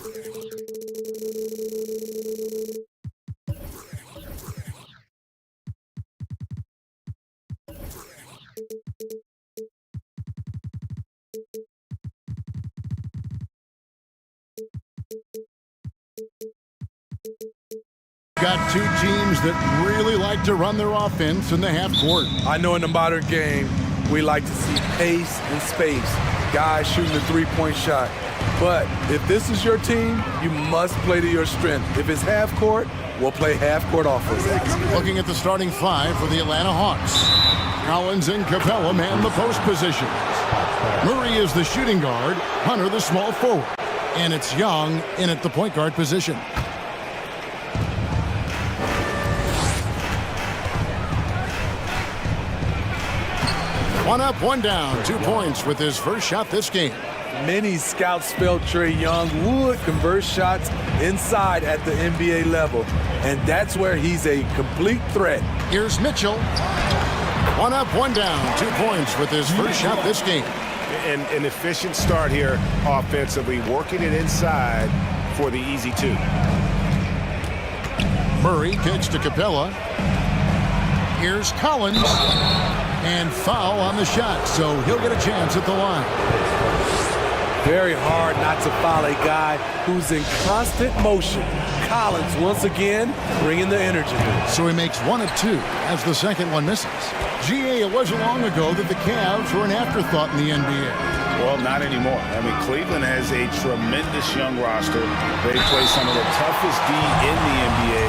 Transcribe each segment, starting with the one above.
Got two teams that really like to run their offense in the half court. I know in the modern game, we like to see pace and space, guys shooting the three-point shot. But if this is your team, you must play to your strength. If it's half court, we'll play half court offense. Looking at the starting five for the Atlanta Hawks. Collins and Capella man the post position. Murray is the shooting guard, Hunter the small forward. And it's Young in at the point guard position. One up, one down, 2 points with his first shot this game. Many scouts felt Trae Young would convert shots inside at the NBA level, and that's where he's a complete threat. Here's Mitchell. One up, one down, 2 points with his first shot this game. An efficient start here offensively, working it inside for the easy two. Murray kicks to Capella. Here's Collins. And foul on the shot, so he'll get a chance at the line. Very hard not to foul a guy who's in constant motion. Collins once again bringing the energy. So he makes 1 of 2 as the second one misses. GA, it wasn't long ago that the Cavs were an afterthought in the NBA. Well, not anymore. I mean, Cleveland has a tremendous young roster. They play some of the toughest D in the NBA,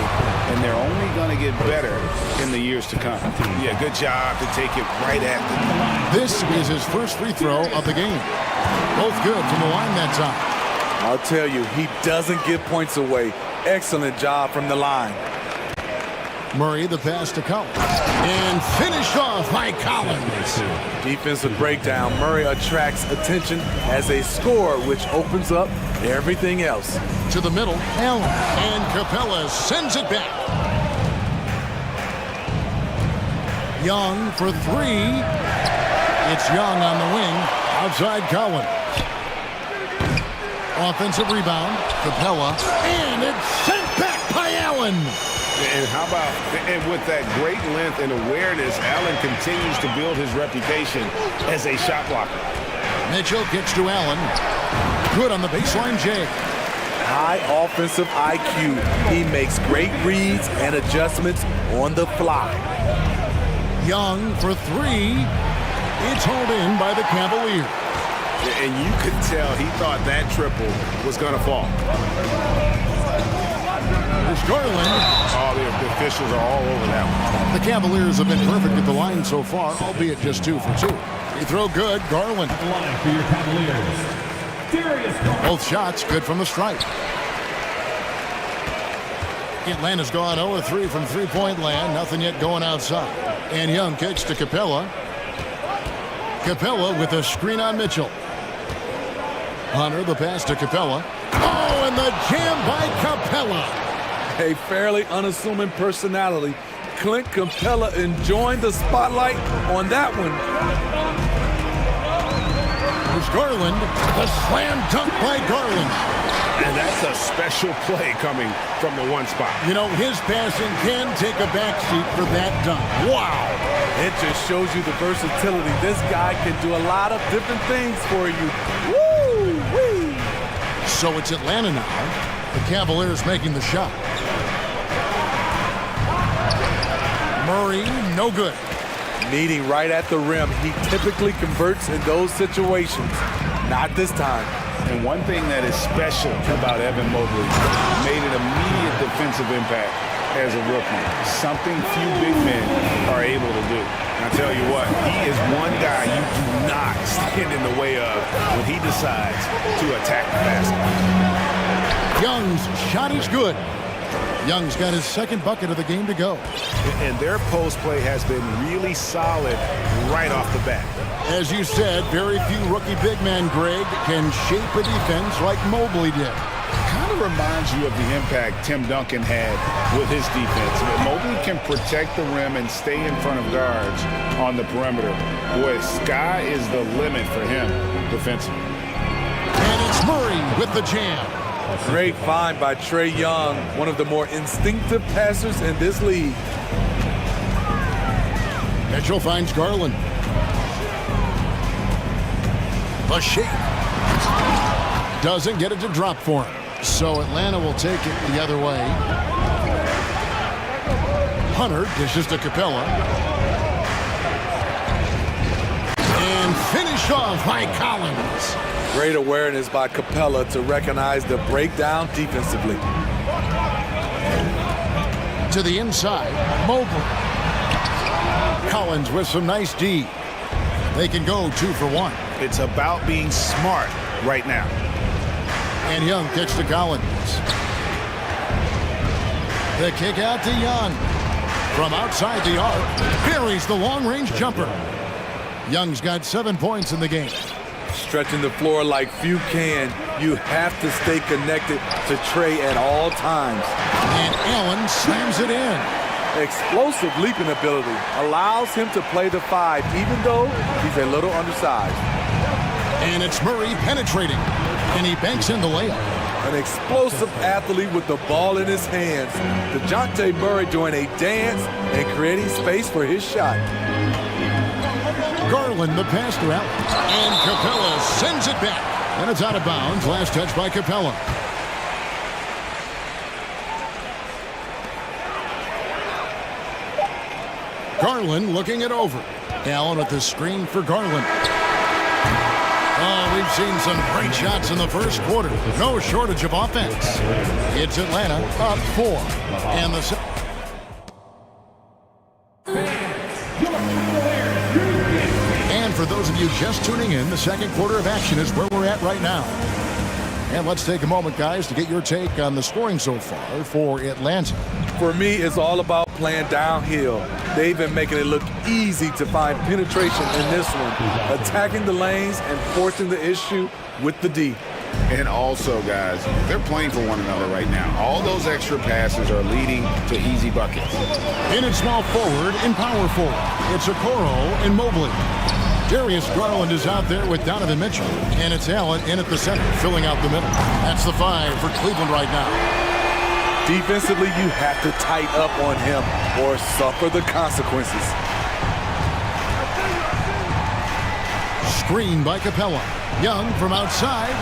and they're only going to get better in the years to come. Yeah, good job to take it right at the line. This is his first free throw of the game. Both good from the line that time. I'll tell you, he doesn't give points away. Excellent job from the line. Murray, the pass to Collins. And finished off by Collins. Defensive breakdown. Murray attracts attention as a scorer, which opens up everything else. To the middle, Allen. And Capella sends it back. Young for 3. It's Young on the wing. Outside Collins. Offensive rebound. Capella. And it's sent back by Allen. And how about, and with that great length and awareness, Allen continues to build his reputation as a shot blocker. Mitchell kicks to Allen. Good on the baseline, Jay. High offensive IQ. He makes great reads and adjustments on the fly. Young for 3. It's hauled in by the Cavaliers. And you could tell he thought that triple was going to fall. There's Garland. Oh, the officials are all over that one. The Cavaliers have been perfect at the line so far, albeit just 2 for 2. Free throw good. Garland. The line for your Cavaliers. Both shots good from the stripe. Atlanta's gone 0-3 from three-point land. Nothing yet going outside. And Young kicks to Capella. Capella with a screen on Mitchell. Hunter, the pass to Capella. Oh, and the jam by Capella. A fairly unassuming personality. Clint Capella enjoying the spotlight on that one. There's Garland. The slam dunk by Garland. And that's a special play coming from the one spot. You know, his passing can take a backseat for that dunk. Wow. It just shows you the versatility. This guy can do a lot of different things for you. Woo-wee. So it's Atlanta now. The Cavaliers making the shot. Murray, no good. Meeting right at the rim. He typically converts in those situations. Not this time. And one thing that is special about Evan Mobley, made an immediate defensive impact as a rookie. Something few big men are able to do. And I tell you what, he is one guy you do not stand in the way of when he decides to attack the basket. Young's shot is good. Young's got his second bucket of the game to go. And their post play has been really solid right off the bat. As you said, very few rookie big men, Greg, can shape a defense like Mobley did. Kind of reminds you of the impact Tim Duncan had with his defense. Mobley can protect the rim and stay in front of guards on the perimeter. Boy, sky is the limit for him defensively. And it's Murray with the jam. Great find by Trae Young, one of the more instinctive passers in this league. Mitchell finds Garland. A shake. Doesn't get it to drop for him. So Atlanta will take it the other way. Hunter dishes to Capella. And finish off by Collins. Great awareness by Capella to recognize the breakdown defensively. To the inside, Mobley. Collins with some nice D. They can go 2 for 1. It's about being smart right now. And Young kicks to Collins. The kick out to Young. From outside the arc, buries the long-range jumper. Young's got 7 points in the game. Stretching the floor like few can, you have to stay connected to Trae at all times. And Allen slams it in. Explosive leaping ability allows him to play the 5, even though he's a little undersized. And it's Murray penetrating. And he banks in the layup. An explosive athlete with the ball in his hands. DeJounte Murray doing a dance and creating space for his shot. Garland the pass to Allen. And Capella sends it back. And it's out of bounds. Last touch by Capella. Garland looking it over. Allen with the screen for Garland. Oh, we've seen some great shots in the first quarter. No shortage of offense. It's Atlanta up 4. And the... And for those of you just tuning in, the second quarter of action is where we're at right now. And let's take a moment, guys, to get your take on the scoring so far for Atlanta. For me, it's all about playing downhill. They've been making it look easy to find penetration in this one, attacking the lanes and forcing the issue with the D. And also, guys, they're playing for one another right now. All those extra passes are leading to easy buckets. In at small forward and power forward, it's Okoro and Mobley. Darius Garland is out there with Donovan Mitchell. And it's Allen in at the center, filling out the middle. That's the 5 for Cleveland right now. Defensively, you have to tighten up on him or suffer the consequences. Screen by Capella. Young from outside.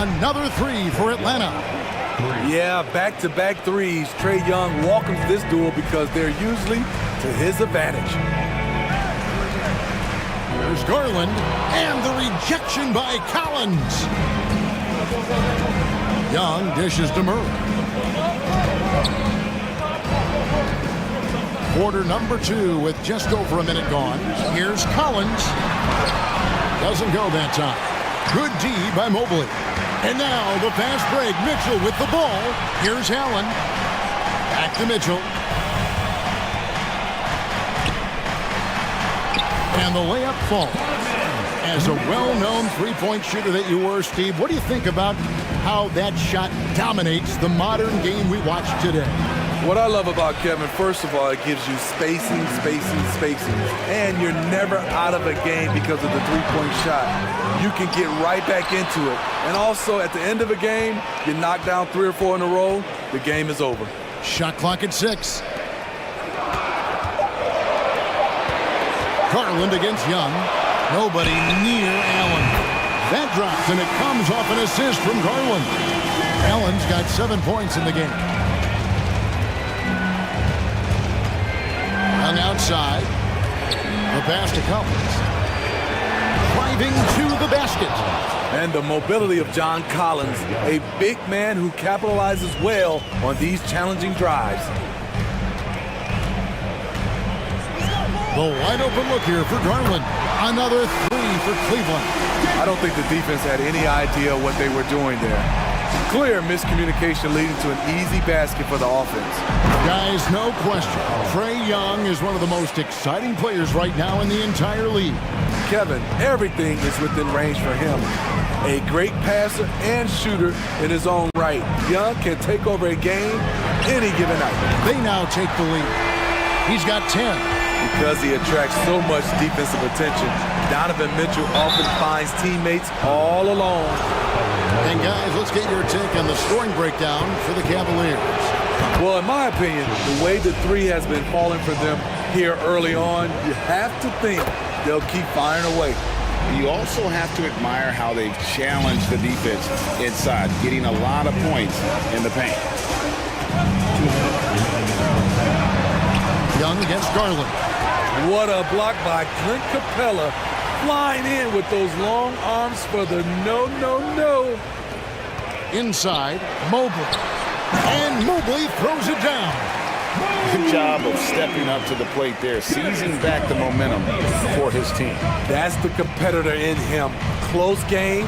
Another 3 for Atlanta. Yeah, back-to-back threes. Trae Young welcomes this duel because they're usually to his advantage. There's Garland. And the rejection by Collins. Young dishes to Murray. Quarter number 2 with just over a minute gone. Here's Collins. Doesn't go that time. Good D by Mobley. And now the fast break. Mitchell with the ball. Here's Allen. Back to Mitchell. And the layup falls. As a well-known three-point shooter that you were, Steve, what do you think about how that shot dominates the modern game we watch today? What I love about Kevin, first of all, it gives you spacing. And you're never out of a game because of the three-point shot. You can get right back into it. And also, at the end of a game, you knock down 3 or 4 in a row, the game is over. Shot clock at 6. Garland against Young. Nobody near Allen. That drops, and it comes off an assist from Garland. Allen's got 7 points in the game. Young outside. The pass to Collins. Driving to the basket. And the mobility of John Collins, a big man who capitalizes well on these challenging drives. The wide open look here for Garland. Another 3 for Cleveland. I don't think the defense had any idea what they were doing there. Clear miscommunication leading to an easy basket for the offense. Guys, no question. Trae Young is one of the most exciting players right now in the entire league. Kevin, everything is within range for him. A great passer and shooter in his own right. Young can take over a game any given night. They now take the lead. He's got 10. Because he attracts so much defensive attention, Donovan Mitchell often finds teammates all alone. And guys, let's get your take on the scoring breakdown for the Cavaliers. Well, in my opinion, the way the three has been falling for them here early on, you have to think they'll keep firing away. You also have to admire how they've challenged the defense inside, getting a lot of points in the paint. Young against Garland. What a block by Clint Capella, flying in with those long arms for the no. Inside, Mobley. And Mobley throws it down. Good job of stepping up to the plate there, seizing back the momentum for his team. That's the competitor in him. Close game.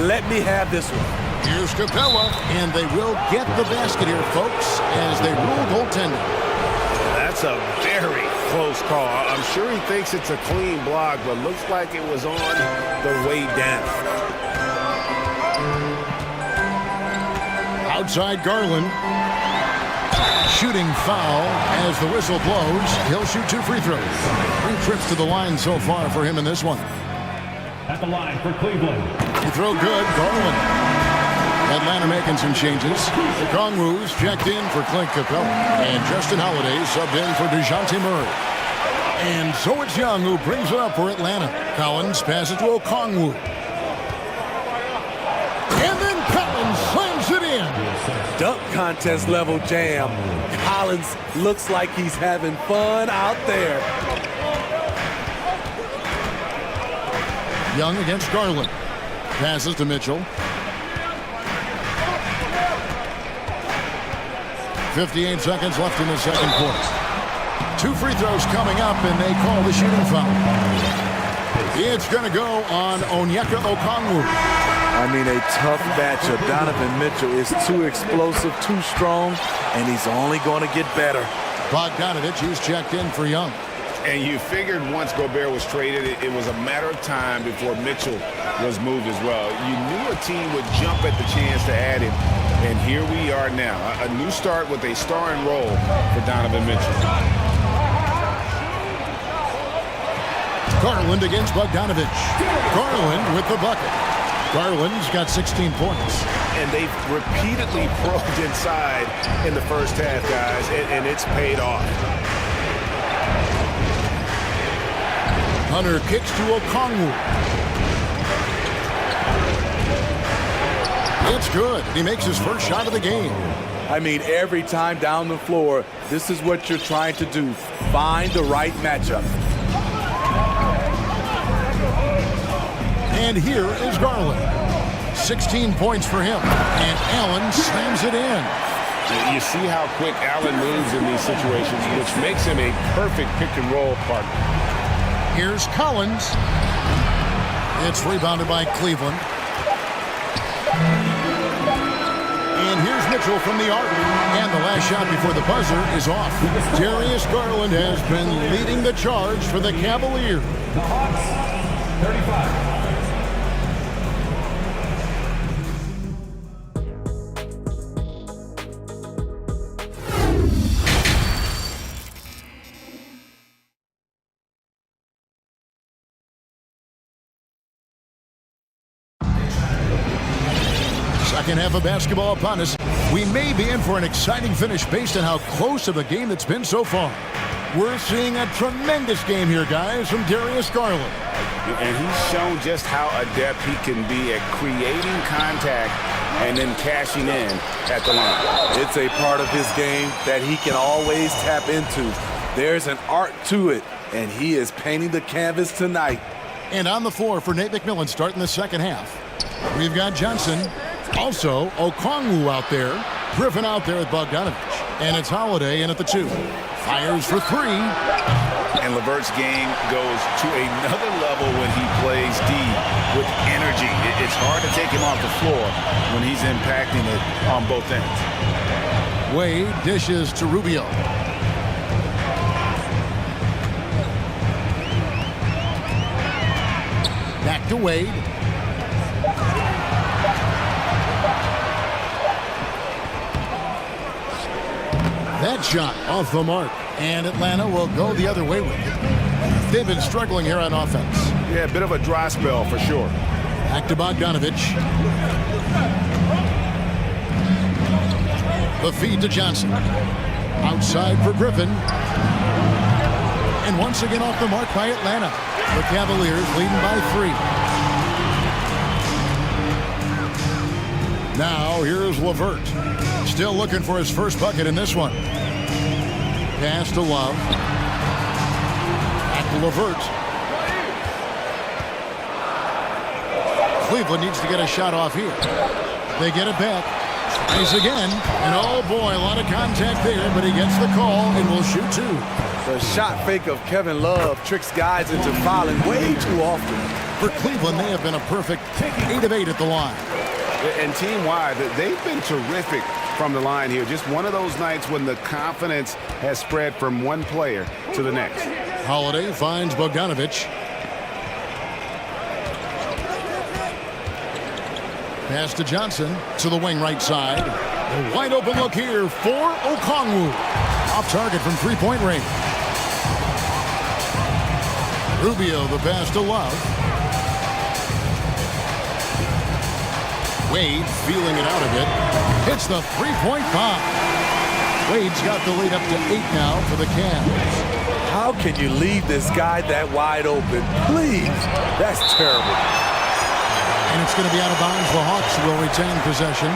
Let me have this one. Here's Capella, and they will get the basket here, folks, as they rule goaltending. That's a very close call. I'm sure he thinks it's a clean block, but looks like it was on the way down. Outside Garland. Shooting foul as the whistle blows. He'll shoot 2 free throws. 3 trips to the line so far for him in this one. At the line for Cleveland. He throw good, Garland. Atlanta making some changes. Okongwu's checked in for Clint Capella. And Justin Holiday subbed in for DeJounte Murray. And so it's Young who brings it up for Atlanta. Collins passes to Okongwu. And then Collins slams it in. Dunk contest level jam. Collins looks like he's having fun out there. Young against Garland. Passes to Mitchell. 58 seconds left in the second quarter. 2 free throws coming up, and they call the shooting foul. It's going to go on Onyeka Okongwu. I mean, a tough matchup. Donovan Mitchell is too explosive, too strong, and he's only going to get better. Bogdanovich, who's checked in for Young. And you figured once Gobert was traded, it was a matter of time before Mitchell was moved as well. You knew a team would jump at the chance to add him, and here we are now. A new start with a starring role for Donovan Mitchell. Garland against Bogdanovich. Garland with the bucket. Garland's got 16 points. And they've repeatedly probed inside in the first half, guys, and it's paid off. Hunter kicks to Okongwu. It's good. He makes his first shot of the game. I mean, every time down the floor, this is what you're trying to do. Find the right matchup. And here is Garland. 16 points for him. And Allen slams it in. You see how quick Allen moves in these situations, which makes him a perfect pick-and-roll partner. Here's Collins. It's rebounded by Cleveland. And here's Mitchell from the arc. And the last shot before the buzzer is off. Darius Garland has been leading the charge for the Cavaliers. The Hawks, 35. Second half of basketball upon us. We may be in for an exciting finish based on how close of a game that's been so far. We're seeing a tremendous game here, guys, from Darius Garland. And he's shown just how adept he can be at creating contact and then cashing in at the line. It's a part of his game that he can always tap into. There's an art to it, and he is painting the canvas tonight. And on the floor for Nate McMillan starting the second half. We've got Johnson. Also, Okongwu out there. Griffin out there with Bogdanovich. And it's Holiday in at the 2. Fires for 3. And LeVert's game goes to another level when he plays D with energy. It's hard to take him off the floor when he's impacting it on both ends. Wade dishes to Rubio. Back to Wade. That shot off the mark. And Atlanta will go the other way with it. They've been struggling here on offense. Yeah, a bit of a dry spell for sure. Back to Bogdanovich. The feed to Johnson. Outside for Griffin. And once again off the mark by Atlanta. The Cavaliers leading by 3. Now here's LeVert. Still looking for his first bucket in this one. Pass to Love. Back to LeVert. Cleveland needs to get a shot off here. They get it back. Tries again. And oh boy, a lot of contact there, but he gets the call and will shoot 2. The shot fake of Kevin Love tricks guys into fouling way too often. For Cleveland, they have been a perfect 8 of 8 at the line. And team-wide, they've been terrific from the line here. Just one of those nights when the confidence has spread from one player to the next. Holiday finds Bogdanovich. Pass to Johnson to the wing right side. A wide open look here for Okongwu. Off target from three-point range. Rubio the pass to Love. Wade feeling it out a bit. Hits the three-point bomb. Wade's got the lead up to 8 now for the Cavs. How can you leave this guy that wide open? Please. That's terrible. And it's going to be out of bounds. The Hawks will retain possession.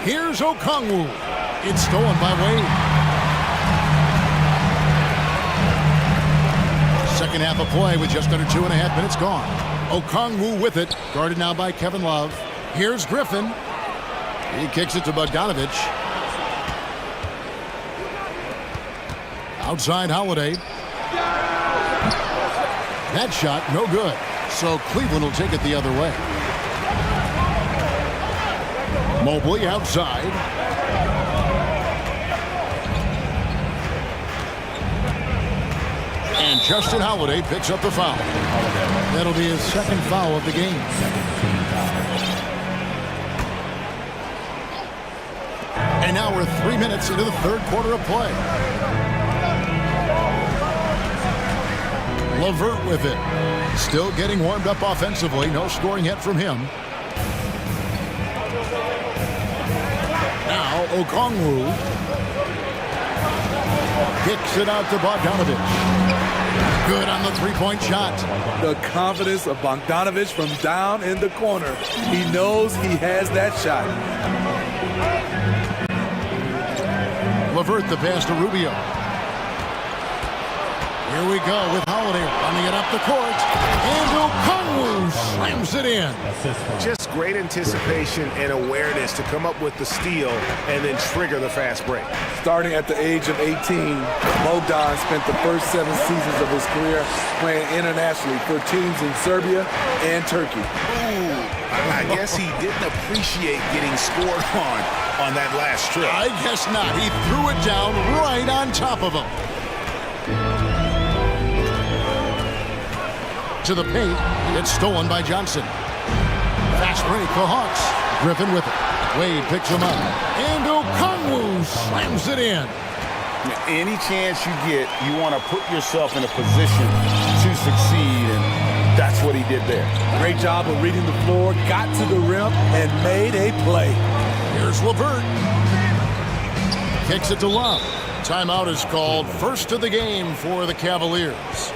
Here's Okongwu. It's stolen by Wade. Second half of play with just under 2.5 minutes gone. Okongwu with it. Guarded now by Kevin Love. Here's Griffin. He kicks it to Bogdanovich. Outside Holiday. That shot, no good. So Cleveland will take it the other way. Mobley outside. And Justin Holiday picks up the foul. That'll be his second foul of the game. And now we're 3 minutes into the third quarter of play. LeVert with it. Still getting warmed up offensively. No scoring yet from him. Now Okongwu kicks it out to Bogdanovich. Good on the three-point shot. The confidence of Bogdanovich from down in the corner. He knows he has that shot. LeVert the pass to Rubio. Here we go with Holiday running it up the court. And Okongwu slams it in. Just great anticipation and awareness to come up with the steal and then trigger the fast break. Starting at the age of 18, Bogdan spent the first 7 seasons of his career playing internationally for teams in Serbia and Turkey. Ooh, I guess he didn't appreciate getting scored on that last trip. I guess not. He threw it down right on top of him. To the paint. It's stolen by Johnson. Fast break for Hawks. Griffin with it. Wade picks him up. And Okongwu slams it in. Any chance you get, you want to put yourself in a position to succeed, and that's what he did there. Great job of reading the floor, got to the rim, and made a play. Here's LeVert. Kicks it to Love. Timeout is called. First of the game for the Cavaliers.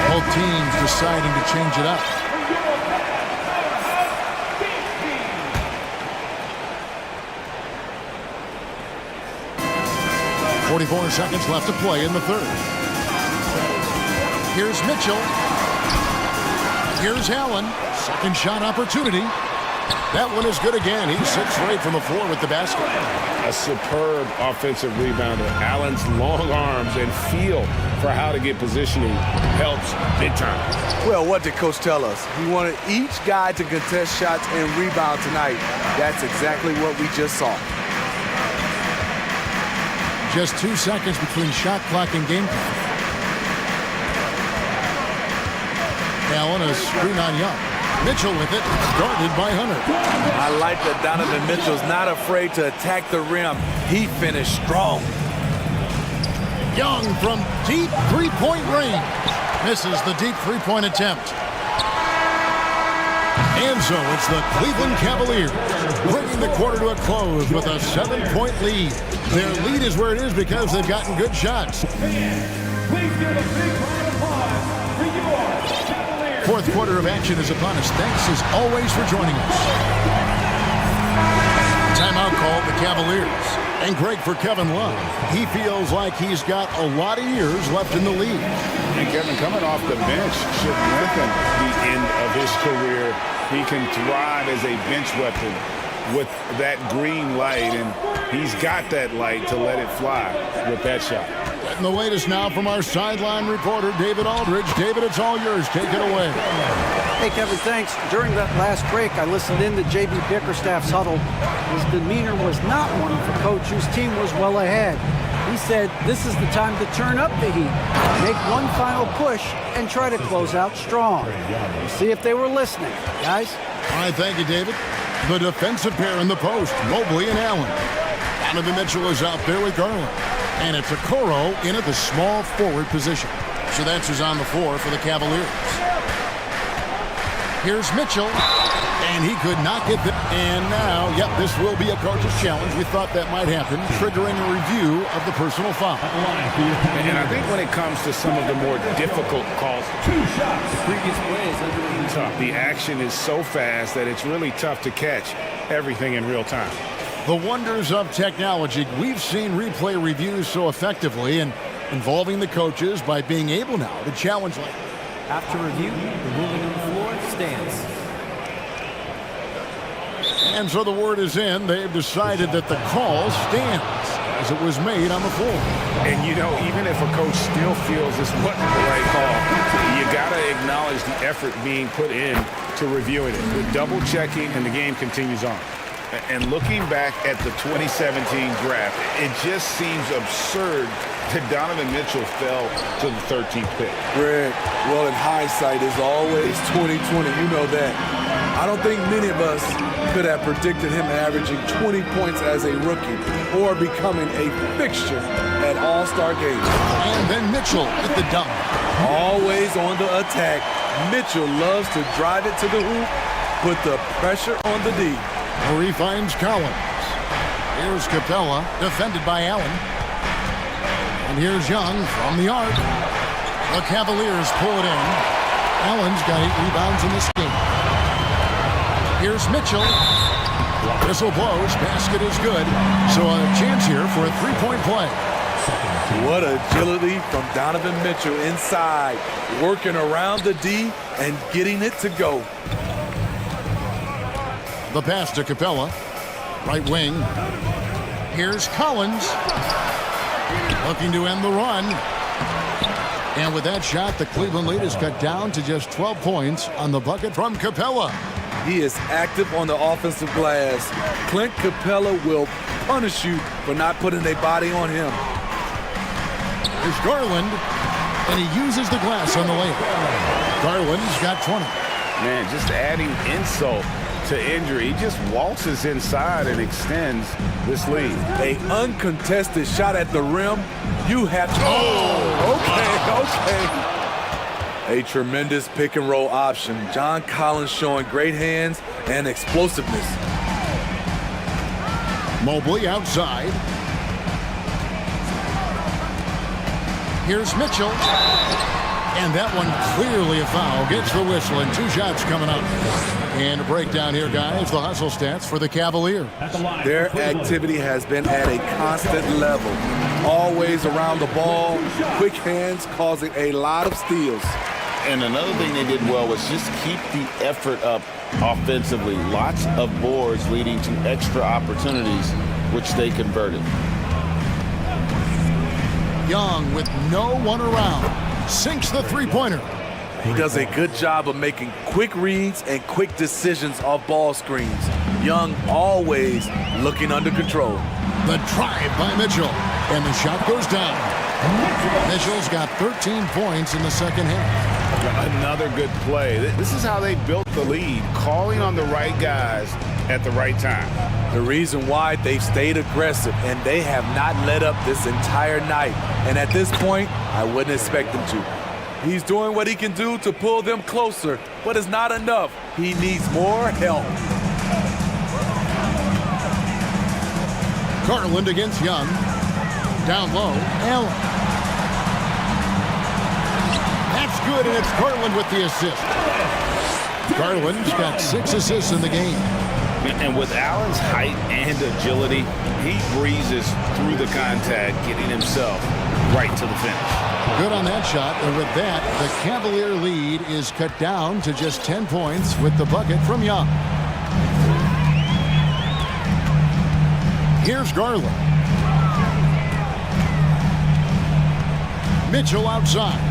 Both teams deciding to change it up. .44 seconds left to play in the third. Here's Mitchell. Here's Allen. Second shot opportunity. That one is good again. He's 6 straight from the floor with the basket. A superb offensive rebounder. Allen's long arms and feel for how to get positioning helps big time. Well, what did Coach tell us? He wanted each guy to contest shots and rebound tonight. That's exactly what we just saw. Just 2 seconds between shot clock and game clock. Allen, a screen on Young. Mitchell with it, guarded by Hunter. I like that Donovan Mitchell's not afraid to attack the rim. He finished strong. Young from deep three-point range. Misses the deep three-point attempt. And so it's the Cleveland Cavaliers bringing the quarter to a close with a 7-point lead. Their lead is where it is because they've gotten good shots. Please give a big round of applause for your Cavaliers. Fourth quarter of action is upon us. Thanks as always for joining us. Timeout called the Cavaliers. And great for Kevin Love. He feels like he's got a lot of years left in the league. And Kevin, coming off the bench should lengthen the end of his career. He can thrive as a bench weapon with that green light, and he's got that light to let it fly with that shot. And the latest now from our sideline reporter, David Aldridge. David, it's all yours. Take it away. Hey, Kevin, thanks. During that last break, I listened in to J.B. Bickerstaff's huddle. His demeanor was not one of the coach whose team was well ahead. He said this is the time to turn up the heat, make one final push, and try to close out strong. We'll see if they were listening, guys. All right, thank you, David. The defensive pair in the post, Mobley and Allen. Donovan Mitchell is out there with Garland. And it's a Okoro in at the small forward position. So that's who's on the floor for the Cavaliers. Here's Mitchell, and he could not get the... And now, yep, this will be a coach's challenge. We thought that might happen, triggering a review of the personal foul. And I think when it comes to some of the more difficult calls, 2 shots. previous plays, tough. The action is so fast that it's really tough to catch everything in real time. The wonders of technology. We've seen replay reviews so effectively and involving the coaches by being able now to challenge like... After review, the ruling on the floor stands. And so the word is in. They've decided that the call stands as it was made on the floor. And, you know, even if a coach still feels this wasn't the right call, you got to acknowledge the effort being put in to reviewing it. With double-checking, and the game continues on. And looking back at the 2017 draft, it just seems absurd that Donovan Mitchell fell to the 13th pick. Greg, well, in hindsight, is always 2020. You know that. I don't think many of us could have predicted him averaging 20 points as a rookie or becoming a fixture at All-Star games. And then Mitchell at the dunk. Always on the attack. Mitchell loves to drive it to the hoop, put the pressure on the D. Where he finds Collins. Here's Capella, defended by Allen. And here's Young from the arc. The Cavaliers pull it in. Allen's got 8 rebounds in this game. Here's Mitchell. Whistle blows. Basket is good. So a chance here for a 3-point play. What agility from Donovan Mitchell inside, working around the D and getting it to go. The pass to Capella, right wing. Here's Collins, looking to end the run. And with that shot, the Cleveland lead is cut down to just 12 points on the bucket from Capella. He is active on the offensive glass. Clint Capella will punish you for not putting a body on him. There's Garland, and he uses the glass on the layup. Garland's got 20. Man, just adding insult to injury. He just waltzes inside and extends this lead. A uncontested shot at the rim. You have to... Oh, okay. A tremendous pick and roll option. John Collins showing great hands and explosiveness. Mobley outside. Here's Mitchell. And that one clearly a foul. Gets the whistle, and 2 shots coming up. And a breakdown here, guys. The hustle stats for the Cavaliers. Their activity has been at a constant level. Always around the ball. Quick hands causing a lot of steals. And another thing they did well was just keep the effort up offensively. Lots of boards leading to extra opportunities, which they converted. Young with no one around sinks the three-pointer. He does a good job of making quick reads and quick decisions off ball screens. Young always looking under control. The drive by Mitchell, and the shot goes down. Mitchell's got 13 points in the second half. Another good play. This is how they built the lead, calling on the right guys at the right time. The reason why they've stayed aggressive, and they have not let up this entire night. And at this point, I wouldn't expect them to. He's doing what he can do to pull them closer, but it's not enough. He needs more help. Garland against Young. Down low, Allen. That's good, and it's Garland with the assist. Garland's got 6 assists in the game. And with Allen's height and agility, he breezes through the contact, getting himself right to the finish. Good on that shot, and with that, the Cavalier lead is cut down to just 10 points with the bucket from Young. Here's Garland. Mitchell outside.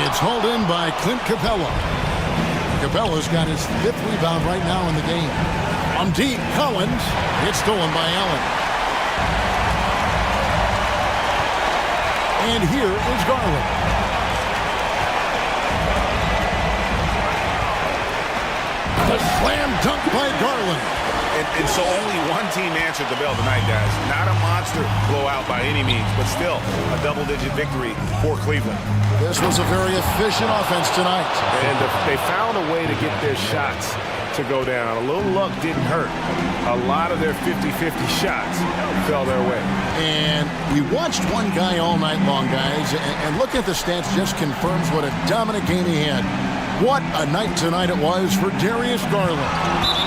It's hauled in by Clint Capella. Capella's got his 5th rebound right now in the game. On deep, Collins. It's stolen by Allen. And here is Garland. The slam dunk by Garland. And so only one team answered the bell tonight, guys. Not a monster blowout by any means, but still a double-digit victory for Cleveland. This was a very efficient offense tonight. And they found a way to get their shots to go down. A little luck didn't hurt. A lot of their 50-50 shots fell their way. And we watched one guy all night long, guys, and looking at the stats just confirms what a dominant game he had. What a night tonight it was for Darius Garland.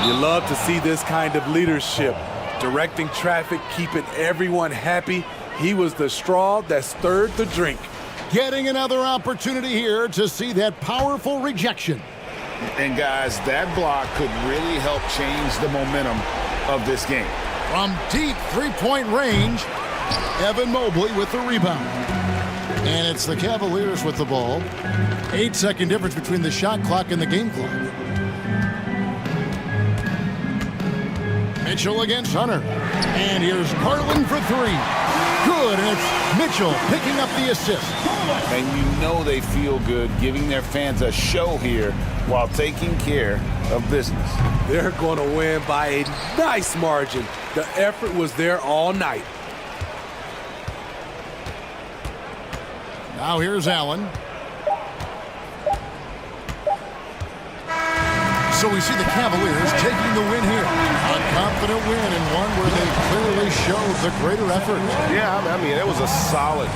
You love to see this kind of leadership, directing traffic, keeping everyone happy. He was the straw that stirred the drink. Getting another opportunity here to see that powerful rejection. And guys, that block could really help change the momentum of this game. From deep three-point range, Evan Mobley with the rebound. And it's the Cavaliers with the ball. 8-second difference between the shot clock and the game clock. Mitchell against Hunter. And here's Garland for 3. Good, and it's Mitchell picking up the assist. And you know they feel good giving their fans a show here while taking care of business. They're going to win by a nice margin. The effort was there all night. Now here's Allen. So we see the Cavaliers taking the win here. A confident win and one where they clearly showed the greater effort. Yeah, I mean, it was a solid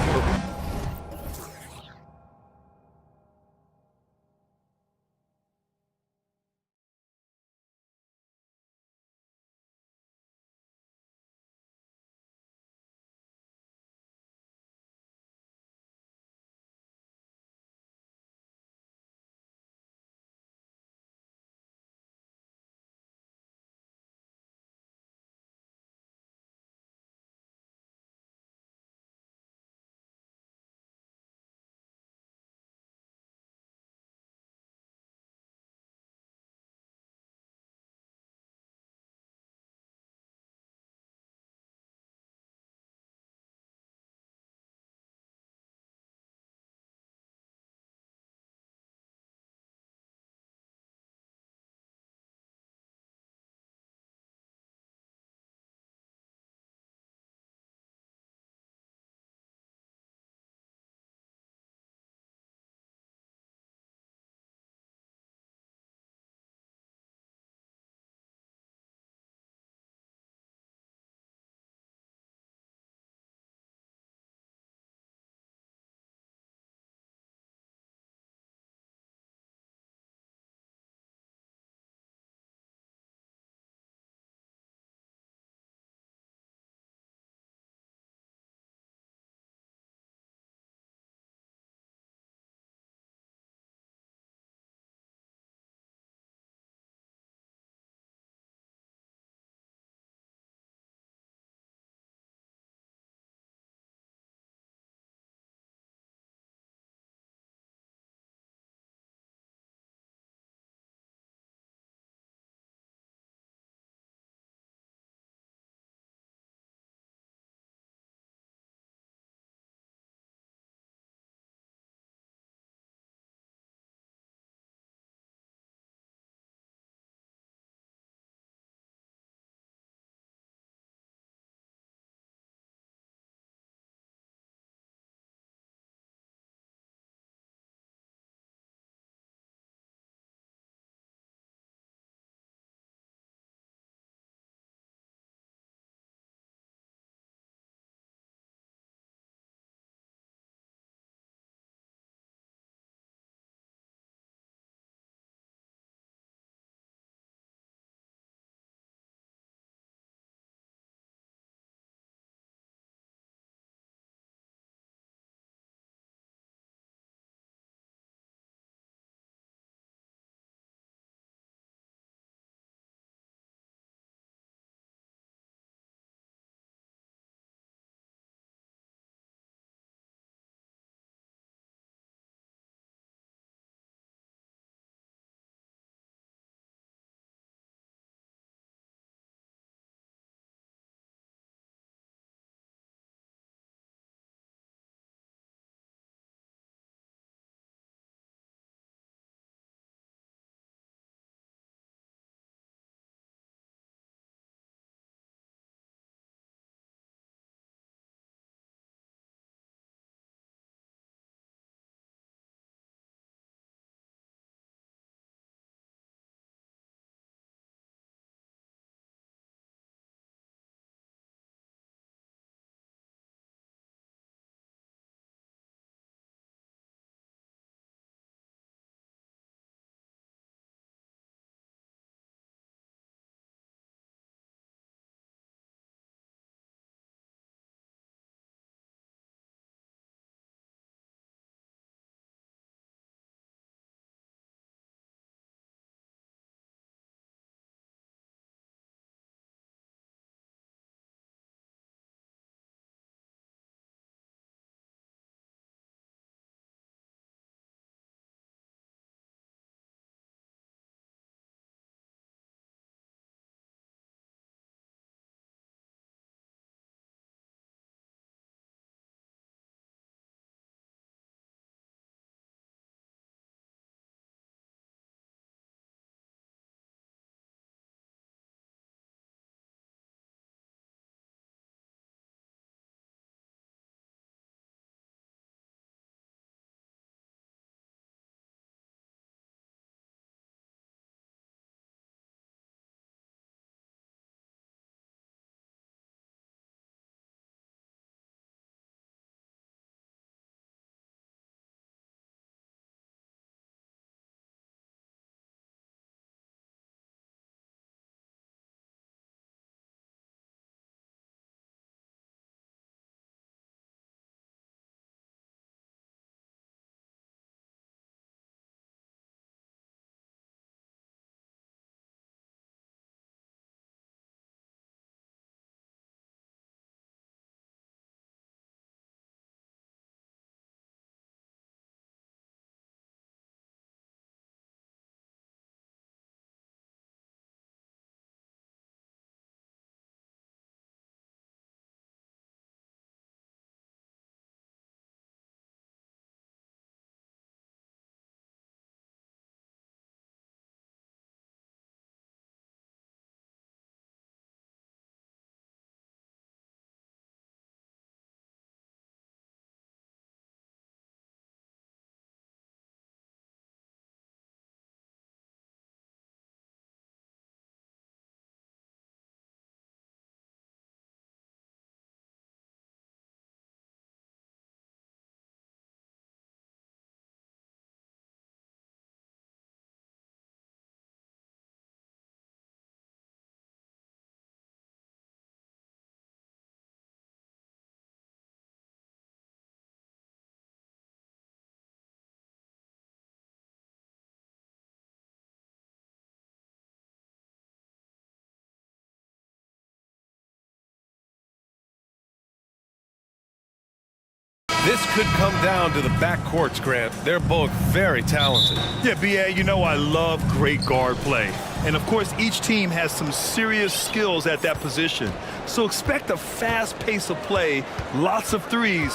This could come down to the backcourts, Grant. They're both very talented. Yeah, B.A., you know I love great guard play. And, of course, each team has some serious skills at that position. So expect a fast pace of play, lots of threes.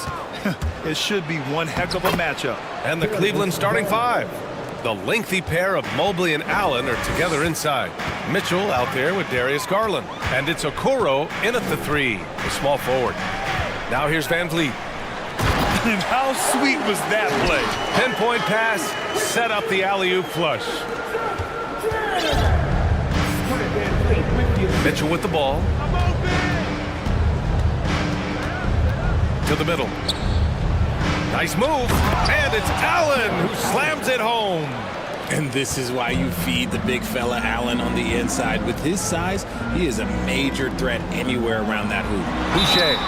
It should be one heck of a matchup. And the Cleveland starting five. The lengthy pair of Mobley and Allen are together inside. Mitchell out there with Darius Garland. And it's Okoro in at the three, the small forward. Now here's Van Vliet. And how sweet was that play? Pinpoint pass, set up the alley-oop flush. Mitchell with the ball. To the middle. Nice move, and it's Allen who slams it home. And this is why you feed the big fella Allen on the inside. With his size, he is a major threat anywhere around that hoop. Boucher,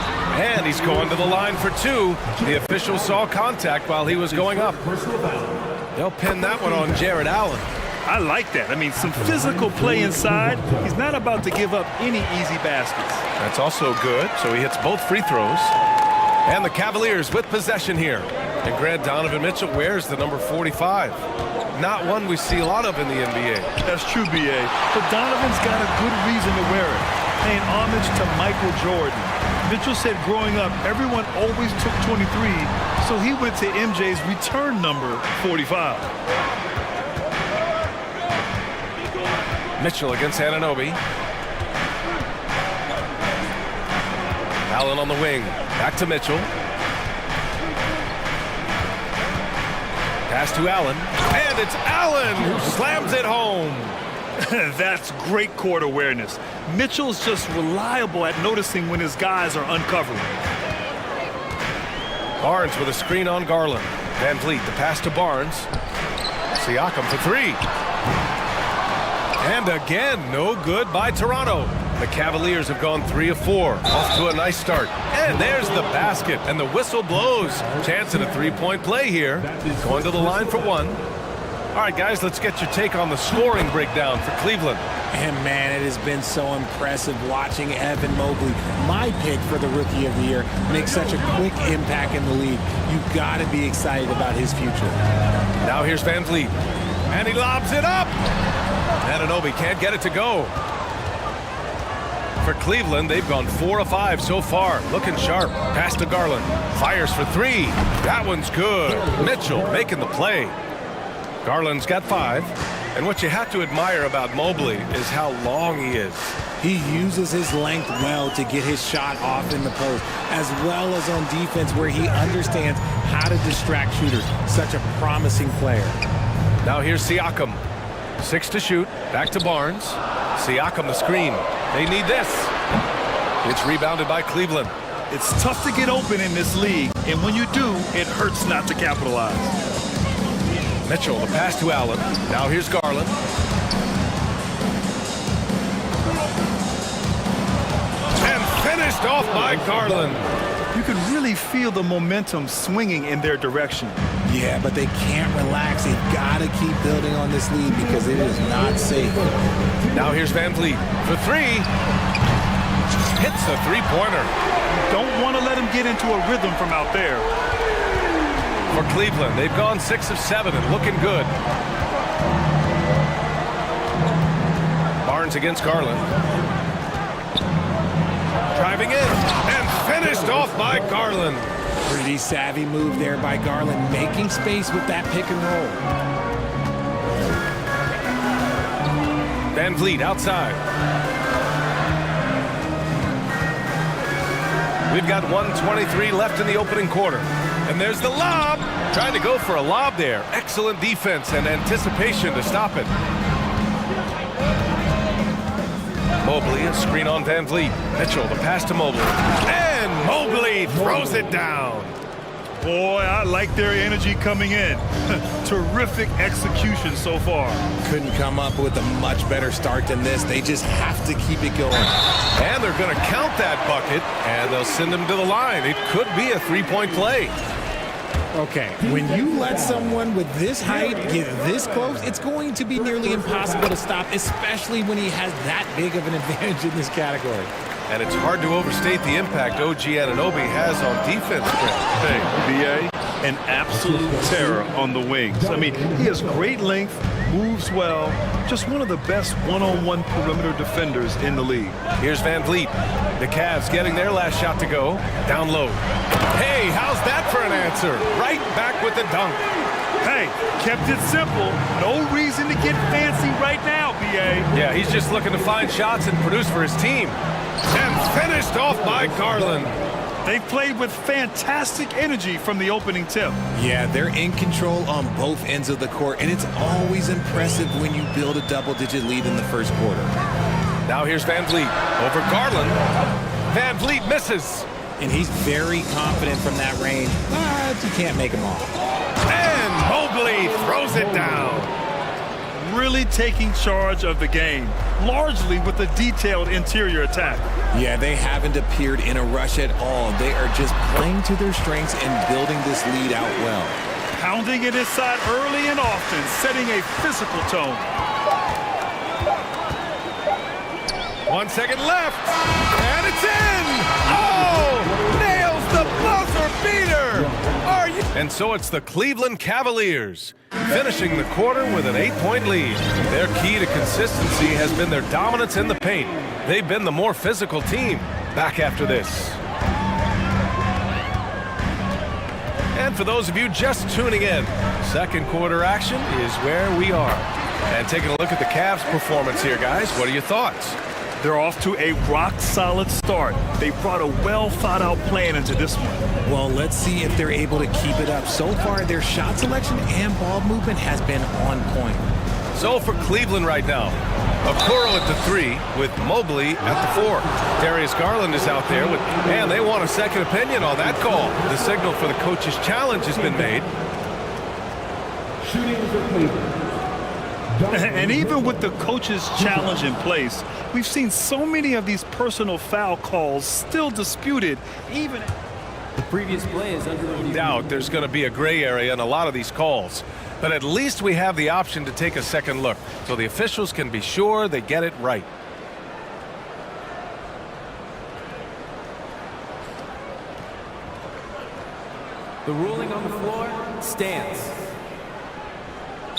and he's going to the line for two. The official saw contact while he was going up. They'll pin that one on Jared Allen. I like that. I mean, some physical play inside. He's not about to give up any easy baskets. That's also good, so he hits both free throws. And the Cavaliers with possession here. And Grant Donovan Mitchell wears the number 45. Not one we see a lot of in the NBA. That's true, B.A. But Donovan's got a good reason to wear it. Paying homage to Michael Jordan. Mitchell said growing up, everyone always took 23, so he went to MJ's return number 45. Mitchell against Anunoby. Allen on the wing. Back to Mitchell. Pass to Allen. And it's Allen who slams it home. That's great court awareness. Mitchell's just reliable at noticing when his guys are uncovering. Barnes with a screen on Garland. Van Vliet, the pass to Barnes. Siakam for three. And again, no good by Toronto. The Cavaliers have gone 3 of 4. Off to a nice start. And there's the basket, and the whistle blows. Chance at a three-point play here. Going to the line for one. All right, guys, let's get your take on the scoring breakdown for Cleveland. And, man, it has been so impressive watching Evan Mobley, my pick for the Rookie of the Year, make such a quick impact in the league. You've got to be excited about his future. Now here's Van Vliet. And he lobs it up. Anunoby can't get it to go. For Cleveland, they've gone 4 of 5 so far. Looking sharp. Pass to Garland. Fires for three. That one's good. Mitchell making the play. Garland's got 5. And what you have to admire about Mobley is how long he is. He uses his length well to get his shot off in the post, as well as on defense where he understands how to distract shooters. Such a promising player. Now here's Siakam. 6 to shoot. Back to Barnes. Siakam the screen. They need this. It's rebounded by Cleveland. It's tough to get open in this league, and when you do, it hurts not to capitalize. Mitchell, the pass to Allen. Now here's Garland. And finished off by Garland. You can really feel the momentum swinging in their direction. Yeah, but they can't relax. They've got to keep building on this lead because it is not safe. Now here's Van Vliet for three. Hits the three-pointer. Don't want to let him get into a rhythm from out there. For Cleveland, they've gone 6 of 7 and looking good. Barnes against Garland. Driving in and finished off by Garland. Pretty savvy move there by Garland, making space with that pick and roll. Van Vliet outside. We've got 1:23 left in the opening quarter. And there's the lob. Trying to go for a lob there. Excellent defense and anticipation to stop it. Mobley, a screen on Van Vliet. Mitchell, the pass to Mobley. And Mobley throws it down. Boy, I like their energy coming in. Terrific execution so far. Couldn't come up with a much better start than this. They just have to keep it going. And they're going to count that bucket, and they'll send him to the line. It could be a three-point play. Okay, when you let someone with this height get this close, it's going to be nearly impossible to stop, especially when he has that big of an advantage in this category. And it's hard to overstate the impact OG Anunoby has on defense. Hey, BA, an absolute terror on the wings. I mean, he has great length, moves well, just one of the best one-on-one perimeter defenders in the league. Here's Van Vliet. The Cavs getting their last shot to go. Down low. Hey, how's that for an answer? Right back with the dunk. Hey, kept it simple. No reason to get fancy right now, BA. Yeah, he's just looking to find shots and produce for his team. And finished off by Garland. They've played with fantastic energy from the opening tip. Yeah, they're in control on both ends of the court, and it's always impressive when you build a double-digit lead in the first quarter. Now here's Van Vliet over Garland. Van Vliet misses. And he's very confident from that range, but you can't make him off. And Mobley throws it down. Really taking charge of the game, largely with a detailed interior attack. Yeah, they haven't appeared in a rush at all. They are just playing to their strengths and building this lead out well. Pounding it inside early and often, setting a physical tone. 1 second left, and it's in! Oh! Nails the buzzer beater! Are you? And so it's the Cleveland Cavaliers, finishing the quarter with an 8-point lead. Their key to consistency has been their dominance in the paint. They've been the more physical team. Back after this. And for those of you just tuning in, second quarter action is where we are. And taking a look at the Cavs' performance here, guys, what are your thoughts? They're off to a rock-solid start. They brought a well-thought-out plan into this one. Well, let's see if they're able to keep it up. So far, their shot selection and ball movement has been on point. So for Cleveland right now, Okoro at the 3 with Mobley at the 4. Darius Garland is out there with, and they want a second opinion on that call. The signal for the coach's challenge has been made. Shooting for Cleveland. And even with the coach's challenge in place, we've seen so many of these personal foul calls still disputed, even the previous play is under review. Doubt there's going to be a gray area in a lot of these calls, but at least we have the option to take a second look so the officials can be sure they get it right. The ruling on the floor stands.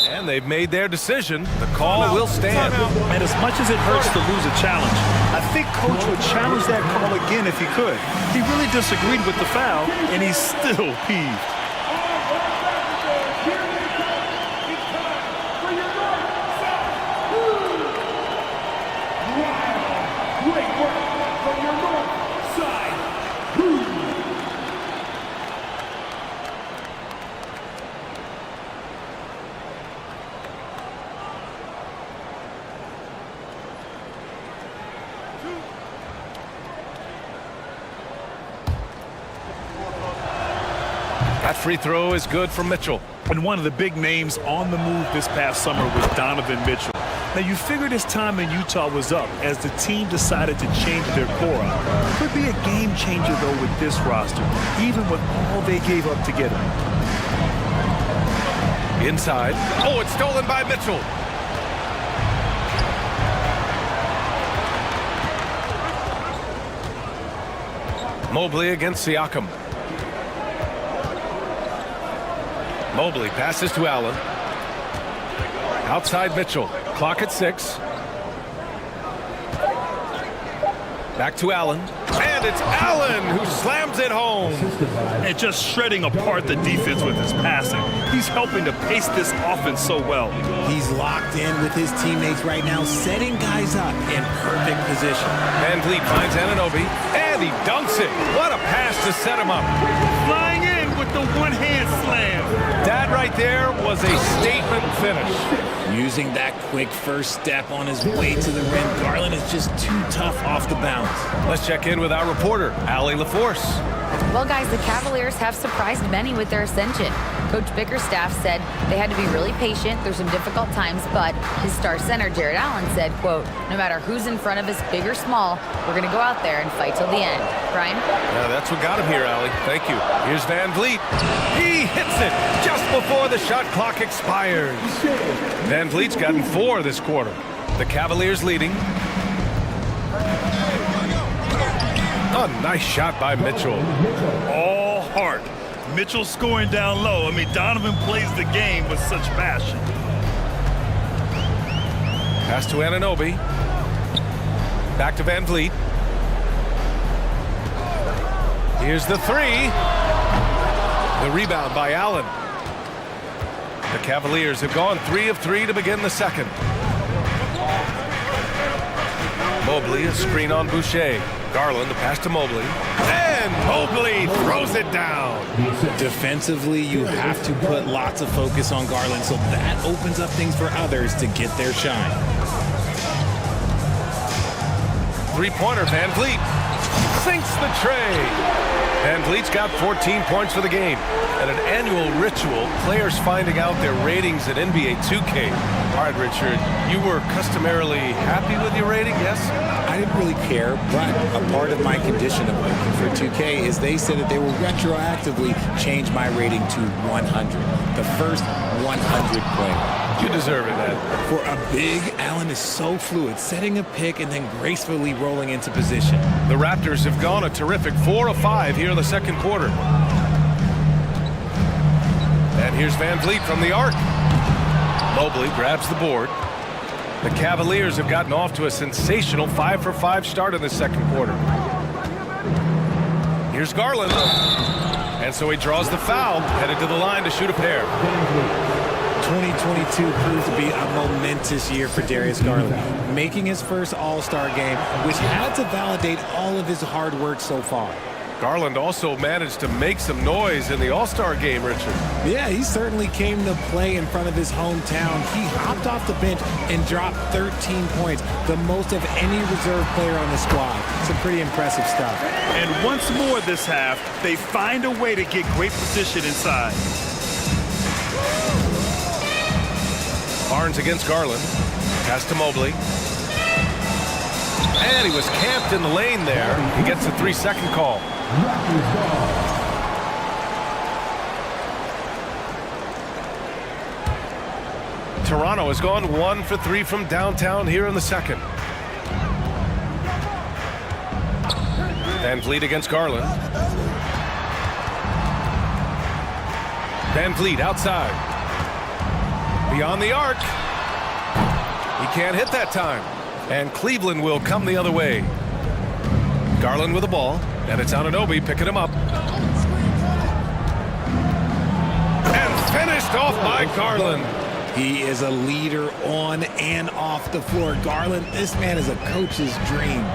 And they've made their decision. The call will stand. And as much as it hurts to lose a challenge, I think Coach would challenge that call again if he could. He really disagreed with the foul, and he's still peeved. Great work from your north side. That free throw is good for Mitchell. And one of the big names on the move this past summer was Donovan Mitchell. Now, you figured his time in Utah was up as the team decided to change their core up. Could be a game changer, though, with this roster, even with all they gave up to get him. Inside. Oh, it's stolen by Mitchell. Mobley against Siakam. Mobley passes to Allen. Outside Mitchell. Clock at 6. Back to Allen. And it's Allen who slams it home. And just shredding apart the defense with his passing. He's helping to pace this offense so well. He's locked in with his teammates right now, setting guys up in perfect position. Van Vliet finds Anunoby, and he dunks it. What a pass to set him up. Flying in with the one-hand slam. That right there was a statement finish. Using that quick first step on his way to the rim, Garland is just too tough off the bounce. Let's check in with our reporter, Allie LaForce. Well, guys, the Cavaliers have surprised many with their ascension. Coach Bickerstaff said they had to be really patient through some difficult times, but his star center, Jared Allen, said, quote, no matter who's in front of us, big or small, we're going to go out there and fight till the end. Brian? Yeah, that's what got him here, Allie. Thank you. Here's Van Vliet. He hits it just before the shot clock expires. Van Vliet's gotten 4 this quarter. The Cavaliers leading. Oh, nice shot by Mitchell. All heart. Mitchell scoring down low. I mean, Donovan plays the game with such passion. Pass to Anunoby. Back to Van Vliet. Here's the three. The rebound by Allen. The Cavaliers have gone 3 of 3 to begin the second. Mobley, a screen on Boucher. Garland, the pass to Mobley. And Mobley throws it down. Defensively, you have to put lots of focus on Garland, so that opens up things for others to get their shine. Three-pointer, Van Vliet sinks the tray. Van Vliet's got 14 points for the game. And an annual ritual, players finding out their ratings at NBA 2K. All right, Richard, you were customarily happy with your rating, yes? I didn't really care, but a part of my condition of working for 2K is they said that they will retroactively change my rating to 100. The first 100 player. You deserve it, Ed. For a big, Allen is so fluid, setting a pick and then gracefully rolling into position. The Raptors have gone a terrific 4 of 5 here in the second quarter. And here's Van Vliet from the arc. Mobley grabs the board. The Cavaliers have gotten off to a sensational 5 for 5 start in the second quarter. Here's Garland. And so he draws the foul, headed to the line to shoot a pair. 2022 proved to be a momentous year for Darius Garland, making his first All-Star game, which had to validate all of his hard work so far. Garland also managed to make some noise in the All-Star game, Richard. Yeah, he certainly came to play in front of his hometown. He hopped off the bench and dropped 13 points, the most of any reserve player on the squad. Some pretty impressive stuff. And once more this half, they find a way to get great position inside. Barnes against Garland. Pass to Mobley. And he was camped in the lane there. He gets a 3-second call. Toronto has gone 1 for 3 from downtown here in the second. Van Vliet against Garland. Van Vliet outside. Beyond the arc. He can't hit that time. And Cleveland will come the other way. Garland with the ball. And it's Anunoby picking him up. And finished off by Garland. He is a leader on and off the floor. Garland, this man is a coach's dream.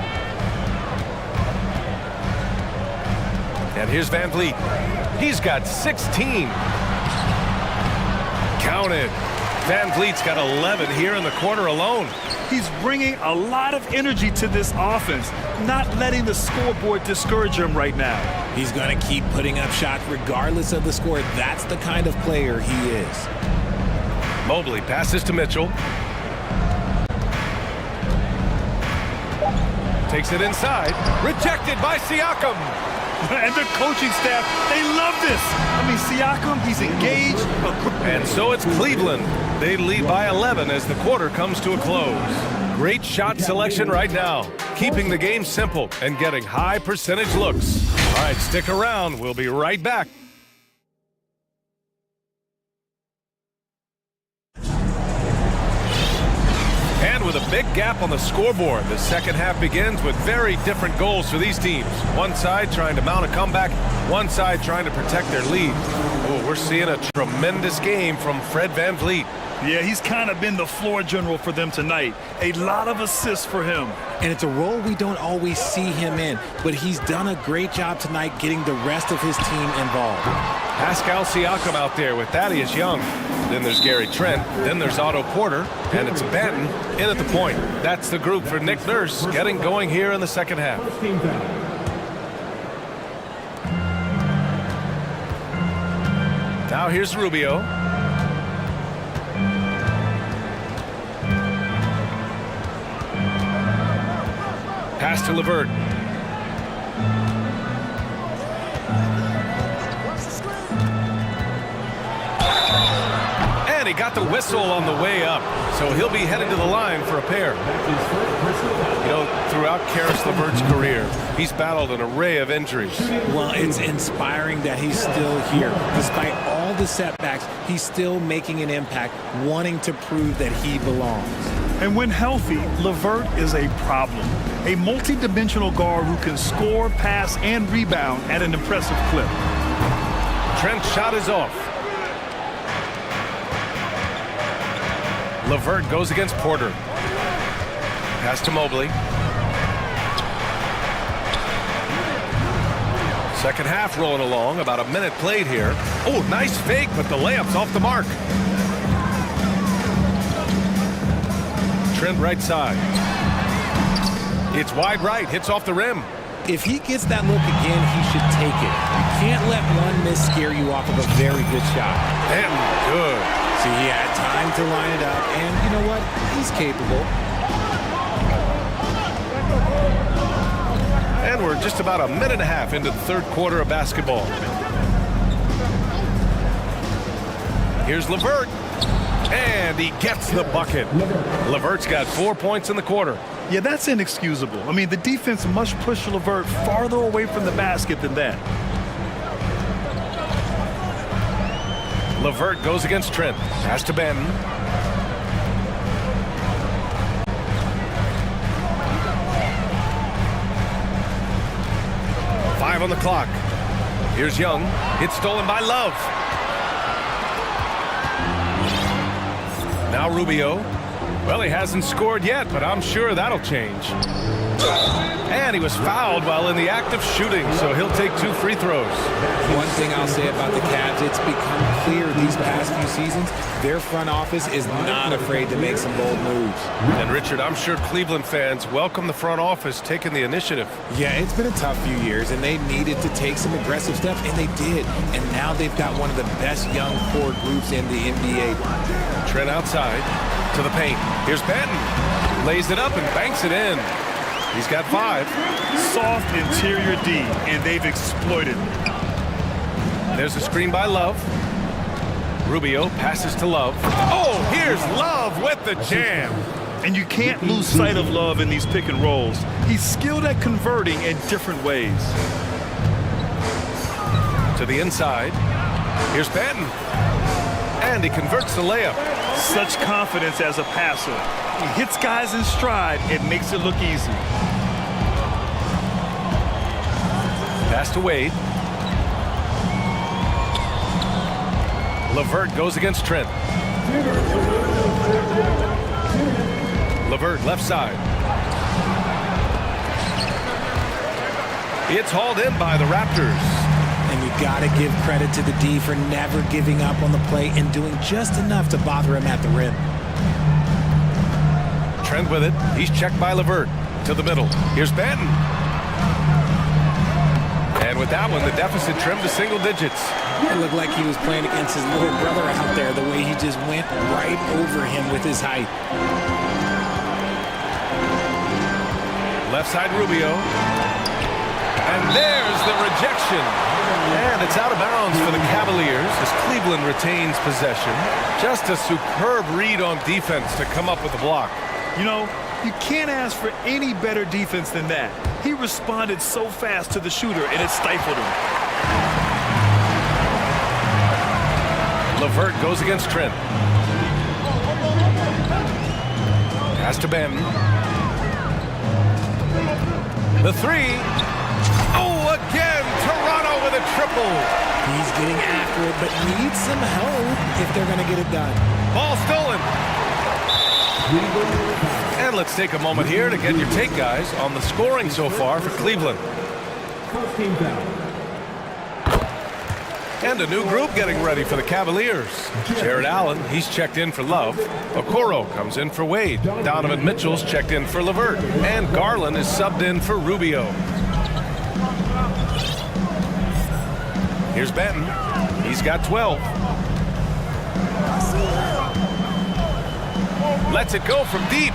And here's Van Vliet. He's got 16. Counted. Van Vliet's got 11 here in the quarter alone. He's bringing a lot of energy to this offense, not letting the scoreboard discourage him right now. He's going to keep putting up shots regardless of the score. That's the kind of player he is. Mobley passes to Mitchell. Takes it inside. Rejected by Siakam. And the coaching staff, they love this. I mean, Siakam, he's engaged. And so it's Cleveland. They lead by 11 as the quarter comes to a close. Great shot selection right now, keeping the game simple and getting high percentage looks. All right, stick around. We'll be right back. And with a big gap on the scoreboard, the second half begins with very different goals for these teams. One side trying to mount a comeback, one side trying to protect their lead. Oh, we're seeing a tremendous game from Fred Van Vliet. Yeah, he's kind of been the floor general for them tonight. A lot of assists for him. And it's a role we don't always see him in, but he's done a great job tonight getting the rest of his team involved. Pascal Siakam out there with Thaddeus Young. Then there's Gary Trent. Then there's Otto Porter. And it's Banton in at the point. That's the group for Nick Nurse getting going here in the second half. Now here's Rubio. Pass to LeVert. he got the whistle on the way up, so he'll be headed to the line for a pair. You know, throughout Karis LeVert's career, he's battled an array of injuries. Well, it's inspiring that he's still here. Despite all the setbacks, he's still making an impact, wanting to prove that he belongs. And when healthy, LeVert is a problem. A multi-dimensional guard who can score, pass, and rebound at an impressive clip. Trent's shot is off. LeVert goes against Porter. Pass to Mobley. Second half rolling along, about a minute played here. Oh, nice fake, but the layup's off the mark. Trent right side. It's wide right, hits off the rim. If he gets that look again, he should take it. You can't let one miss scare you off of a very good shot. Damn good. See, he had time to line it up, and you know what? He's capable. And we're just about a minute and a half into the third quarter of basketball. Here's LeVert. And he gets the bucket. LeVert's got 4 points in the quarter. Yeah, that's inexcusable. I mean, the defense must push LeVert farther away from the basket than that. LeVert goes against Trent. Pass to Benton. Five on the clock. Here's Young. It's stolen by Love. Now Rubio. Well, he hasn't scored yet, but I'm sure that'll change. And he was fouled while in the act of shooting, so he'll take 2 free throws. One thing I'll say about the Cavs, it's become clear these past few seasons, their front office is not afraid to make some bold moves. And Richard, I'm sure Cleveland fans welcome the front office taking the initiative. Yeah, it's been a tough few years, and they needed to take some aggressive steps, and they did. And now they've got one of the best young core groups in the NBA. Trent outside to the paint. Here's Benton. Lays it up and banks it in. He's got 5. Soft interior D, and they've exploited it. There's a screen by Love. Rubio passes to Love. Oh, here's Love with the jam. And you can't lose sight of Love in these pick and rolls. He's skilled at converting in different ways. To the inside. Here's Benton. And he converts the layup. Such confidence as a passer. He hits guys in stride and makes it look easy. Pass to Wade. LeVert goes against Trent. LeVert left side. It's hauled in by the Raptors. And you got to give credit to the D for never giving up on the play and doing just enough to bother him at the rim. Trent with it. He's checked by LeVert. To the middle. Here's Benton. And with that one, the deficit trimmed to single digits. It looked like he was playing against his little brother out there, the way he just went right over him with his height. Left side Rubio. And there's the rejection. And it's out of bounds for the Cavaliers as Cleveland retains possession. Just a superb read on defense to come up with the block. You know, you can't ask for any better defense than that. He responded so fast to the shooter, and it stifled him. LeVert goes against Trent. Pass to Benton. The 3. Oh, again, Toronto with a triple. He's getting after it, but needs some help if they're going to get it done. Ball stolen. And let's take a moment here to get your take, guys, on the scoring so far for Cleveland. And a new group getting ready for the Cavaliers. Jared Allen, he's checked in for Love. Okoro comes in for Wade. Donovan Mitchell's checked in for LeVert. And Garland is subbed in for Rubio. Here's Benton. He's got 12. Lets it go from deep.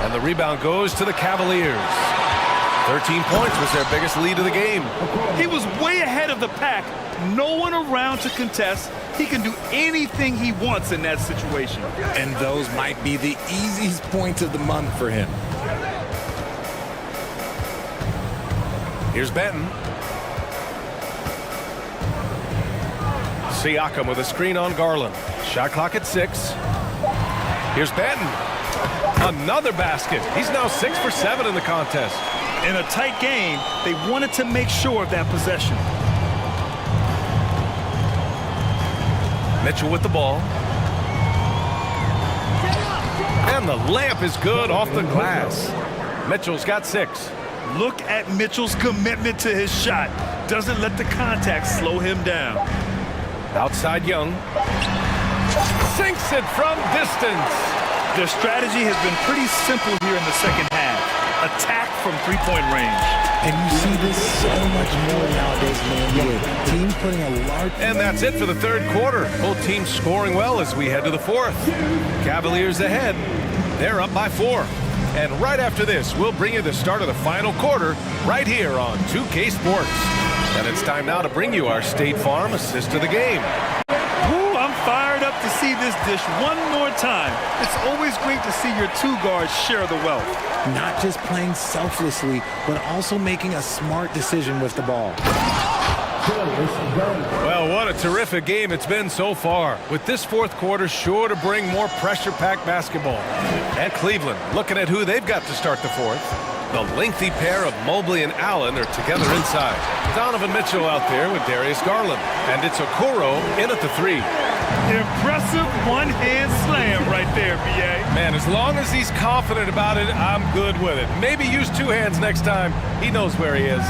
And the rebound goes to the Cavaliers. 13 points was their biggest lead of the game. He was way ahead of the pack. No one around to contest. He can do anything he wants in that situation. And those might be the easiest points of the month for him. Here's Benton. Siakam with a screen on Garland. Shot clock at 6. Here's Benton. Another basket. He's now 6 for 7 in the contest. In a tight game, they wanted to make sure of that possession. Mitchell with the ball. And the layup is good off the glass. Mitchell's got 6. Look at Mitchell's commitment to his shot. Doesn't let the contact slow him down. Outside Young. Sinks it from distance. Their strategy has been pretty simple here in the second half. Attack from three-point range. And you see this so much more nowadays in the NBA. Teams putting a large... And that's it for the third quarter. Both teams scoring well as we head to the fourth. Cavaliers ahead. They're up by 4. And right after this, we'll bring you the start of the final quarter right here on 2K Sports. And it's time now to bring you our State Farm assist of the game. Ooh, I'm fired up to see this dish one more time. It's always great to see your two guards share the wealth. Not just playing selflessly, but also making a smart decision with the ball. Well, what a terrific game it's been so far. With this fourth quarter sure to bring more pressure-packed basketball. And Cleveland looking at who they've got to start the fourth. The lengthy pair of Mobley and Allen are together inside. Donovan Mitchell out there with Darius Garland. And it's Okoro in at the 3. Impressive one-hand slam right there, B.A. Man, as long as he's confident about it, I'm good with it. Maybe use 2 hands next time. He knows where he is.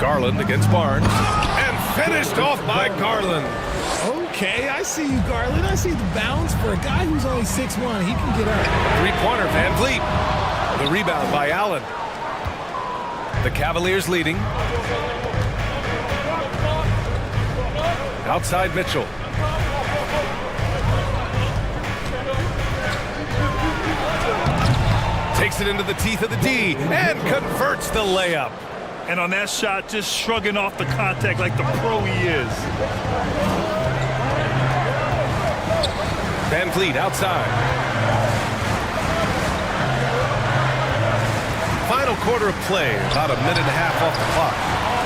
Garland against Barnes. And finished off by Garland. Okay, I see you, Garland. I see the bounce for a guy who's only 6'1". He can get up. Three-pointer, Van Vliet. The rebound by Allen. The Cavaliers leading. Outside Mitchell. Takes it into the teeth of the D and converts the layup. And on that shot, just shrugging off the contact like the pro he is. Van Vliet outside. Final quarter of play, about a minute and a half off the clock.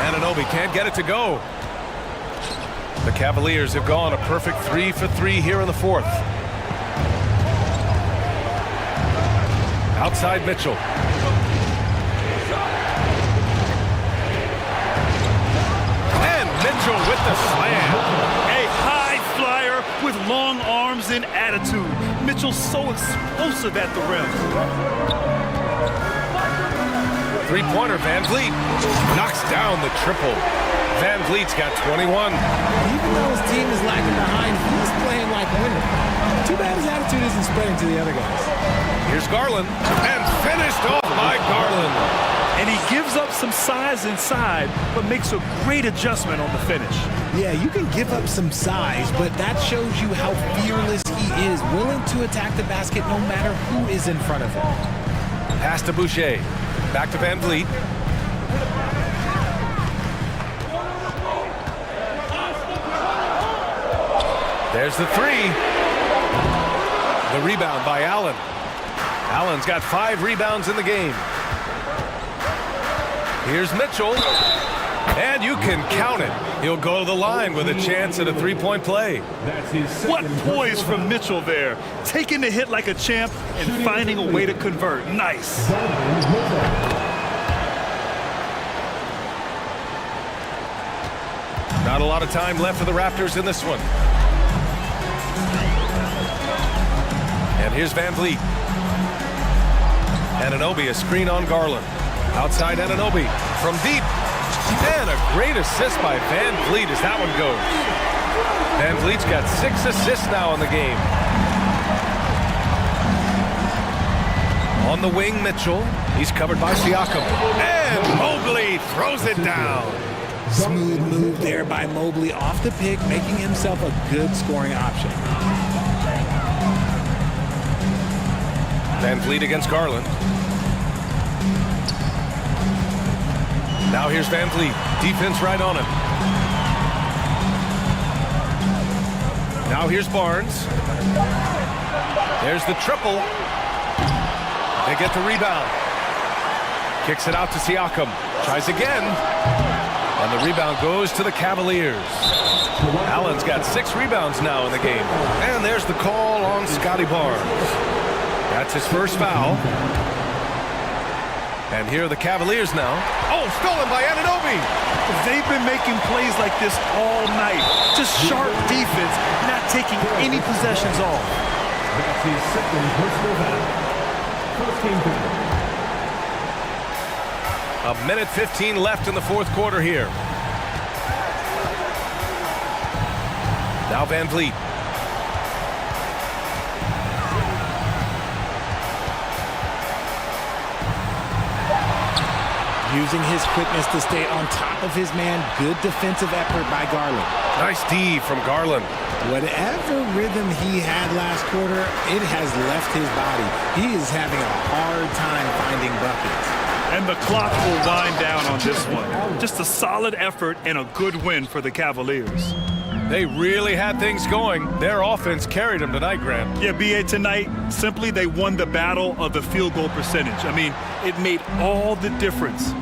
Anunoby can't get it to go. The Cavaliers have gone a perfect 3 for 3 here in the fourth. Outside Mitchell. And Mitchell with the slam. A high flyer with long arms and attitude. Mitchell's so explosive at the rim. Three-pointer, Van Vliet knocks down the triple. Van Vliet's got 21. Even though his team is lagging behind, he's playing like a winner. Too bad his attitude isn't spreading to the other guys. Here's Garland, and finished off by Garland. And he gives up some size inside, but makes a great adjustment on the finish. Yeah, you can give up some size, but that shows you how fearless he is, willing to attack the basket no matter who is in front of him. Pass to Boucher. Back to Van Vliet. There's the 3. The rebound by Allen. Allen's got 5 rebounds in the game. Here's Mitchell. And you can count it. He'll go to the line with a chance at a 3-point play. What poise from Mitchell there. Taking the hit like a champ and finding a way to convert. Nice. Not a lot of time left for the Raptors in this one. And here's Van Vliet. Anunoby, a screen on Garland. Outside Anunoby from deep. And a great assist by Van Vliet as that one goes. Van Vliet's got 6 assists now in the game. On the wing, Mitchell. He's covered by Siakam. And Mobley throws it down. Smooth move there by Mobley off the pick, making himself a good scoring option. Van Vliet against Garland. Now here's Van Vliet. Defense right on him. Now here's Barnes. There's the triple. They get the rebound. Kicks it out to Siakam. Tries again. And the rebound goes to the Cavaliers. Allen's got 6 rebounds now in the game. And there's the call on Scotty Barnes. That's his first foul. And here are the Cavaliers now. Oh, stolen by Anunoby. They've been making plays like this all night. Just sharp defense, not taking any possessions off. That's his second personal foul. First team foul. A minute 15 left in the fourth quarter here. Now Van Vliet. Using his quickness to stay on top of his man. Good defensive effort by Garland. Nice D from Garland. Whatever rhythm he had last quarter, it has left his body. He is having a hard time finding buckets. And the clock will wind down on this one. Just a solid effort and a good win for the Cavaliers. They really had things going. Their offense carried them tonight, Grant. Yeah, B.A., tonight, simply they won the battle of the field goal percentage. I mean, it made all the difference.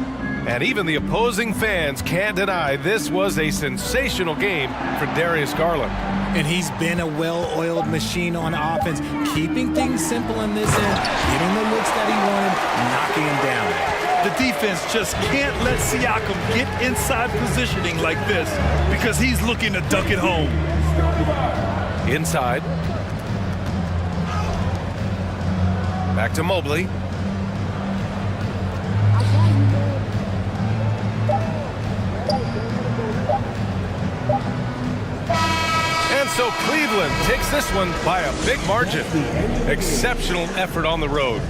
And even the opposing fans can't deny this was a sensational game for Darius Garland. And he's been a well-oiled machine on offense, keeping things simple in this end, getting the looks that he wanted, knocking him down. The defense just can't let Siakam get inside positioning like this because he's looking to dunk it home. Inside. Back to Mobley. And so Cleveland takes this one by a big margin. Exceptional effort on the road.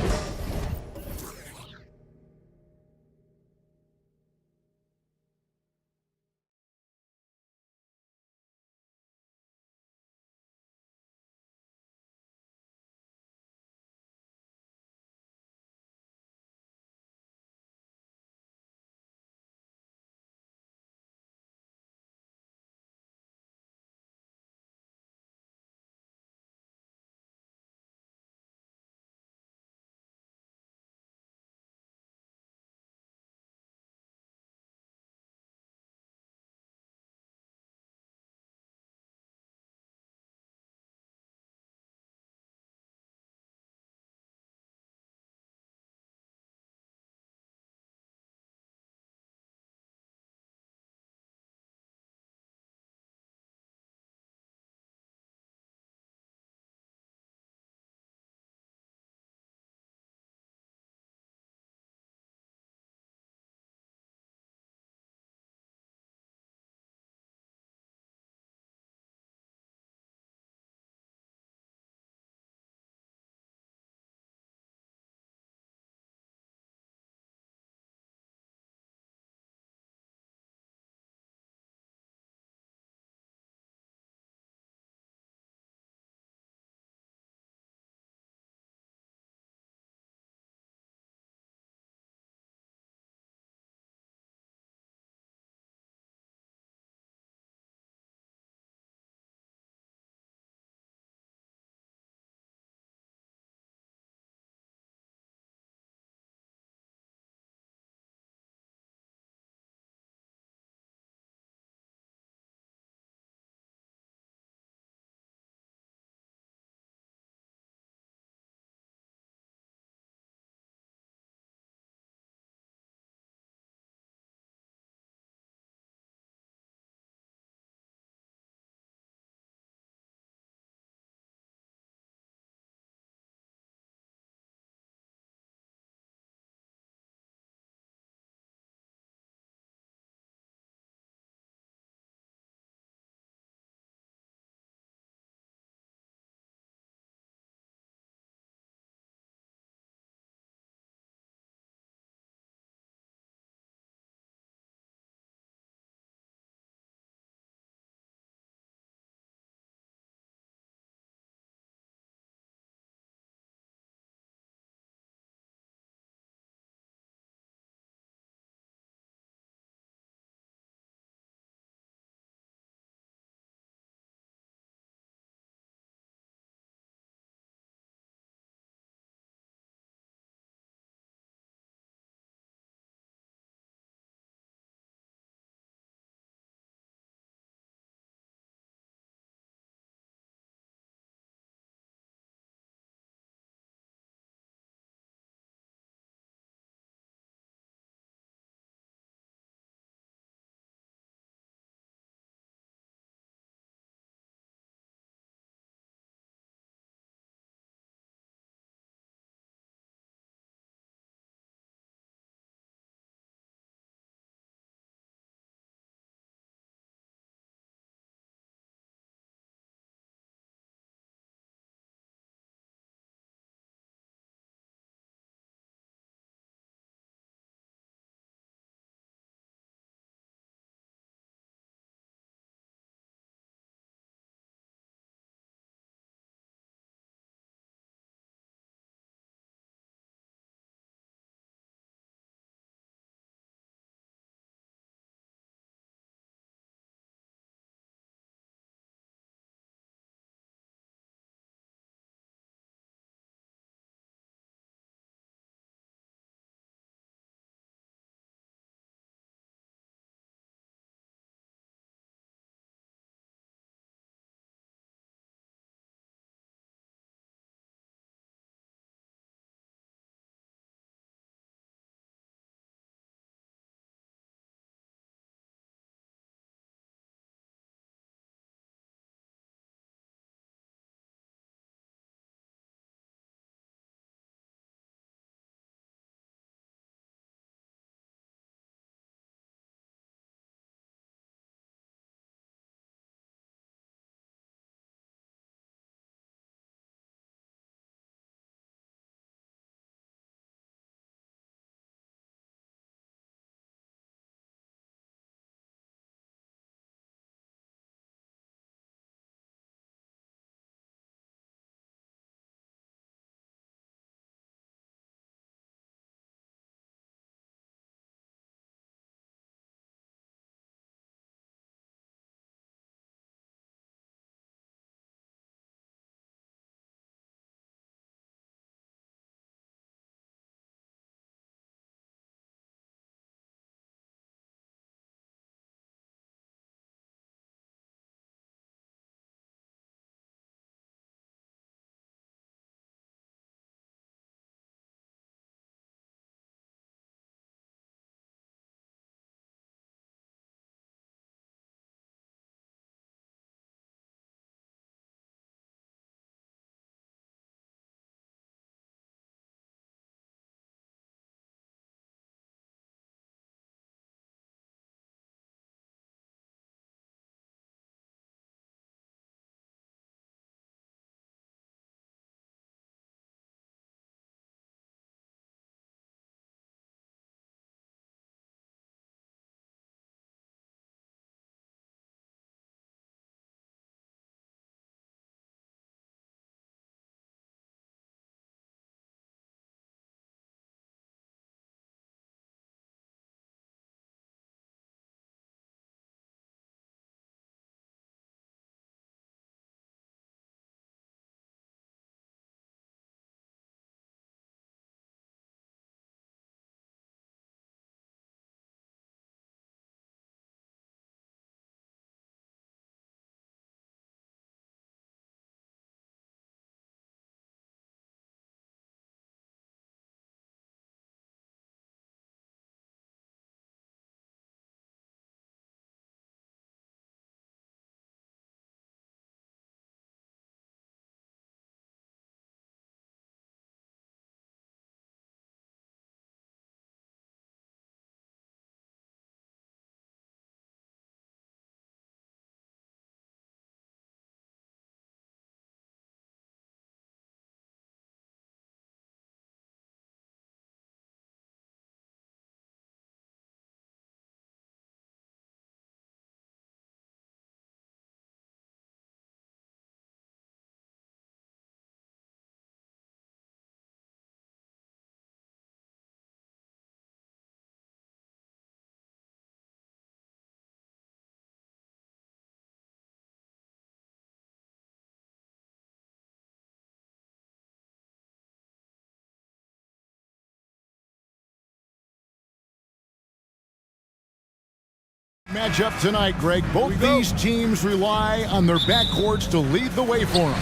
Matchup tonight, Greg. Both these teams rely on their backcourts to lead the way for them.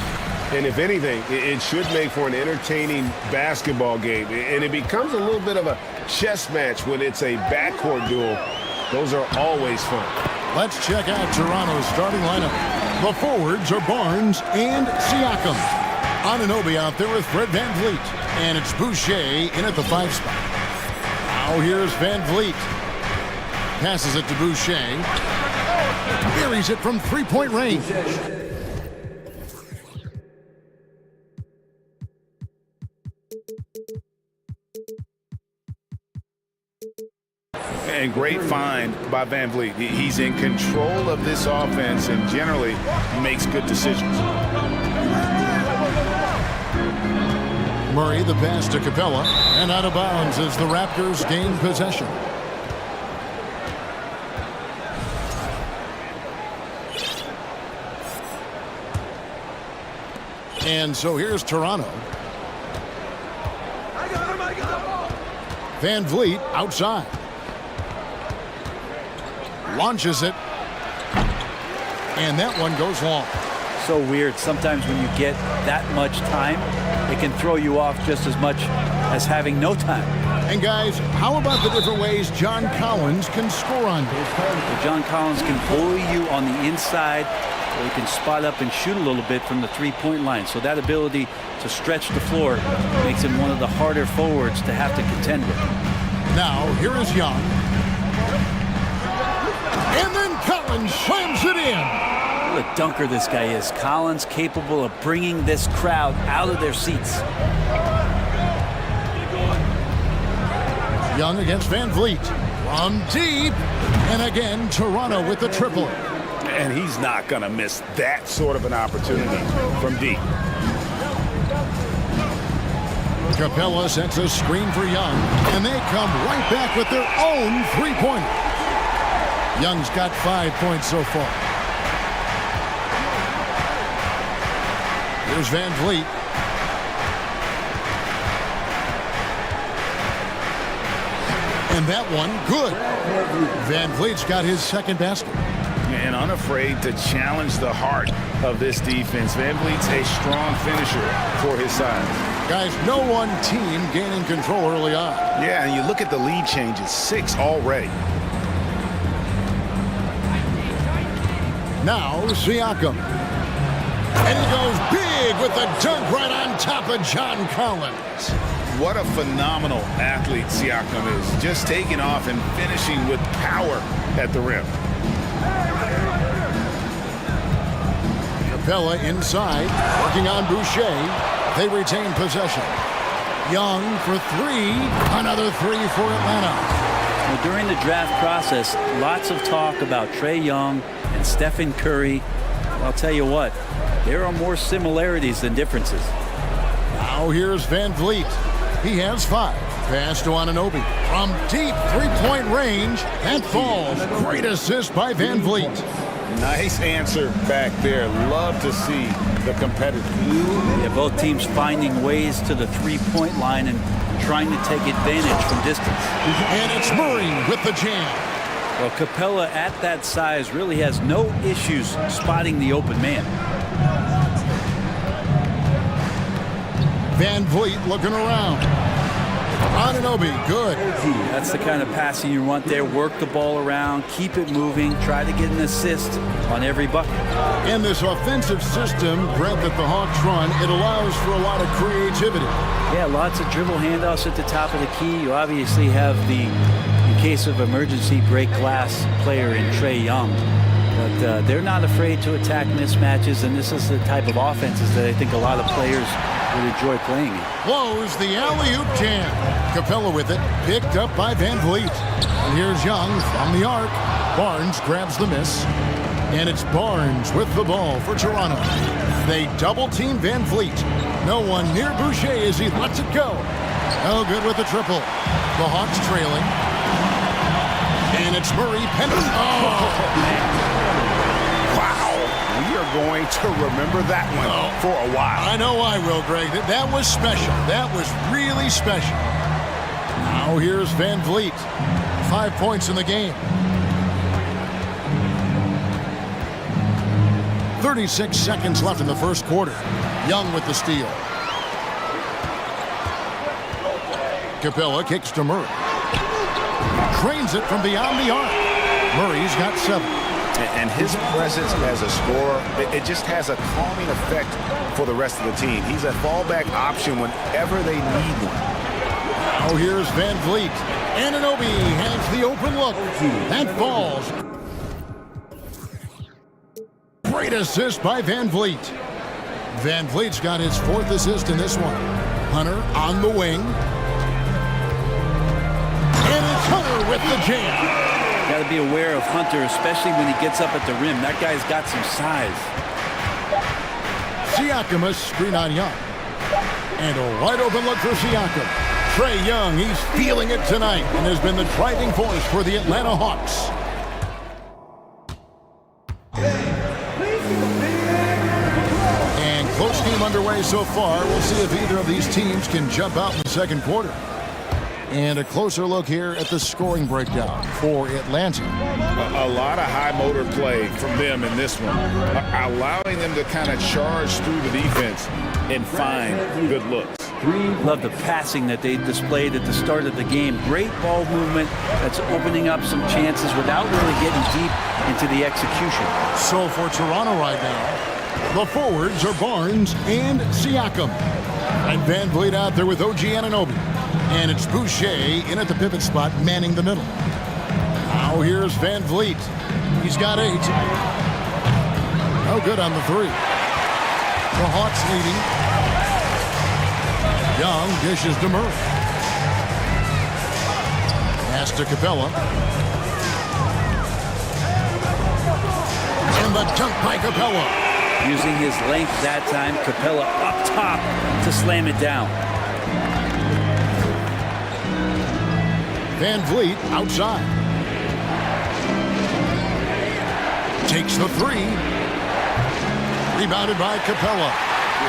And if anything, it should make for an entertaining basketball game. And it becomes a little bit of a chess match when it's a backcourt duel. Those are always fun. Let's check out Toronto's starting lineup. The forwards are Barnes and Siakam. Anunoby out there with Fred VanVleet. And it's Boucher in at the 5 spot. Now here's VanVleet. Passes it to Boucher. Buries it from three-point range. And great find by VanVleet. He's in control of this offense and generally makes good decisions. Murray the pass to Capella. And out of bounds as the Raptors gain possession. And so here's Toronto. VanVleet outside. Launches it. And that one goes long. So weird. Sometimes when you get that much time, it can throw you off just as much as having no time. And guys, how about the different ways John Collins can score on you? Well, John Collins can bully you on the inside, or he can spot up and shoot a little bit from the three-point line. So that ability to stretch the floor makes him one of the harder forwards to have to contend with. Now, here is Young. And then Collins slams it in. What a dunker this guy is. Collins capable of bringing this crowd out of their seats. Young against VanVleet. From deep. And again, Toronto with the triple. And he's not going to miss that sort of an opportunity from deep. Capella sets a screen for Young. And they come right back with their own three-pointer. Young's got 5 points so far. Here's VanVleet. And that one, good. VanVleet's got his second basket. And unafraid to challenge the heart of this defense. VanVleet's a strong finisher for his size. Guys, no one team gaining control early on. Yeah, and you look at the lead changes, 6 already. Now, Siakam. And he goes big with the dunk right on top of John Collins. What a phenomenal athlete Siakam is. Just taking off and finishing with power at the rim. Capella inside, working on Boucher. They retain possession. Young for three. Another three for Atlanta. Well, during the draft process, lots of talk about Trae Young and Stephen Curry. I'll tell you what, there are more similarities than differences. Now here's VanVleet. He has 5. Pass to Anunoby. From deep three-point range, that falls. Great assist by VanVleet. Nice answer back there. Love to see the competitor. Yeah, both teams finding ways to the three-point line and trying to take advantage from distance. And it's Murray with the jam. Well, Capella at that size really has no issues spotting the open man. VanVleet looking around. Anunoby, good. That's the kind of passing you want there. Work the ball around, keep it moving, try to get an assist on every bucket. In this offensive system, Brett, that the Hawks run, it allows for a lot of creativity. Yeah, lots of dribble handoffs at the top of the key. You obviously have the, in case of emergency, break glass player in Trae Young. But they're not afraid to attack mismatches, and this is the type of offenses that I think a lot of players would enjoy playing in. Blows the alley-oop jam. Capella with it, picked up by VanVleet. And here's Young from the arc. Barnes grabs the miss. And it's Barnes with the ball for Toronto. They double-team VanVleet. No one near Boucher as he lets it go. Oh, good with the triple. The Hawks trailing. And it's Murray Pendleton. Oh! We are going to remember that one for a while. I know I will, Greg. That was special. That was really special. Now here's VanVleet. 5 points in the game. 36 seconds left in the first quarter. Young with the steal. Capella kicks to Murray. Trains it from beyond the arc. Murray's got 7. And his presence as a scorer, it just has a calming effect for the rest of the team. He's a fallback option whenever they need one. Oh, here's Van Vliet. Anunoby has the open look. That falls. Great assist by Van Vliet. Van Vliet's got his 4th assist in this one. Hunter on the wing. And it's Hunter with the jam. Got to be aware of Hunter, especially when he gets up at the rim. That guy's got some size. Siakam a screen on Young. And a wide open look for Siakam. Trae Young, he's feeling it tonight and has been the driving force for the Atlanta Hawks. And close game underway so far. We'll see if either of these teams can jump out in the second quarter. And a closer look here at the scoring breakdown for Atlanta. A lot of high motor play from them in this one, allowing them to kind of charge through the defense and find good looks. Love the passing that they displayed at the start of the game. Great ball movement that's opening up some chances without really getting deep into the execution. So for Toronto right now, the forwards are Barnes and Siakam. And Van Vliet out there with OG Anunoby. And it's Boucher in at the pivot spot, manning the middle. Now here's Van Vliet. He's got 8. No good on the 3. The Hawks leading. Young dishes to Murray. Pass to Capella. And the dunk by Capella. Using his length that time, Capella up top to slam it down. Van Vliet outside. Takes the 3. Rebounded by Capella.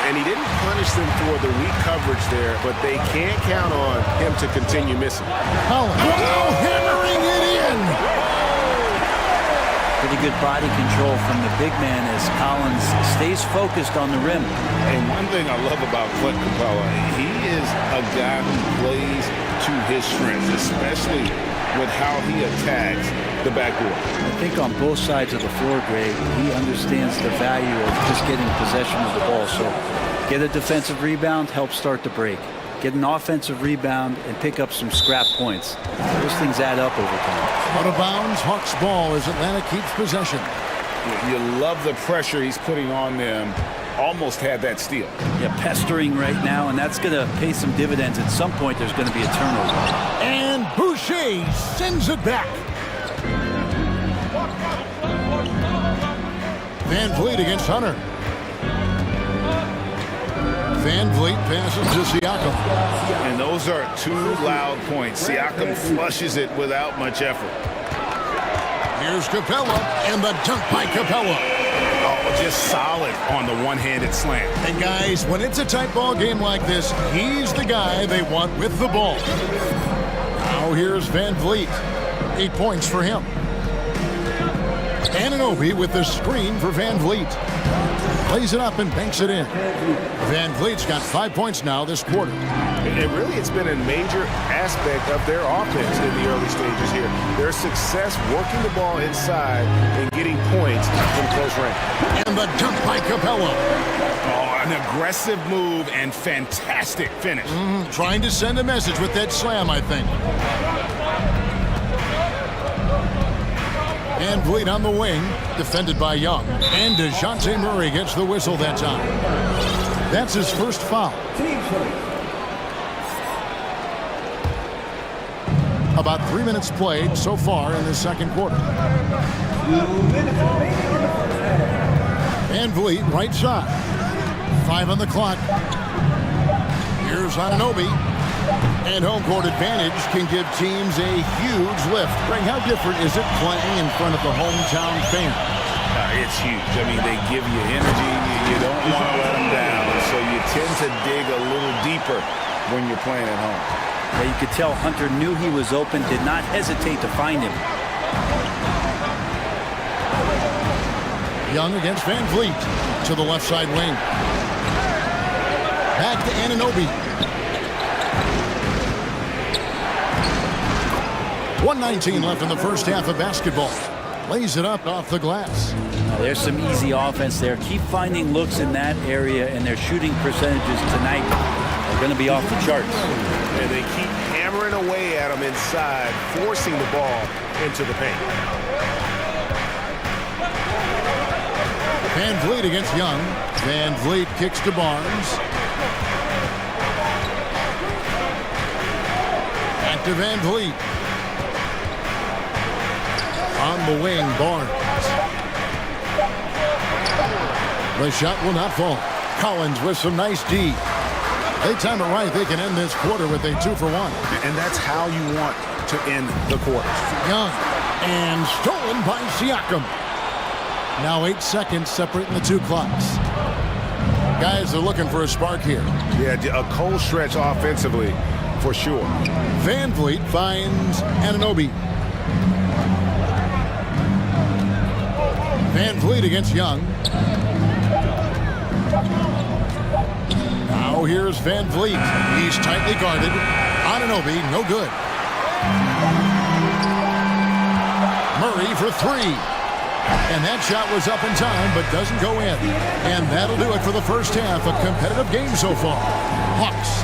And he didn't punish them for the weak coverage there, but they can't count on him to continue missing. Collins hammering it in. Pretty good body control from the big man as Collins stays focused on the rim. And one thing I love about Clint Capella, he is a guy who plays to his strengths, especially with how he attacks the backboard. I think on both sides of the floor, Greg, he understands the value of just getting possession of the ball. So get a defensive rebound, help start the break. Get an offensive rebound and pick up some scrap points. Those things add up over time. Out of bounds, Hawks ball as Atlanta keeps possession. You love the pressure he's putting on them. Almost had that steal. Yeah, pestering right now, and that's going to pay some dividends. At some point, there's going to be a turnover. And Boucher sends it back. Van Vliet against Hunter. Van Vliet passes to Siakam. And those are 2 loud points. Siakam flushes it without much effort. Here's Capella, and the dunk by Capella. Oh, just solid on the one-handed slam. And guys, when it's a tight ball game like this, he's the guy they want with the ball. Now here's Van Vliet. 8 points for him. Anunoby with the screen for Van Vliet. Plays it up and banks it in. Van Vliet's got 5 points now this quarter. And really, it's been a major aspect of their offense in the early stages here. Their success working the ball inside and getting points from close range. And the dunk by Capella. Oh, an aggressive move and fantastic finish. Trying to send a message with that slam, I think. Van Vliet on the wing, defended by Young. And DeJounte Murray gets the whistle that time. That's his first foul. About 3 minutes played so far in the second quarter. Van Vliet, right side. 5 on the clock. Here's Anunoby. And home court advantage can give teams a huge lift. Greg, how different is it playing in front of the hometown fans? It's huge. I mean, they give you energy. You don't want to let them down. So you tend to dig a little deeper when you're playing at home. Yeah, you could tell Hunter knew he was open, did not hesitate to find him. Young against Van Vliet to the left side wing. Back to Anunoby. 1:19 left in the first half of basketball. Lays it up off the glass. There's some easy offense there. Keep finding looks in that area, and their shooting percentages tonight are going to be off the charts. And they keep hammering away at him inside, forcing the ball into the paint. Van Vliet against Young. Van Vliet kicks to Barnes. Back to Van Vliet. On the wing, Barnes. The shot will not fall. Collins with some nice D. They time it right. They can end this quarter with a 2-for-1. And that's how you want to end the quarter. Young. And stolen by Siakam. Now 8 seconds separating the two clocks. Guys are looking for a spark here. Yeah, a cold stretch offensively, for sure. Van Vliet finds Anunoby. Van Vliet against Young. Now here's Van Vliet. He's tightly guarded. Anunoby, no good. Murray for three. And that shot was up in time, but doesn't go in. And that'll do it for the first half. A competitive game so far. Hawks.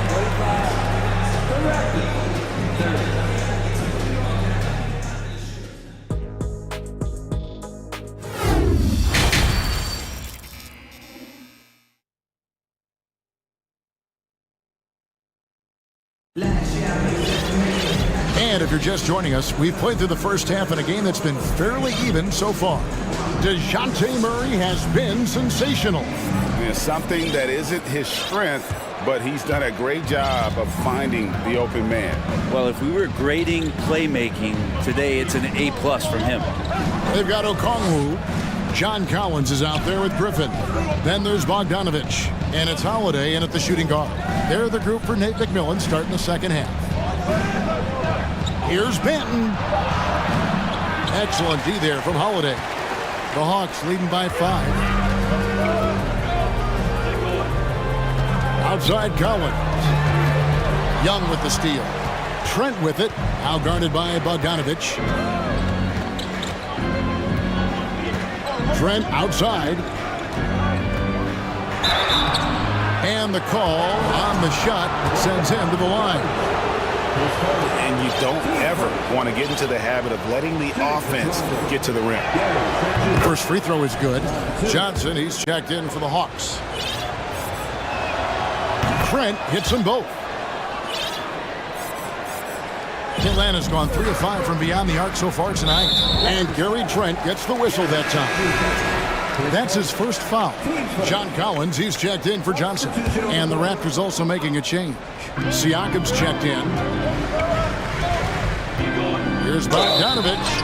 And if you're just joining us, we've played through the first half in a game that's been fairly even so far. DeJounte Murray has been sensational. And something that isn't his strength, but he's done a great job of finding the open man. Well, if we were grading playmaking today, it's an A+ from him. They've got Okongwu. John Collins is out there with Griffin. Then there's Bogdanovich. And it's Holiday in at the shooting guard. They're the group for Nate McMillan starting the second half. Here's Benton. Excellent D there from Holiday. The Hawks leading by 5. Outside Collins. Young with the steal. Trent with it. Now guarded by Bogdanovich. Trent outside. And the call on the shot sends him to the line. And you don't ever want to get into the habit of letting the offense get to the rim. First free throw is good. Johnson, he's checked in for the Hawks. Trent hits them both. Atlanta's gone 3 of 5 from beyond the arc so far tonight. And Gary Trent gets the whistle that time. That's his first foul. John Collins, he's checked in for Johnson. And the Raptors also making a change. Siakam's checked in. Here's Bogdanovich.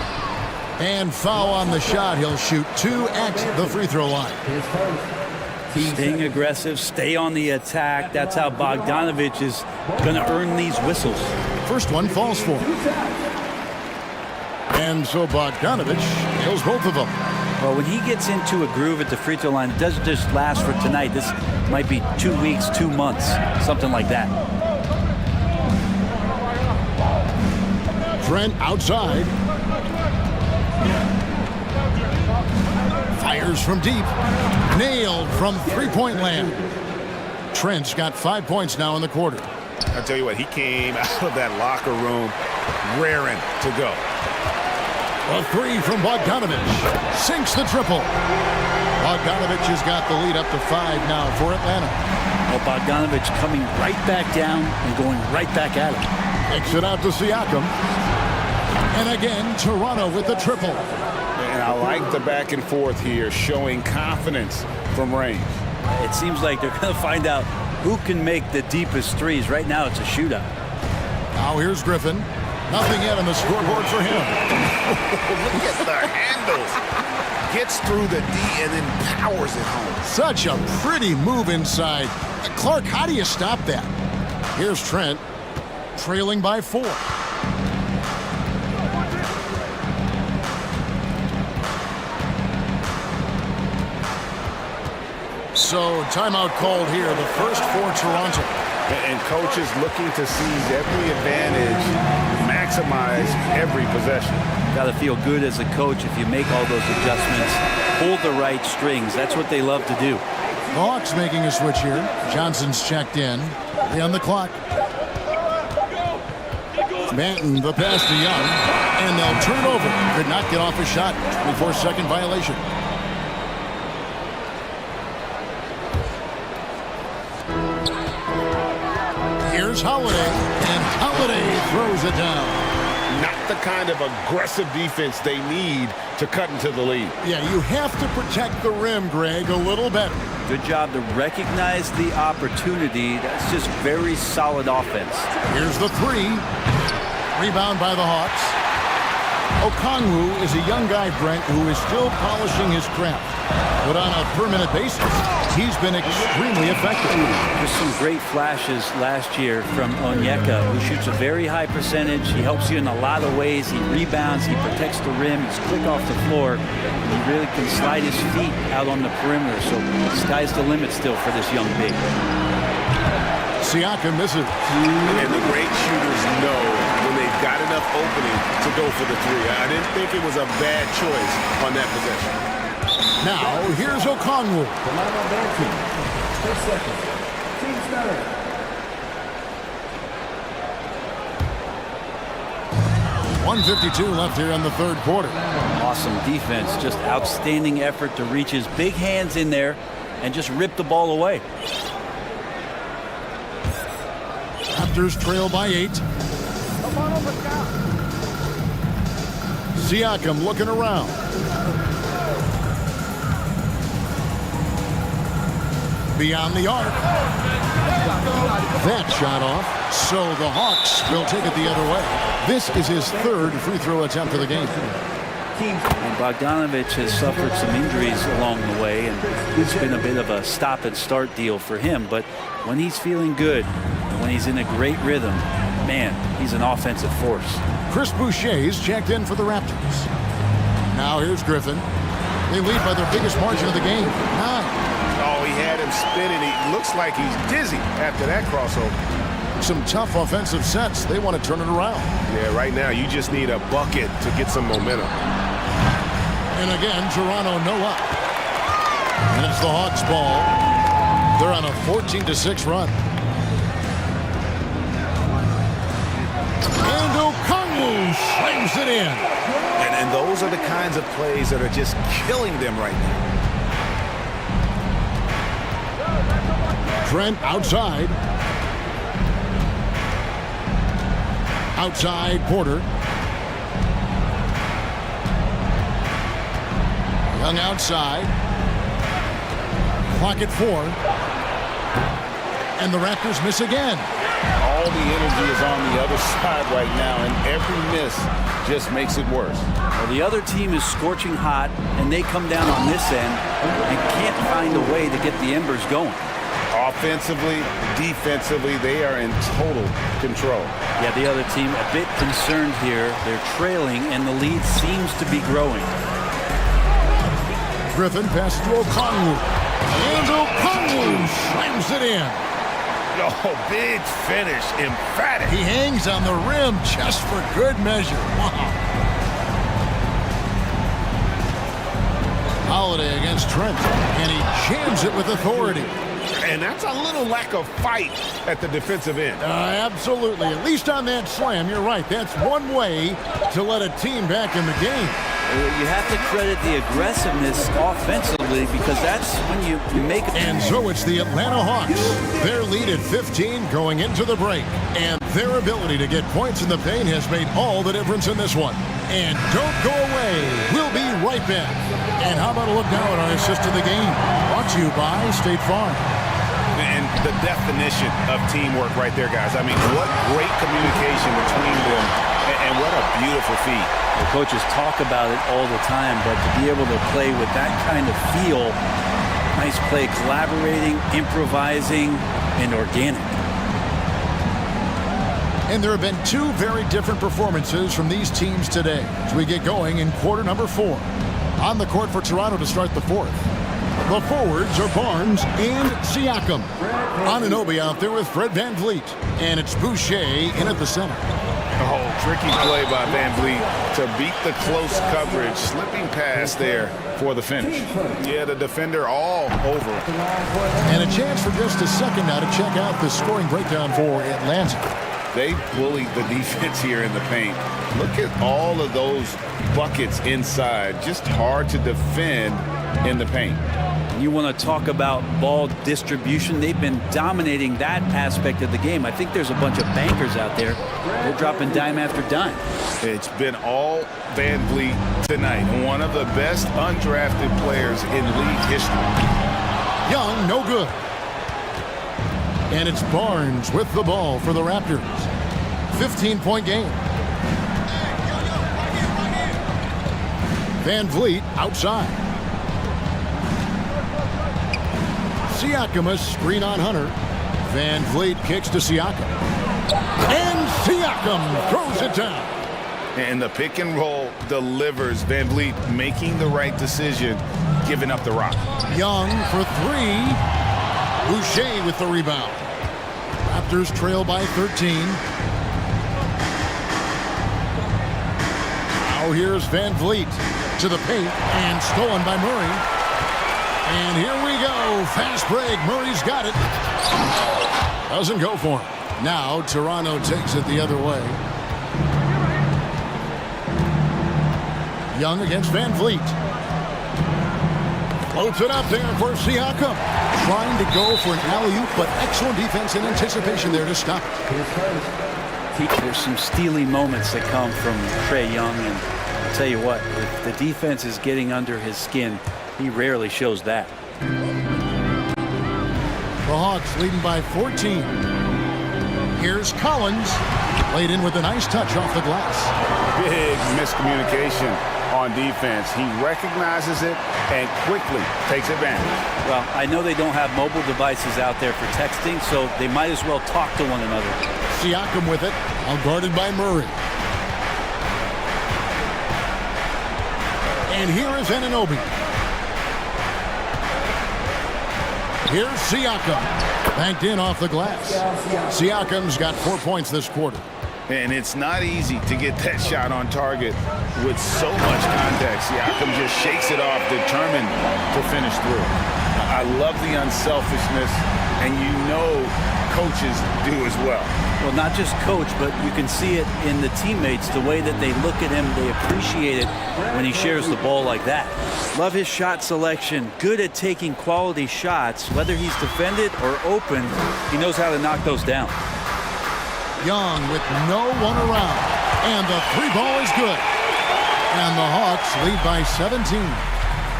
And foul on the shot. He'll shoot 2 at the free throw line. Staying aggressive, stay on the attack. That's how Bogdanovich is going to earn these whistles. First one falls for him. And so Bogdanovich nails both of them. Well, when he gets into a groove at the free throw line, it doesn't just last for tonight. This might be 2 weeks, 2 months, something like that. Trent outside. Fires from deep. Nailed from three-point land. Trent's got 5 points now in the quarter. I tell you what, he came out of that locker room raring to go. A three from Bogdanovich. Sinks the triple. Bogdanovich has got the lead up to 5 now for Atlanta. Well, Bogdanovich coming right back down and going right back at him. Kicks it out to Siakam. And again, Toronto with the triple. And I like the back and forth here, showing confidence from range. It seems like they're going to find out who can make the deepest threes. Right now, it's a shootout. Now here's Griffin. Nothing yet on the scoreboard for him. Look at the handles. Gets through the D and then powers it home. Such a pretty move inside. Clark, how do you stop that? Here's Trent, trailing by 4. So timeout called here, the first for Toronto. And coaches looking to seize every advantage, maximize every possession. Got to feel good as a coach if you make all those adjustments. Hold the right strings. That's what they love to do. The Hawks making a switch here. Johnson's checked in. 3 on the clock. Manton, the pass to Young, and they'll turn it over. Could not get off a shot. 24-second violation. Here's Holiday, and Holiday throws it down. Not the kind of aggressive defense they need to cut into the lead. Yeah, you have to protect the rim, Greg, a little better. Good job to recognize the opportunity. That's just very solid offense. Here's the 3. Rebound by the Hawks. Okongwu is a young guy, Brent, who is still polishing his craft. But on a per-minute basis, he's been extremely effective. Just some great flashes last year from Onyeka, who shoots a very high percentage. He helps you in a lot of ways. He rebounds, he protects the rim, he's quick off the floor. He really can slide his feet out on the perimeter. So sky's the limit still for this young big. Siakam misses. And the great shooters know when they've got enough opening to go for the 3. I didn't think it was a bad choice on that possession. Now, here's Okongwu. The line on their team. 6 seconds. Team started. .152 left here in the third quarter. Awesome defense. Just outstanding effort to reach his big hands in there and just rip the ball away. Raptors trail by 8. Siakam looking around. Beyond the arc. That shot off. So the Hawks will take it the other way. This is his 3rd free throw attempt of the game. And Bogdanovich has suffered some injuries along the way, and it's been a bit of a stop-and-start deal for him. But when he's feeling good, and when he's in a great rhythm, man, he's an offensive force. Chris Boucher's checked in for the Raptors. Now here's Griffin. They lead by their biggest margin of the game, 9. Oh, he had him spinning. He looks like he's dizzy after that crossover. Some tough offensive sets. They want to turn it around. Yeah, right now you just need a bucket to get some momentum. And again, Toronto no up. And it's the Hawks ball. They're on a 14-6 run. And Okongwu slams it in. And those are the kinds of plays that are just killing them right now. Trent outside. Outside Porter. Young outside. Clock at 4. And the Raptors miss again. All the energy is on the other side right now, and every miss just makes it worse. Well, the other team is scorching hot, and they come down on this end and can't find a way to get the embers going. Offensively, defensively, they are in total control. Yeah, the other team a bit concerned here. They're trailing, and the lead seems to be growing. Griffin passes to Okongwu. And Okongwu slams it in. Oh, big finish, emphatic. He hangs on the rim just for good measure. Wow. Holiday against Trent, and he jams it with authority. And that's a little lack of fight at the defensive end. Absolutely. At least on that slam, you're right. That's one way to let a team back in the game. You have to credit the aggressiveness offensively because that's when you make it. And so it's the Atlanta Hawks. Their lead at 15 going into the break. And their ability to get points in the paint has made all the difference in this one. And don't go away. We'll be right back. And how about a look now at our assist to the game? Brought to you by State Farm. And the definition of teamwork right there, guys. I mean, what great communication between them, and what a beautiful feat. The coaches talk about it all the time, but to be able to play with that kind of feel, nice play, collaborating, improvising, and organic. And there have been 2 very different performances from these teams today as we get going in quarter number 4. On the court for Toronto to start the 4th. The forwards are Barnes and Siakam. Anunoby out there with Fred VanVleet. And it's Boucher in at the center. Oh, tricky play by VanVleet to beat the close coverage. Slipping pass there for the finish. Yeah, the defender all over it. And a chance for just a second now to check out the scoring breakdown for Atlanta. They bullied the defense here in the paint. Look at all of those buckets inside. Just hard to defend in the paint. You want to talk about ball distribution. They've been dominating that aspect of the game. I think there's a bunch of bankers out there. They're dropping dime after dime. It's been all VanVleet tonight. One of the best undrafted players in league history. Young, no good. And it's Barnes with the ball for the Raptors. 15-point game. VanVleet outside. Siakam a screen on Hunter. VanVleet kicks to Siakam. And Siakam throws it down. And the pick and roll delivers. VanVleet making the right decision, giving up the rock. Young for three. Boucher with the rebound. Raptors trail by 13. Now here's VanVleet to the paint and stolen by Murray. And here we go. Fast break. Murray's got it. Doesn't go for him. Now Toronto takes it the other way. Young against VanVleet. Floats it up there for Siakam. Trying to go for an alley-oop, but excellent defense and anticipation there to stop it. There's some steely moments that come from Trae Young, and I'll tell you what, if the defense is getting under his skin, he rarely shows that. The Hawks leading by 14. Here's Collins. Laid in with a nice touch off the glass. Big miscommunication on defense. He recognizes it and quickly takes advantage. Well, I know they don't have mobile devices out there for texting, so they might as well talk to one another. Siakam with it, all guarded by Murray. And here is Anunoby. Here's Siakam. Banked in off the glass. Siakam's got 4 points this quarter. And it's not easy to get that shot on target with so much contact. Siakam just shakes it off, determined to finish through. I love the unselfishness, and you know coaches do as well. Well, not just coach, but you can see it in the teammates, the way that they look at him, they appreciate it when he shares the ball like that. Love his shot selection, good at taking quality shots, whether he's defended or open, he knows how to knock those down. Young with no one around, and the three ball is good. And the Hawks lead by 17.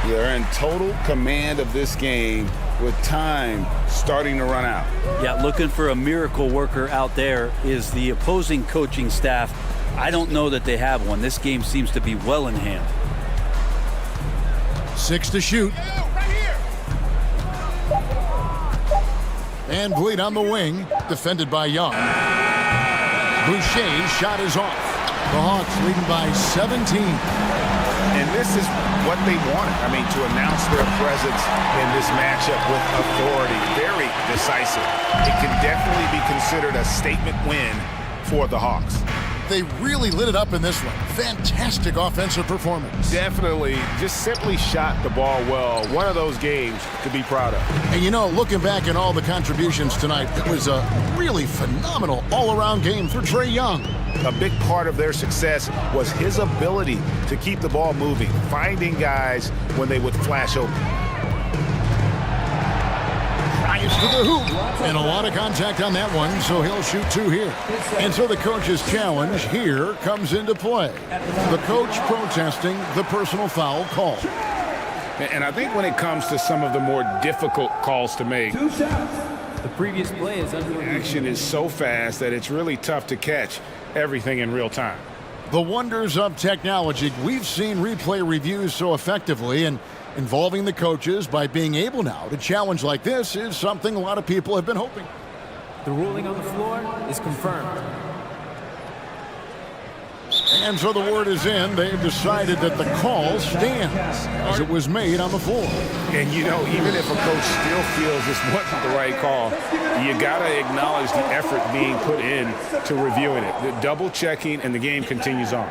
They're in total command of this game with time starting to run out. Yeah, looking for a miracle worker out there is the opposing coaching staff. I don't know that they have one. This game seems to be well in hand. 6 to shoot. VanVleet on the wing, defended by Young. Boucher's shot is off. The Hawks leading by 17. And this is what they wanted. I mean, to announce their presence in this matchup with authority. Very decisive. It can definitely be considered a statement win for the Hawks. They really lit it up in this one. Fantastic offensive performance. Definitely just simply shot the ball well. One of those games to be proud of. And you know, looking back at all the contributions tonight, it was a really phenomenal all-around game for Trae Young. A big part of their success was his ability to keep the ball moving, finding guys when they would flash open. Drives to the hoop, and a lot of contact on that one, so he'll shoot 2 here. And so the coach's challenge here comes into play. The coach protesting the personal foul call. And I think when it comes to some of the more difficult calls to make, The previous play is under review. action is so fast that it's really tough to catch everything in real time. The wonders of technology. We've seen replay reviews so effectively, and involving the coaches by being able now to challenge like this is something a lot of people have been hoping. The ruling on the floor is confirmed. And so the word is in. They've decided that the call stands as it was made on the floor. And, you know, even if a coach still feels this wasn't the right call, you got to acknowledge the effort being put in to reviewing it. The double checking, and the game continues on.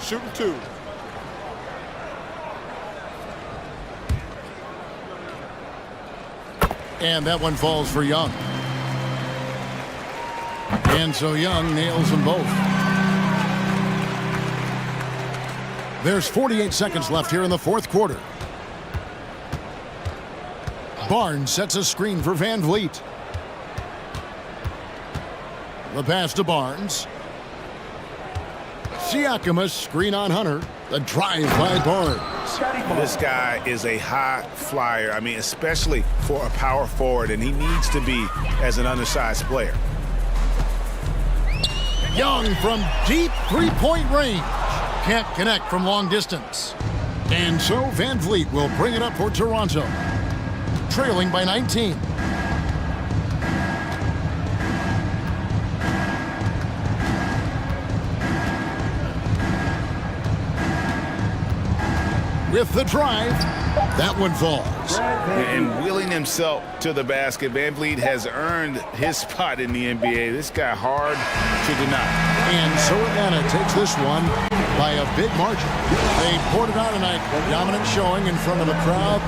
Shooting two. And that one falls for Young. And so Young nails them both. There's 48 seconds left here in the fourth quarter. Barnes sets a screen for Van Vliet. The pass to Barnes. Siakam, screen on Hunter. The drive by Barnes. This guy is a high flyer. I mean, especially for a power forward, and he needs to be as an undersized player. Young from deep three-point range. Can't connect from long distance. And so Van Vliet will bring it up for Toronto. Trailing by 19. With the drive, that one falls. And wheeling himself to the basket, Van Vliet has earned his spot in the NBA. This guy hard to deny. And so Atlanta takes this one by a big margin. They poured it out tonight. Dominant showing in front of the crowd.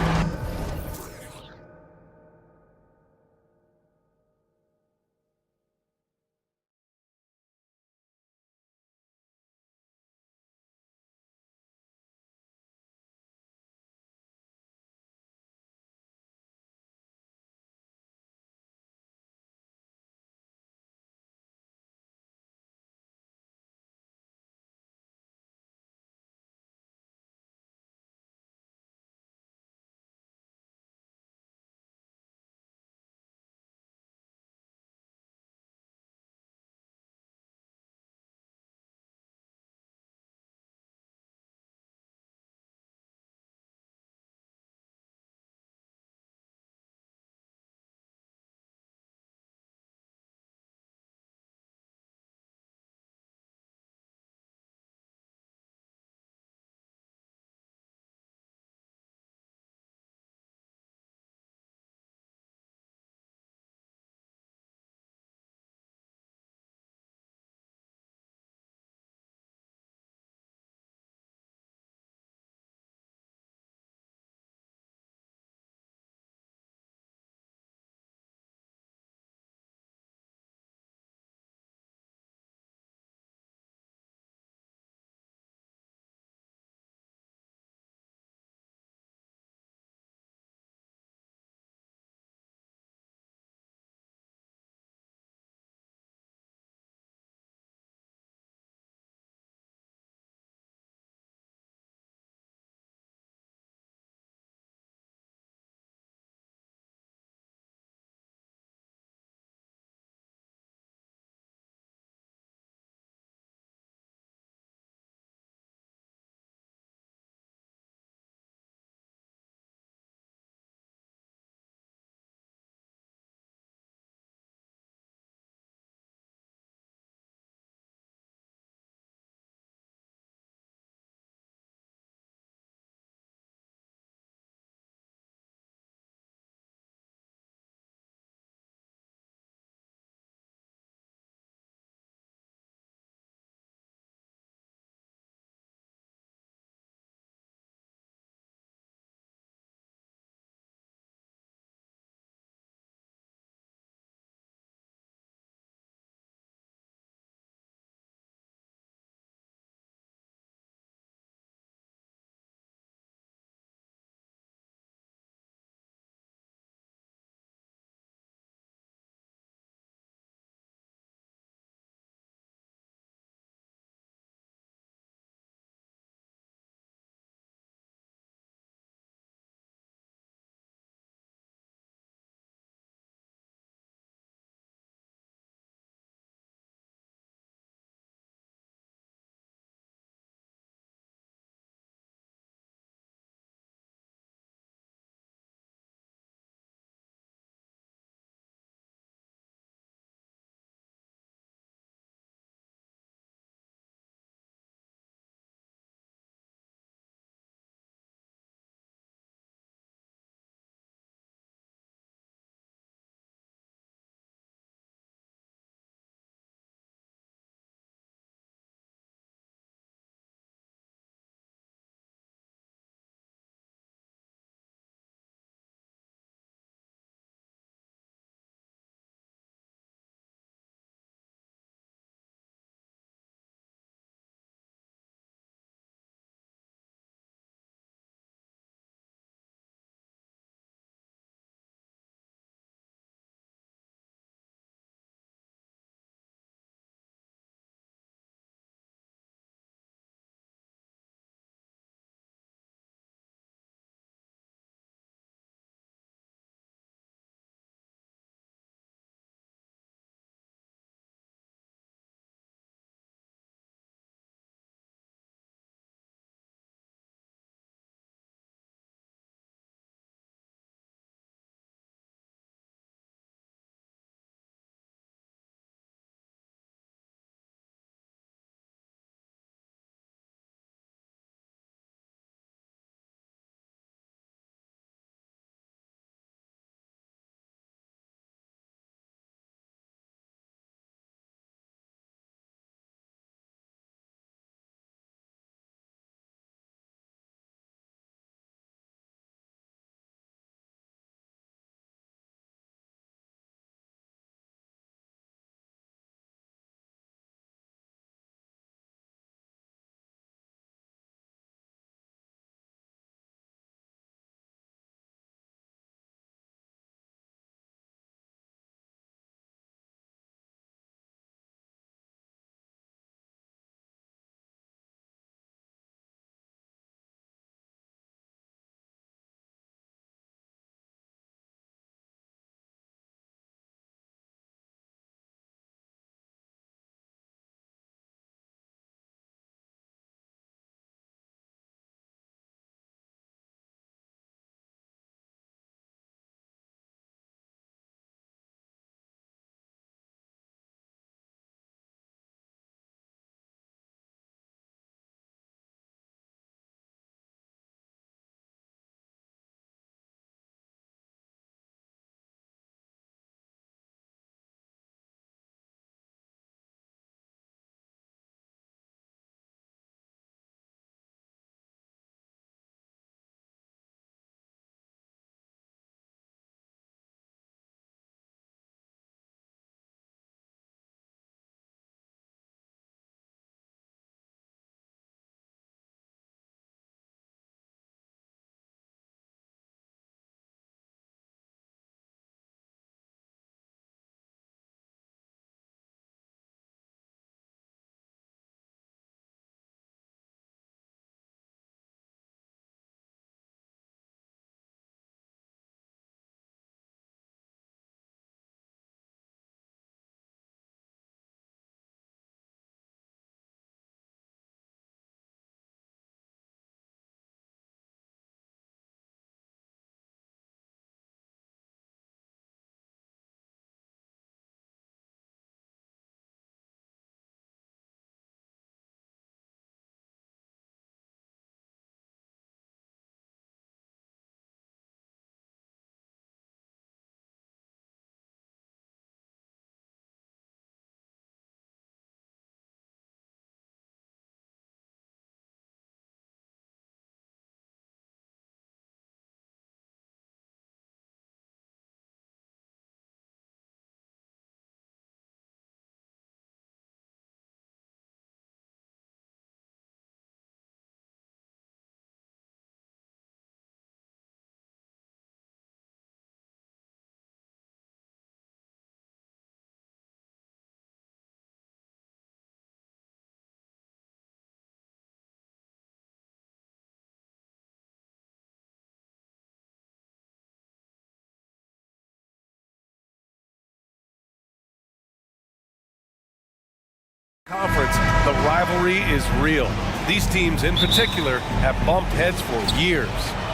Conference, the rivalry is real. These teams in particular have bumped heads for years.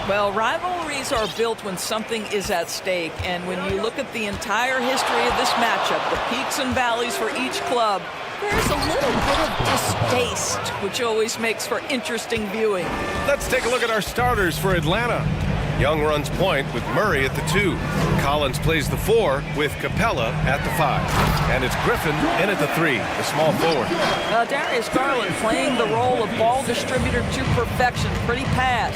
Well, rivalries are built when something is at stake, and when you look at the entire history of this matchup, the peaks and valleys for each club, there's a little bit of distaste, which always makes for interesting viewing. Let's take a look at our starters for Atlanta. Young runs point with Murray at the 2. Collins plays the 4 with Capella at the 5. And it's Griffin in at the 3, the small forward. Darius Garland playing the role of ball distributor to perfection. Pretty pass.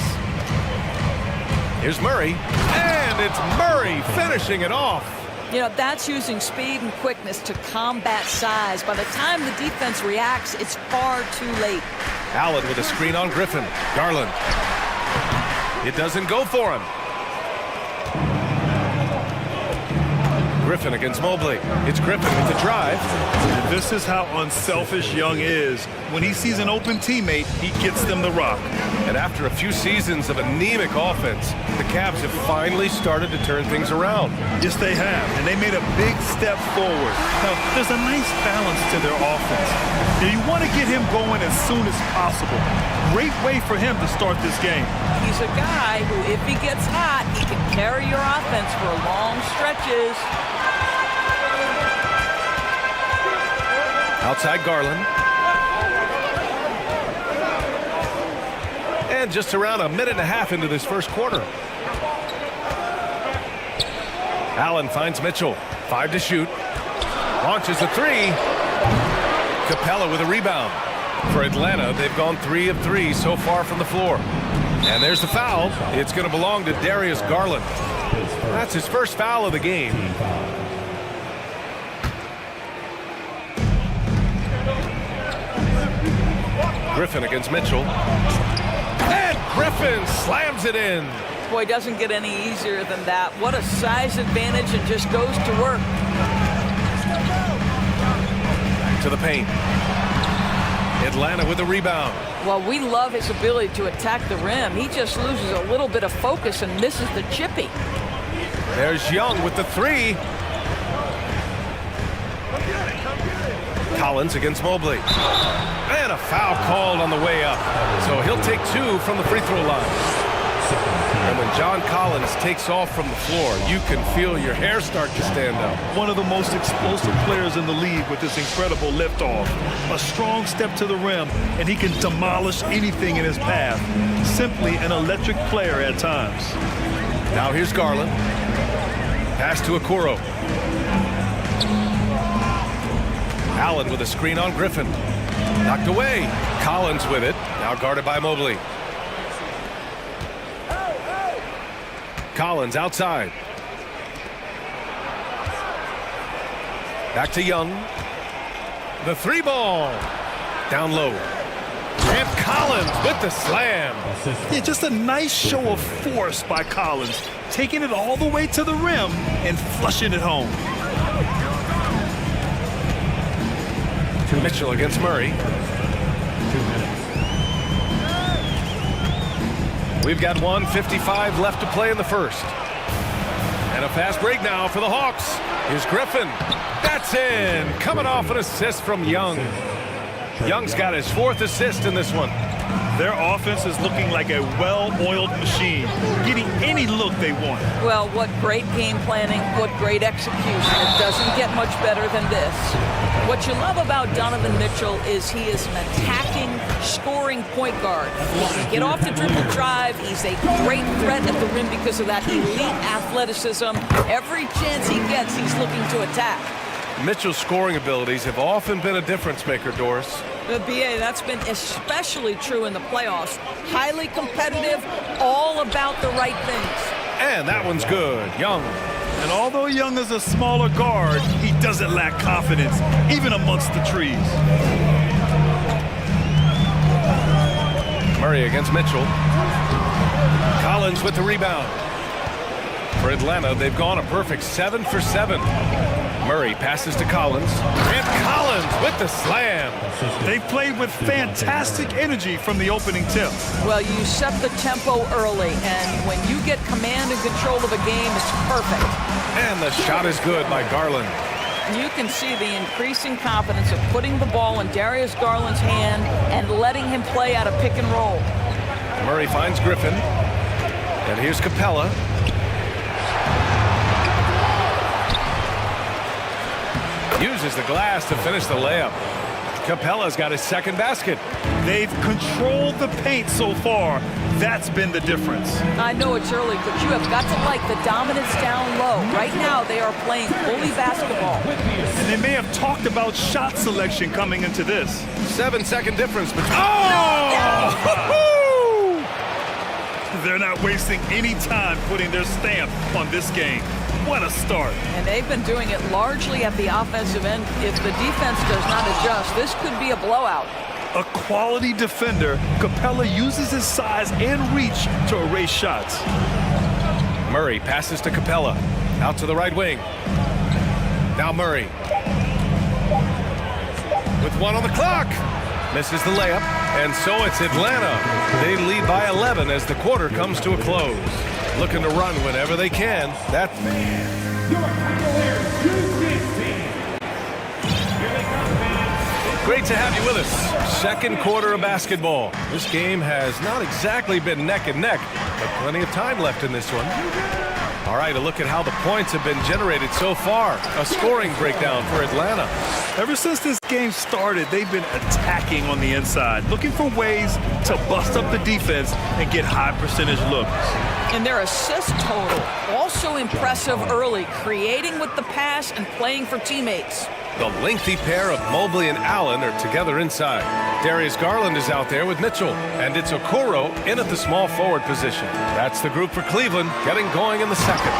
Here's Murray, and it's Murray finishing it off. You know, that's using speed and quickness to combat size. By the time the defense reacts, it's far too late. Allen with a screen on Griffin. Garland. It doesn't go for him. Griffin against Mobley. It's Griffin with the drive. This is how unselfish Young is. When he sees an open teammate, he gets them the rock. And after a few seasons of anemic offense, the Cavs have finally started to turn things around. Yes, they have, and they made a big step forward. Now, there's a nice balance to their offense. Now, you want to get him going as soon as possible. Great way for him to start this game. He's a guy who, if he gets hot, he can carry your offense for long stretches. Outside Garland. And just around a minute and a half into this first quarter. Allen finds Mitchell. 5 to shoot. Launches a 3. Capella with a rebound. For Atlanta, they've gone 3 of 3 so far from the floor. And there's the foul. It's going to belong to Darius Garland. That's his first foul of the game. Griffin against Mitchell. And Griffin slams it in. Boy, doesn't get any easier than that. What a size advantage, and just goes to work. To the paint. Atlanta with the rebound. Well, we love his ability to attack the rim. He just loses a little bit of focus and misses the chippy. There's Young with the 3. Collins against Mobley. And a foul called on the way up. So he'll take 2 from the free throw line. And when John Collins takes off from the floor, you can feel your hair start to stand up. One of the most explosive players in the league with this incredible liftoff. A strong step to the rim, and he can demolish anything in his path. Simply an electric player at times. Now here's Garland. Pass to Okoro. Allen with a screen on Griffin. Knocked away. Collins with it. Now guarded by Mobley. Collins outside. Back to Young. The 3 ball. Down low. And Collins with the slam. Yeah, just a nice show of force by Collins. Taking it all the way to the rim and flushing it home. Mitchell against Murray. 2 minutes. We've got 1:55 left to play in the first. And a fast break now for the Hawks. Here's Griffin. That's in. Coming off an assist from Young. Young's got his 4th assist in this one. Their offense is looking like a well-oiled machine, getting any look they want. Well, what great game planning, what great execution. It doesn't get much better than this. What you love about Donovan Mitchell is he is an attacking, scoring point guard. He can get off the dribble drive. He's a great threat at the rim because of that elite athleticism. Every chance he gets, he's looking to attack. Mitchell's scoring abilities have often been a difference maker, Doris. The BA, that's been especially true in the playoffs. Highly competitive, all about the right things. And that one's good. Young. And although Young is a smaller guard, he doesn't lack confidence, even amongst the trees. Murray against Mitchell. Collins with the rebound. For Atlanta, they've gone a perfect 7 for 7. Murray passes to Collins. And Collins with the slam. They played with fantastic energy from the opening tip. Well, you set the tempo early, and when you get command and control of a game, it's perfect. And the shot is good by Garland. You can see the increasing confidence of putting the ball in Darius Garland's hand and letting him play out of pick and roll. Murray finds Griffin. And here's Capella. Uses the glass to finish the layup. Capella's got his second basket. They've controlled the paint so far. That's been the difference. I know it's early, but you have got to like the dominance down low. Right now, they are playing bully basketball. And they may have talked about shot selection coming into this. 7-second difference between... Oh! They're not wasting any time putting their stamp on this game. What a start. And they've been doing it largely at the offensive end. If the defense does not adjust, this could be a blowout. A quality defender, Capella uses his size and reach to erase shots. Murray passes to Capella. Out to the right wing. Now Murray. With 1 on the clock. Misses the layup. And so it's Atlanta. They lead by 11 as the quarter comes to a close. Looking to run whenever they can. That's... Great to have you with us. Second quarter of basketball. This game has not exactly been neck and neck, but plenty of time left in this one. All right, a look at how the points have been generated so far. A scoring breakdown for Atlanta. Ever since this game started, they've been attacking on the inside, looking for ways to bust up the defense and get high percentage looks. And their assist total, also impressive early, creating with the pass and playing for teammates. The lengthy pair of Mobley and Allen are together inside. Darius Garland is out there with Mitchell, and it's Okoro in at the small forward position. That's the group for Cleveland, getting going in the second.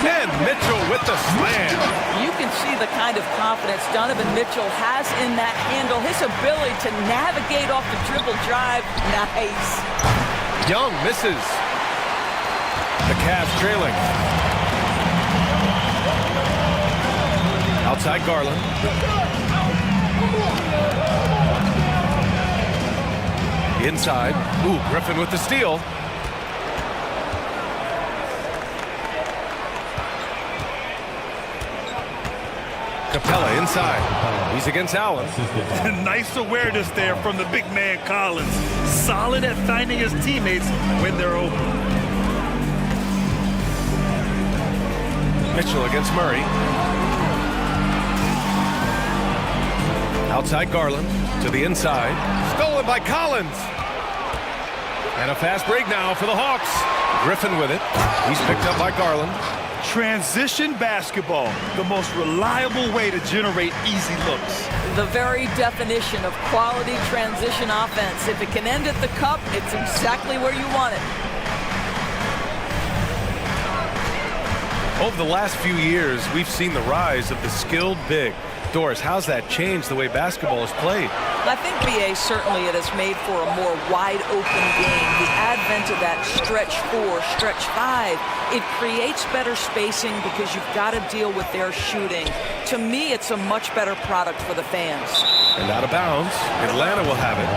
And Mitchell with the slam. You can see the kind of confidence Donovan Mitchell has in that handle. His ability to navigate off the dribble drive, nice. Young misses. The Cavs trailing. Outside Garland. Inside. Ooh, Griffin with the steal. Capella inside. He's against Allen. Nice awareness there from the big man Collins. Solid at finding his teammates when they're open. Mitchell against Murray. Outside Garland to the inside. Stolen by Collins. And a fast break now for the Hawks. Griffin with it. He's picked up by Garland. Transition basketball, the most reliable way to generate easy looks. The very definition of quality transition offense. If it can end at the cup, it's exactly where you want it. Over the last few years, we've seen the rise of the skilled big. Doris, how's that changed the way basketball is played? I think, BA, certainly it has made for a more wide-open game. The advent of that stretch 4, stretch 5, it creates better spacing because you've got to deal with their shooting. To me, it's a much better product for the fans. And out of bounds, Atlanta will have it.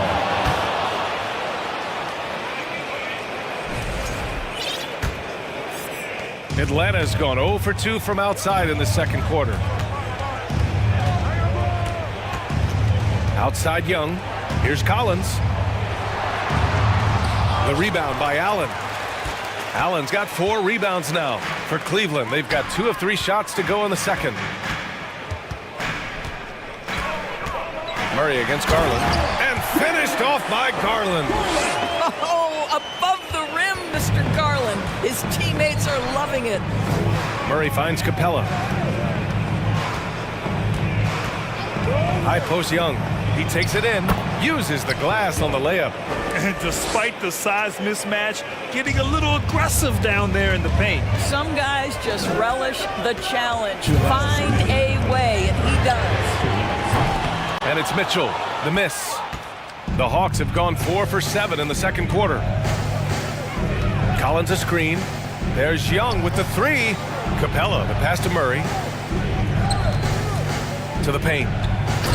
Atlanta's gone 0 for 2 from outside in the second quarter. Outside Young. Here's Collins. The rebound by Allen. Allen's got 4 rebounds now for Cleveland. They've got 2 of 3 shots to go in the second. Murray against Garland. And finished off by Garland. Oh, above the rim, Mr. Garland. His teammates are loving it. Murray finds Capella. High post Young. He takes it in, uses the glass on the layup. And despite the size mismatch, getting a little aggressive down there in the paint. Some guys just relish the challenge. Find a way, and he does. And it's Mitchell, the miss. The Hawks have gone 4 for 7 in the second quarter. Collins a screen. There's Young with the 3. Capella, the pass to Murray. To the paint.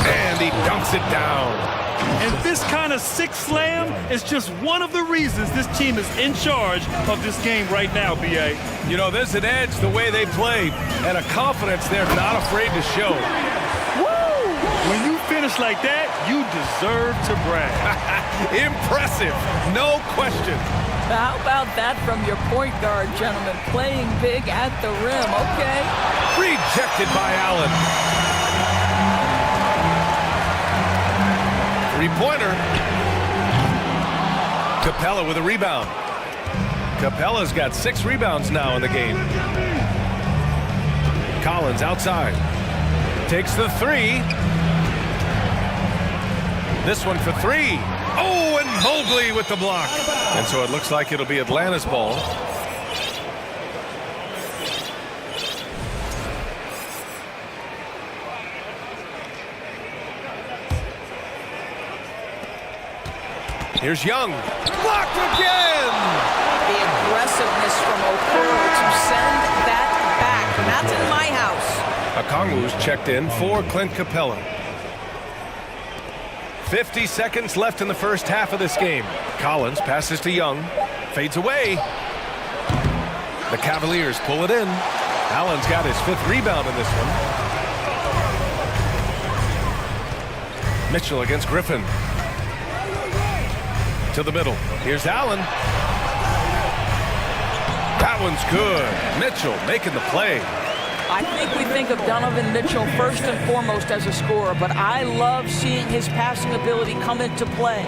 And he dunks it down. And this kind of sick slam is just one of the reasons this team is in charge of this game right now, B.A. You know, there's an edge the way they played and a confidence they're not afraid to show. Woo! When you finish like that, you deserve to brag. Impressive, no question. How about that from your point guard, gentlemen? Playing big at the rim, okay. Rejected by Allen. Three-pointer. Capella with a rebound. Capella's got 6 rebounds now in the game. Collins outside. Takes the 3. This one for 3. Oh, and Mobley with the block. And so it looks like it'll be Atlanta's ball. Here's Young. Blocked again! The aggressiveness from Okoro to send that back. That's in my house. Okongwu's checked in for Clint Capella. 50 seconds left in the first half of this game. Collins passes to Young. Fades away. The Cavaliers pull it in. Allen's got his 5th rebound in this one. Mitchell against Griffin. To the middle. Here's Allen. That one's good. Mitchell making the play. I think we think of Donovan Mitchell first and foremost as a scorer, but I love seeing his passing ability come into play.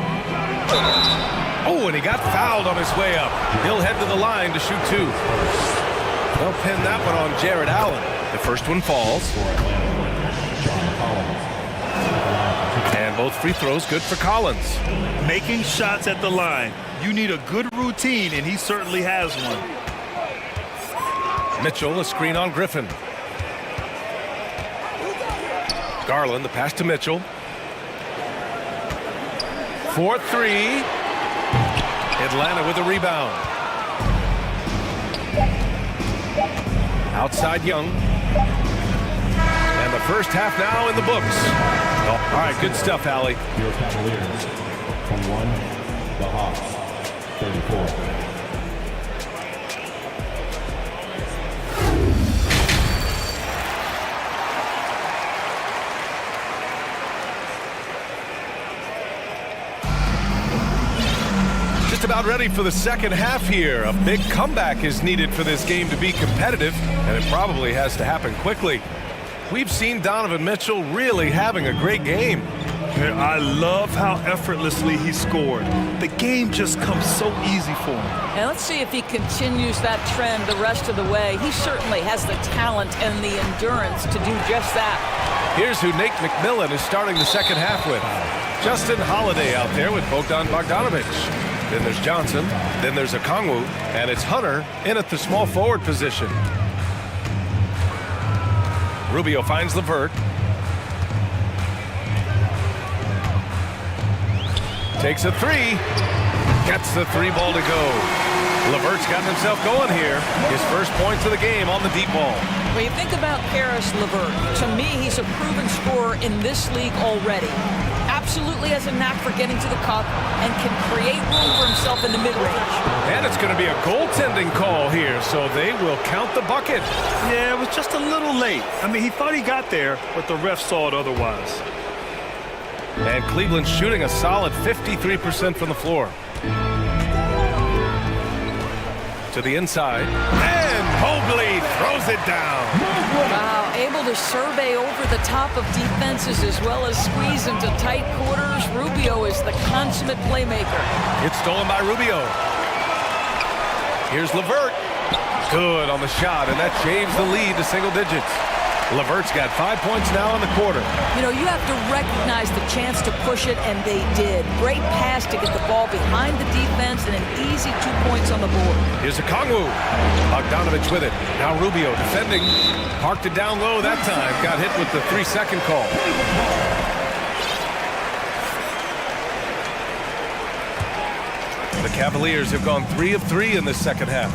Oh, and he got fouled on his way up. He'll head to the line to shoot 2. They'll pin that one on Jared Allen. The first one falls. And both free throws good for Collins. Making shots at the line. You need a good routine, and he certainly has one. Mitchell, a screen on Griffin. Garland, the pass to Mitchell. 4-3. Atlanta with a rebound. Outside Young. And the first half now in the books. All right, good stuff, Allie. Your Cavaliers, 21, the Hawks, 34. Just about ready for the second half here. A big comeback is needed for this game to be competitive, and it probably has to happen quickly. We've seen Donovan Mitchell really having a great game. I love how effortlessly he scored. The game just comes so easy for him. And let's see if he continues that trend the rest of the way. He certainly has the talent and the endurance to do just that. Here's who Nate McMillan is starting the second half with. Justin Holiday out there with Bogdan Bogdanovic. Then there's Johnson, then there's Okongwu, and it's Hunter in at the small forward position. Rubio finds LeVert. Takes a 3. Gets the 3 ball to go. LeVert's gotten himself going here. His first points of the game on the deep ball. When you think about Karis LeVert, to me, he's a proven scorer in this league already. Absolutely has a knack for getting to the cup and can create room for himself in the mid-range. And it's going to be a goaltending call here, so they will count the bucket. Yeah, it was just a little late. I mean, he thought he got there, but the ref saw it otherwise. And Cleveland's shooting a solid 53% from the floor. To the inside. And Mobley throws it down. Wow, able to survey over the top of defenses as well as squeeze into tight quarters. Rubio is the consummate playmaker. It's stolen by Rubio. Here's LeVert. Good on the shot, and that shaves the lead to single digits. LeVert's got 5 points now in the quarter. You know, you have to recognize the chance to push it, and they did. Great pass to get the ball behind the defense and an easy 2 points on the board. Here's Okongwu. Bogdanovic with it. Now Rubio defending. Parked it down low that time. Got hit with the 3-second call. The Cavaliers have gone 3 of 3 in this second half.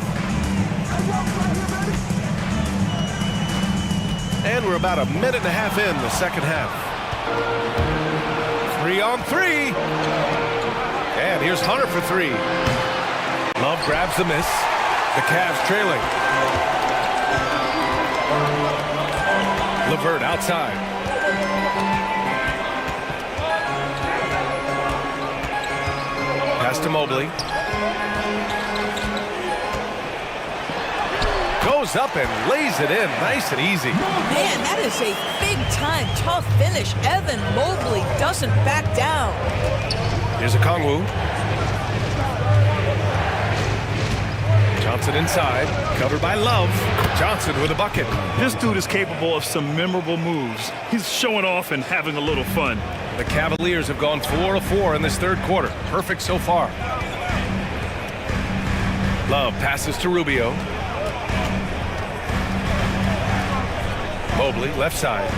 And we're about a minute and a half in the second half. 3-on-3. And here's Hunter for three. Love grabs the miss. The Cavs trailing. LeVert outside. Pass to Mobley. Goes up and lays it in nice and easy. Man, that is a big-time tough finish. Evan Mobley doesn't back down. Here's a Kongwu. Johnson inside, covered by Love. Johnson with a bucket. This dude is capable of some memorable moves. He's showing off and having a little fun. The Cavaliers have gone 4 of 4 in this third quarter. Perfect so far. Love passes to Rubio. Mobley, left side.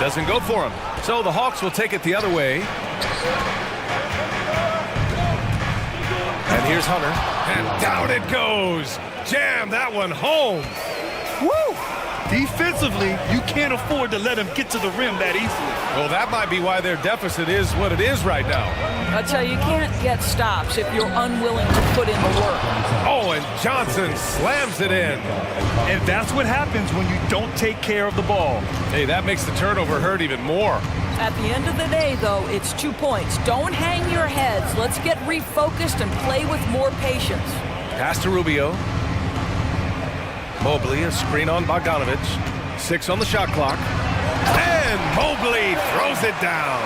Doesn't go for him. So the Hawks will take it the other way. And here's Hunter. And down it goes. Jam that one home. Woo! Defensively, you can't afford to let him get to the rim that easily. Well, that might be why their deficit is what it is right now. I'll tell you, you can't get stops if you're unwilling to put in the work. Oh, and Johnson slams it in. And that's what happens when you don't take care of the ball. Hey, that makes the turnover hurt even more. At the end of the day, though, it's 2 points. Don't hang your heads. Let's get refocused and play with more patience. Pass to Rubio. Mobley, a screen on Bogdanovich. 6 on the shot clock. And Mobley throws it down.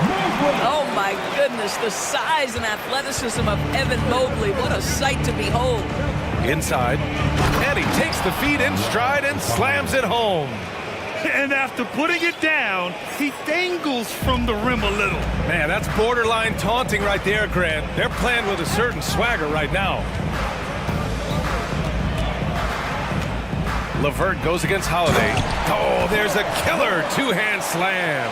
Oh, my goodness. The size and athleticism of Evan Mobley. What a sight to behold. Inside. And he takes the feed in stride and slams it home. And after putting it down, he dangles from the rim a little. Man, that's borderline taunting right there, Grant. They're playing with a certain swagger right now. LeVert goes against Holiday. Oh, there's a killer two-hand slam.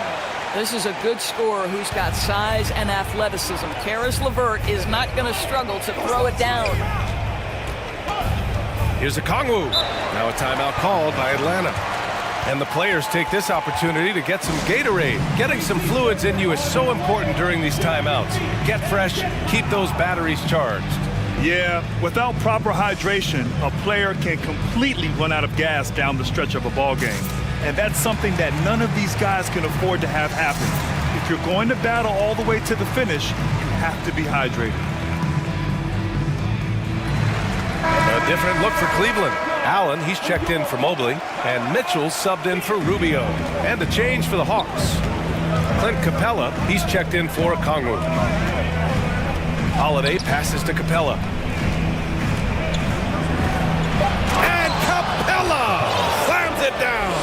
This is a good scorer who's got size and athleticism. Karis LeVert is not going to struggle to throw it down. Here's a Kongwu. Now a timeout called by Atlanta. And the players take this opportunity to get some Gatorade. Getting some fluids in you is so important during these timeouts. Get fresh, keep those batteries charged. Yeah, without proper hydration, a player can completely run out of gas down the stretch of a ball game. And that's something that none of these guys can afford to have happen. If you're going to battle all the way to the finish, you have to be hydrated. A different look for Cleveland. Allen, he's checked in for Mobley, and Mitchell subbed in for Rubio. And a change for the Hawks. Clint Capella, he's checked in for Kongwu. Holiday passes to Capella. And Capella slams it down.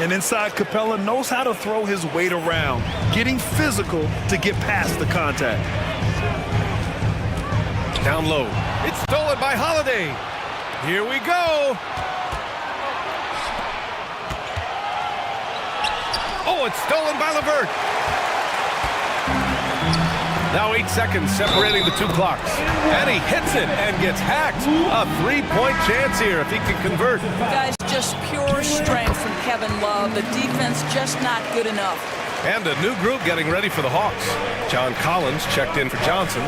And inside, Capella knows how to throw his weight around, getting physical to get past the contact. Down low. It's stolen by Holiday. Here we go. Oh, it's stolen by LeVert. Now 8 seconds separating the 2 clocks. And he hits it and gets hacked. A 3-point chance here if he can convert. Guys, just pure strength from Kevin Love. The defense just not good enough. And a new group getting ready for the Hawks. John Collins checked in for Johnson.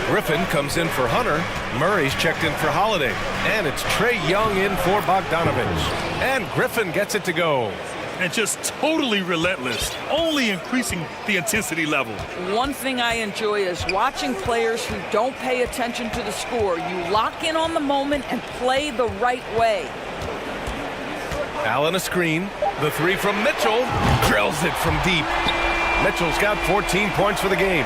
Griffin comes in for Hunter. Murray's checked in for Holiday. And it's Trae Young in for Bogdanovich. And Griffin gets it to go. And just totally relentless, only increasing the intensity level. One thing I enjoy is watching players who don't pay attention to the score. You lock in on the moment and play the right way. Allen a screen. The 3 from Mitchell. Drills it from deep. Mitchell's got 14 points for the game.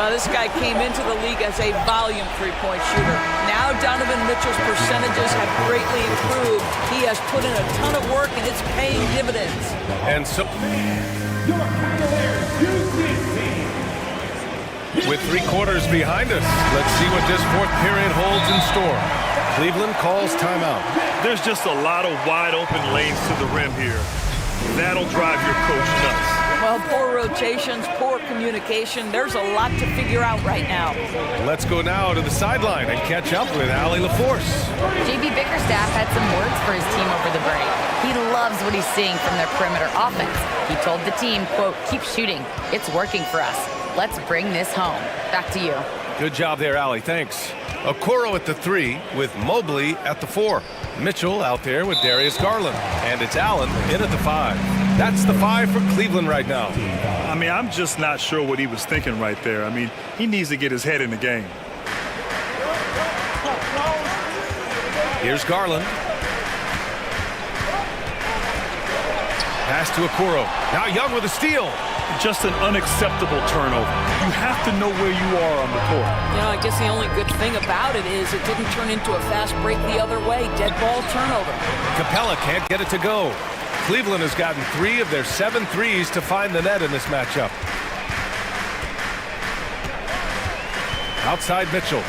This guy came into the league as a volume three-point shooter. Now Donovan Mitchell's percentages have greatly improved. He has put in a ton of work, and it's paying dividends. And so, with 3 quarters behind us, let's see what this 4th period holds in store. Cleveland calls timeout. There's just a lot of wide open lanes to the rim here. That'll drive your coach nuts. Well, poor rotations, poor communication. There's a lot to figure out right now. Let's go now to the sideline and catch up with Allie LaForce. JB Bickerstaff had some words for his team over the break. He loves what he's seeing from their perimeter offense. He told the team, quote, "Keep shooting. It's working for us. Let's bring this home." Back to you. Good job there, Allie. Thanks. Okoro at the 3 with Mobley at the 4. Mitchell out there with Darius Garland. And it's Allen in at the 5. That's the 5 for Cleveland right now. I mean, I'm just not sure what he was thinking right there. I mean, he needs to get his head in the game. Here's Garland. Pass to Okoro. Now Young with a steal. Just an unacceptable turnover. You have to know where you are on the court. You know, I guess the only good thing about it is it didn't turn into a fast break the other way. Dead ball turnover. Capella can't get it to go. Cleveland has gotten 3 of their 7 threes to find the net in this matchup. Outside Mitchell.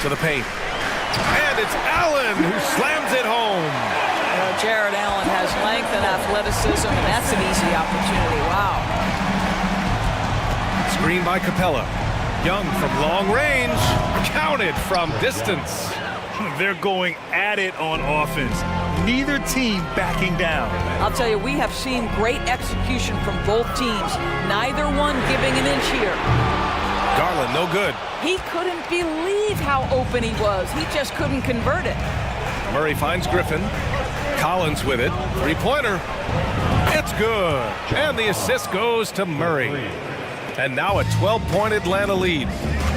To the paint. And it's Allen who slams it home. Jared Allen has length and athleticism, and that's an easy opportunity. Wow. Screen by Capella. Young from long range. Counted from distance. They're going at it on offense. Neither team backing down. I'll tell you, we have seen great execution from both teams. Neither one giving an inch here. Garland, no good. He couldn't believe how open he was. He just couldn't convert it. Murray finds Griffin. Collins with it. Three-pointer. It's good. And the assist goes to Murray. And now a 12-point Atlanta lead.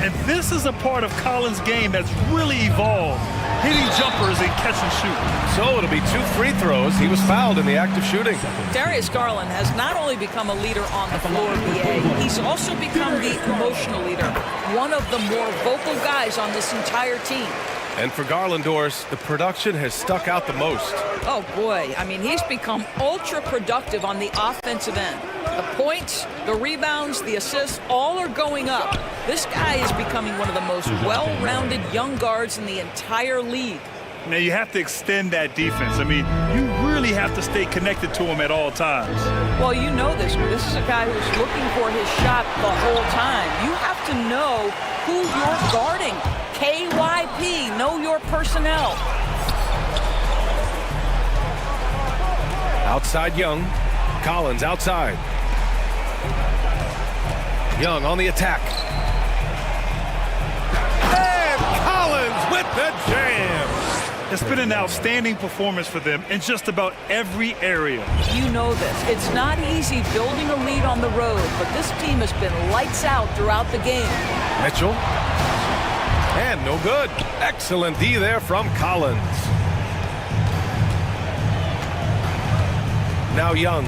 And this is a part of Collins' game that's really evolved. Hitting jumpers and catch and shoot. So it'll be 2 free throws. He was fouled in the act of shooting. Darius Garland has not only become a leader on the floor, BA, he's also become the emotional leader. One of the more vocal guys on this entire team. And for Garland, Doris, the production has stuck out the most. Oh, boy. I mean, he's become ultra-productive on the offensive end. The points, the rebounds, the assists, all are going up. This guy is becoming one of the most well-rounded young guards in the entire league. Now, you have to extend that defense. I mean, you really have to stay connected to him at all times. Well, you know this. This is a guy who's looking for his shot the whole time. You have to know who you're guarding. KYP, know your personnel. Outside Young. Collins outside. Young on the attack. And Collins with the jam. It's been an outstanding performance for them in just about every area. You know this. It's not easy building a lead on the road, but this team has been lights out throughout the game. Mitchell. And no good. Excellent D there from Collins. Now Young.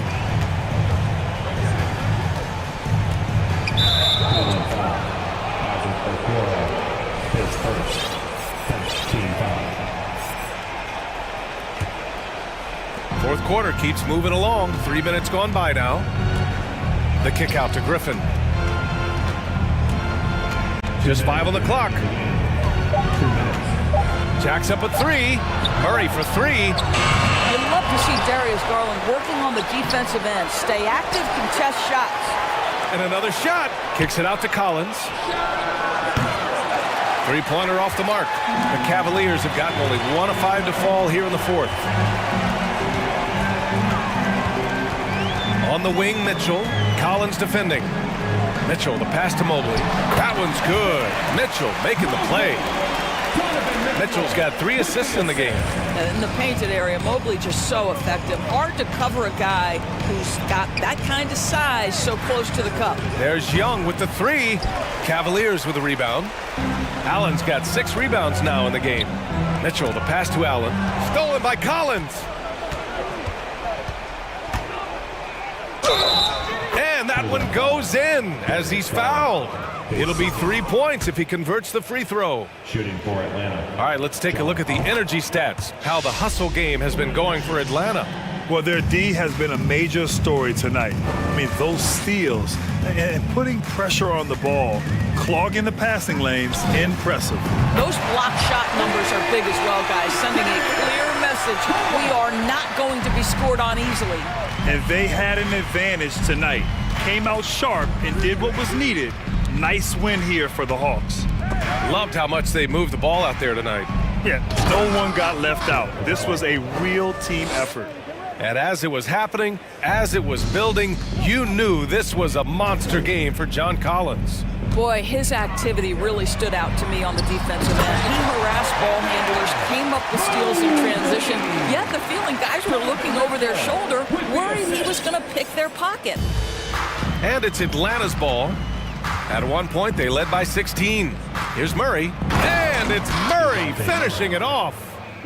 Fourth quarter keeps moving along. 3 minutes gone by now. The kick out to Griffin. Just 5 on the clock. Jacks up a 3. Murray for 3. You'd love to see Darius Garland working on the defensive end. Stay active, contest shots. And another shot. Kicks it out to Collins. Three-pointer off the mark. The Cavaliers have gotten only 1 of 5 to fall here in the fourth. On the wing, Mitchell. Collins defending. Mitchell, the pass to Mobley. That one's good. Mitchell making the play. Mitchell's got 3 assists in the game. And in the painted area, Mobley just so effective. Hard to cover a guy who's got that kind of size so close to the cup. There's Young with the 3. Cavaliers with a rebound. Allen's got 6 rebounds now in the game. Mitchell, the pass to Allen. Stolen by Collins. And that one goes in as he's fouled. It'll be 3 points if he converts the free throw. Shooting for Atlanta. All right, let's take a look at the energy stats, how the hustle game has been going for Atlanta. Well, their D has been a major story tonight. I mean, those steals and putting pressure on the ball, clogging the passing lanes, impressive. Those block shot numbers are big as well, guys, sending a clear message message. We are not going to be scored on easily. And they had an advantage tonight. Came out sharp and did what was needed. Nice win here for the Hawks. Loved how much they moved the ball out there tonight. Yeah, no one got left out. This was a real team effort. And as it was happening, as it was building, you knew this was a monster game for John Collins. Boy, his activity really stood out to me on the defensive end. He harassed ball handlers, came up with steals in transition. You had the feeling guys were looking over their shoulder, worried he was going to pick their pocket. And it's Atlanta's ball. At one point, they led by 16. Here's Murray. And it's Murray finishing it off.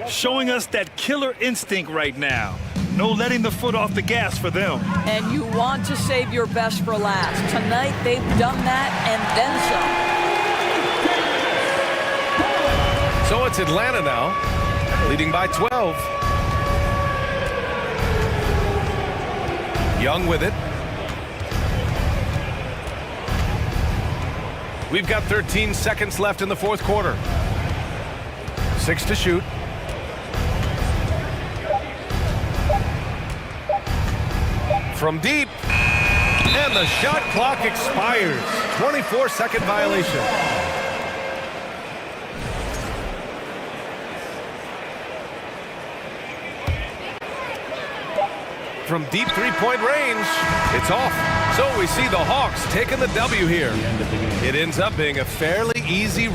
Showing us that killer instinct right now. No letting the foot off the gas for them. And you want to save your best for last. Tonight, they've done that and then some. So it's Atlanta now, leading by 12. Young with it. We've got 13 seconds left in the fourth quarter. 6 to shoot. From deep. And the shot clock expires. 24-second violation. From deep three-point range, it's off. So we see the Hawks taking the W here. It ends up being a fairly easy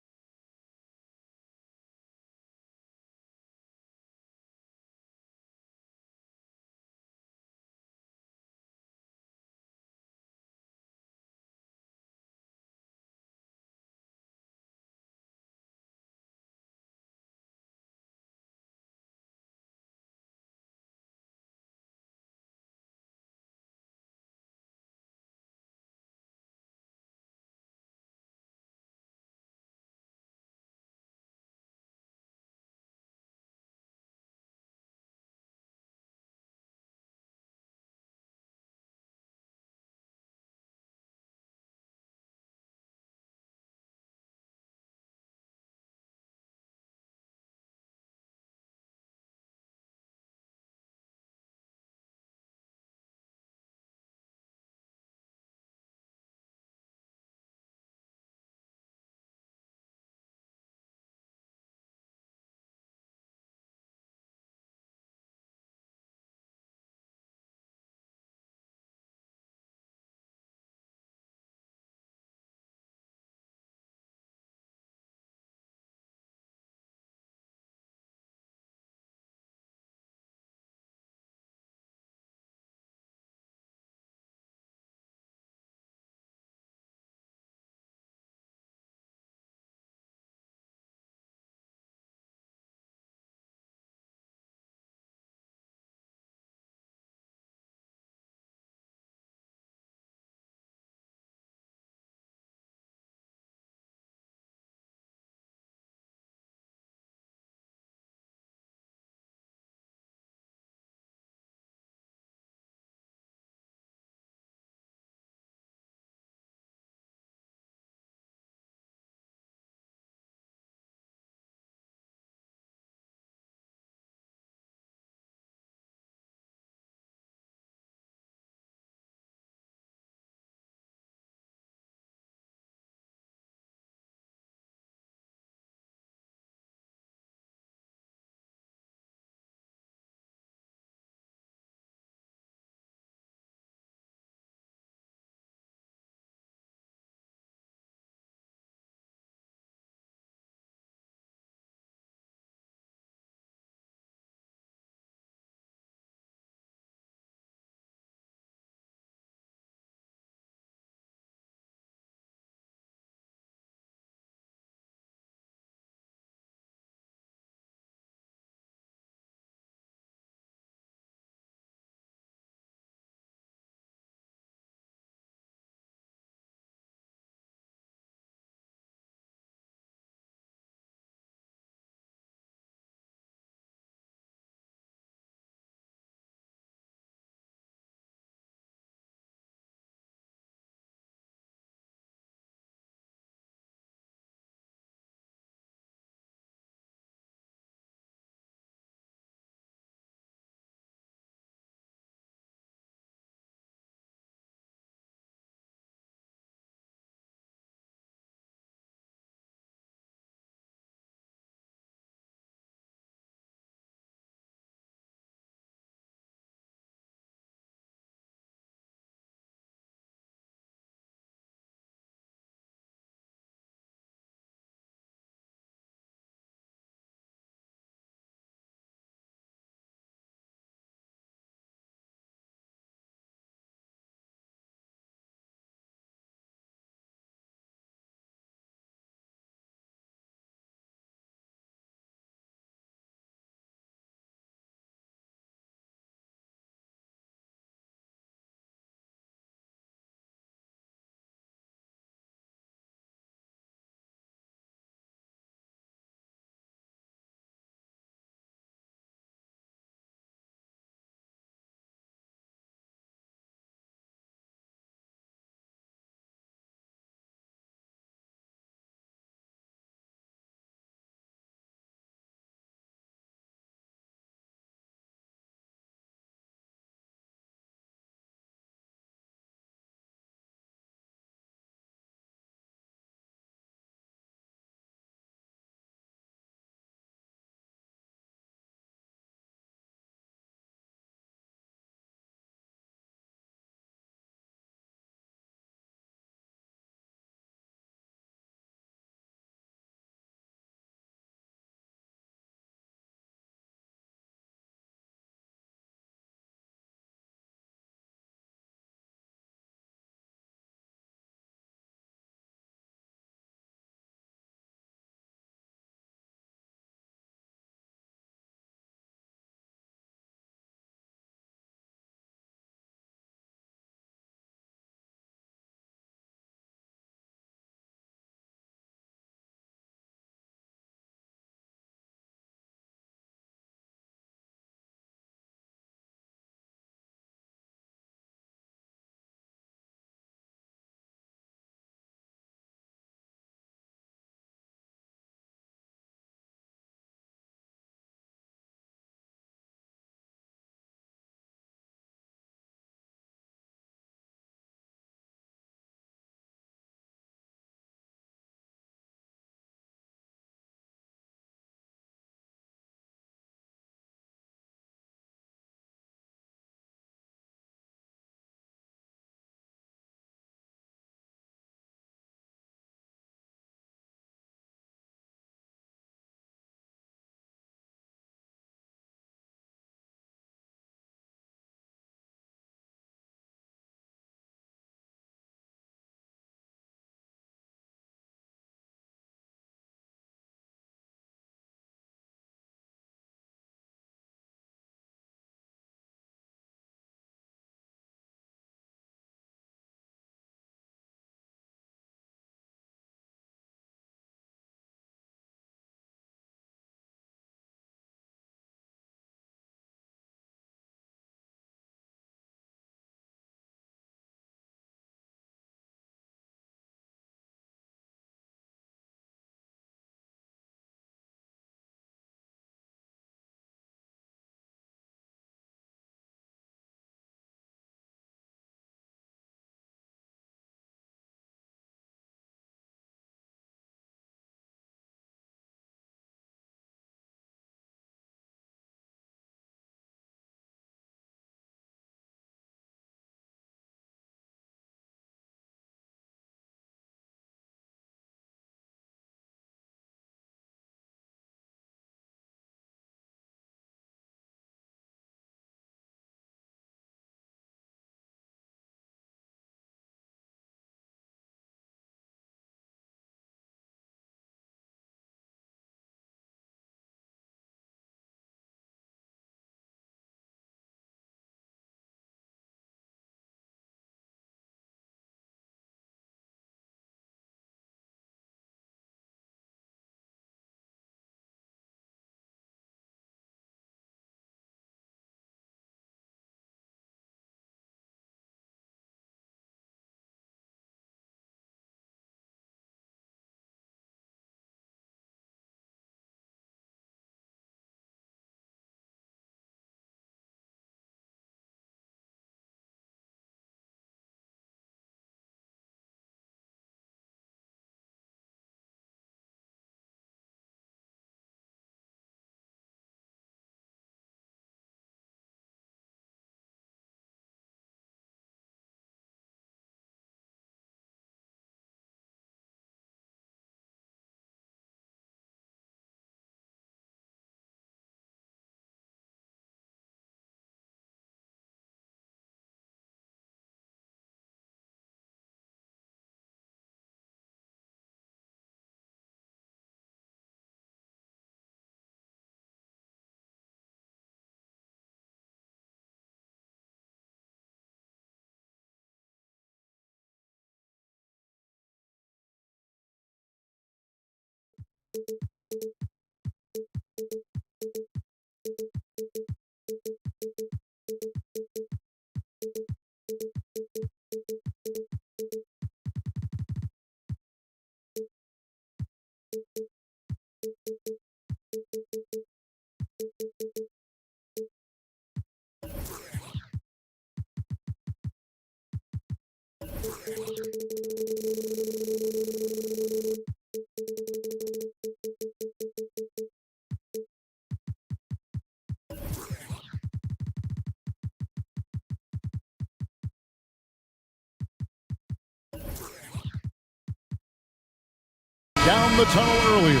Down the tunnel earlier.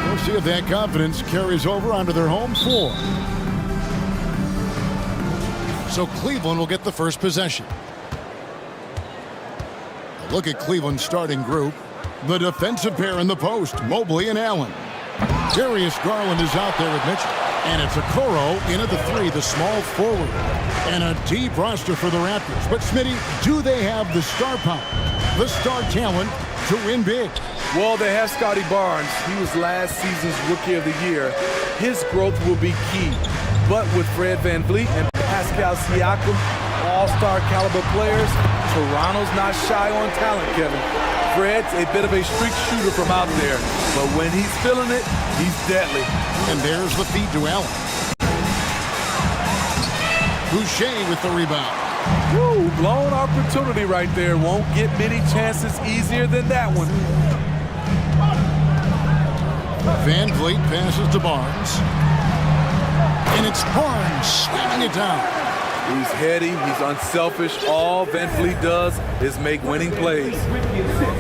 We'll see if that confidence carries over onto their home floor. So Cleveland will get the first possession. A look at Cleveland's starting group. The defensive pair in the post, Mobley and Allen. Darius Garland is out there with Mitchell. And it's Okoro in at the three, the small forward. And a deep roster for the Raptors. But Smitty, do they have the star power, the star talent to win big? Well, they have Scotty Barnes. He was last season's Rookie of the Year. His growth will be key. But with Fred VanVleet and Pascal Siakam, all-star caliber players, Toronto's not shy on talent, Kevin. Fred's a bit of a streak shooter from out there, but when he's feeling it, he's deadly. And there's the feed to Allen. Boucher with the rebound. Woo, blown opportunity right there. Won't get many chances easier than that one. VanVleet passes to Barnes. And it's Barnes slamming it down. He's heady, he's unselfish. All VanVleet does is make winning plays.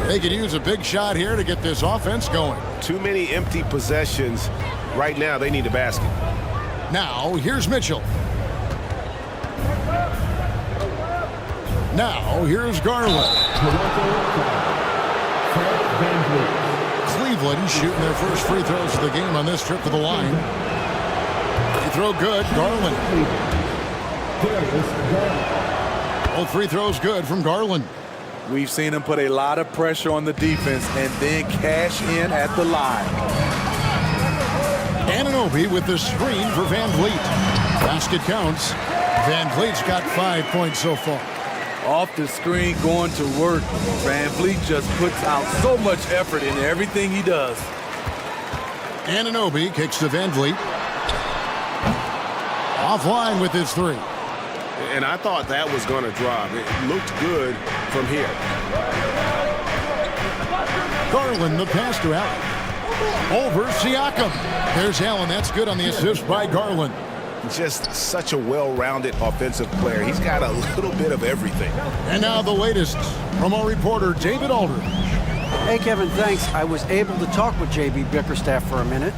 They could use a big shot here to get this offense going. Too many empty possessions. Right now, they need a basket. Now, here's Mitchell. Now, here's Garland. Cleveland shooting their first free throws of the game on this trip to the line. Free throw good, Garland. Both free throws good from Garland. We've seen him put a lot of pressure on the defense and then cash in at the line. Anunoby with the screen for VanVleet. Basket counts. VanVleet's got 5 points so far. Off the screen, going to work. VanVleet just puts out so much effort in everything he does. Anunoby kicks to VanVleet. Offline with his three. And I thought that was going to drop. It looked good from here. Garland, the pass to Allen. Over Siakam. There's Allen. That's good on the assist by Garland. Just such a well-rounded offensive player. He's got a little bit of everything. And now the latest from our reporter, David Aldridge. Hey, Kevin, thanks. I was able to talk with J.B. Bickerstaff for a minute.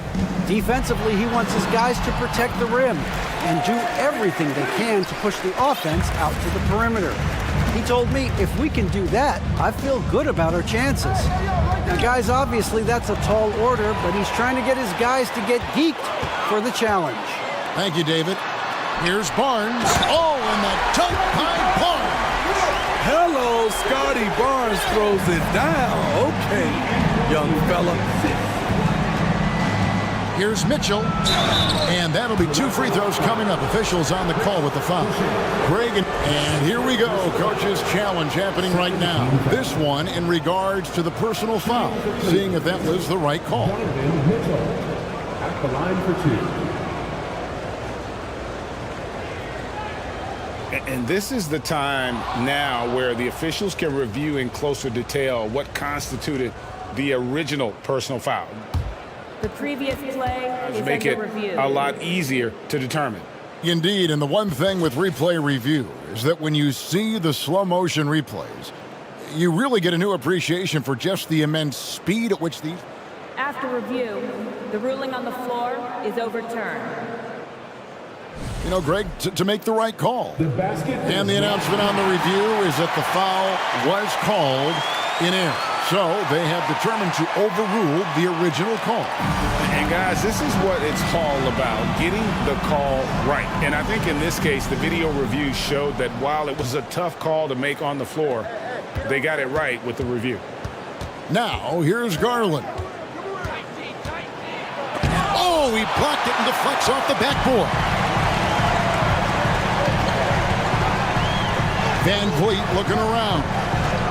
Defensively, he wants his guys to protect the rim and do everything they can to push the offense out to the perimeter. He told me if we can do that, I feel good about our chances. Now, guys, obviously that's a tall order, but he's trying to get his guys to get geeked for the challenge. Thank you, David. Here's Barnes. Oh, and the dunk by Barnes. Hello, Scotty Barnes throws it down. Okay, young fella. Here's Mitchell. And that'll be 2 free throws coming up. Officials on the call with the foul. Greg, and here we go. Coach's challenge happening right now. This one in regards to the personal foul. Seeing if that was the right call. At the line for 2. And this is the time now where the officials can review in closer detail what constituted the original personal foul. The previous play is Make under it review. a lot easier to determine. Indeed, and the one thing with replay review is that when you see the slow motion replays, you really get a new appreciation for just the immense speed at which these... After review, the ruling on the floor is overturned. You know, Greg, to make the right call. And the announcement on the review is that the foul was called in error. So they have determined to overrule the original call. And guys, this is what it's all about, getting the call right. And I think in this case, the video review showed that while it was a tough call to make on the floor, they got it right with the review. Now, here's Garland. Oh, he blocked it and deflects off the backboard. Van Vliet looking around.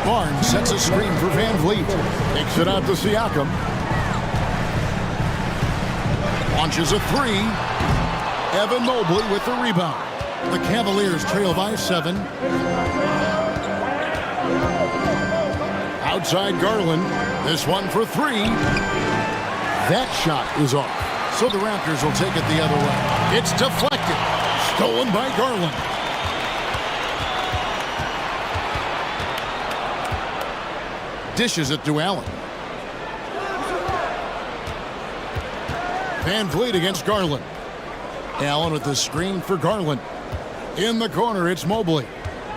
Barnes sets a screen for Van Vliet. Takes it out to Siakam. Launches a three. Evan Mobley with the rebound. The Cavaliers trail by 7. Outside Garland. This one for 3. That shot is off. So the Raptors will take it the other way. It's deflected. Stolen by Garland. Dishes it to Allen. Van Vliet against Garland. Allen with the screen for Garland. In the corner, it's Mobley.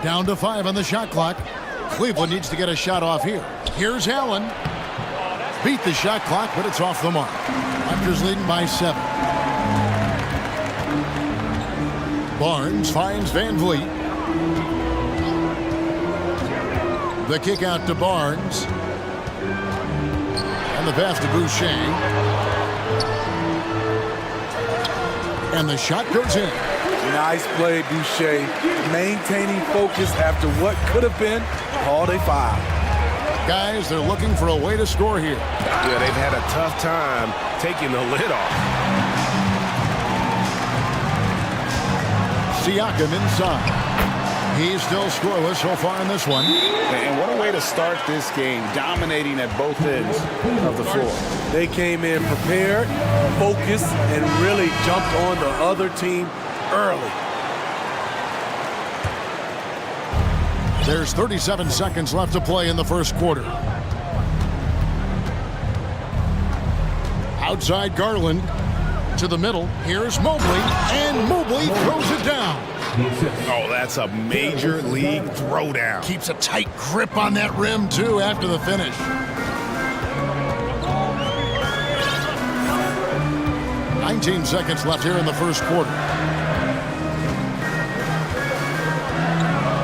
Down to 5 on the shot clock. Cleveland needs to get a shot off here. Here's Allen. Beat the shot clock, but it's off the mark. Raptors leading by 7. Barnes finds Van Vliet. The kick out to Barnes. And the pass to Boucher. And the shot goes in. Nice play, Boucher. Maintaining focus after what could have been called a foul. Guys, they're looking for a way to score here. Yeah, they've had a tough time taking the lid off. Siakam inside. He's still scoreless so far in this one. And what a way to start this game, dominating at both ends of the floor. They came in prepared, focused, and really jumped on the other team early. There's 37 seconds left to play in the first quarter. Outside Garland to the middle. Here's Mobley, and Mobley throws it down. Oh, that's a major league throwdown. Keeps a tight grip on that rim, too, after the finish. 19 seconds left here in the first quarter.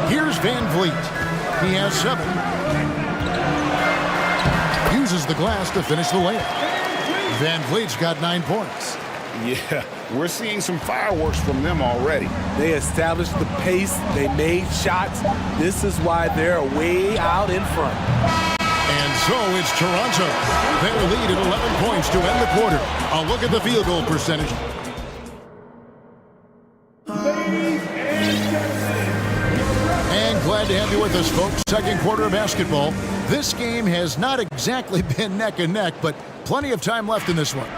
Here's Van Vliet. He has 7. Uses the glass to finish the layup. Van Vliet's got 9 points. Yeah, we're seeing some fireworks from them already. They established the pace. They made shots. This is why they're way out in front. And so it's Toronto. Their lead at 11 points to end the quarter. A look at the field goal percentage. And glad to have you with us, folks. Second quarter of basketball. This game has not exactly been neck and neck, but plenty of time left in this one.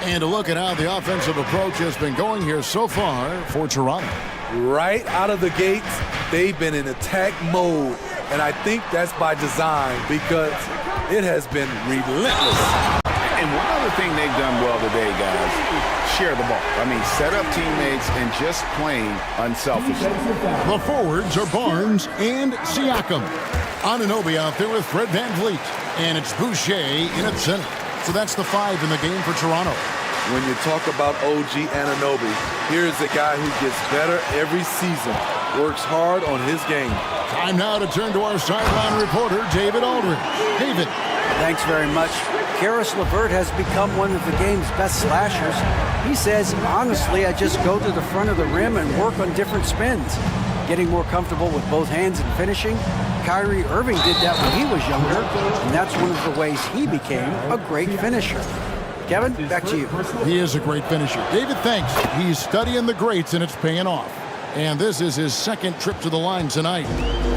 And a look at how the offensive approach has been going here so far for Toronto. Right out of the gates, they've been in attack mode. And I think that's by design because it has been relentless. And one other thing they've done well today, guys, share the ball. I mean, set up teammates and just playing unselfishly. The forwards are Barnes and Siakam. Anunoby out there with Fred Van Vliet. And it's Boucher in at center. So that's the 5 in the game for Toronto. When you talk about OG Anunoby, here's a guy who gets better every season, works hard on his game. Time now to turn to our sideline reporter, David Aldridge. David. Thanks very much. Karis LeVert has become one of the game's best slashers. He says, honestly, I just go to the front of the rim and work on different spins. Getting more comfortable with both hands and finishing. Kyrie Irving did that when he was younger, and that's one of the ways he became a great finisher. Kevin, back to you. He is a great finisher. David, thanks. He's studying the greats, and it's paying off. And this is his second trip to the line tonight.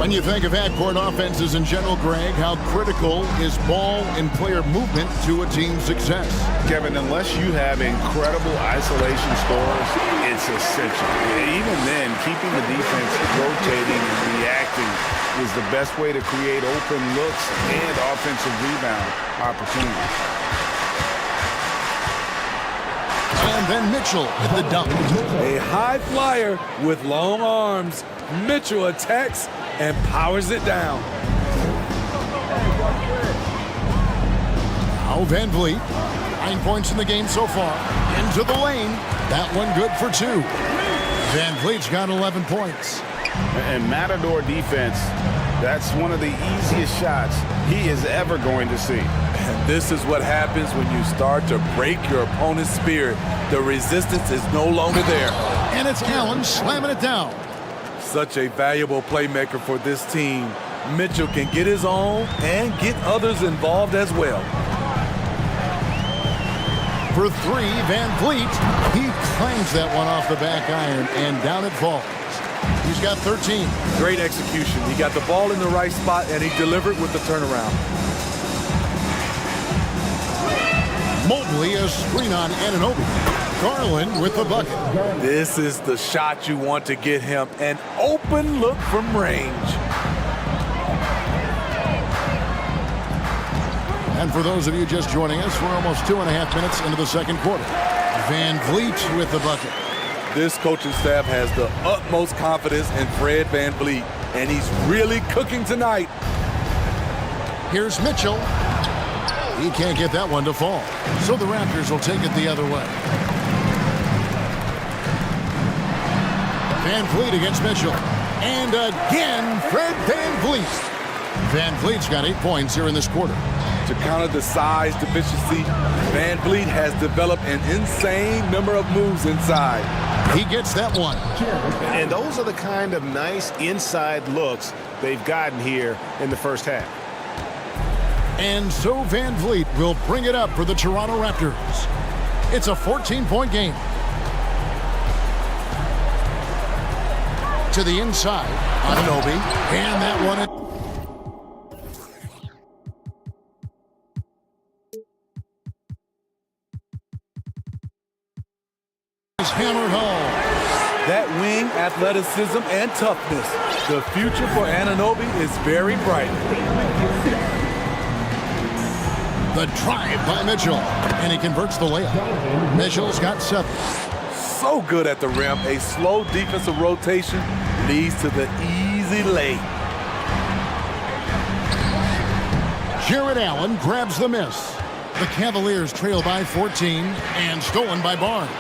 When you think of half-court offenses in general, Greg, how critical is ball and player movement to a team's success? Kevin, unless you have incredible isolation scores, it's essential. Even then, keeping the defense rotating and reacting is the best way to create open looks and offensive rebound opportunities. And then Mitchell at the dunk. A high flyer with long arms. Mitchell attacks and powers it down. Now Van Vliet, 9 points in the game so far. Into the lane. That one good for 2. Van Vliet's got 11 points. And Matador defense That's one of the easiest shots he is ever going to see. And this is what happens when you start to break your opponent's spirit. The resistance is no longer there. And it's Allen slamming it down. Such a valuable playmaker for this team. Mitchell can get his own and get others involved as well. For three, Van Vliet. He clangs that one off the back iron, and down it falls. He's got 13. Great execution. He got the ball in the right spot, and he delivered with the turnaround. Mobley, a screen on Anunoby. Garland with the bucket. This is the shot you want to get him. An open look from range. And for those of you just joining us, we're almost 2.5 minutes into the second quarter. Van Vliet with the bucket. This coaching staff has the utmost confidence in Fred Van Vliet, and he's really cooking tonight. Here's Mitchell. He can't get that one to fall, so the Raptors will take it the other way. Van Vliet against Mitchell. And again, Fred Van Vliet. Van Vliet's got 8 points here in this quarter. To counter the size deficiency, Van Vliet has developed an insane number of moves inside. He gets that one. And those are the kind of nice inside looks they've gotten here in the first half. And so Van Vliet will bring it up for the Toronto Raptors. It's a 14-point game. To the inside, Anunoby, and that one. Hammered home. That wing athleticism and toughness. The future for Anunoby is very bright. The drive by Mitchell, and he converts the layup. Mitchell's got 7. So good at the rim. A slow defensive rotation leads to the easy lay. Jared Allen grabs the miss. The Cavaliers trail by 14 and stolen by Barnes.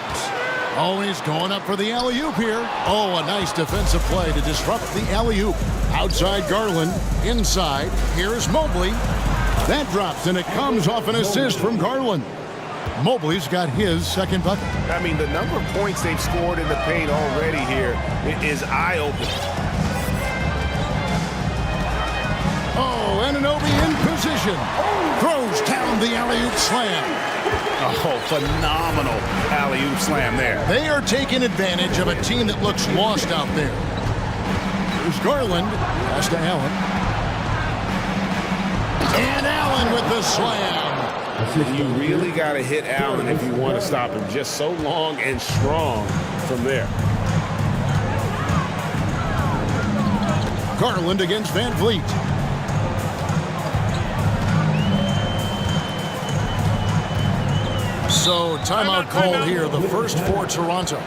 Always going up for the alley-oop here. Oh, a nice defensive play to disrupt the alley-oop. Outside Garland, inside. Here's Mobley. That drops, and it comes off an assist from Garland. Mobley's got his second bucket. I mean, the number of points they've scored in the paint already here is eye-opening. Oh, Anunoby in position. Throws down the alley-oop slam. Oh, phenomenal alley-oop slam there. They are taking advantage of a team that looks lost out there. Here's Garland. Pass to Allen. And Allen with the slam. You really got to hit Allen if you want to stop him. Just so long and strong from there. Garland against Van Vliet. So, timeout call here, the first for Toronto. Be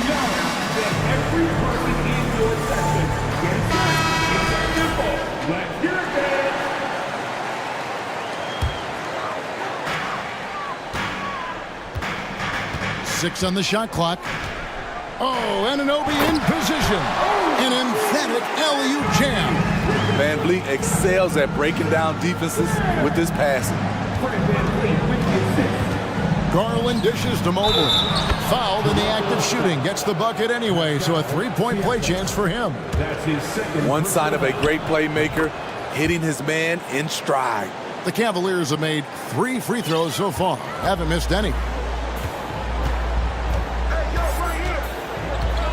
known that every person in your section gets it's simple. Let's hear it, 6 on the shot clock. Oh, Anunoby in position. An emphatic alley-oop jam. Van Vliet excels at breaking down defenses with his passing. Garland dishes to Mobley. Fouled in the act of shooting. Gets the bucket anyway, so a 3-point play chance for him. One sign of a great playmaker, hitting his man in stride. The Cavaliers have made 3 free throws so far. Haven't missed any.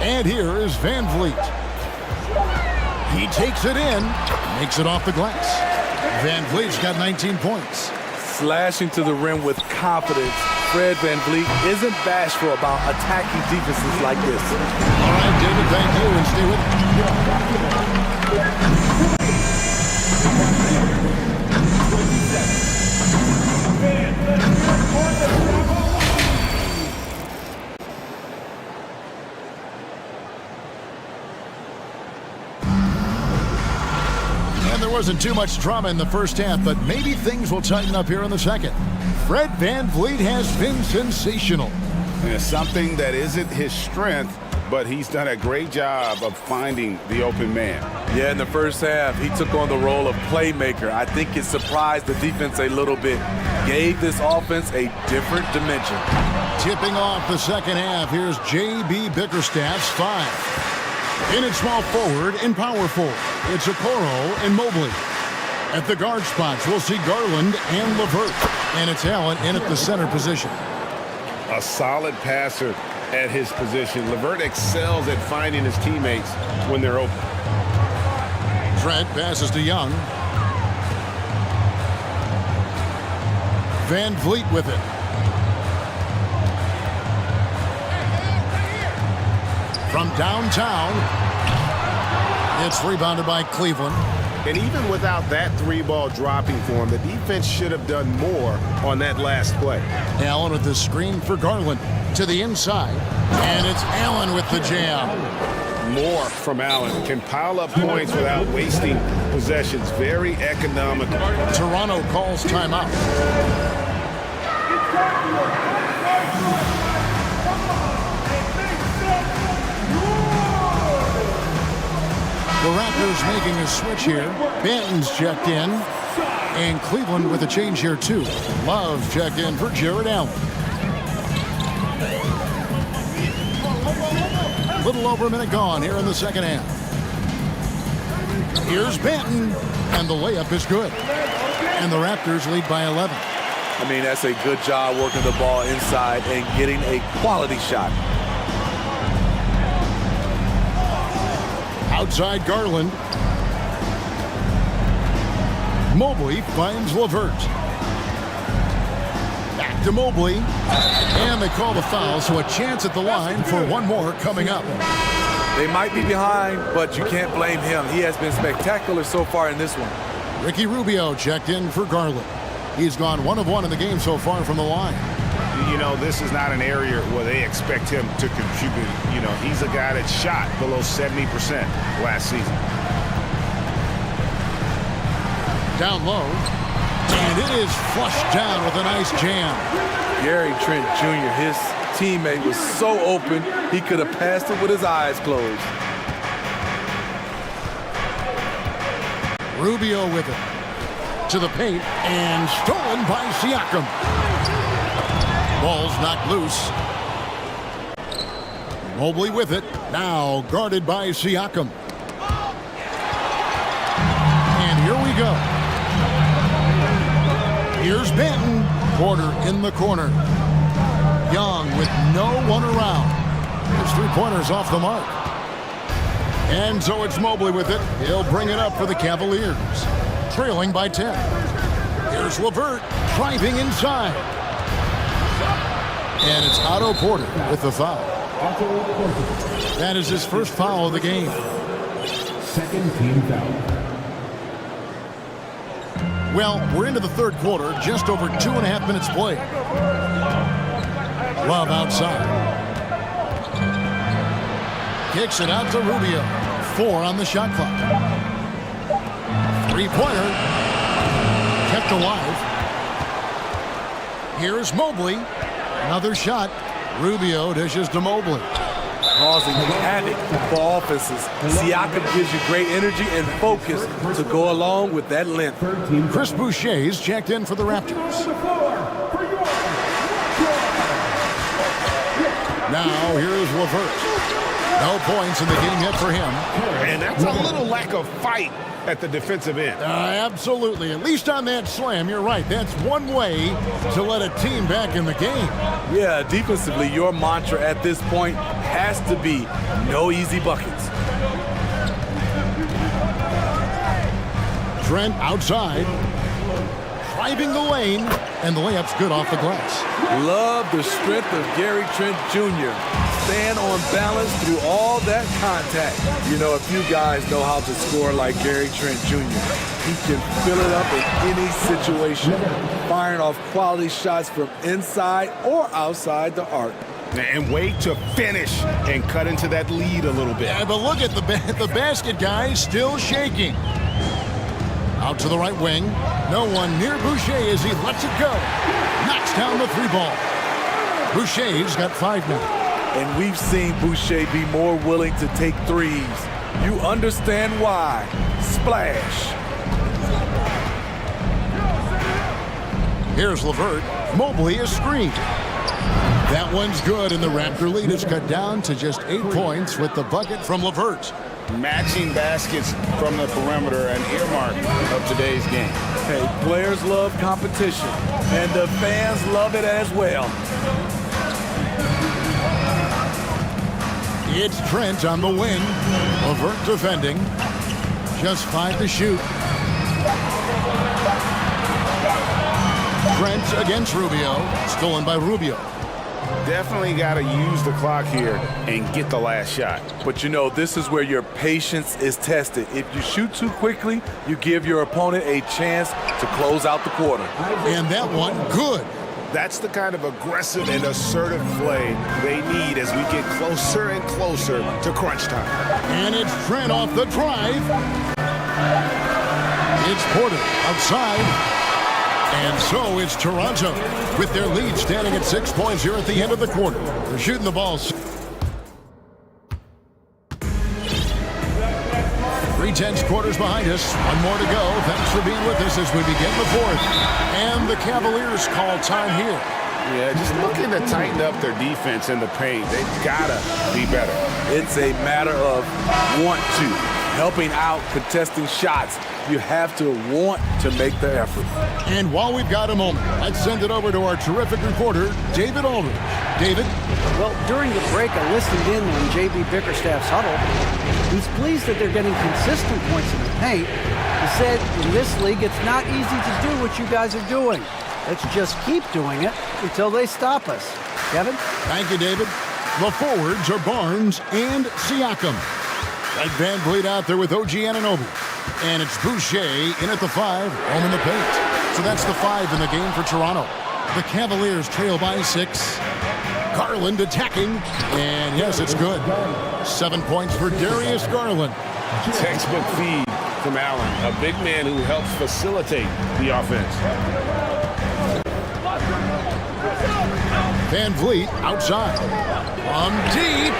And here is Van Vliet. He takes it in, makes it off the glass. Van Vliet's got 19 points. Slashing to the rim with confidence, Fred Van Vliet isn't bashful about attacking defenses like this. All right, David, thank you, and stay with And there wasn't too much drama in the first half, but maybe things will tighten up here in the second. Fred Van Vliet has been sensational. And it's something that isn't his strength, but he's done a great job of finding the open man. Yeah, in the first half, he took on the role of playmaker. I think it surprised the defense a little bit, gave this offense a different dimension. Tipping off the second half, here's J.B. Bickerstaff's 5. In at small forward and power forward, it's Okoro and Mobley. At the guard spots, we'll see Garland and LeVert. And it's Allen in at the center position. A solid passer at his position. LeVert excels at finding his teammates when they're open. Trent passes to Young. Van Vliet with it. From downtown, it's rebounded by Cleveland. And even without that three-ball dropping for him, the defense should have done more on that last play. Allen with the screen for Garland to the inside. And it's Allen with the jam. More from Allen. Can pile up points without wasting possessions. Very economical. Toronto calls timeout. The Raptors making a switch here. Banton's checked in. And Cleveland with a change here, too. Love checked in for Jared Allen. Little over a minute gone here in the second half. Here's Banton. And the layup is good. And the Raptors lead by 11. I mean, that's a good job working the ball inside and getting a quality shot. Outside Garland. Mobley finds LeVert. Back to Mobley. And they call the foul, so a chance at the line for one more coming up. They might be behind, but you can't blame him. He has been spectacular so far in this one. Ricky Rubio checked in for Garland. He's gone 1 of 1 in the game so far from the line. You know, this is not an area where they expect him to contribute. You know, he's a guy that shot below 70% last season. Down low. And it is flushed down with a nice jam. Gary Trent Jr., his teammate was so open, he could have passed it with his eyes closed. Rubio with it. To the paint. And stolen by Siakam. Ball's knocked loose. Mobley with it. Now guarded by Siakam. And here we go. Here's Banton. Porter in the corner. Young with no one around. His three-pointer's off the mark. And so it's Mobley with it. He'll bring it up for the Cavaliers. Trailing by 10. Here's LeVert driving inside. And it's Otto Porter with the foul. That is his first foul of the game. Second team foul. Well, we're into the third quarter, just over 2.5 minutes played. Love outside. Kicks it out to Rubio. 4 on the shot clock. Three-pointer. Kept alive. Here's Mobley. Another shot. Rubio dishes to Mobley. Causing havoc for offenses. Siakam gives you great energy and focus to go along with that length. Chris Boucher's checked in for the Raptors. Now here's LeVert. No points in the game yet for him. And that's a little lack of fight at the defensive end. Absolutely. At least on that slam, you're right. That's one way to let a team back in the game. Yeah, defensively, your mantra at this point has to be no easy buckets. Trent outside. Driving the lane. And the layup's good off the glass. Love the strength of Gary Trent Jr. Stand on balance through all that contact. You know, a few guys know how to score like Gary Trent Jr. He can fill it up in any situation, firing off quality shots from inside or outside the arc. And wait to finish and cut into that lead a little bit. Yeah, but look at the basket guy still shaking. Out to the right wing. No one near Boucher as he lets it go. Knocks down the 3 ball. Boucher's got 5 now. And we've seen Boucher be more willing to take threes. You understand why. Splash. Here's LeVert. Mobley is screened. That one's good, and the Raptor lead is cut down to just 8 points with the bucket from LeVert. Matching baskets from the perimeter, an earmark of today's game. Hey, players love competition, and the fans love it as well. It's Trent on the wing. LeVert defending. Just 5 to shoot. Trent against Rubio. Stolen by Rubio. Definitely got to use the clock here and get the last shot. But you know, this is where your patience is tested. If you shoot too quickly, you give your opponent a chance to close out the quarter. And that one, good. That's the kind of aggressive and assertive play they need as we get closer and closer to crunch time. And it's Trent off the drive. It's Porter outside. And so it's Toronto with their lead standing at 6 points here at the end of the quarter. They're shooting the ball. 3/10 quarters behind us. One more to go. Thanks for being with us as we begin the fourth. And the Cavaliers call time here. Yeah, just looking to tighten up their defense in the paint. They've got to be better. It's a matter of want to. Helping out, contesting shots. You have to want to make the effort. And while we've got a moment, let's send it over to our terrific reporter, David Aldridge. David? Well, during the break, I listened in on J.B. Bickerstaff's huddle. He's pleased that they're getting consistent points in the paint. He said, in this league, it's not easy to do what you guys are doing. Let's just keep doing it until they stop us. Kevin? Thank you, David. The forwards are Barnes and Siakam. Like Van Vliet out there with OG Anunoby. And it's Boucher in at the 5, home in the paint. So that's the 5 in the game for Toronto. The Cavaliers trail by 6. Garland attacking. And yes, it's good. 7 points for Darius Garland. Textbook feed from Allen, a big man who helps facilitate the offense. Van Vliet outside. From deep.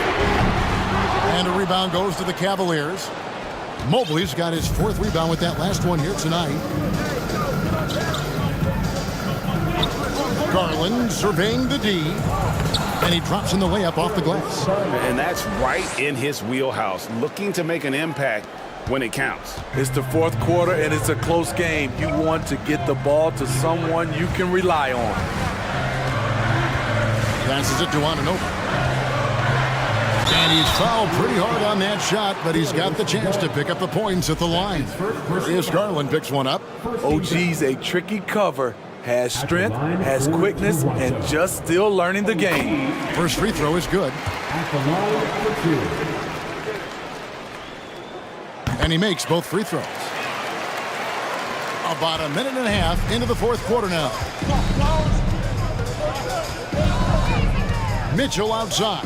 And a rebound goes to the Cavaliers. Mobley's got his 4th rebound with that last one here tonight. Garland surveying the D. And he drops in the layup off the glass. And that's right in his wheelhouse, looking to make an impact when it counts. It's the 4th quarter, and it's a close game. You want to get the ball to someone you can rely on. Passes it to Anunoby. And he's fouled pretty hard on that shot, but he's got the chance to pick up the points at the line. Darius Garland picks one up. OG's a tricky cover. Has strength, has quickness, and just still learning the game. First free throw is good. And he makes both free throws. About a minute and a half into the 4th quarter now. Mitchell outside.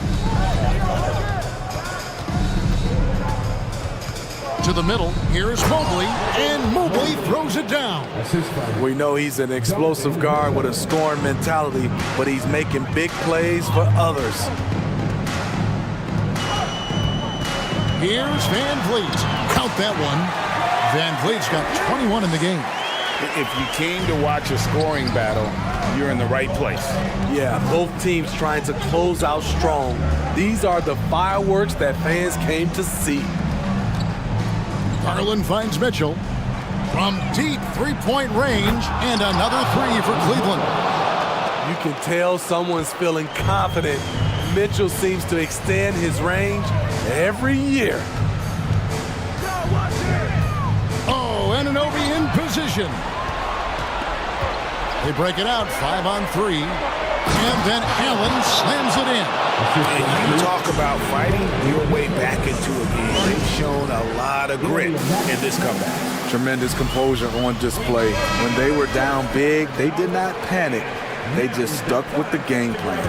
To the middle, here's Mobley, and Mobley throws it down. We know he's an explosive guard with a scoring mentality, but he's making big plays for others. Here's Van Vliet. Count that one. Van Vliet's got 21 in the game. If you came to watch a scoring battle, you're in the right place. Yeah, both teams trying to close out strong. These are the fireworks that fans came to see. Garland finds Mitchell from deep three-point range, and another 3 for Cleveland. You can tell someone's feeling confident. Mitchell seems to extend his range every year. Oh, Anunoby in position. They break it out, 5-on-3, and then Allen slams it in. And you talk about fighting your way back into a game. They've shown a lot of grit in this comeback. Tremendous composure on display. When they were down big, they did not panic. They just stuck with the game plan.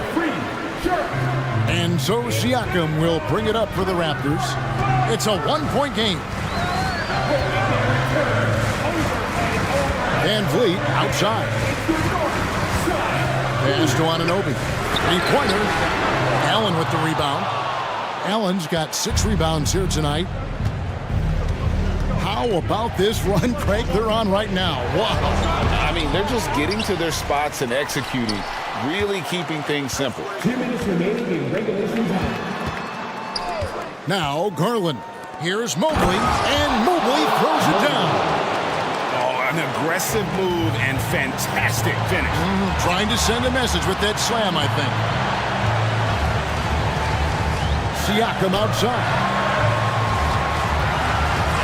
And so Siakam will bring it up for the Raptors. It's a 1-point game. Van Vliet outside. Pass to Anunoby. Three-pointer. Allen with the rebound. Allen's got 6 rebounds here tonight. How about this run, Craig, they're on right now? Wow. I mean, they're just getting to their spots and executing, really keeping things simple. 2 minutes remaining in regulation time. Now Garland. Here's Mobley, and Mobley throws it down. Oh, an aggressive move and fantastic finish. Trying to send a message with that slam, I think. Siakam outside.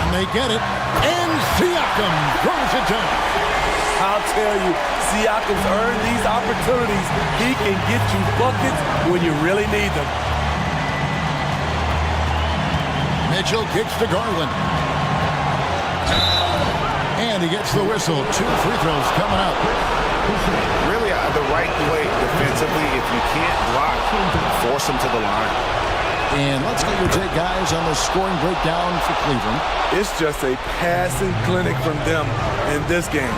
And they get it, and Siakam throws it down. I'll tell you, Siakam's earned these opportunities. He can get you buckets when you really need them. Mitchell kicks to Garland. And he gets the whistle. 2 free throws coming up. Really the right play defensively. If you can't block, force him to the line. And let's get your take, guys, on the scoring breakdown for Cleveland. It's just a passing clinic from them in this game.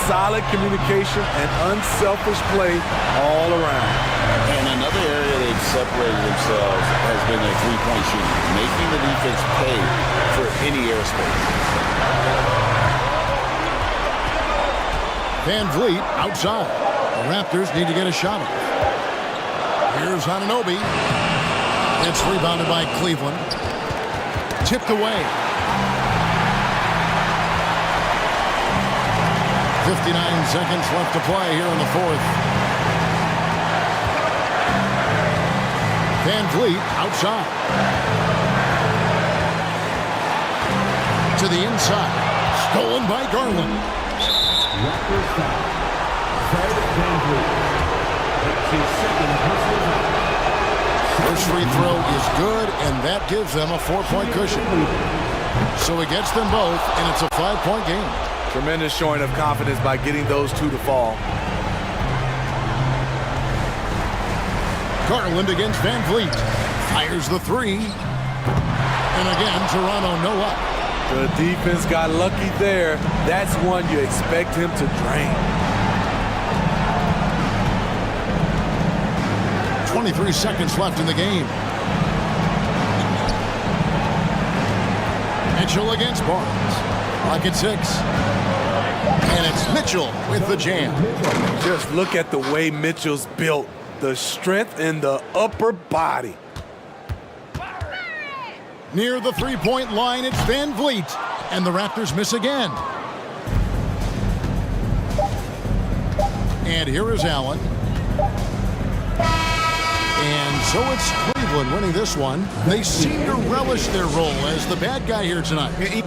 Solid communication and unselfish play all around. And another area they've separated themselves has been their three-point shooting, making the defense pay for any airspace. Van Vliet outside. The Raptors need to get a shot off. Here's Anunoby. It's rebounded by Cleveland. Tipped away. 59 seconds left to play here in the fourth. Van Vliet outside. To the inside. Stolen by Garland. Raptors foul. Fred VanVleet. That's his second personal foul. First free throw is good, and that gives them a 4-point cushion. So he gets them both, and it's a 5-point game. Tremendous showing of confidence by getting those 2 to fall. Garland against Van Vliet. Fires the 3. And again, Toronto no up. The defense got lucky there. That's one you expect him to drain. 23 seconds left in the game. Mitchell against Barnes. Clock at 6. And it's Mitchell with the jam. Just look at the way Mitchell's built. The strength in the upper body. Near the 3-point line, it's Van Vliet. And the Raptors miss again. And here is Allen. And so it's Cleveland winning this one. They seem to relish their role as the bad guy here tonight.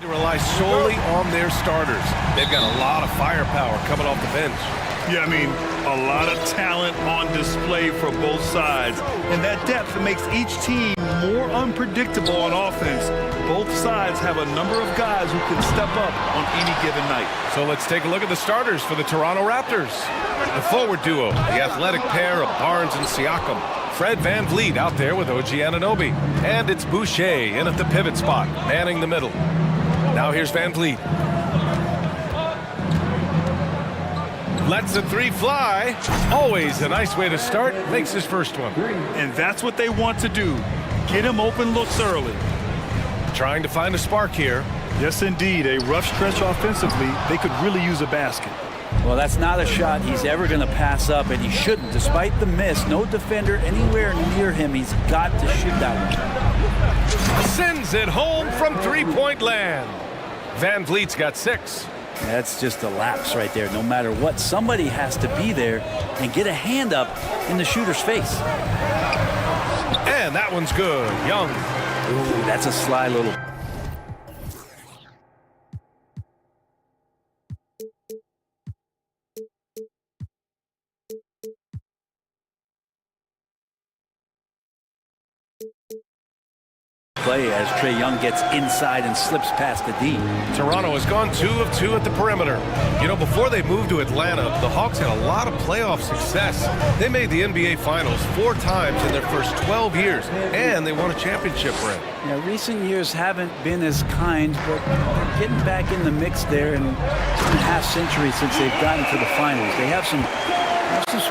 They rely solely on their starters. They've got a lot of firepower coming off the bench. Yeah, I mean, a lot of talent on display for both sides. And that depth makes each team more unpredictable on offense. Both sides have a number of guys who can step up on any given night. So let's take a look at the starters for the Toronto Raptors. The forward duo, the athletic pair of Barnes and Siakam. Fred VanVleet out there with OG Anunoby. And it's Boucher in at the pivot spot, manning the middle. Now here's VanVleet. Lets the three fly. Always a nice way to start. Makes his first one. And that's what they want to do. Get him open looks early. Trying to find a spark here. Yes, indeed. A rough stretch offensively. They could really use a basket. Well, that's not a shot he's ever going to pass up, and he shouldn't. Despite the miss, no defender anywhere near him. He's got to shoot that one. Sends it home from three-point land. VanVleet's got 6. That's just a lapse right there. No matter what, somebody has to be there and get a hand up in the shooter's face. And that one's good. Young. Ooh, that's a sly little... play as Trae Young gets inside and slips past the D. Toronto has gone 2 of 2 at the perimeter. You know, before they moved to Atlanta, the Hawks had a lot of playoff success. They made the NBA Finals 4 times in their first 12 years, and they won a championship ring. Yeah, recent years haven't been as kind, but they're getting back in the mix there, and it's been a half-century since they've gotten to the finals. They have some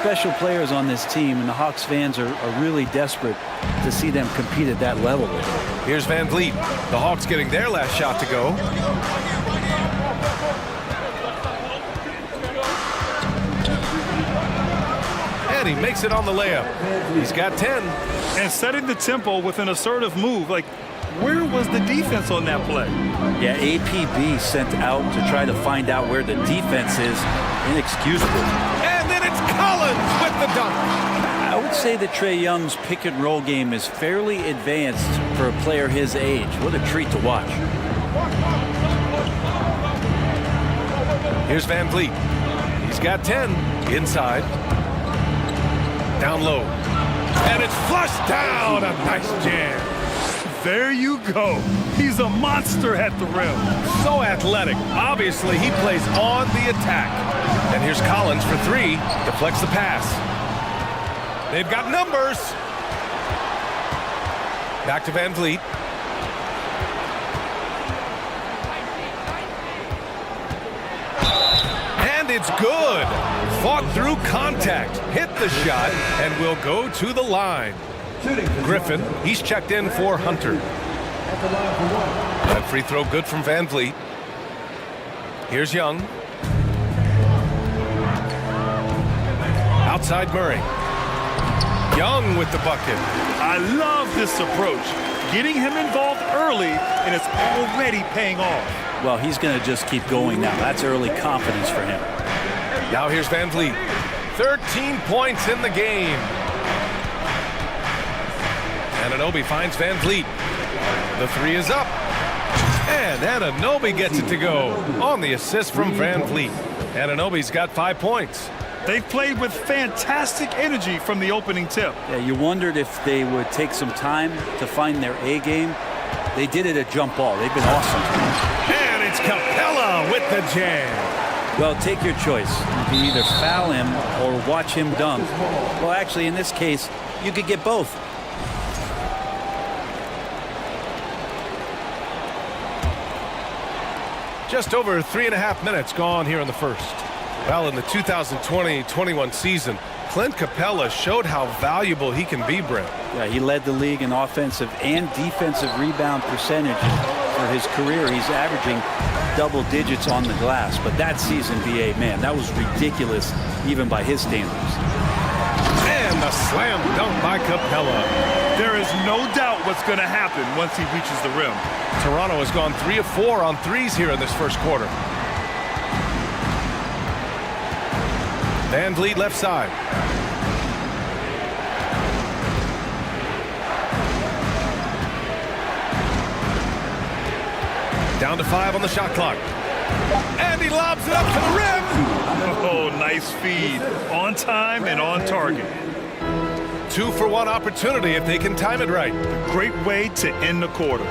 special players on this team, and the Hawks fans are really desperate to see them compete at that level. Here's VanVleet. The Hawks getting their last shot to go. And he makes it on the layup. He's got 10. And setting the tempo with an assertive move. Like, where was the defense on that play? Yeah, APB sent out to try to find out where the defense is. Inexcusable. And then it's Collins with the dunk. I would say that Trae Young's pick and roll game is fairly advanced for a player his age. What a treat to watch. Here's VanVleet. He's got 10. Inside. Down low. And it's flushed down. A nice jam. There you go. He's a monster at the rim. So athletic. Obviously, he plays on the attack. And here's Collins for 3. Deflects the pass. They've got numbers. Back to VanVleet. And it's good. Fought through contact. Hit the shot and will go to the line. Griffin, he's checked in for Hunter. That free throw good from VanVleet. Here's Young. Outside Murray. Young with the bucket. I love this approach. Getting him involved early, and it's already paying off. Well, he's going to just keep going now. That's early confidence for him. Now here's VanVleet. 13 points in the game. Anunoby finds VanVleet. The 3 is up. And Anunoby gets it to go on the assist from VanVleet. Anunoby's got 5 points. They've played with fantastic energy from the opening tip. Yeah, you wondered if they would take some time to find their A game. They did it at jump ball. They've been awesome. And it's Capella with the jam. Well, take your choice. You can either foul him or watch him dunk. Well, actually, in this case, you could get both. Just over 3.5 minutes gone here in the first. Well, in the 2020-21 season, Clint Capella showed how valuable he can be, Brent. Yeah, he led the league in offensive and defensive rebound percentage for his career. He's averaging double digits on the glass, but that season, BA, man, that was ridiculous even by his standards. And the slam dunk by Capella. There is no doubt what's going to happen once he reaches the rim. Toronto has gone 3 of 4 on threes here in this first quarter. VanVleet left side. Down to 5 on the shot clock. And he lobs it up to the rim. Oh, nice feed. On time and on target. 2-for-1 opportunity if they can time it right. Great way to end the quarter.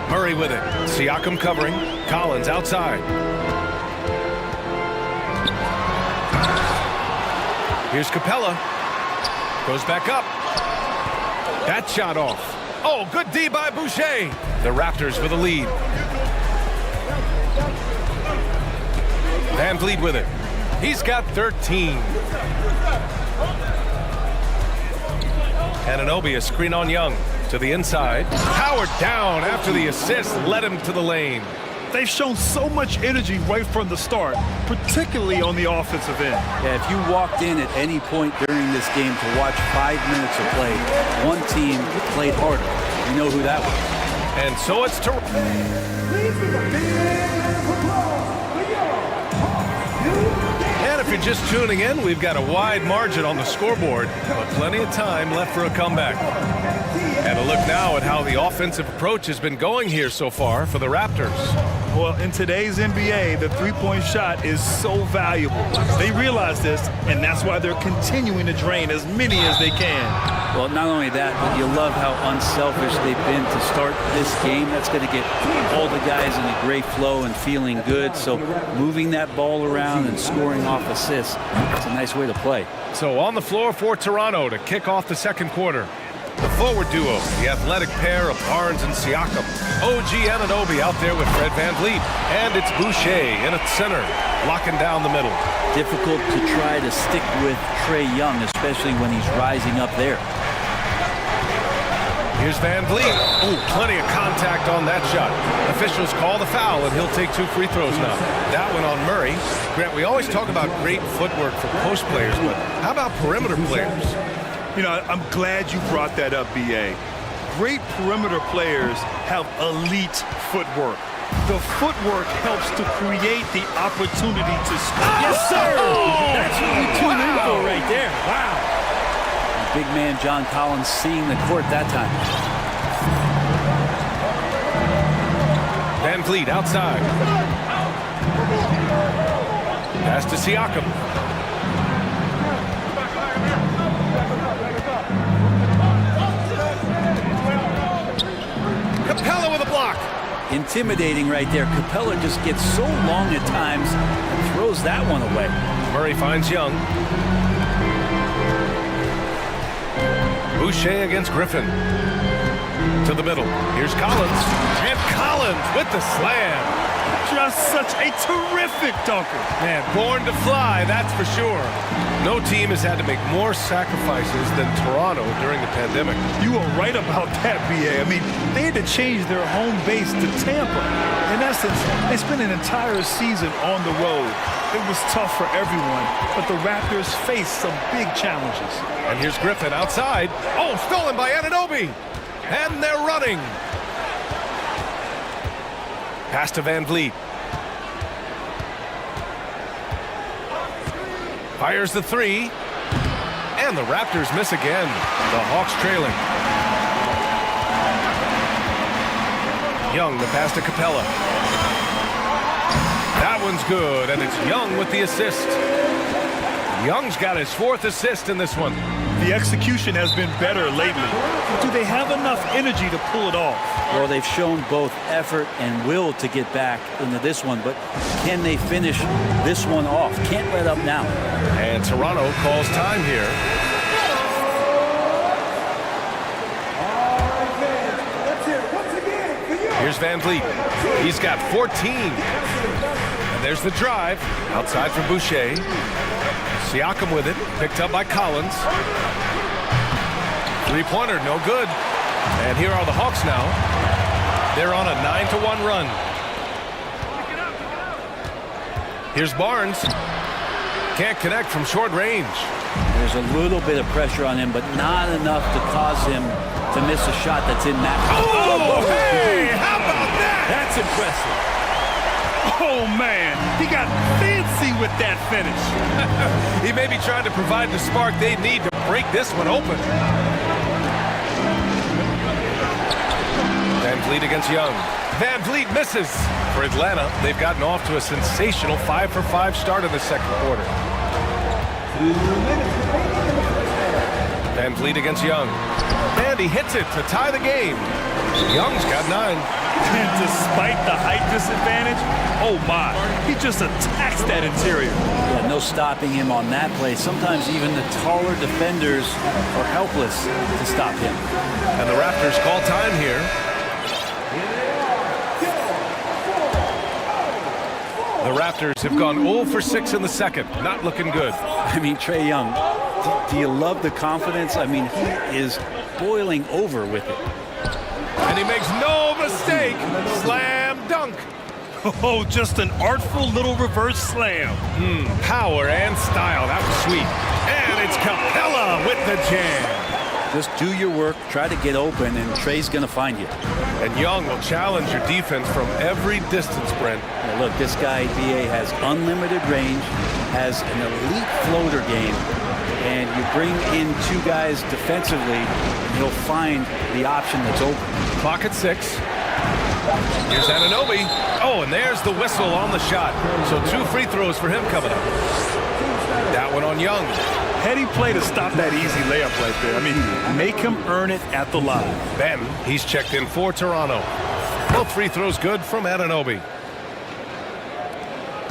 Murray with it. Siakam covering. Collins outside. Here's Capella. Goes back up. That shot off. Oh, good D by Boucher. The Raptors with a lead. Van Vliet with it. He's got 13. Anunoby, a screen on Young. To the inside. Howard down after the assist led him to the lane. They've shown so much energy right from the start, particularly on the offensive end. Yeah, if you walked in at any point during this game to watch 5 minutes of play, one team played harder. You know who that was. And so it's to... And if you're just tuning in, we've got a wide margin on the scoreboard, but plenty of time left for a comeback. And a look now at how the offensive approach has been going here so far for the Raptors. Well, in today's NBA, the three-point shot is so valuable. They realize this, and that's why they're continuing to drain as many as they can. Well, not only that, but you love how unselfish they've been to start this game. That's going to get all the guys in a great flow and feeling good. So moving that ball around and scoring off assists, it's a nice way to play. So on the floor for Toronto to kick off the second quarter. The forward duo, the athletic pair of Barnes and Siakam. OG Anunoby out there with Fred VanVleet. And it's Boucher in at center, locking down the middle. Difficult to try to stick with Trae Young, especially when he's rising up there. Here's VanVleet. Oh, plenty of contact on that shot. Officials call the foul, and he'll take 2 free throws now. That one on Murray. Grant, we always talk about great footwork for post players, but how about perimeter players? You know, I'm glad you brought that up, B.A. Great perimeter players have elite footwork. The footwork helps to create the opportunity to score. Yes, sir! That's what we tune in for right there. Wow. Big man John Collins seeing the court that time. VanVleet outside. Pass to Siakam. Capella with a block. Intimidating right there. Capella just gets so long at times and throws that one away. Murray finds Young. Boucher against Griffin. To the middle. Here's Collins. And Collins with the slam. Just such a terrific dunker. Man, born to fly, that's for sure. No team has had to make more sacrifices than Toronto during the pandemic. You are right about that, B.A. I mean, they had to change their home base to Tampa. In essence, they spent an entire season on the road. It was tough for everyone, but the Raptors faced some big challenges. And here's Griffin outside. Oh, stolen by Anunoby. And they're running. Pass to VanVleet. Fires the 3. And the Raptors miss again. The Hawks trailing. Young, the pass to Capella. That one's good, and it's Young with the assist. Young's got his 4th assist in this one. The execution has been better lately. Do they have enough energy to pull it off? Well, they've shown both effort and will to get back into this one, but can they finish this one off? Can't let up now. And Toronto calls time here. Here's VanVleet. He's got 14. And there's the drive. Outside for Boucher. Siakam with it. Picked up by Collins. Three-pointer, no good. And here are the Hawks now. They're on a 9-1 run. Here's Barnes. Can't connect from short range. There's a little bit of pressure on him, but not enough to cause him to miss a shot that's in that. Oh, hey, how about that? That's impressive. Oh, man, he got fancy with that finish. He may be trying to provide the spark they need to break this one open. VanVleet against Young. VanVleet misses. For Atlanta, they've gotten off to a sensational 5-for-5 start in the second quarter. Van Vliet against Young. And he hits it to tie the game. Young's got 9. And despite the height disadvantage, oh my, he just attacks that interior. Yeah, no stopping him on that play. Sometimes even the taller defenders are helpless to stop him. And the Raptors call time here. The Raptors have gone 0 for 6 in the second. Not looking good. I mean, Trae Young, do you love the confidence? I mean, he is boiling over with it. And he makes no mistake. Slam dunk. Oh, just an artful little reverse slam. Power and style. That was sweet. And it's Capella with the jam. Just do your work, try to get open, and Trae's going to find you. And Young will challenge your defense from every distance, Brent. Now look, this guy, B.A., has unlimited range, has an elite floater game, and you bring in 2 guys defensively, and he'll find the option that's open. Clock at 6. Here's Anunoby. Oh, and there's the whistle on the shot. So 2 free throws for him coming up. That one on Young. Heady play to stop that easy layup right there. I mean, make him earn it at the line. Ben, he's checked in for Toronto. Both free throws good from Anunoby.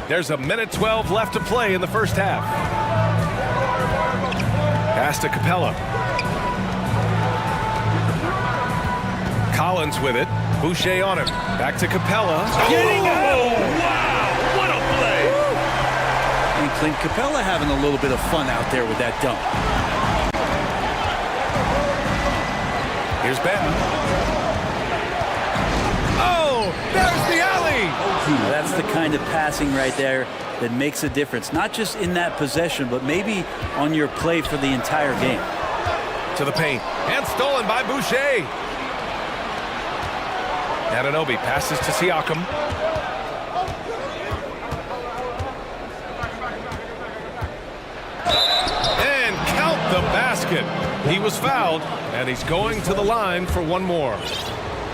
There's a minute 12 left to play in the first half. Pass to Capella. Collins with it. Boucher on him. Back to Capella. Getting it! Oh, wow! What a play! And Clint Capella having a little bit of fun out there with that dunk. Here's Benton. Oh, there's the alley! That's the kind of passing right there that makes a difference. Not just in that possession, but maybe on your play for the entire game. To the paint. And stolen by Boucher. Anunoby passes to Siakam. And count the basket. He was fouled, and he's going to the line for one more.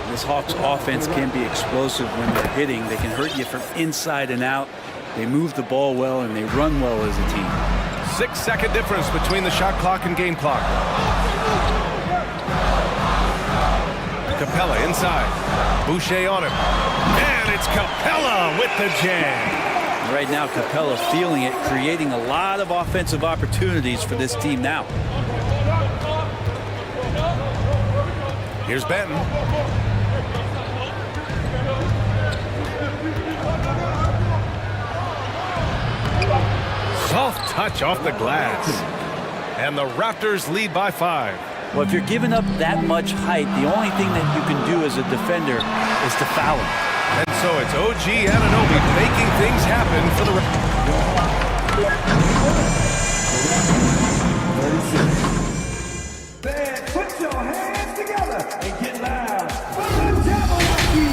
This Hawks offense can be explosive when they're hitting. They can hurt you from inside and out. They move the ball well, and they run well as a team. 6-second difference between the shot clock and game clock. Capella inside. Boucher on him. And it's Capella with the jam. Right now, Capella feeling it, creating a lot of offensive opportunities for this team now. Here's Benton. Soft touch off the glass. And the Raptors lead by 5. Well, if you're giving up that much height, the only thing that you can do as a defender is to foul him. And so it's OG Anunoby making things happen for the Then put your hands together and get loud for the Jabberwocky!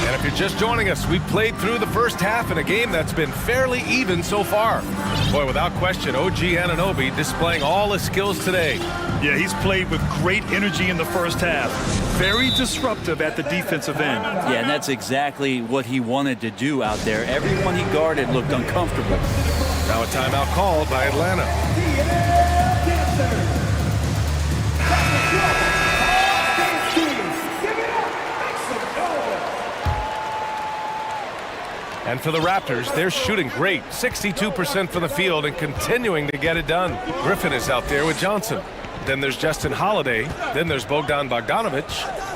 And if you're just joining us, we've played through the first half in a game that's been fairly even so far. Boy, without question, OG Anunoby displaying all his skills today. Yeah, he's played with great energy in the first half. Very disruptive at the defensive end. Yeah, and that's exactly what he wanted to do out there. Everyone he guarded looked uncomfortable. Now a timeout called by Atlanta. And for the Raptors, they're shooting great. 62% from the field and continuing to get it done. Griffin is out there with Johnson. Then there's Justin Holiday. Then there's Bogdan Bogdanovic.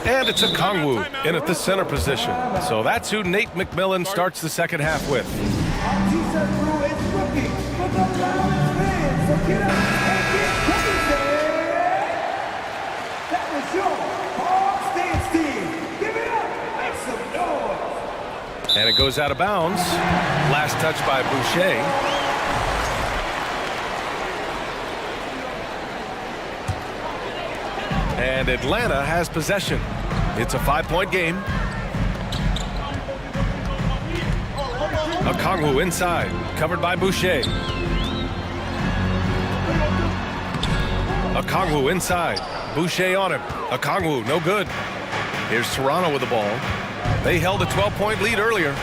And it's a Kongwu in at the center position. So that's who Nate McMillan starts the second half with. And it goes out of bounds. Last touch by Boucher. And Atlanta has possession. It's a 5-point game. Okongwu inside, covered by Boucher. Okongwu inside. Boucher on him. Okongwu, no good. Here's Toronto with the ball. They held a 12-point lead earlier.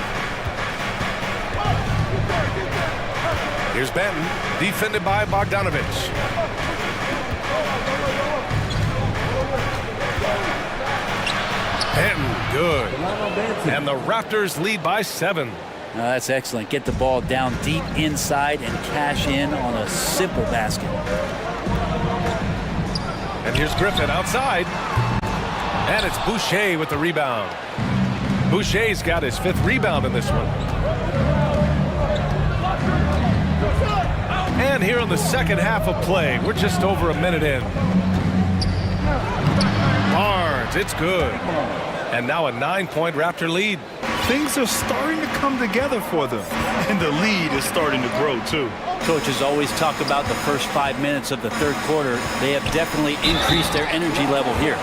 Here's Benton, defended by Bogdanovich. Benton, good. And the Raptors lead by 7. That's excellent. Get the ball down deep inside and cash in on a simple basket. And here's Griffin outside. And it's Boucher with the rebound. Boucher's got his 5th rebound in this one. And here in the second half of play, we're just over a minute in. Barnes, it's good. And now a 9-point Raptor lead. Things are starting to come together for them, and the lead is starting to grow too. Coaches always talk about the first 5 minutes of the third quarter. They have definitely increased their energy level here.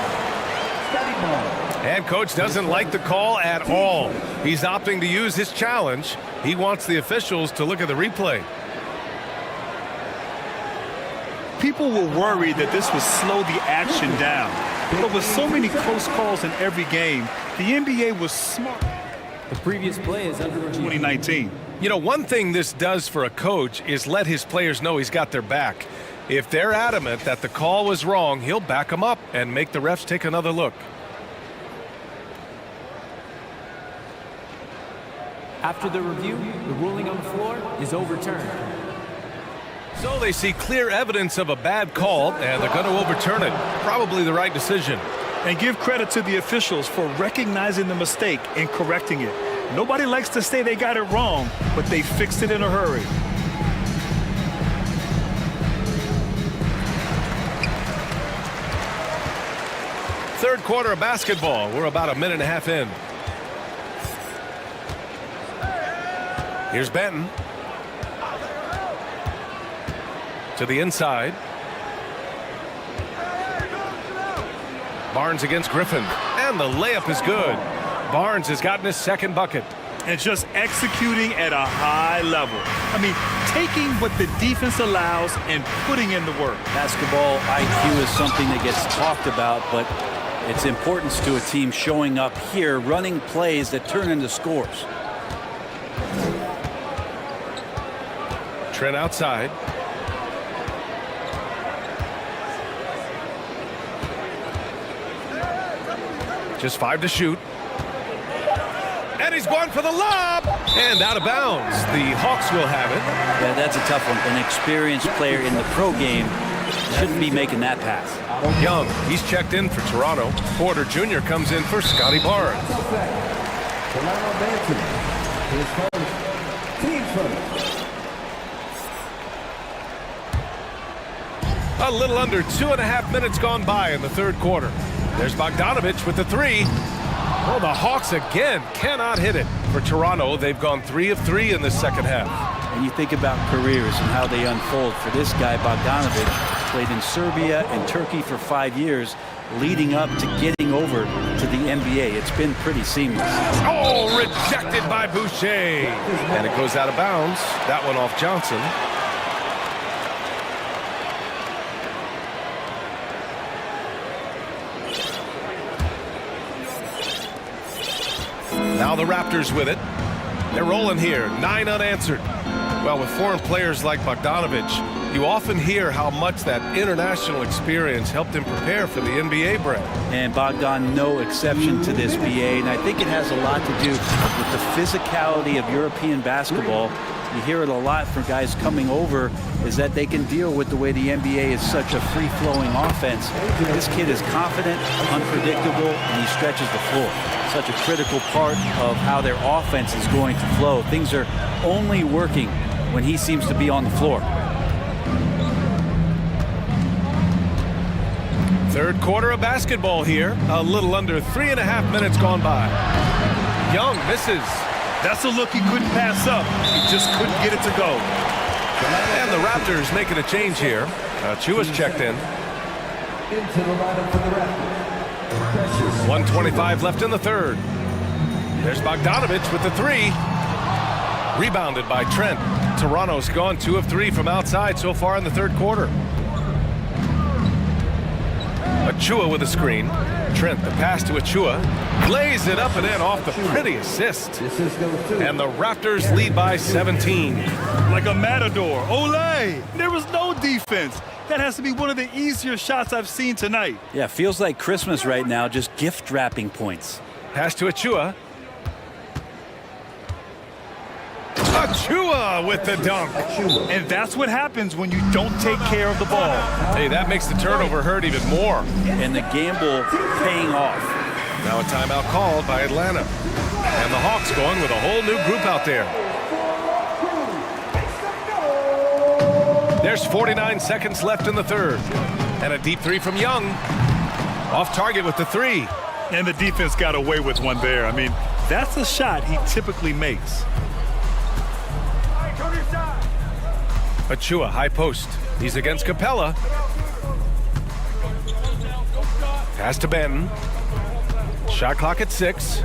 And coach doesn't like the call at all. He's opting to use his challenge. He wants the officials to look at the replay. People were worried that this would slow the action down. But with so many close calls in every game, the NBA was smart. The previous play is under review. 2019. You know, one thing this does for a coach is let his players know he's got their back. If they're adamant that the call was wrong, he'll back them up and make the refs take another look. After the review, the ruling on the floor is overturned. So they see clear evidence of a bad call, and they're going to overturn it. Probably the right decision. And give credit to the officials for recognizing the mistake and correcting it. Nobody likes to say they got it wrong, but they fixed it in a hurry. Third quarter of basketball. We're about a minute and a half in. Here's Benton. To the inside. Barnes against Griffin. And the layup is good. Barnes has gotten his 2nd bucket. And just executing at a high level. I mean, taking what the defense allows and putting in the work. Basketball IQ is something that gets talked about, but its importance to a team showing up here, running plays that turn into scores. Trent outside. Just 5 to shoot. And he's going for the lob. And out of bounds. The Hawks will have it. Yeah, that's a tough one. An experienced player in the pro game shouldn't be making that pass. Young, he's checked in for Toronto. Porter Jr. comes in for Scotty Barnes. A little under 2.5 minutes gone by in the third quarter. There's Bogdanovich with the 3. Oh, the Hawks again cannot hit it. For Toronto, they've gone 3 of 3 in the second half. And you think about careers and how they unfold. For this guy, Bogdanovich, played in Serbia and Turkey for 5 years, leading up to getting over to the NBA. It's been pretty seamless. Oh, rejected by Boucher. And it goes out of bounds. That one off Johnson. Now the Raptors with it. They're rolling here, 9 unanswered. Well, with foreign players like Bogdanovich, you often hear how much that international experience helped him prepare for the NBA, Brett. And Bogdan, no exception to this, BA. And I think it has a lot to do with the physicality of European basketball. You hear it a lot from guys coming over, is that they can deal with the way the NBA is such a free-flowing offense. This kid is confident, unpredictable, and he stretches the floor. Such a critical part of how their offense is going to flow. Things are only working when he seems to be on the floor. Third quarter of basketball here. A little under 3.5 minutes gone by. Young misses. That's a look he couldn't pass up. He just couldn't get it to go. And the Raptors making a change here. Chua's checked in. Into the lineup for the Raptors. 1:25 left in the third. There's Bogdanovich with the 3. Rebounded by Trent. Toronto's gone 2 of 3 from outside so far in the third quarter. Achua with a screen. Trent, the pass to Achua. Lays it up and in off the pretty assist. And the Raptors lead by 17. Like a matador. Olé! There was no defense. That has to be one of the easier shots I've seen tonight. Yeah, feels like Christmas right now, just gift wrapping points. Pass to Achua. Achua with the dunk. And that's what happens when you don't take care of the ball. Hey, that makes the turnover hurt even more. And the gamble paying off. Now a timeout called by Atlanta. And the Hawks going with a whole new group out there. There's 49 seconds left in the third. And a deep three from Young. Off target with the three. And the defense got away with one there. I mean, that's a shot he typically makes. Achua, high post. He's against Capella. Pass to Benton. Shot clock at 6.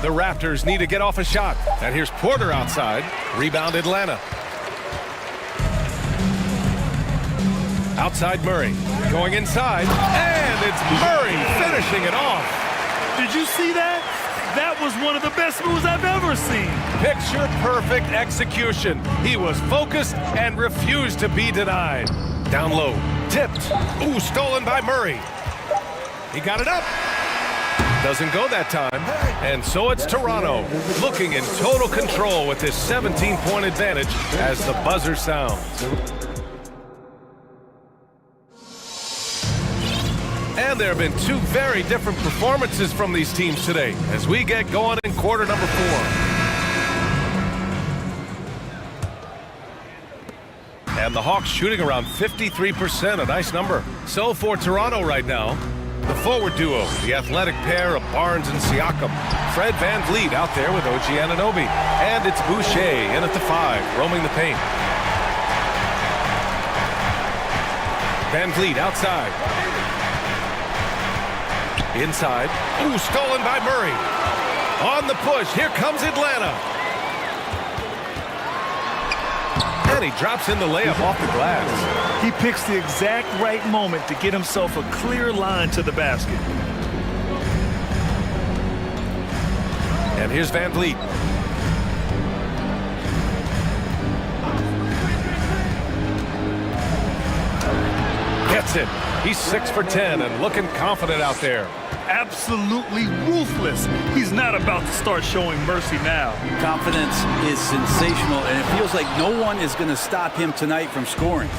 The Raptors need to get off a shot. And here's Porter outside. Rebound Atlanta. Outside Murray. Going inside. And it's Murray finishing it off. Did you see that? That was one of the best moves I've ever seen. Picture-perfect execution. He was focused and refused to be denied. Down low. Tipped. Ooh, stolen by Murray. He got it up. Doesn't go that time. And so it's Toronto, looking in total control with this 17-point advantage as the buzzer sounds. And there have been two very different performances from these teams today as we get going in quarter number 4. And the Hawks shooting around 53%, a nice number. So for Toronto right now, the forward duo, the athletic pair of Barnes and Siakam. Fred VanVleet out there with OG Anunoby. And it's Boucher in at the 5, roaming the paint. VanVleet outside. Inside. Ooh, stolen by Murray. On the push. Here comes Atlanta. And he drops in the layup off the glass. He picks the exact right moment to get himself a clear line to the basket. And here's VanVleet. Gets it. He's 6 for 10 and looking confident out there. Absolutely ruthless. He's not about to start showing mercy now. Confidence is sensational, and it feels like no one is going to stop him tonight from scoring.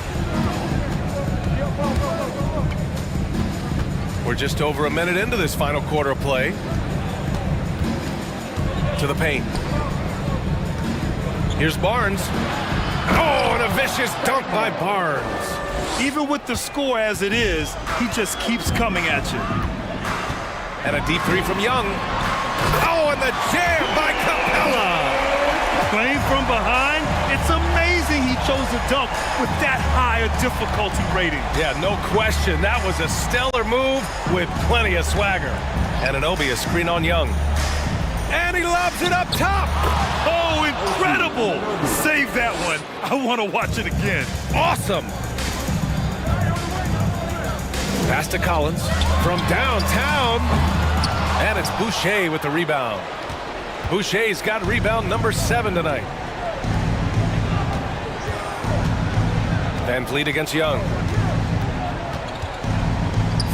We're just over a minute into this final quarter of play. To the paint. Here's Barnes. Oh, and a vicious dunk by Barnes. Even with the score as it is, he just keeps coming at you. And a deep three from Young. Oh, and the jam by Capella. Playing from behind, it's amazing he chose to dunk with that higher difficulty rating. Yeah, no question. That was a stellar move with plenty of swagger. And Anunoby, a screen on Young. And he lobs it up top. Oh, incredible. Save that one. I want to watch it again. Awesome. Pass to Collins from downtown. And it's Boucher with the rebound. Boucher's got rebound number 7 tonight. VanVleet against Young.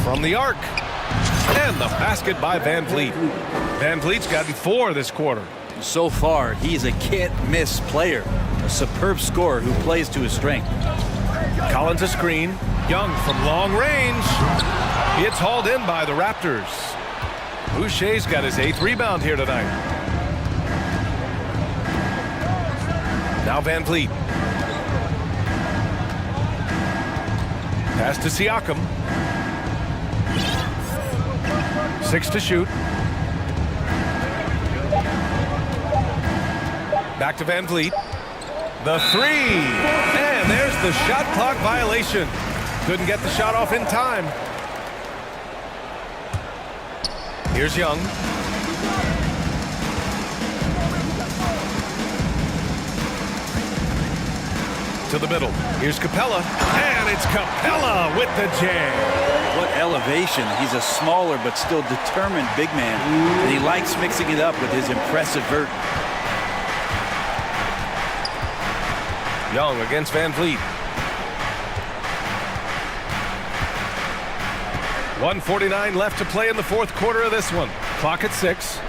From the arc. And the basket by VanVleet. VanVleet's gotten 4 this quarter. So far, he's a can't-miss player. A superb scorer who plays to his strength. Collins a screen. Young from long range. It's hauled in by the Raptors. Boucher's got his 8th rebound here tonight. Now VanVleet. Pass to Siakam. 6 to shoot. Back to VanVleet. The 3. And there's the shot clock violation. Couldn't get the shot off in time. Here's Young. To to the middle. Here's Capella, and it's Capella with the jam. What elevation. He's a smaller but still determined big man, and he likes mixing it up with his impressive vert. Young against Van Vliet. 1:49 left to play in the fourth quarter of this one. Clock at 6.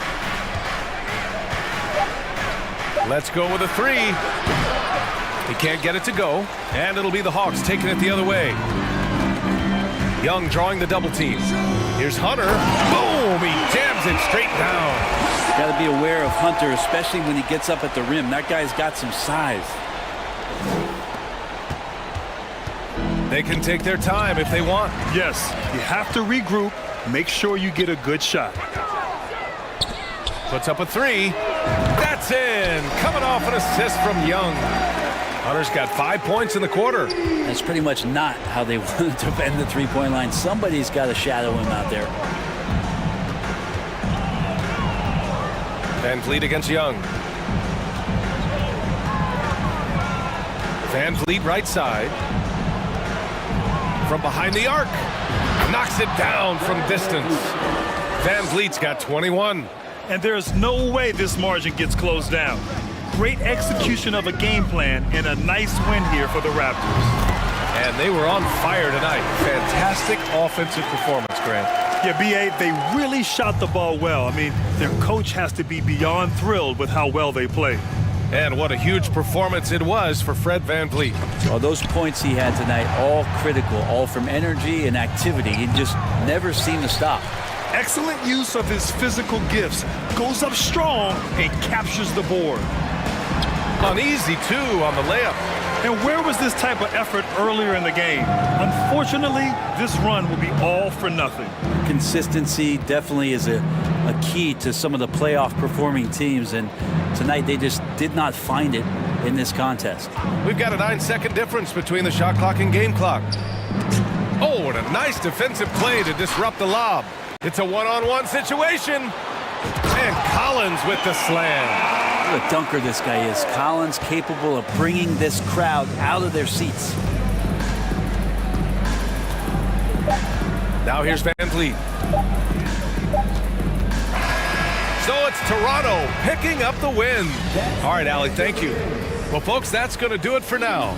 Let's go with a three. He can't get it to go, and it'll be the Hawks taking it the other way. Young drawing the double team. Here's Hunter. Boom! He jams it straight down. Got to be aware of Hunter, especially when he gets up at the rim. That guy's got some size. They can take their time if they want. Yes, you have to regroup. Make sure you get a good shot. Puts up a three. That's in. Coming off an assist from Young. Hunter's got 5 points in the quarter. That's pretty much not how they want to defend the three-point line. Somebody's got to shadow him out there. Van Vliet against Young. Van Vliet right side. From behind the arc. Knocks it down from distance. Van Vliet's got 21. And there's no way this margin gets closed down. Great execution of a game plan and a nice win here for the Raptors. And they were on fire tonight. Fantastic offensive performance, Grant. Yeah, B.A., they really shot the ball well. I mean, their coach has to be beyond thrilled with how well they played. And what a huge performance it was for Fred Van Vliet. Well, those points he had tonight, all critical, all from energy and activity. He just never seemed to stop. Excellent use of his physical gifts. Goes up strong and captures the board. Uneasy, too, on the layup. And where was this type of effort earlier in the game? Unfortunately, this run will be all for nothing. Consistency definitely is a key to some of the playoff performing teams, and tonight they just did not find it in this contest. We've got a 9-second difference between the shot clock and game clock. Oh, and a nice defensive play to disrupt the lob. It's a one-on-one situation. And Collins with the slam. What a dunker this guy is. Collins capable of bringing this crowd out of their seats. Now here's Van Vliet. So it's Toronto picking up the win. All right, Allie, thank you. Well, folks, that's going to do it for now.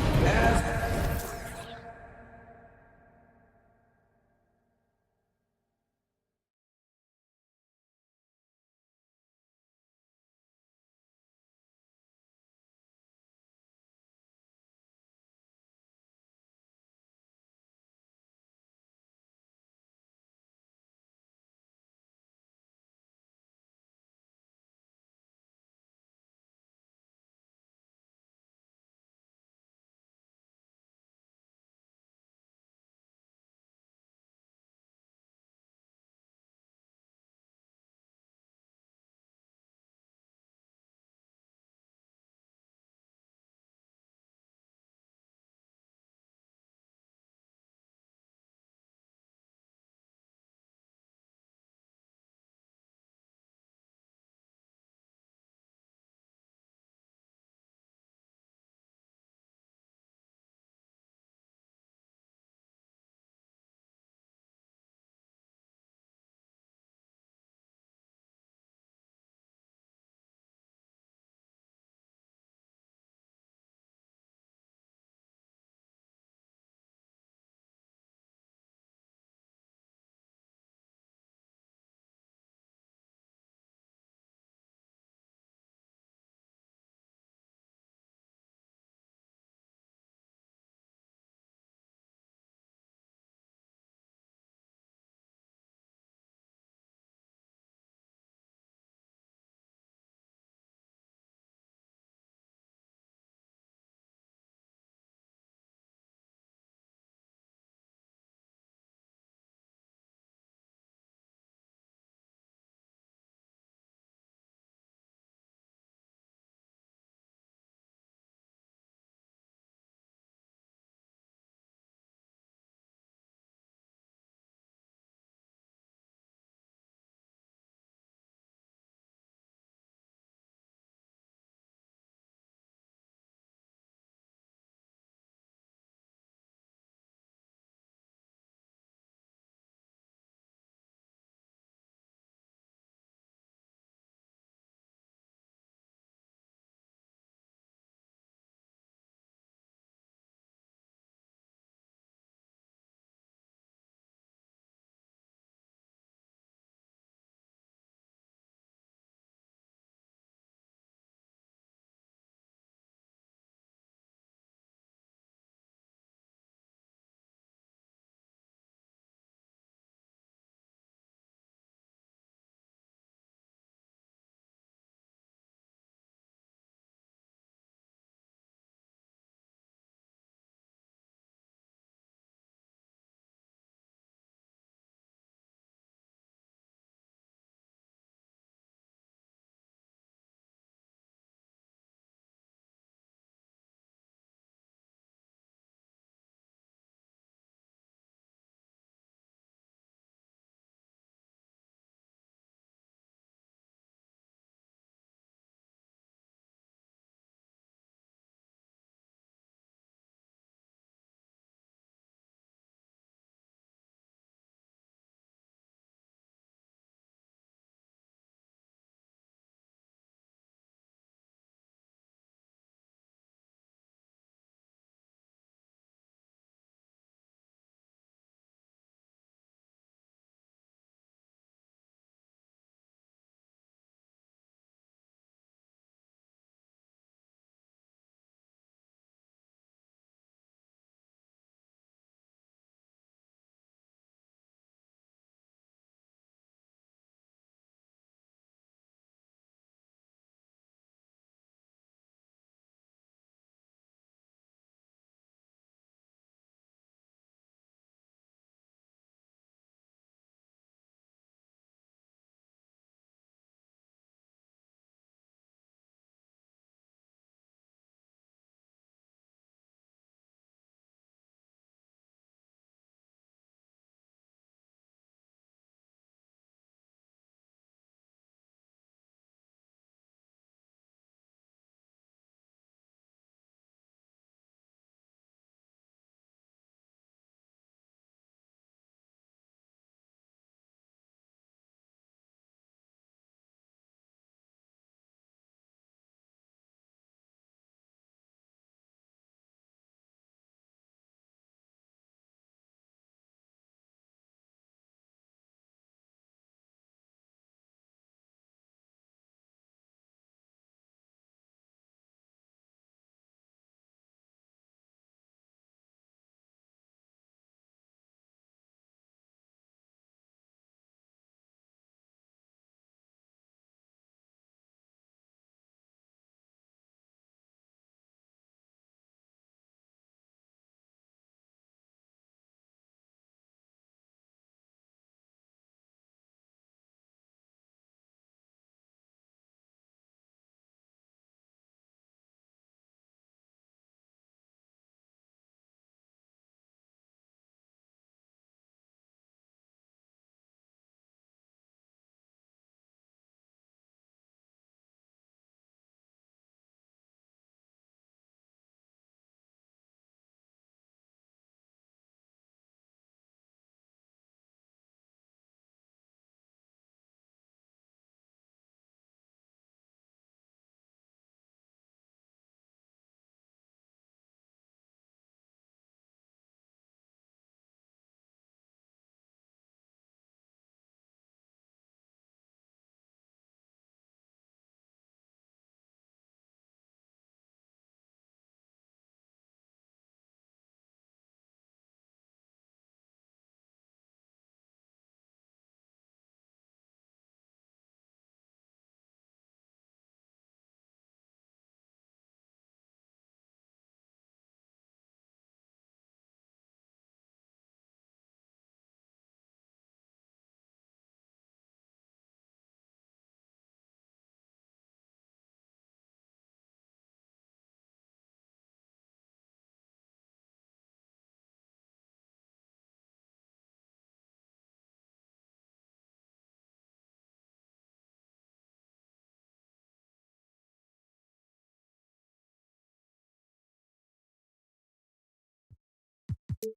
Probably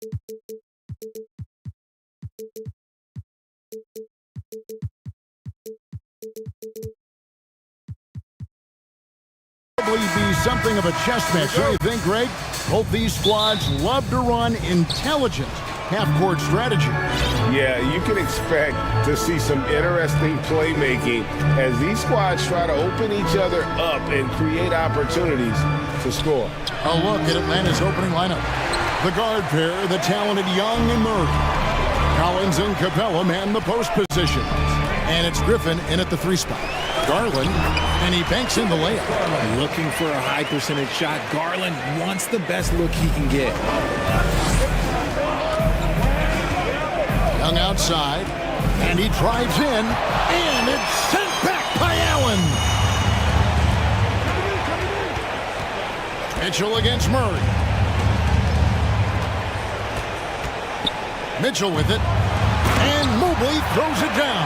be something of a chess match, don't you think, Greg? Both these squads love to run intelligent half-court strategy. Yeah, you can expect to see some interesting playmaking as these squads try to open each other up and create opportunities to score. A look at Atlanta's opening lineup. The guard pair, the talented Young and Murray. Collins and Capella man the post position. And it's Griffin in at the 3 spot. Garland, and he banks in the layup. Looking for a high percentage shot. Garland wants the best look he can get. Young outside, and he drives in, and it's sent back by Allen. Mitchell against Murray. Mitchell with it, and Mobley throws it down.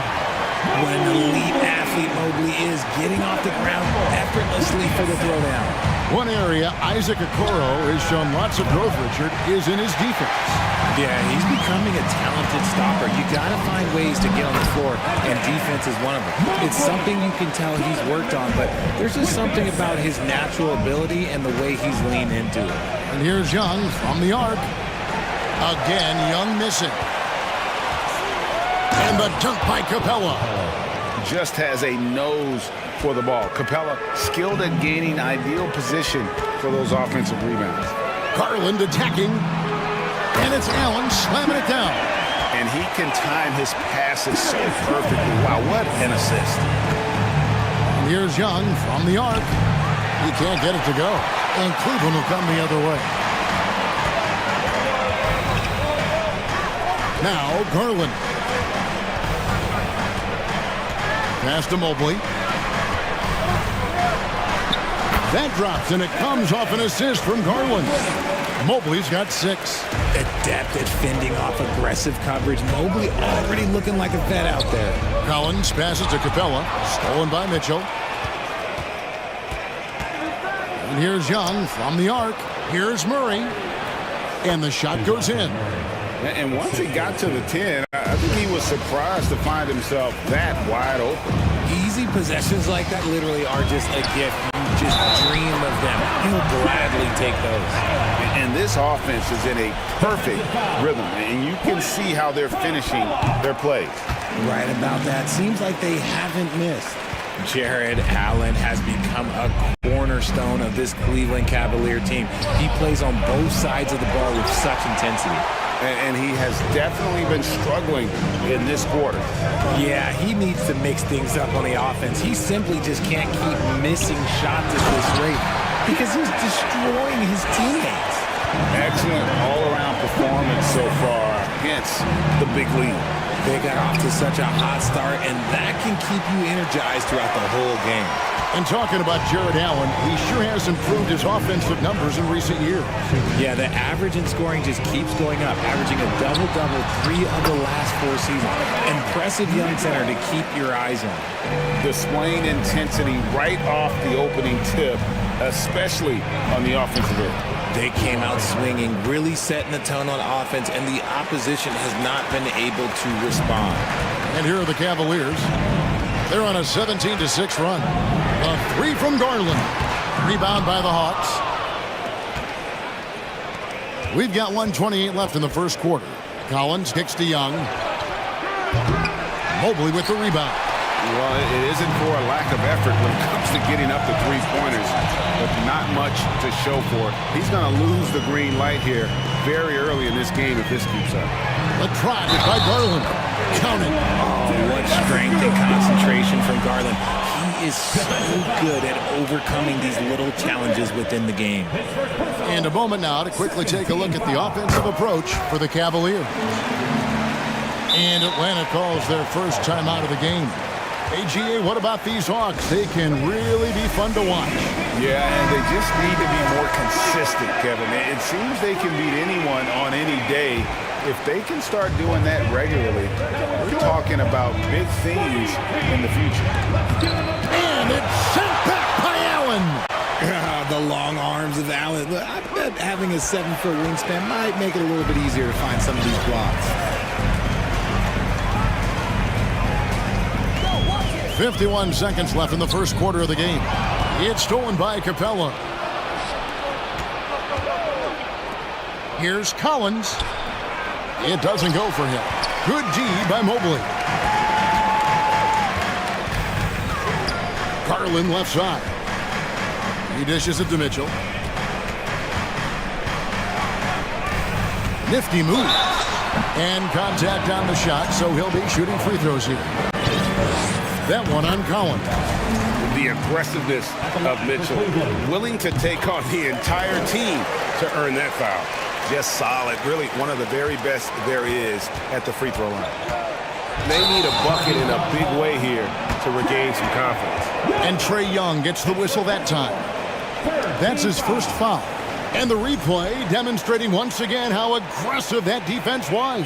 When elite athlete Mobley is getting off the ground effortlessly for the throwdown. One area Isaac Okoro has shown lots of growth, Richard, is in his defense. Yeah, he's becoming a talented stopper. You got to find ways to get on the floor, and defense is one of them. It's something you can tell he's worked on, but there's just something about his natural ability and the way he's leaned into it. And here's Young from the arc. Again, Young missing. And the dunk by Capella. Just has a nose for the ball. Capella skilled at gaining ideal position for those offensive rebounds. Garland attacking. And it's Allen slamming it down. And he can time his passes so perfectly. Wow, what an assist. And here's Young from the arc. He can't get it to go. And Cleveland will come the other way. Now, Garland. Pass to Mobley. That drops, and it comes off an assist from Garland. Mobley's got 6. Adept at fending off aggressive coverage. Mobley already looking like a vet out there. Collins passes to Capella. Stolen by Mitchell. And here's Young from the arc. Here's Murray. And the shot goes in. And once he got to the 10, I think he was surprised to find himself that wide open. Easy possessions like that literally are just a gift. You just dream of them. He'll gladly take those. And this offense is in a perfect rhythm. And you can see how they're finishing their plays. Right about that. Seems like they haven't missed. Jared Allen has become a cornerstone of this Cleveland Cavalier team. He plays on both sides of the ball with such intensity. And he has definitely been struggling in this quarter. Yeah, he needs to mix things up on the offense. He simply just can't keep missing shots at this rate because he's destroying his teammates. Excellent all-around performance so far, hence the big lead. They got off to such a hot start, and that can keep you energized throughout the whole game. And talking about Jared Allen, he sure has improved his offensive numbers in recent years. Yeah, the average in scoring just keeps going up, averaging a double-double 3 of the last 4 seasons. Impressive young center to keep your eyes on. Displaying intensity right off the opening tip, especially on the offensive end. They came out swinging, really setting the tone on offense, and the opposition has not been able to respond. And here are the Cavaliers. They're on a 17-6 run. A 3 from Garland. Rebound by the Hawks. We've got 1:28 left in the first quarter. Collins kicks to Young. Mobley with the rebound. Well, it isn't for a lack of effort when it comes to getting up the three-pointers, but not much to show for it. He's going to lose the green light here very early in this game if this keeps up. A try by Garland. Counted. Oh, what strength and concentration from Garland. He is so good at overcoming these little challenges within the game. And a moment now to quickly take a look at the offensive approach for the Cavaliers. And Atlanta calls their first timeout of the game. AGA, what about these Hawks? They can really be fun to watch. Yeah, and they just need to be more consistent, Kevin. It seems they can beat anyone on any day. If they can start doing that regularly, we're talking about big things in the future. And it's sent back by Allen. The the long arms of Allen. Look, I bet having a 7-foot wingspan might make it a little bit easier to find some of these blocks. 51 seconds left in the first quarter of the game. It's stolen by Capella. Here's Collins. It doesn't go for him. Good D by Mobley. Garland left side. He dishes it to Mitchell. Nifty move. And contact on the shot, so he'll be shooting free throws here. That one on Collins. The aggressiveness of Mitchell, willing to take on the entire team to earn that foul. Just solid, really one of the very best there is at the free throw line. They need a bucket in a big way here to regain some confidence. And Trae Young gets the whistle that time. That's his first foul. And the replay demonstrating once again how aggressive that defense was.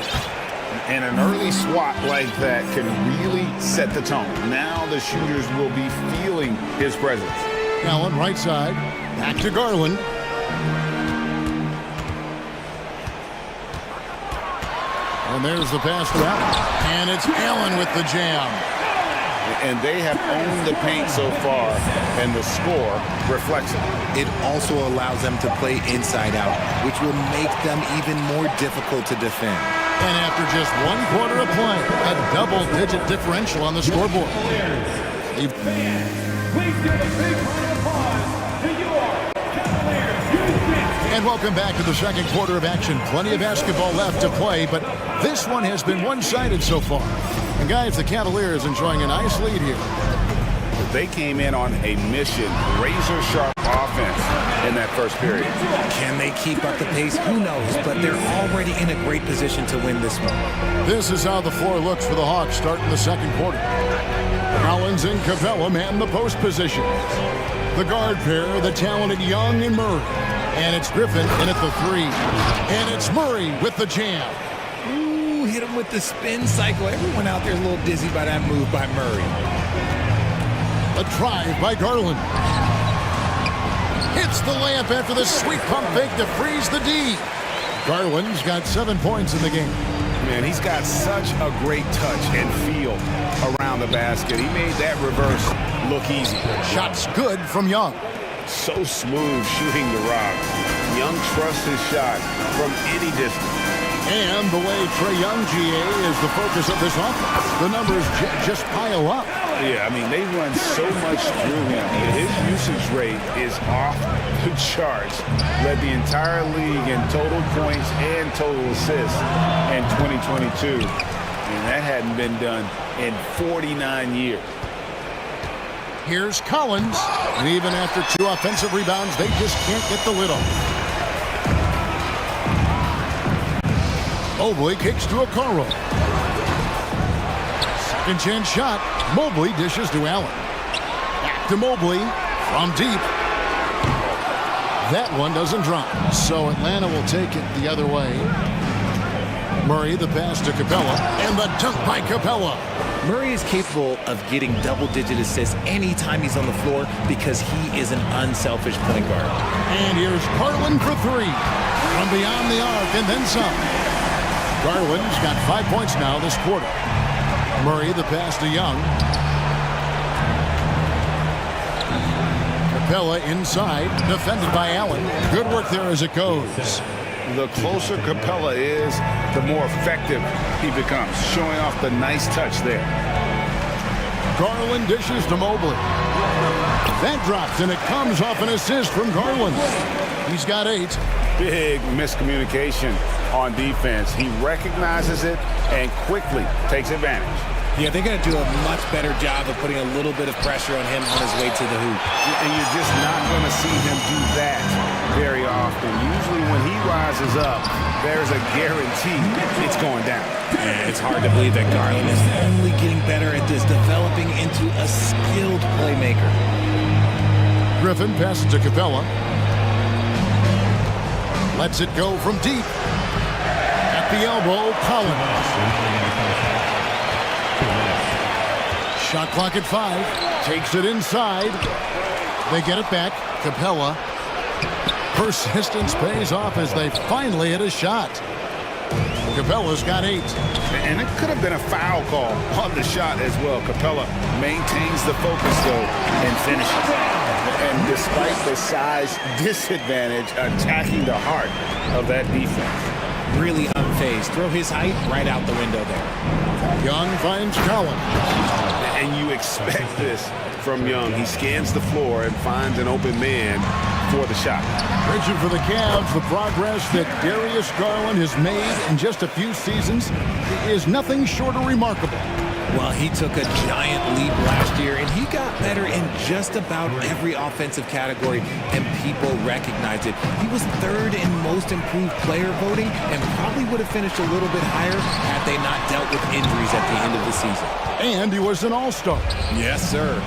And an early swat like that can really set the tone. Now the shooters will be feeling his presence. Allen right side, back to Garland. And there's the pass to Allen. And it's Allen with the jam. And they have owned the paint so far, and the score reflects it. It also allows them to play inside out, which will make them even more difficult to defend. And after just 1 quarter of play, a double-digit differential on the scoreboard. Please give a big round of applause to your Cavaliers. And welcome back to the second quarter of action. Plenty of basketball left to play, but this one has been one-sided so far. And guys, the Cavaliers enjoying a nice lead here. They came in on a mission, razor-sharp offense in that first period. Can they keep up the pace? Who knows, but they're already in a great position to win this one. This is how the floor looks for the Hawks starting the second quarter. Collins and Capella man the post position. The guard pair, the talented Young and Murray. And it's Griffin in at the 3. And it's Murray with the jam. Ooh, hit him with the spin cycle. Everyone out there is a little dizzy by that move by Murray. A drive by Garland. Hits the layup after the sweet pump fake to freeze the D. Garland's got 7 points in the game. Man, he's got such a great touch and feel around the basket. He made that reverse look easy. Shot's good from Young. So smooth shooting the rock. Young trusts his shot from any distance. And the way Trae Young, GA, is the focus of this offense. The numbers just pile up. Yeah, I mean, they run so much through him. His usage rate is off the charts. Led the entire league in total points and total assists in 2022. And that hadn't been done in 49 years. Here's Collins. And even after 2 offensive rebounds, they just can't get the lid off. Mobley kicks to Okoro. Second chance shot. Mobley dishes to Allen. Back to Mobley from deep. That one doesn't drop. So Atlanta will take it the other way. Murray the pass to Capella. And the dunk by Capella. Murray is capable of getting double-digit assists anytime he's on the floor because he is an unselfish point guard. And here's Garland for 3. From beyond the arc and then some. Garland's got 5 points now this quarter. Murray the pass to Young. Capella inside, defended by Allen. Good work there as it goes. The closer Capella is, the more effective he becomes, showing off the nice touch there. Garland dishes to Mobley. That drops, and it comes off an assist from Garland. He's got 8. Big miscommunication on defense. He recognizes it and quickly takes advantage. Yeah, they're going to do a much better job of putting a little bit of pressure on him on his way to the hoop. And you're just not going to see him do that very often. Usually when he rises up, there's a guarantee it's going down. And it's hard to believe that Garland is only getting better at this, developing into a skilled playmaker. Griffin passes to Capella. Lets it go from deep. At the elbow, Collins. Shot clock at 5. Takes it inside. They get it back. Capella Persistence pays off as they finally hit a shot. Capella's got 8. And it could have been a foul call on the shot as well. Capella maintains the focus, though, and finishes. And despite the size disadvantage, attacking the heart of that defense. Really unfazed. Throw his height right out the window there. Young finds Collins. And you expect this from Young. He scans the floor and finds an open man for the shot. Rigid for the Cavs, the progress that Darius Garland has made in just a few seasons is nothing short of remarkable. Well, he took a giant leap last year, and he got better in just about every offensive category, and people recognized it. He was 3rd in most improved player voting, and probably would have finished a little bit higher had they not dealt with injuries at the end of the season. And he was an all-star. Yes, sir.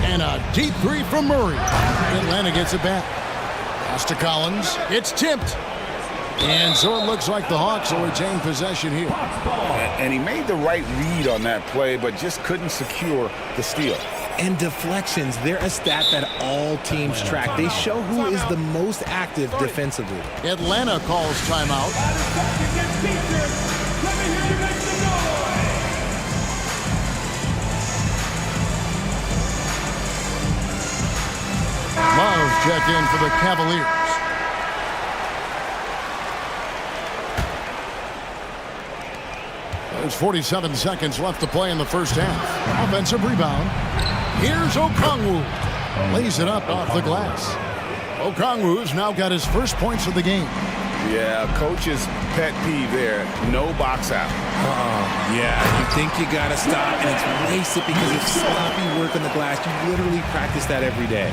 And a deep 3 from Murray. Atlanta gets it back. Pass to Collins. It's tipped. And so it looks like the Hawks will retain possession here. And he made the right read on that play, but just couldn't secure the steal. And deflections, they're a stat that all teams track. They show who is the most active defensively. Atlanta calls timeout. Love check in for the Cavaliers. There's 47 seconds left to play in the first half. Offensive rebound. Here's Okongwu. Lays it up off the glass. Okongwu's now got his first points of the game. Yeah, coach's pet peeve there. No box out. Yeah, you think you got to stop, and it's wasted because of sloppy work on the glass. You literally practice that every day.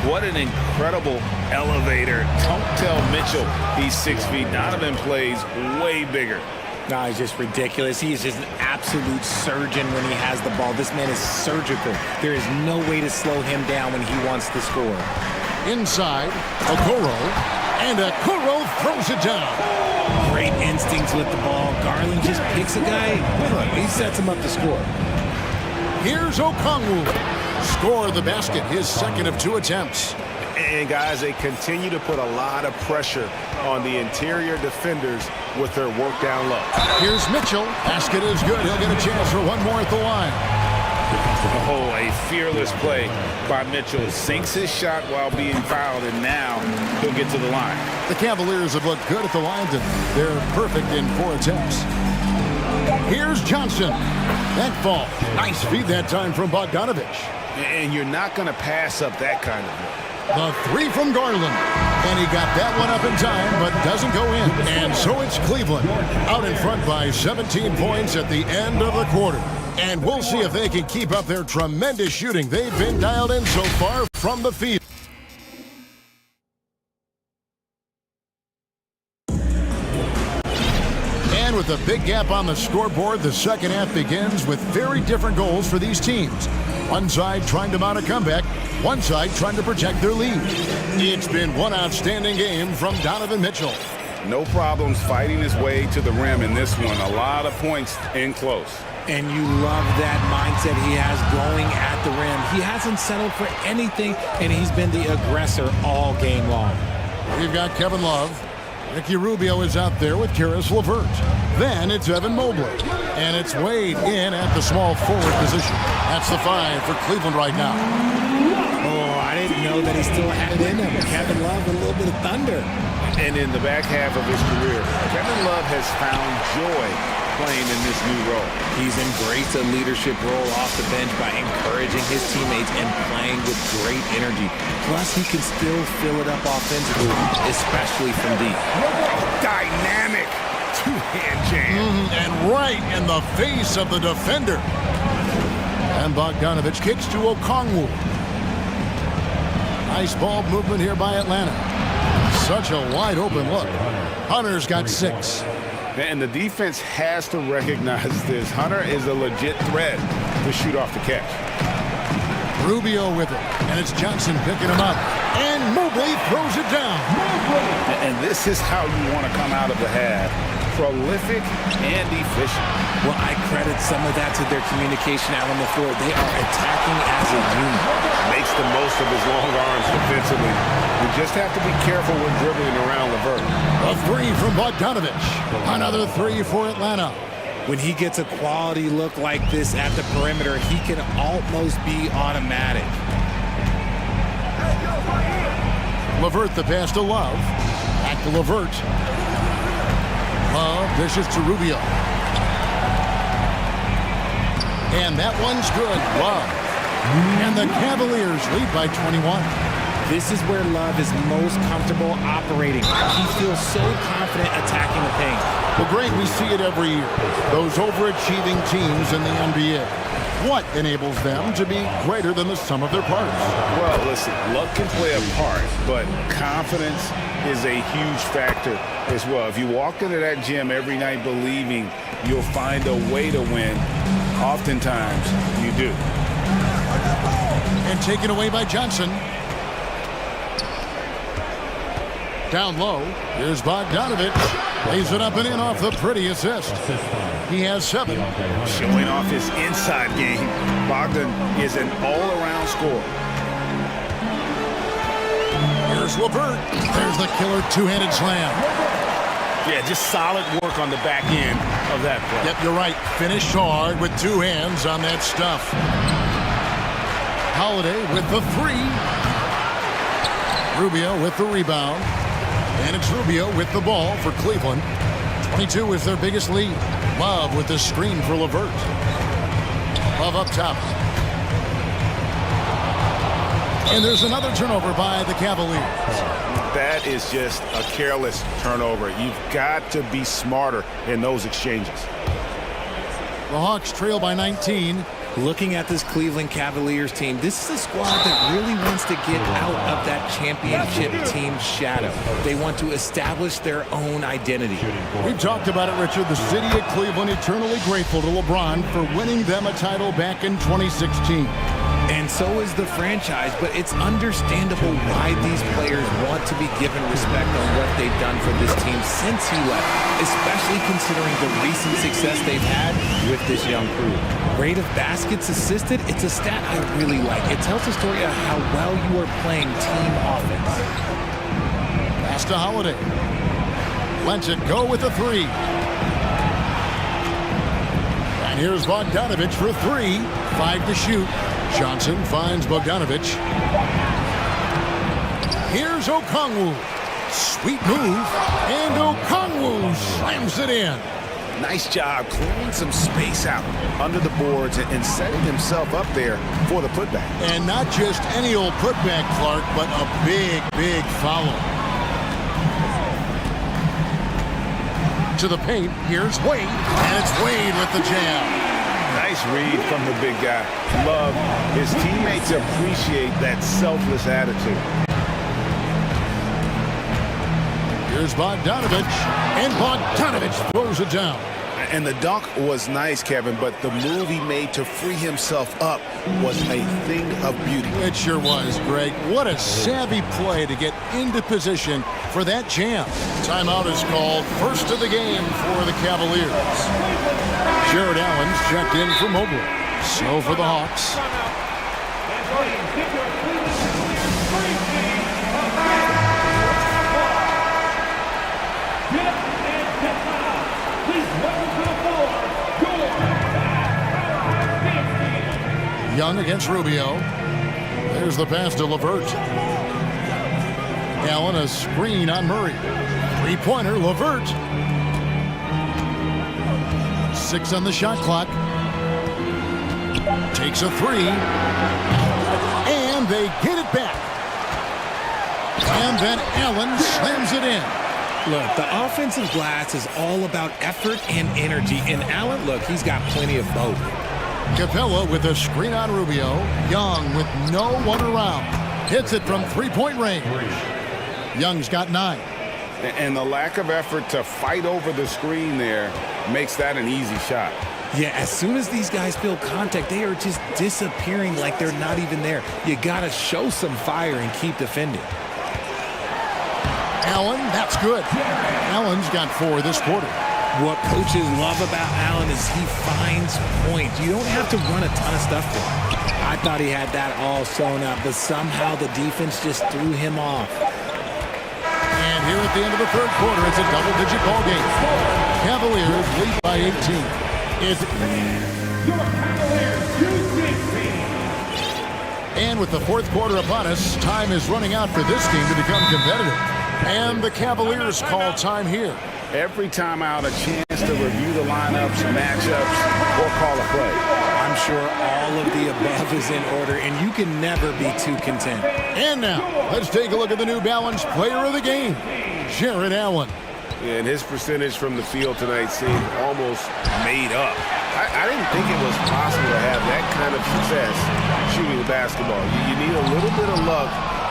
What an incredible elevator. Don't tell Mitchell he's 6 feet. Donovan plays way bigger. No, he's just ridiculous. He is just an absolute surgeon when he has the ball. This man is surgical. There is no way to slow him down when he wants to score. Inside, Okoro, and Okoro throws it down. Great instincts with the ball. Garland just picks a guy. He sets him up to score. Here's Okongwu. Score the basket, his second of 2 attempts. And guys, they continue to put a lot of pressure on the interior defenders with their work down low. Here's Mitchell. Basket is good. He'll get a chance for one more at the line. Oh, a fearless play by Mitchell. Sinks his shot while being fouled, and now he'll get to the line. The Cavaliers have looked good at the line, and they're perfect in 4 attempts. Here's Johnson. That ball. Nice feed that time from Bogdanovich. And you're not going to pass up that kind of look. The 3 from Garland. And he got that one up in time, but doesn't go in. And so it's Cleveland out in front by 17 points at the end of the quarter. And we'll see if they can keep up their tremendous shooting. They've been dialed in so far from the field. And with a big gap on the scoreboard, the second half begins with very different goals for these teams. One side trying to mount a comeback, one side trying to protect their lead. It's been one outstanding game from Donovan Mitchell. No problems fighting his way to the rim in this one. A lot of points in close. And you love that mindset he has going at the rim. He hasn't settled for anything, and he's been the aggressor all game long. We've got Kevin Love. Ricky Rubio is out there with Karis LeVert. Then it's Evan Mobley. And it's Wade in at the small forward position. That's the 5 for Cleveland right now. Oh, I didn't know that he still had it in him. Kevin Love with a little bit of thunder. And in the back half of his career, Kevin Love has found joy playing in this new role. He's embraced a leadership role off the bench by encouraging his teammates and playing with great energy. Plus, he can still fill it up offensively, especially from deep. Dynamic two-hand jam. And right in the face of the defender. And Bogdanovich kicks to Okongwu. Nice ball movement here by Atlanta. Such a wide open look. Hunter's got 6. And the defense has to recognize this. Hunter is a legit threat to shoot off the catch. Rubio with it. And it's Johnson picking him up. And Mobley throws it down. And this is how you want to come out of the half prolific and efficient. Well, I credit some of that to their communication out on the floor. They are attacking as a unit. Makes the most of his long arms defensively. We just have to be careful when dribbling around LeVert. A three from Bogdanovich. Another three for Atlanta. When he gets a quality look like this at the perimeter, he can almost be automatic. LeVert the pass to Love. Back to LeVert. Love dishes to Rubio. And that one's good. Love. And the Cavaliers lead by 21. This is where Love is most comfortable operating. He feels so confident attacking the paint. Well, Greg, we see it every year. Those overachieving teams in the NBA. What enables them to be greater than the sum of their parts? Well, listen, luck can play a part, but confidence is a huge factor as well. If you walk into that gym every night believing you'll find a way to win, oftentimes you do. And taken away by Johnson. Down low, here's Bogdanovich. Lays it up and in off the pretty assist. He has 7. Showing off his inside game, Bogdan is an all-around scorer. Here's LeVert. There's the killer two-handed slam. Yeah, just solid work on the back end of that play. Yep, you're right. Finished hard with 2 hands on that stuff. Holiday with the 3. Rubio with the rebound. And it's Rubio with the ball for Cleveland. 22 is their biggest lead. Love with the screen for LeVert. Love up top. And there's another turnover by the Cavaliers. That is just a careless turnover. You've got to be smarter in those exchanges. The Hawks trail by 19. Looking at this Cleveland Cavaliers team, this is a squad that really wants to get out of that championship team shadow. They want to establish their own identity. We've talked about it, Richard. The city of Cleveland eternally grateful to LeBron for winning them a title back in 2016. And so is the franchise, but it's understandable why these players want to be given respect on what they've done for this team since he left, especially considering the recent success they've had with this young crew. Rate of baskets assisted, it's a stat I really like. It tells a story of how well you are playing team offense. Pass to Holiday. Lets it go with a 3. And here's Bogdanovich for 3. 5 to shoot. Johnson finds Bogdanovich. Here's Okongwu. Sweet move. And Okongwu slams it in. Nice job clearing some space out under the boards and setting himself up there for the putback. And not just any old putback, Clark, but a big, big follow. To the paint, here's Wade. And it's Wade with the jam. Nice read from the big guy. Love, his teammates appreciate that selfless attitude. Here's Bogdanovich, and Bogdanovich throws it down. And the dunk was nice, Kevin, but the move he made to free himself up was a thing of beauty. It sure was, Greg. What a savvy play to get into position for that jam. Timeout is called, first of the game for the Cavaliers. Jared Allen's checked in for Mobley. So for the Hawks. Young against Rubio. There's the pass to LeVert. Allen a screen on Murray. 3-pointer, LeVert. 6 on the shot clock. Takes a 3. And they get it back. And then Allen slams it in. Look, the offensive glass is all about effort and energy. And Allen, look, he's got plenty of both. Capella with a screen on Rubio. Young with no one around. Hits it from 3-point range. Young's got 9. And the lack of effort to fight over the screen there makes that an easy shot. Yeah, as soon as these guys feel contact, they are just disappearing like they're not even there. You got to show some fire and keep defending. Allen, that's good. Allen's got 4 this quarter. What coaches love about Allen is he finds points. You don't have to run a ton of stuff for him. I thought he had that all sewn up, but somehow the defense just threw him off. And here at the end of the third quarter, it's a double-digit ball game. Cavaliers lead by 18. And with the fourth quarter upon us, time is running out for this team to become competitive. And the Cavaliers call time here. Every time out, a chance to review the lineups, matchups, or call a play. I'm sure all of the above is in order, and you can never be too content. And now, let's take a look at the New Balance player of the game, Jared Allen. And his percentage from the field tonight seemed almost made up. I didn't think it was possible to have that kind of success shooting the basketball. You need a little bit of luck,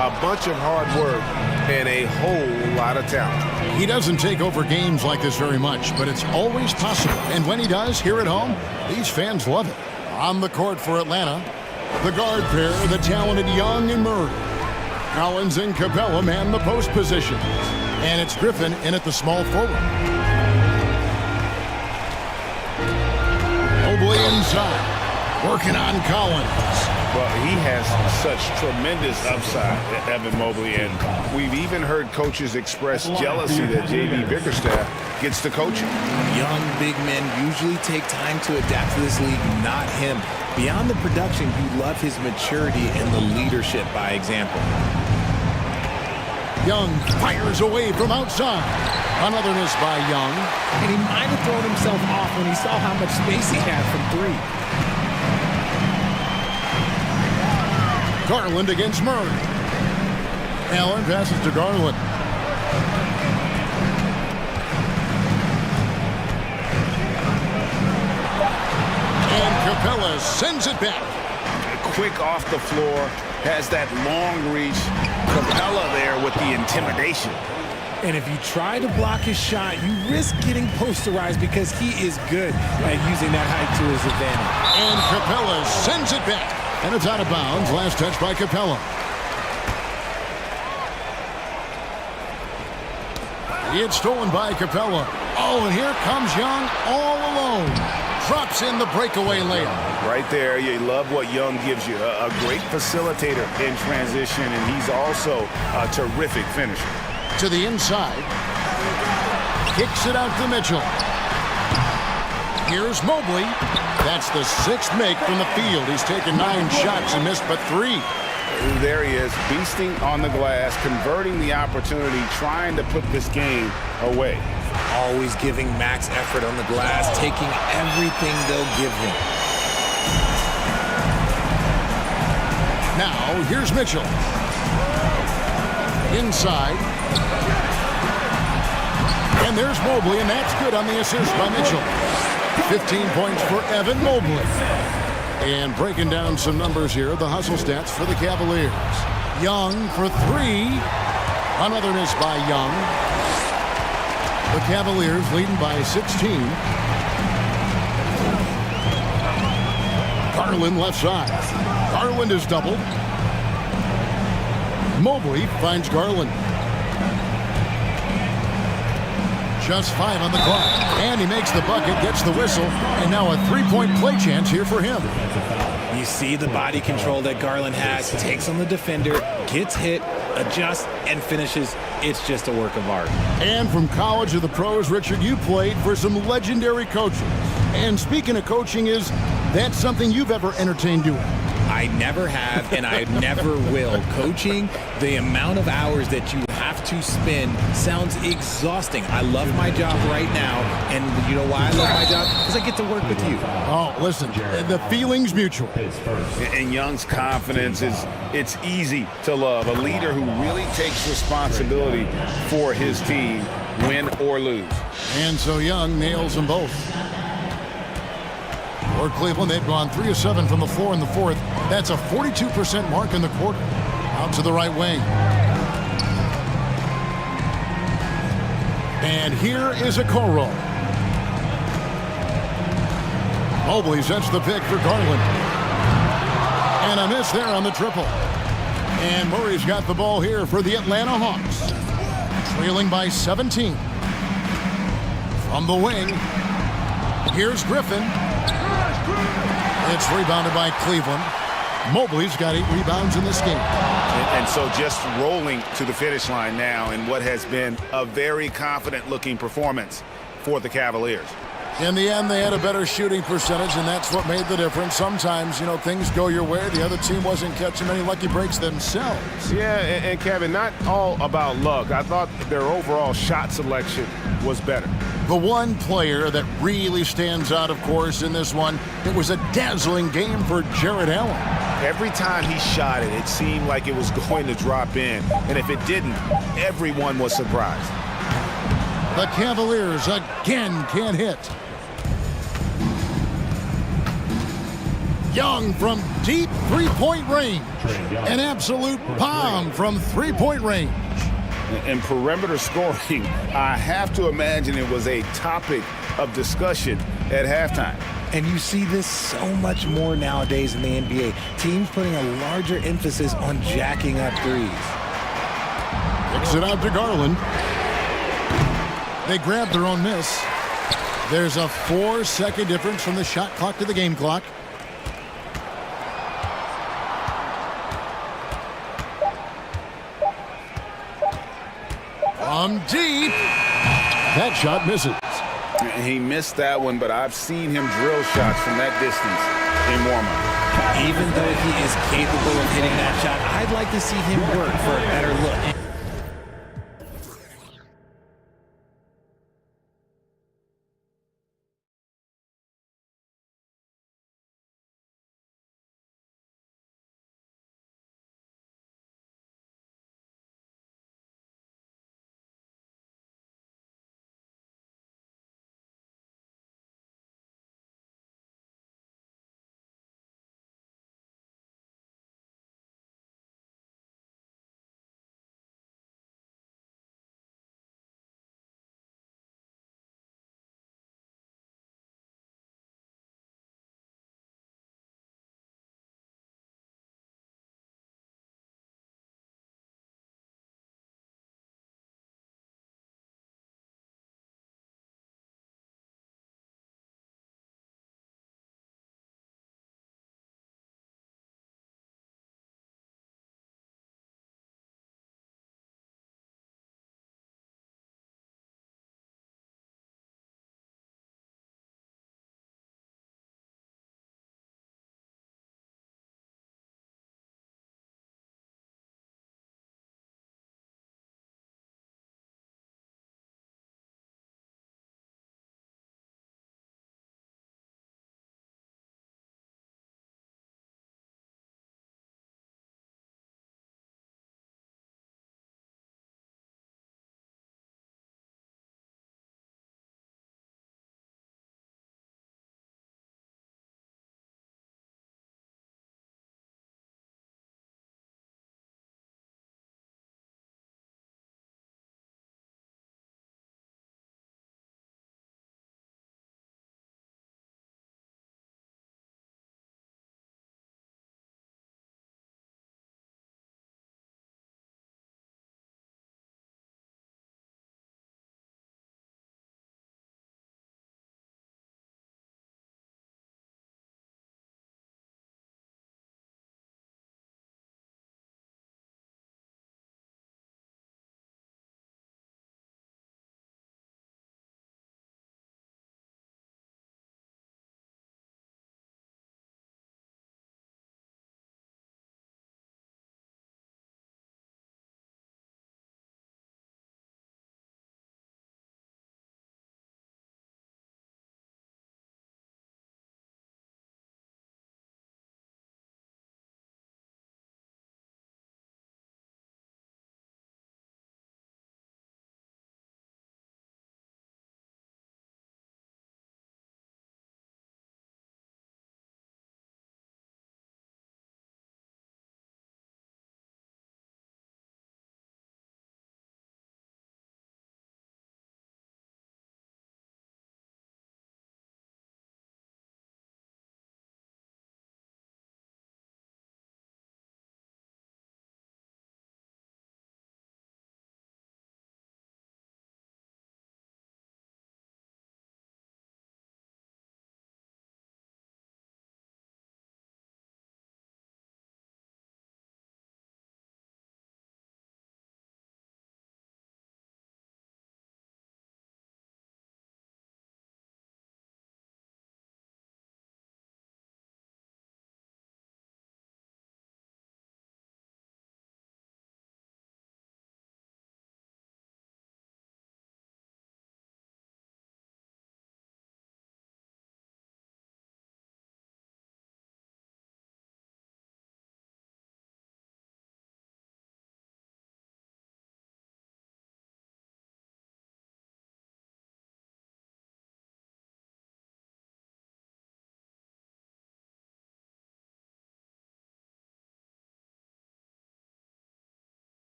a bunch of hard work, and a whole lot of talent. He doesn't take over games like this very much, but it's always possible. And when he does, here at home, these fans love it. On the court for Atlanta, the guard pair, the talented Young and Murray. Collins and Capella man the post positions. And it's Griffin in at the small forward. Mobley inside, working on Collins. Well, he has such tremendous upside, Evan Mobley, and we've even heard coaches express jealousy that J.B. Bickerstaff gets to coaching. Young big men usually take time to adapt to this league, not him. Beyond the production, you love his maturity and the leadership by example. Young fires away from outside. Another miss by Young. And he might have thrown himself off when he saw how much space he had from three. Garland against Murray. Allen passes to Garland. And Capella sends it back. Quick off the floor, has that long reach. Capella there with the intimidation. And if you try to block his shot, you risk getting posterized because he is good at using that height to his advantage. And Capella sends it back. And it's out of bounds. Last touch by Capella. It's stolen by Capella. Oh, and here comes Young all alone. Drops in the breakaway layup. Right there, you love what Young gives you. A great facilitator in transition, and he's also a terrific finisher. To the inside. Kicks it out to Mitchell. Here's Mobley. That's the sixth make from the field. He's taken 9 shots and missed but 3. There he is, beasting on the glass, converting the opportunity, trying to put this game away. Always giving max effort on the glass, taking everything they'll give him. Now, here's Mitchell. Inside. And there's Mobley, and that's good on the assist by Mitchell. 15 points for Evan Mobley. And breaking down some numbers here, the hustle stats for the Cavaliers. Young for 3. Another miss by Young. The Cavaliers leading by 16. Garland left side. Garland is doubled. Mobley finds Garland. Just 5 on the clock. And he makes the bucket, gets the whistle, and now a 3-point play chance here for him. You see the body control that Garland has, takes on the defender, gets hit, adjusts, and finishes. It's just a work of art. And from college to the pros, Richard, you played for some legendary coaches. And speaking of coaching, is that something you've ever entertained doing? I never have, and I never will. Coaching, the amount of hours that you have to spend sounds exhausting. I love my job right now, and you know why I love my job? Because I get to work with you. Oh, listen, the feeling's mutual. And Young's confidence it's easy to love. A leader who really takes responsibility for his team, win or lose. And so Young nails them both. For Cleveland, they've gone 3 of 7 from the floor in the fourth. That's a 42% mark in the quarter. Out to the right wing. And here is a Okoro. Mobley sets the pick for Garland. And a miss there on the triple. And Murray's got the ball here for the Atlanta Hawks. Trailing by 17. From the wing, here's Griffin. It's rebounded by Cleveland. Mobley's got 8 rebounds in this game. And so just rolling to the finish line now in what has been a very confident-looking performance for the Cavaliers. In the end, they had a better shooting percentage, and that's what made the difference. Sometimes, you know, things go your way. The other team wasn't catching many lucky breaks themselves. Yeah, and Kevin, not all about luck. I thought their overall shot selection was better. The one player that really stands out, of course, in this one, it was a dazzling game for Jared Allen. Every time he shot it, it seemed like it was going to drop in. And if it didn't, everyone was surprised. The Cavaliers again can't hit. Young from deep three-point range. An absolute bomb from three-point range. And perimeter scoring, I have to imagine it was a topic of discussion at halftime. And you see this so much more nowadays in the NBA. Teams putting a larger emphasis on jacking up threes. Kicks it out to Garland. They grab their own miss. There's a 4-second difference from the shot clock to the game clock. From deep. That shot misses. He missed that one, but I've seen him drill shots from that distance in warm-up. Even though he is capable of hitting that shot, I'd like to see him work for a better look.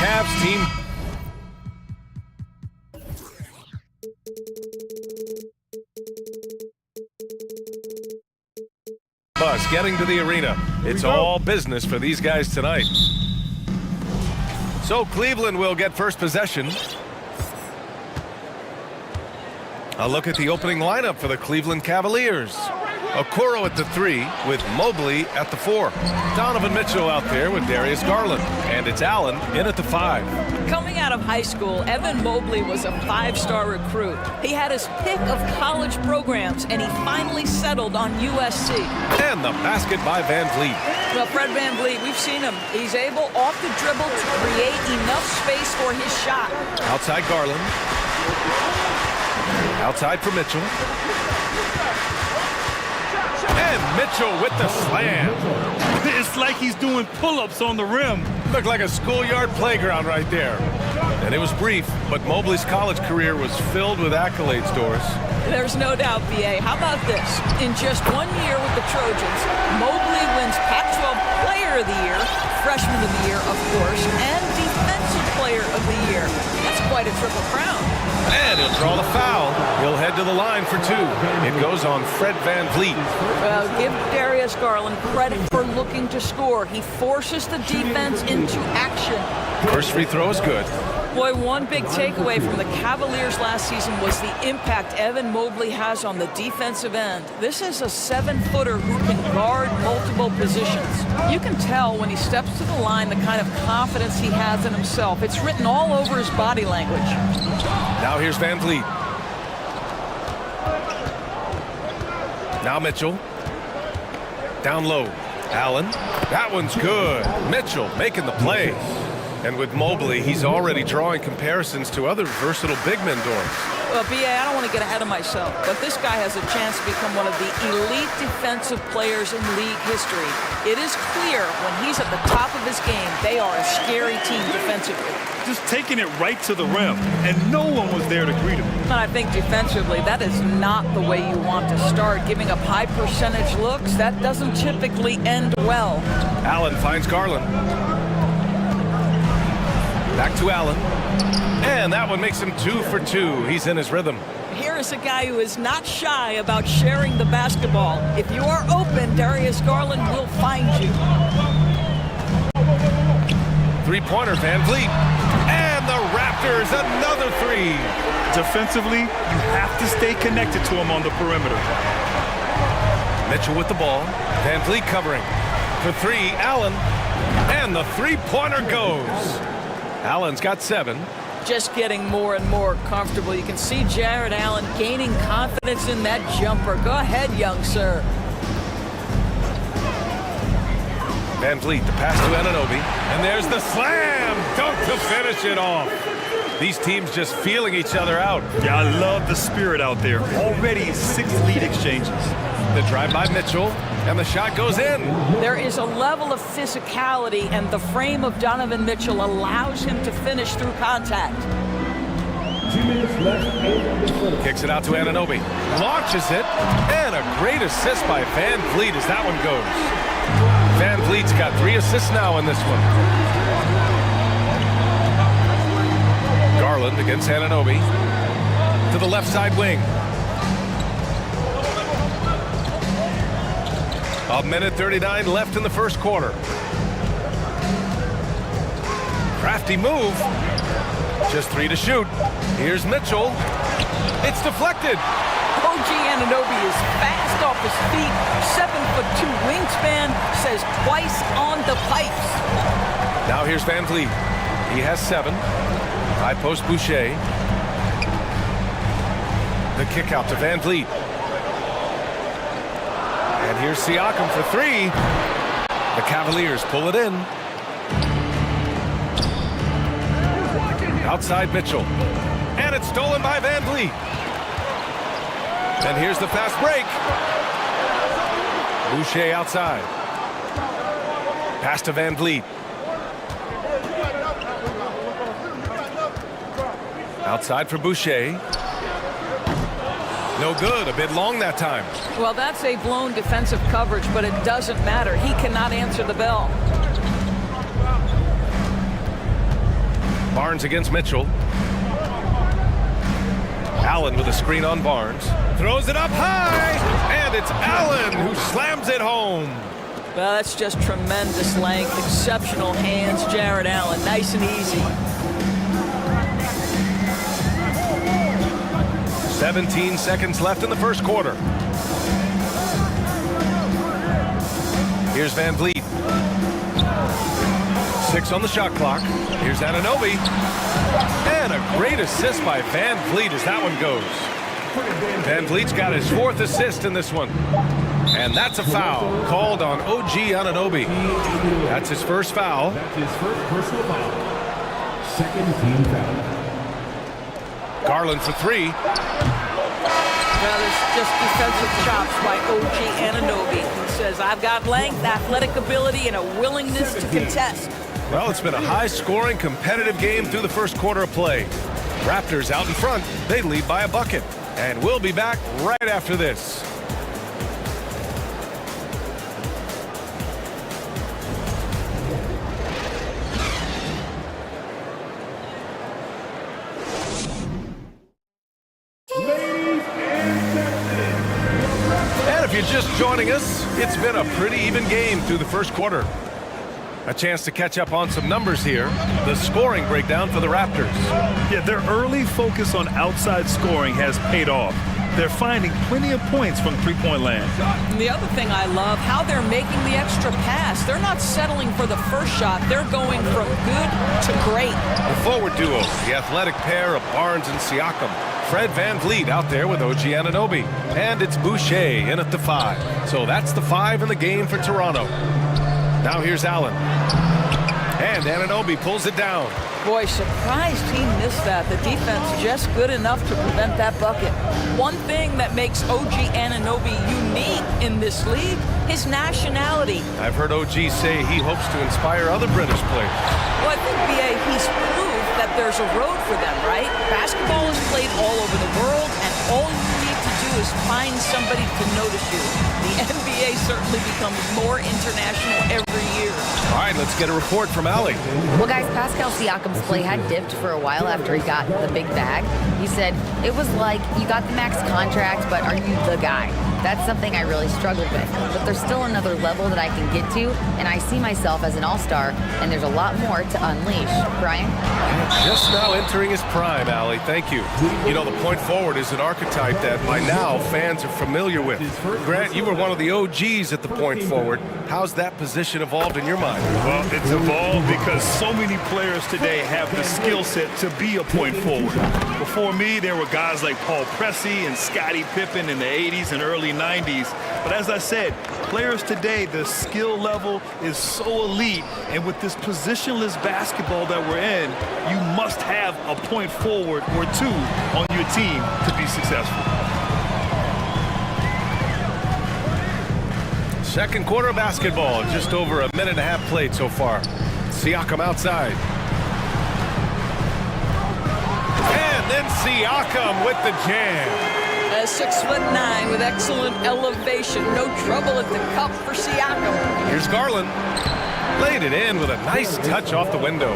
Cavs team. Bus getting to the arena. It's all business for these guys tonight. So Cleveland will get first possession. A look at the opening lineup for the Cleveland Cavaliers. Okoro at the 3 with Mobley at the 4. Donovan Mitchell out there with Darius Garland. And it's Allen in at the 5. Coming out of high school, Evan Mobley was a 5-star recruit. He had his pick of college programs, and he finally settled on USC. And the basket by Van Vliet. Well, Fred Van Vliet, we've seen him. He's able, off the dribble, to create enough space for his shot. Outside Garland. Outside for Mitchell. And Mitchell with the slam. It's like he's doing pull-ups on the rim. Looked like a schoolyard playground right there. And it was brief, but Mobley's college career was filled with accolades, Doris. There's no doubt, B.A. How about this? In just 1 year with the Trojans, Mobley wins Pac-12 Player of the Year, Freshman of the Year, of course, and Defensive Player of the Year. That's quite a triple crown. And he'll draw the foul. He'll head to the line for 2. It goes on Fred Van Vliet. Well, give Darius Garland credit for looking to score. He forces the defense into action. First free throw is good. Boy, one big takeaway from the Cavaliers last season was the impact Evan Mobley has on the defensive end. This is a 7-footer who can guard multiple positions. You can tell when he steps to the line the kind of confidence he has in himself. It's written all over his body language. Now here's Van Vliet. Now Mitchell. Down low. Allen. That one's good. Mitchell making the play. And with Mobley, he's already drawing comparisons to other versatile big men, Doris. Well, B.A., I don't want to get ahead of myself, but this guy has a chance to become one of the elite defensive players in league history. It is clear when he's at the top of his game, they are a scary team defensively. Just taking it right to the rim, and no one was there to greet him. And I think defensively, that is not the way you want to start. Giving up high percentage looks, that doesn't typically end well. Allen finds Garland. Back to Allen. And that one makes him 2 for 2. He's in his rhythm. Here is a guy who is not shy about sharing the basketball. If you are open, Darius Garland will find you. Three-pointer, Van Vliet. And the Raptors, another 3. Defensively, you have to stay connected to him on the perimeter. Mitchell with the ball. Van Vliet covering. For 3, Allen. And the three-pointer goes. Allen's got 7. Just getting more and more comfortable. You can see Jared Allen gaining confidence in that jumper. Go ahead, young sir. Van Vliet, the pass to Anunoby. And there's the slam! Dunk to finish it off. These teams just feeling each other out. Yeah, I love the spirit out there. Already 6 lead exchanges. The drive by Mitchell, and the shot goes in. There is a level of physicality, and the frame of Donovan Mitchell allows him to finish through contact. 2 minutes left. Kicks it out to Anunoby. Launches it, and a great assist by Van Vliet as that one goes. Van Vliet's got 3 assists now in this one. Garland against Anunoby. To the left side wing. 1:39 left in the first quarter. Crafty move. Just 3 to shoot. Here's Mitchell. It's deflected. OG Anunoby is fast off his feet. 7'2" wingspan, says twice on the pipes. Now here's Van Vliet. He has 7. High post Boucher. The kick out to Van Vliet. And here's Siakam for 3. The Cavaliers pull it in. Outside Mitchell. And it's stolen by Van Vliet. And here's the fast break. Boucher outside. Pass to Van Vliet. Outside for Boucher. No good. A bit long that time. Well, that's a blown defensive coverage, but it doesn't matter. He cannot answer the bell. Barnes against Mitchell. Allen with a screen on Barnes. Throws it up high, and it's Allen who slams it home. Well, that's just tremendous length, exceptional hands, Jared Allen. Nice and easy. 17 seconds left in the first quarter. Here's Van Vliet. 6 on the shot clock. Here's Anunoby. And a great assist by Van Vliet as that one goes. Van Vliet's got his 4th assist in this one. And that's a foul called on OG Anunoby. That's his first foul. That's his first personal foul. Second team foul. Garland for 3. Well, it's just defensive chops by OG Anunoby. He says, I've got length, athletic ability, and a willingness to contest. Well, it's been a high-scoring, competitive game through the first quarter of play. Raptors out in front. They lead by a bucket. And we'll be back right after this. And if you're just joining us, it's been a pretty even game through the first quarter. A chance to catch up on some numbers here. The scoring breakdown for the Raptors. Yeah, their early focus on outside scoring has paid off. They're finding plenty of points from three-point land. And the other thing I love, how they're making the extra pass. They're not settling for the first shot. They're going from good to great. The forward duo, the athletic pair of Barnes and Siakam. Fred Van Vliet out there with OG Anunoby. And it's Boucher in at the 5. So that's the 5 in the game for Toronto. Now here's Allen. And Anunoby pulls it down. Boy, surprised he missed that. The defense just good enough to prevent that bucket. One thing that makes OG Anunoby unique in this league, his nationality. I've heard OG say he hopes to inspire other British players. Well, I think, B.A., he's proved that there's a road for them, right? Basketball is played all over the world, and all you need to do is find somebody to notice you. The NBA certainly becomes more international every year. All right, let's get a report from Allie. Well, guys, Pascal Siakam's play had dipped for a while after he got the big bag. He said, it was like, you got the max contract, but are you the guy? That's something I really struggled with. But there's still another level that I can get to, and I see myself as an all-star, and there's a lot more to unleash. Brian? Just now entering his prime, Allie. Thank you. You know, the point forward is an archetype that by now fans are familiar with. Grant, you were one of the OGs at the point forward. How's that position evolved in your mind? Well, it's evolved because so many players today have the skill set to be a point forward. Before me, there were guys like Paul Pressey and Scottie Pippen in the 80s and early 90s. But as I said, players today, the skill level is so elite. And with this positionless basketball that we're in, you must have a point forward or two on your team to be successful. Second quarter of basketball, just over a minute and a half played so far. Siakam outside. And then Siakam with the jam. 6'9" with excellent elevation. No trouble at the cup for Siakam. Here's Garland. Laid it in with a nice touch off the window.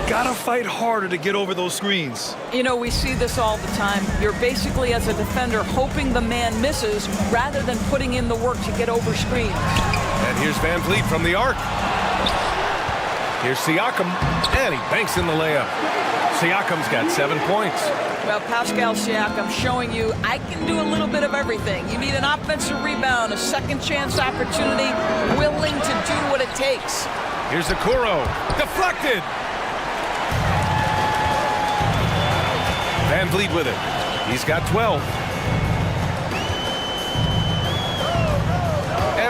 Gotta fight harder to get over those screens. You know, we see this all the time. You're basically, as a defender, hoping the man misses rather than putting in the work to get over screens. And here's Van Vliet from the arc. Here's Siakam, and he banks in the layup. Siakam's got 7 points. Well, Pascal Siakam showing you, I can do a little bit of everything. You need an offensive rebound, a second chance opportunity, willing to do what it takes. Here's Okoro, deflected. Van Vliet with it. He's got 12.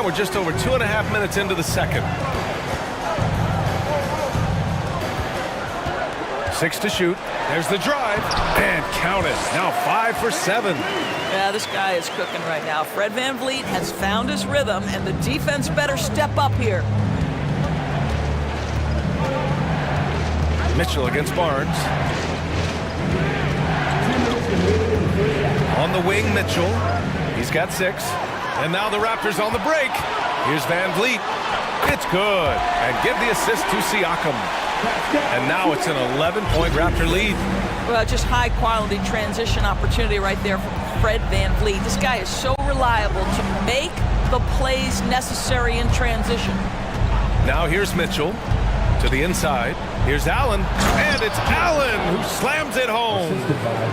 And we're just over 2.5 minutes into the second. 6 to shoot. There's the drive. And count it. Now 5 for 7. Yeah, this guy is cooking right now. Fred VanVleet has found his rhythm, and the defense better step up here. Mitchell against Barnes. On the wing, Mitchell. He's got 6. And now the Raptors on the break. Here's VanVleet. It's good. And give the assist to Siakam. And now it's an 11-point Raptor lead. Well, just high-quality transition opportunity right there from Fred VanVleet. This guy is so reliable to make the plays necessary in transition. Now here's Mitchell to the inside. Here's Allen, and it's Allen who slams it home.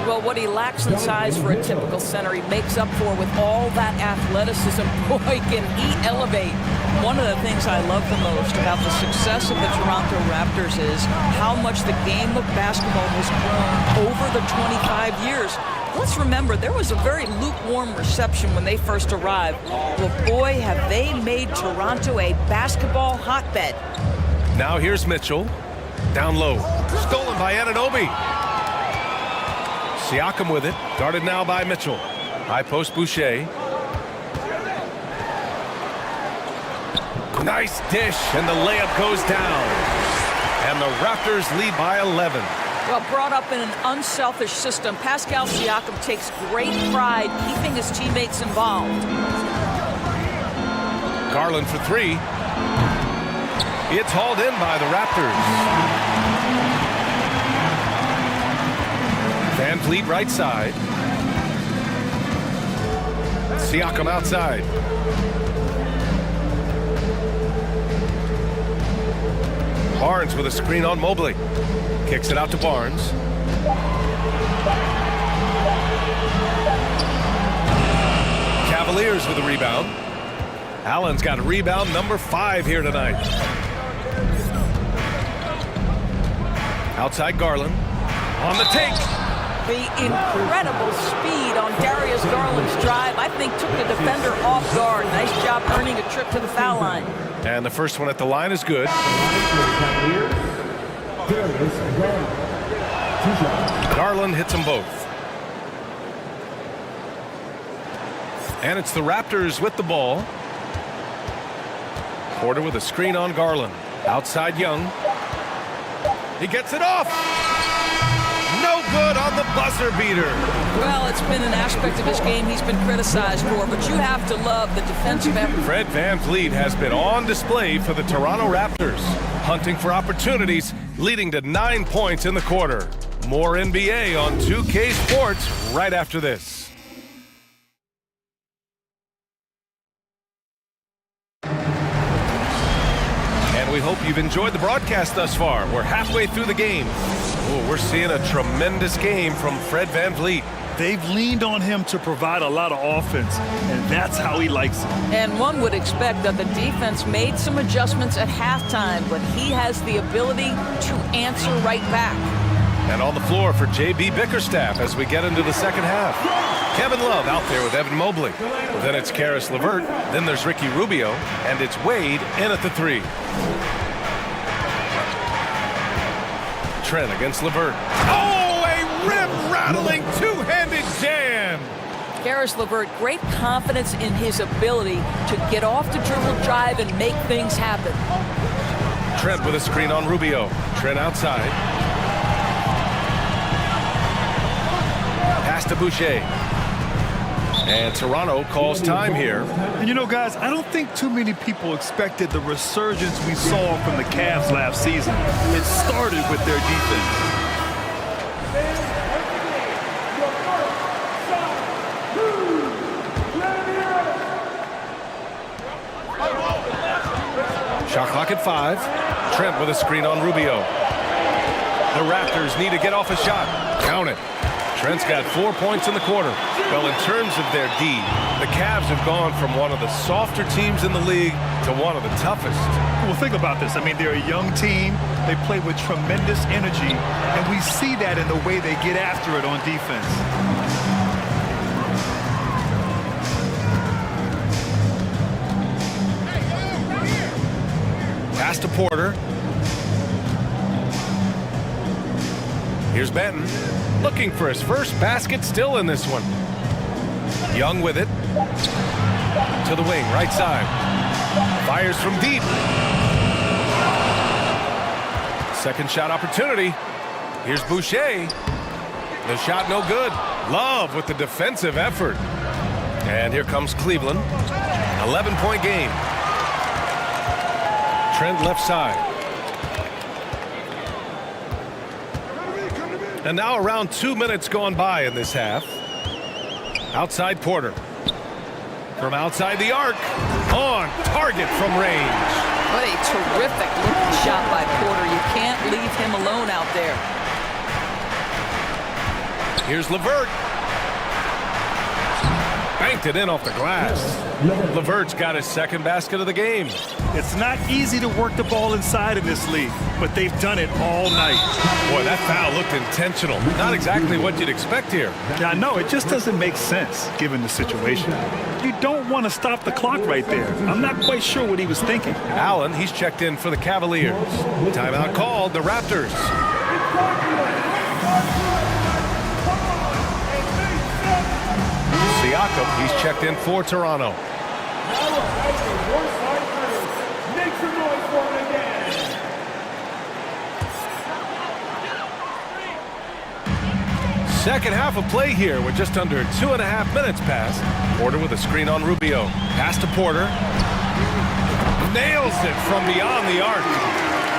Well, what he lacks in size for a typical center, he makes up for with all that athleticism. Boy, can he elevate. One of the things I love the most about the success of the Toronto Raptors is how much the game of basketball has grown over the 25 years. Let's remember, there was a very lukewarm reception when they first arrived. Well, boy, have they made Toronto a basketball hotbed. Now here's Mitchell. Down low. Stolen by Anunoby. Siakam with it. Guarded now by Mitchell. High post Boucher. Nice dish, and the layup goes down. And the Raptors lead by 11. Well, brought up in an unselfish system, Pascal Siakam takes great pride keeping his teammates involved. Garland for 3. It's hauled in by the Raptors. VanVleet right side. Siakam outside. Barnes with a screen on Mobley. Kicks it out to Barnes. Cavaliers with a rebound. Allen's got rebound number 5 here tonight. Outside Garland. On the take. The incredible speed on Darius Garland's drive, I think, took the defender off guard. Nice job earning a trip to the foul line. And the first one at the line is good. Garland hits them both. And it's the Raptors with the ball. Porter with a screen on Garland. Outside Young. He gets it off. No good on the buzzer beater. Well, it's been an aspect of his game he's been criticized for, but you have to love the defensive effort. Fred VanVleet has been on display for the Toronto Raptors, hunting for opportunities, leading to 9 points in the quarter. More NBA on 2K Sports right after this. We hope you've enjoyed the broadcast thus far. We're halfway through the game. Oh, we're seeing a tremendous game from Fred VanVleet. They've leaned on him to provide a lot of offense, and that's how he likes it. And one would expect that the defense made some adjustments at halftime, but he has the ability to answer right back. And on the floor for J.B. Bickerstaff as we get into the second half. Kevin Love out there with Evan Mobley. Then it's Karis LeVert. Then there's Ricky Rubio. And it's Wade in at the 3. Trent against LeVert. Oh, a rim-rattling two-handed jam. Karis LeVert, great confidence in his ability to get off the dribble drive and make things happen. Trent with a screen on Rubio. Trent outside. Pass to Boucher. And Toronto calls time here. And you know, guys, I don't think too many people expected the resurgence we saw from the Cavs last season. It started with their defense. Shot clock at 5. Trent with a screen on Rubio. The Raptors need to get off a shot. Count it. Trent's got 4 points in the quarter. Well, in terms of their D, the Cavs have gone from one of the softer teams in the league to one of the toughest. Well, think about this. I mean, they're a young team. They play with tremendous energy, and we see that in the way they get after it on defense. Pass to Porter. Here's Benton, looking for his first basket, still in this one. Young with it. To the wing, right side. Fires from deep. Second shot opportunity. Here's Boucher. The shot no good. Love with the defensive effort. And here comes Cleveland. 11-point game. Trent left side. And now around 2 minutes gone by in this half. Outside Porter. From outside the arc. On target from range. What a terrific looking shot by Porter. You can't leave him alone out there. Here's LeVert. Banked it in off the glass. LeVert's got his second basket of the game. It's not easy to work the ball inside in this league, but they've done it all night. Boy, that foul looked intentional. Not exactly what you'd expect here. Yeah, I know. It just doesn't make sense, given the situation. You don't want to stop the clock right there. I'm not quite sure what he was thinking. Allen, he's checked in for the Cavaliers. Timeout called, the Raptors. Siakam, he's checked in for Toronto. Make some noise for him again. Second half of play here with just under 2.5 minutes passed. Porter with a screen on Rubio. Pass to Porter. Nails it from beyond the arc.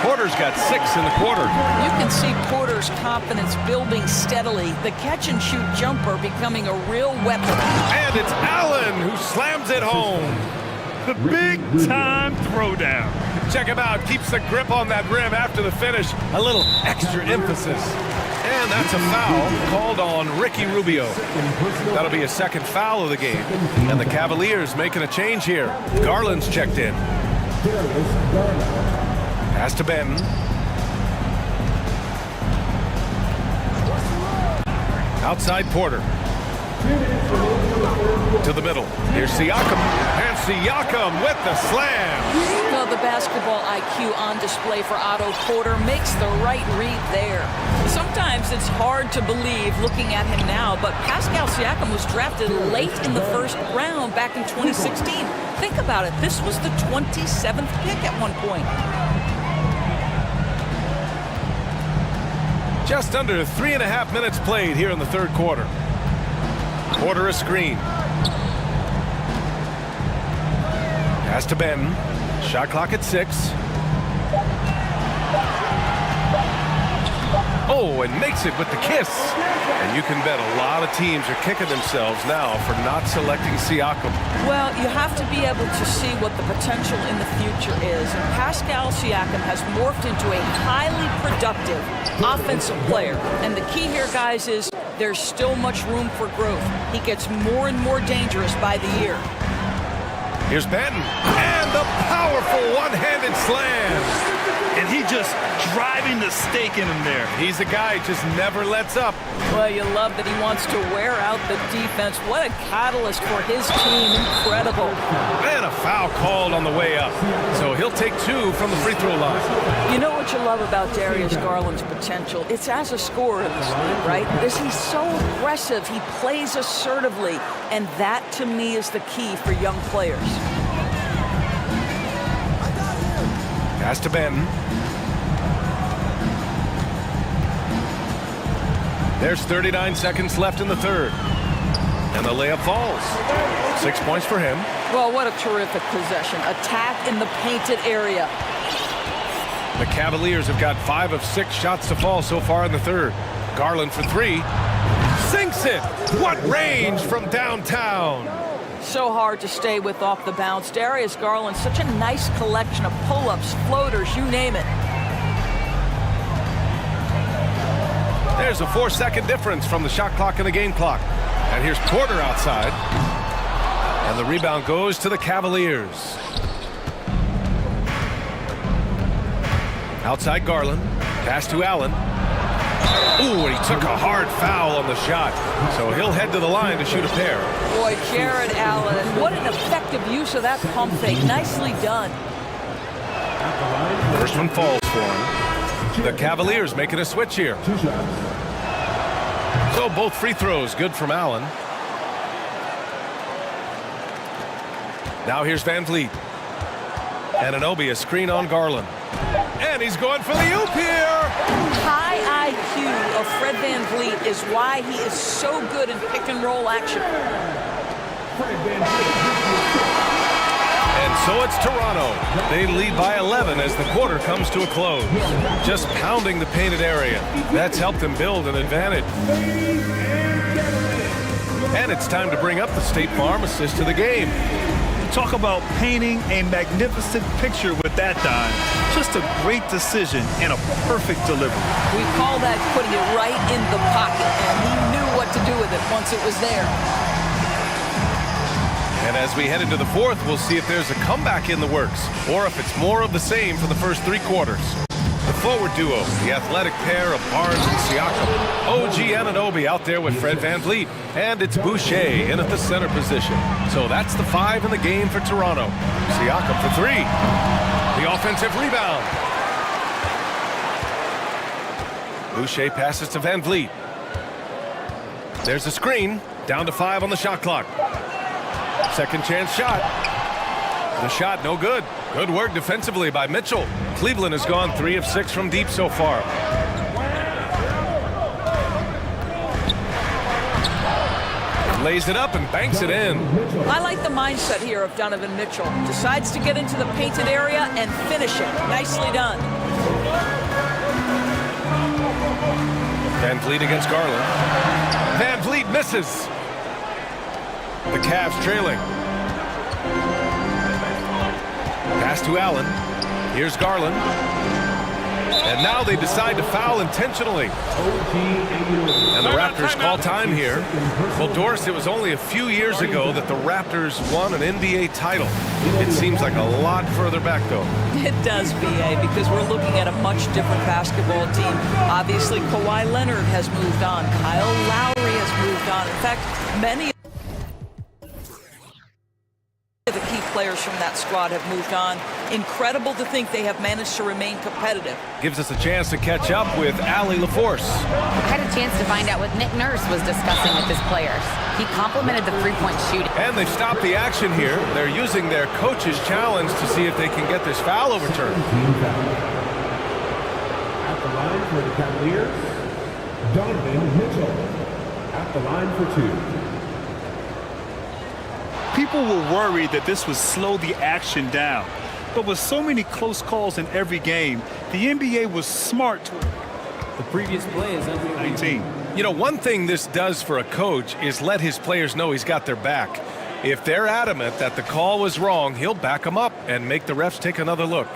Porter's got 6 in the quarter. You can see Porter's confidence building steadily. The catch-and-shoot jumper becoming a real weapon. And it's Allen who slams it home. The big-time throwdown. Check him out. Keeps the grip on that rim after the finish. A little extra emphasis. And that's a foul called on Ricky Rubio. That'll be a second foul of the game. And the Cavaliers making a change here. Garland's checked in. Pass to Benton. Outside Porter. To the middle. Here's Siakam. And Siakam with the slam. Well, the basketball IQ on display for Otto Porter makes the right read there. Sometimes it's hard to believe looking at him now, but Pascal Siakam was drafted late in the first round back in 2016. Think about it. This was the 27th pick at one point. Just under 3.5 minutes played here in the third quarter. Porter a screen. Pass to Benton. Shot clock at 6. Oh, and makes it with the kiss. And you can bet a lot of teams are kicking themselves now for not selecting Siakam. Well, you have to be able to see what the potential in the future is. And Pascal Siakam has morphed into a highly productive offensive player. And the key here, guys, is there's still much room for growth. He gets more and more dangerous by the year. Here's Benton. And the powerful one-handed slam. And he just driving the stake in him there. He's the guy who just never lets up. Well, you love that he wants to wear out the defense. What a catalyst for his team. Incredible. And a foul called on the way up. So he'll take 2 from the free throw line. You know what you love about Darius Garland's potential? It's as a scorer in this league, right? He's so aggressive. He plays assertively. And that, to me, is the key for young players. Pass to Benton. There's 39 seconds left in the third. And the layup falls. 6 points for him. Well, what a terrific possession. Attack in the painted area. The Cavaliers have got 5 of 6 shots to fall so far in the third. Garland for 3. Sinks it! What range from downtown! So hard to stay with off the bounce. Darius Garland, such a nice collection of pull-ups, floaters, you name it. There's a 4-second difference from the shot clock and the game clock. And here's Porter outside. And the rebound goes to the Cavaliers. Outside Garland. Pass to Allen. Ooh, and he took a hard foul on the shot. So he'll head to the line to shoot a pair. Boy, Jared Allen, what an effective use of that pump fake. Nicely done. First one falls for him. The Cavaliers making a switch here. So both free throws good from Allen. Now here's Van Vliet. Anunoby, a screen on Garland. And he's going for the oop here. High IQ of Fred Van Vliet is why he is so good in pick and roll action. And so it's Toronto. They lead by 11 as the quarter comes to a close. Just pounding the painted area. That's helped them build an advantage. And it's time to bring up the State Farm assist of the game. Talk about painting a magnificent picture with that dime. Just a great decision and a perfect delivery. We call that putting it right in the pocket, and he knew what to do with it once it was there. And as we head into the fourth, we'll see if there's a comeback in the works, or if it's more of the same for the first three quarters. The forward duo, the athletic pair of Barnes and Siakam. OG Anunoby out there with Fred Van Vliet. And it's Boucher in at the center position. So that's the 5 in the game for Toronto. Siakam for 3. The offensive rebound. Boucher passes to Van Vliet. There's a screen. Down to 5 on the shot clock. Second chance shot. The shot no good. Good work defensively by Mitchell. Cleveland has gone 3 of 6 from deep so far. Lays it up and banks it in. I like the mindset here of Donovan Mitchell. Decides to get into the painted area and finish it. Nicely done. Van Vliet against Garland. Van Vliet misses. The Cavs trailing. Pass to Allen. Here's Garland. And now they decide to foul intentionally. And the Raptors call time here. Well, Doris, it was only a few years ago that the Raptors won an NBA title. It seems like a lot further back, though. It does, B.A., because we're looking at a much different basketball team. Obviously, Kawhi Leonard has moved on. Kyle Lowry has moved on. In fact, many of the key players from that squad have moved on. Incredible to think they have managed to remain competitive. Gives us a chance to catch up with Allie LaForce. I had a chance to find out what Nick Nurse was discussing with his players. He complimented the three-point shooting. And they've stopped the action here. They're using their coach's challenge to see if they can get this foul overturned. At the line for the Cavaliers, Donovan Mitchell. At the line for 2. People were worried that this would slow the action down. But with so many close calls in every game, the NBA was smart to The previous play is under 19. You know, one thing this does for a coach is let his players know he's got their back. If they're adamant that the call was wrong, he'll back them up and make the refs take another look.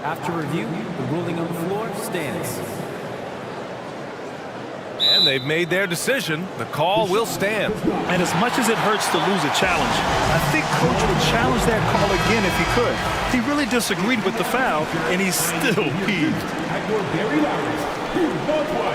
After review, the ruling on the floor stands. And they've made their decision. The call will stand. And as much as it hurts to lose a challenge, I think Coach would challenge that call again if he could. He really disagreed with the foul, and he's still peeved. At your very loudest, here's both one.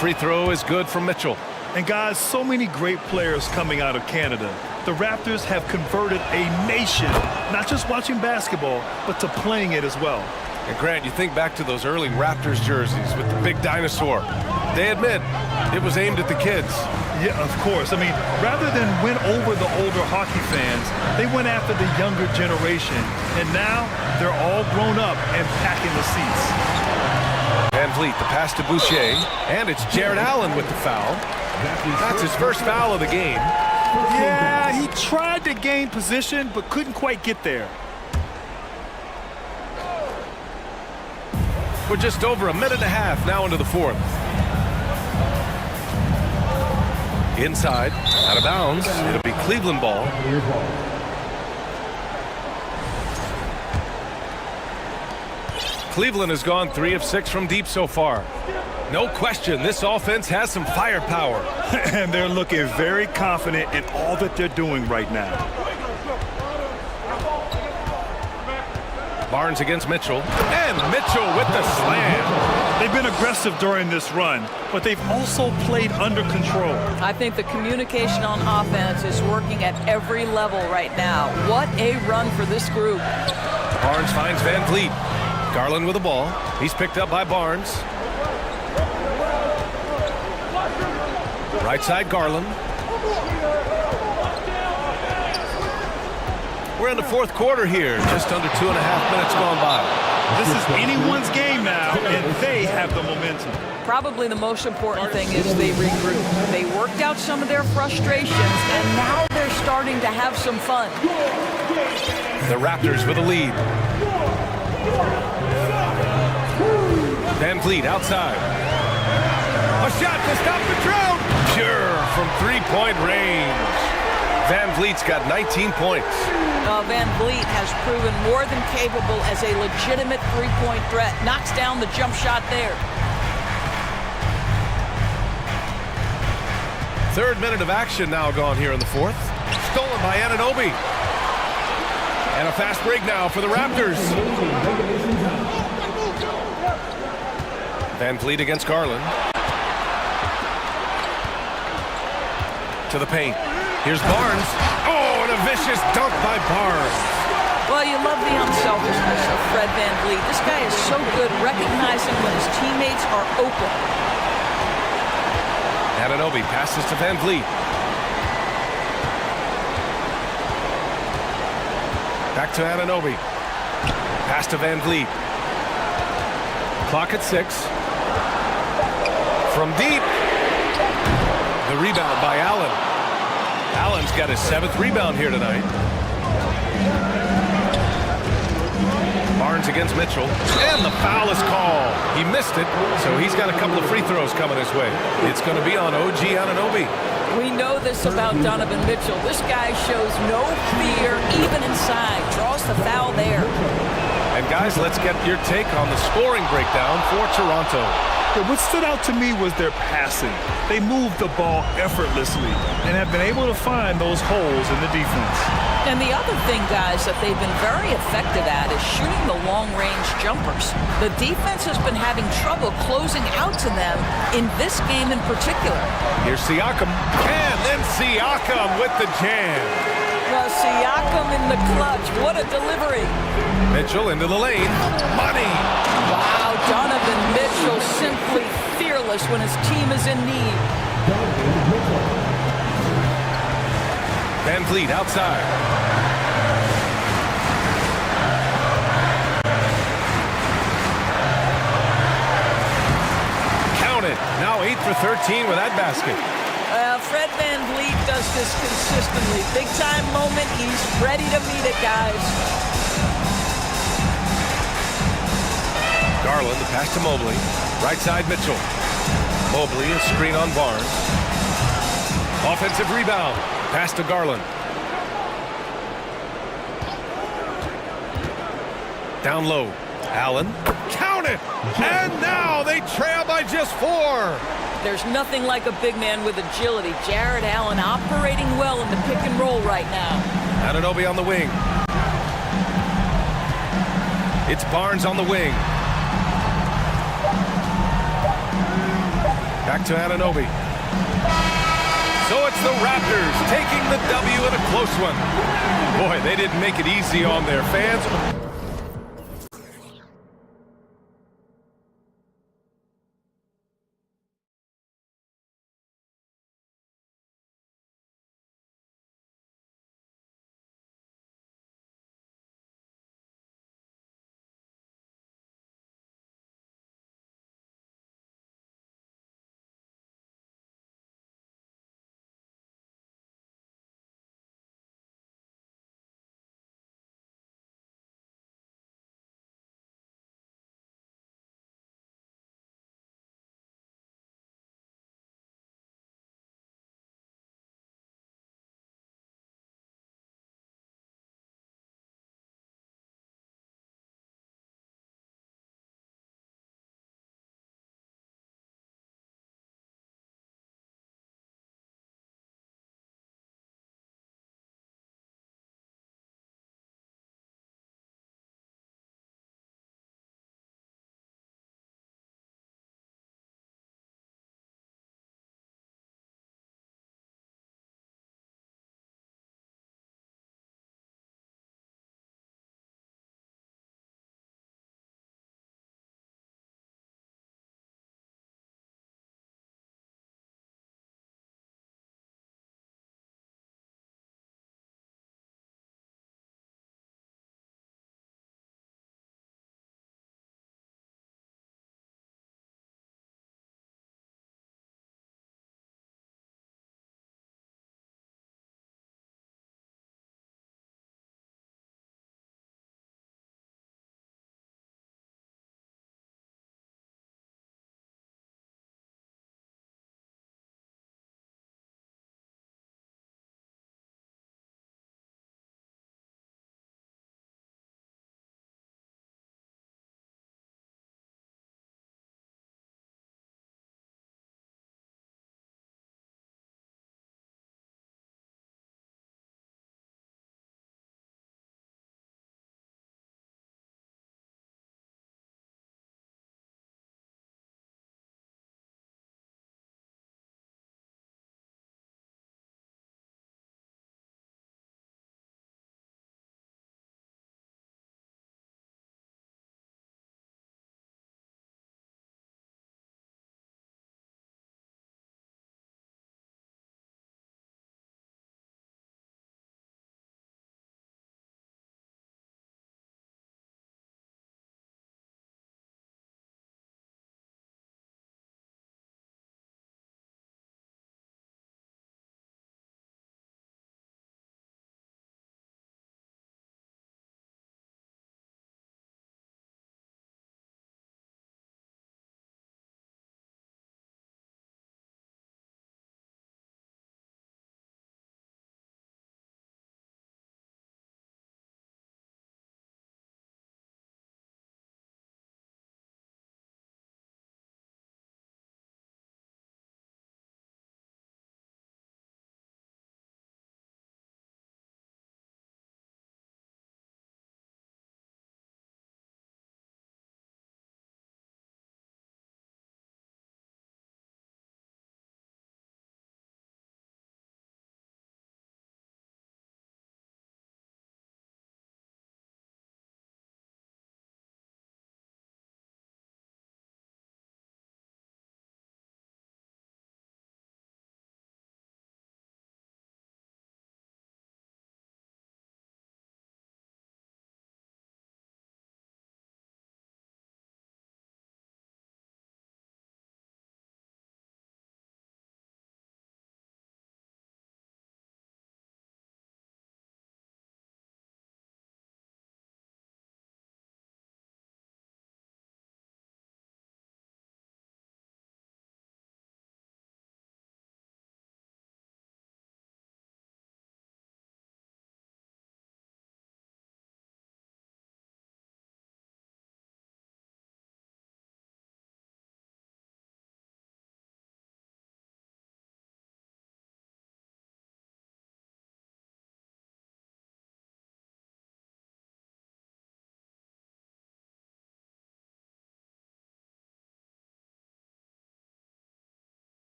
Free throw is good from Mitchell. And guys, so many great players coming out of Canada. The Raptors have converted a nation, not just watching basketball, but to playing it as well. And Grant, you think back to those early Raptors jerseys with the big dinosaur. They admit it was aimed at the kids. Yeah, of course. I mean, rather than win over the older hockey fans, they went after the younger generation. And now they're all grown up and packing the seats. Van Vliet, the pass to Boucher, and it's Jared Allen with the foul. That's his first foul of the game. Yeah, he tried to gain position, but couldn't quite get there. We're just over a minute and a half now into the fourth. Inside, Out of bounds. It'll be Cleveland ball. Cleveland has gone 3 of 6 from deep so far. No question, this offense has some firepower. And they're looking very confident in all that they're doing right now. Barnes against Mitchell. And Mitchell with the slam. They've been aggressive during this run, but they've also played under control. I think the communication on offense is working at every level right now. What a run for this group. Barnes finds Van Vliet. Garland with the ball. He's picked up by Barnes. Right side, Garland. We're in the fourth quarter here. Just under 2.5 minutes gone by. This is anyone's game now, and they have the momentum. Probably the most important thing is they regroup. They worked out some of their frustrations, and now they're starting to have some fun. The Raptors with a lead. Van Vliet outside. A shot to stop the drought. Pure from three-point range. Van Vliet's got 19 points. Van Vliet has proven more than capable as a legitimate three-point threat. Knocks down the jump shot there. Third minute of action now gone here in the fourth. Stolen by Anunoby. And a fast break now for the Raptors. Van Vliet against Garland. To the paint. Here's Barnes. Oh, and a vicious dunk by Barnes. Well, you love the unselfishness of Fred Van Vliet. This guy is so good recognizing when his teammates are open. Anunoby passes to Van Vliet. Back to Anunoby. Pass to Van Vliet. Clock at 6. From deep. The rebound by Allen. Allen's got his 7th rebound here tonight. Barnes against Mitchell. And the foul is called. He missed it, so he's got a couple of free throws coming his way. It's going to be on OG Anunoby. We know this about Donovan Mitchell. This guy shows no fear, even inside. Draws the foul there. And guys, let's get your take on the scoring breakdown for Toronto. Yeah, what stood out to me was their passing. They moved the ball effortlessly and have been able to find those holes in the defense. And the other thing, guys, that they've been very effective at is shooting the long-range jumpers. The defense has been having trouble closing out to them in this game in particular. Here's Siakam. And then Siakam with the jam. Well, Siakam in the clutch. What a delivery. Mitchell into the lane. Money. Wow, Donovan Mitchell simply fearless when his team is in need. Van Vliet outside. Count it. Now 8 for 13 with that basket. Fred Van Vliet does this consistently. Big time moment. He's ready to meet it, guys. Garland, the pass to Mobley. Right side, Mitchell. Mobley, a screen on Barnes. Offensive rebound. Pass to Garland. Down low. Allen. Count it! And now they trail by just 4. There's nothing like a big man with agility. Jared Allen operating well in the pick and roll right now. Anunoby on the wing. It's Barnes on the wing. Back to Anunoby. So it's the Raptors taking the W in a close one. Boy, they didn't make it easy on their fans.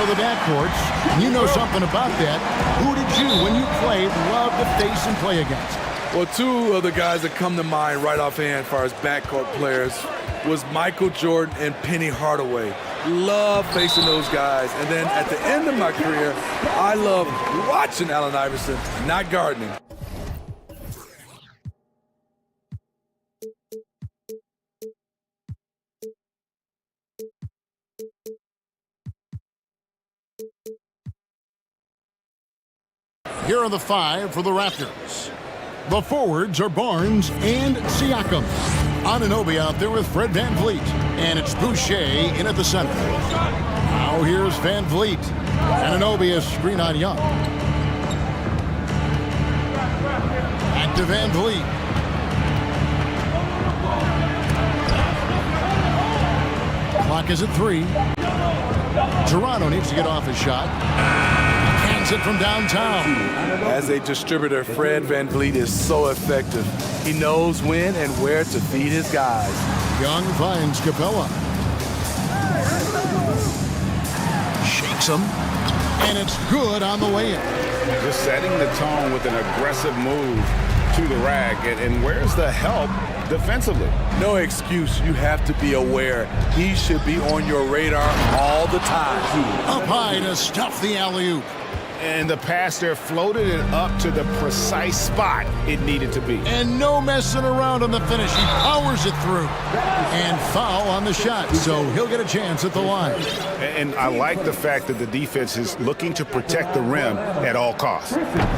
the backcourts. You know something about that. Who did you, when you played, love to face and play against? Well, two of the guys that come to mind right offhand as far as backcourt players was Michael Jordan and Penny Hardaway. Love facing those guys. And then at the end of my career, I loved watching Allen Iverson, not gardening. Here are the five for the Raptors. The forwards are Barnes and Siakam. Anunoby out there with Fred VanVleet. And it's Boucher in at the center. Now here's VanVleet. Anunoby is screen on Young. Back to VanVleet. Clock is at 3. Toronto needs to get off his shot. Cans it from downtown. As a distributor, Fred VanVleet is so effective. He knows when and where to feed his guys. Young finds Capella. Shakes him. And it's good on the layup. Just setting the tone with an aggressive move to the rack. And where's the help defensively? No excuse. You have to be aware. He should be on your radar all the time. Up high to stuff the alley-oop. And the pass there floated it up to the precise spot it needed to be. And no messing around on the finish. He powers it through. And foul on the shot, so he'll get a chance at the line. And I like the fact that the defense is looking to protect the rim at all costs.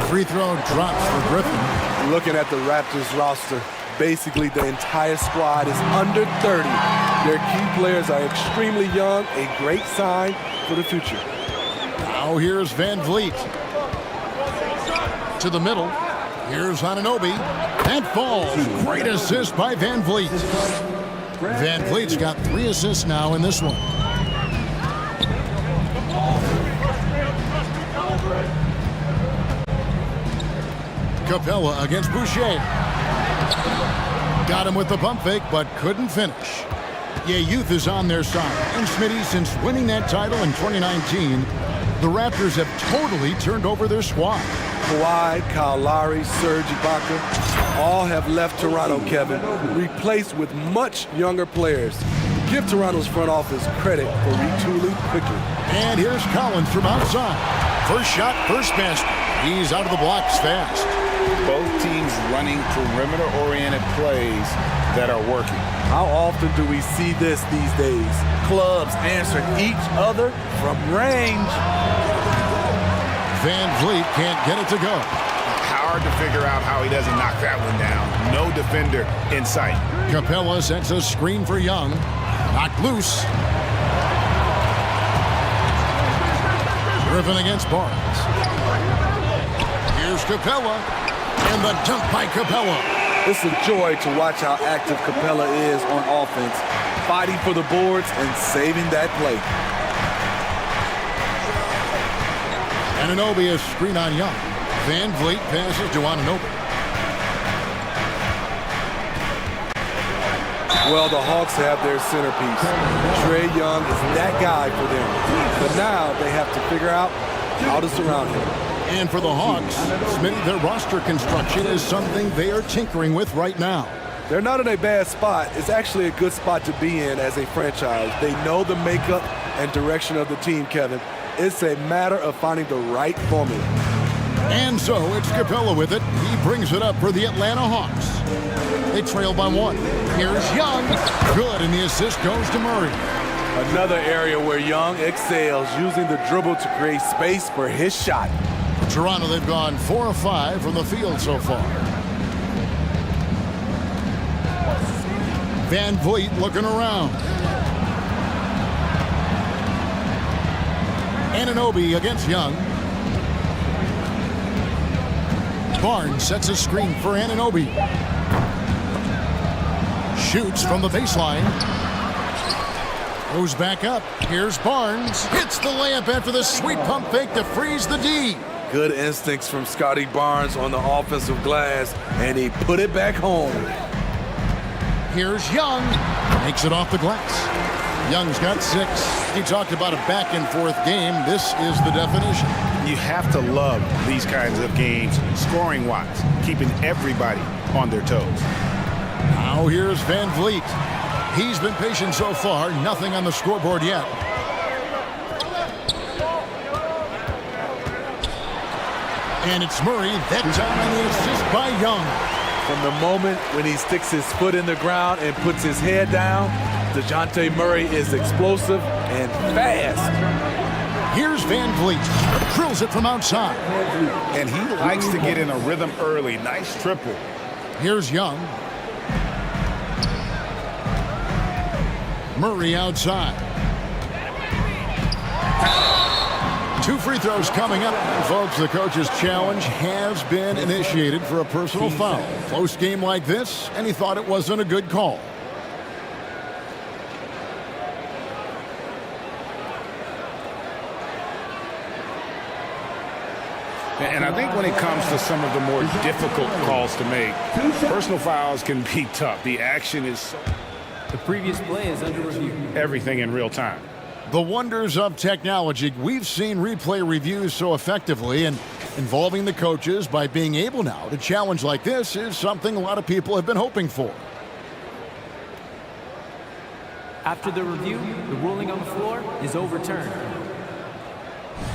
Free throw drops for Griffin. Looking at the Raptors roster, basically the entire squad is under 30. Their key players are extremely young, a great sign for the future. Now here's VanVleet. To the middle. Here's Anunoby. That falls. Great assist by VanVleet. VanVleet's got 3 assists now in this one. Capella against Boucher. Got him with the pump fake, but couldn't finish. Yeah, youth is on their side. And Smitty, since winning that title in 2019, the Raptors have totally turned over their squad. Kawhi, Kyle Lowry, Serge Ibaka, all have left Toronto, Kevin, replaced with much younger players. Give Toronto's front office credit for retooling quickly. And here's Collins from outside. First shot, first basket. He's out of the blocks fast. Both teams running perimeter-oriented plays that are working. How often do we see this these days? Clubs answering each other from range. VanVleet can't get it to go. Hard to figure out how he doesn't knock that one down. No defender in sight. Capella sets a screen for Young. Knocked loose. Griffin against Barnes. Here's Capella. And the dunk by Capella. It's a joy to watch how active Capella is on offense, fighting for the boards and saving that play. Anunoby is screen on Young. VanVleet passes to Anunoby. Well, the Hawks have their centerpiece. Trae Young is that guy for them. But now they have to figure out how to surround him. And for the Hawks, Smitty, their roster construction is something they are tinkering with right now. They're not in a bad spot. It's actually a good spot to be in as a franchise. They know the makeup and direction of the team, Kevin. It's a matter of finding the right formula. And so it's Capella with it. He brings it up for the Atlanta Hawks. They trail by 1. Here's Young. Good, and the assist goes to Murray. Another area where Young excels, using the dribble to create space for his shot. Toronto, they've gone 4 of 5 from the field so far. VanVleet looking around. Anunoby against Young. Barnes sets a screen for Anunoby. Shoots from the baseline. Goes back up. Here's Barnes. Hits the layup after the sweet pump fake to freeze the D. Good instincts from Scotty Barnes on the offensive glass, and he put it back home. Here's Young. Makes it off the glass. Young's got 6. He talked about a back-and-forth game. This is the definition. You have to love these kinds of games, scoring-wise, keeping everybody on their toes. Now here's Van Vliet. He's been patient so far. Nothing on the scoreboard yet. And it's Murray. That time on the assist by Young. From the moment when he sticks his foot in the ground and puts his head down, DeJounte Murray is explosive and fast. Here's Van Vliet. Drills it from outside. And he likes to get in a rhythm early. Nice triple. Here's Young. Murray outside. 2 free throws coming up. Folks, the coach's challenge has been initiated for a personal foul. Close game like this, and he thought it wasn't a good call. And I think when it comes to some of the more difficult calls to make, personal fouls can be tough. The action is The previous play is under review. everything in real time. The wonders of technology. We've seen replay reviews so effectively, and involving the coaches by being able now to challenge like this is something a lot of people have been hoping for. After the review, the ruling on the floor is overturned.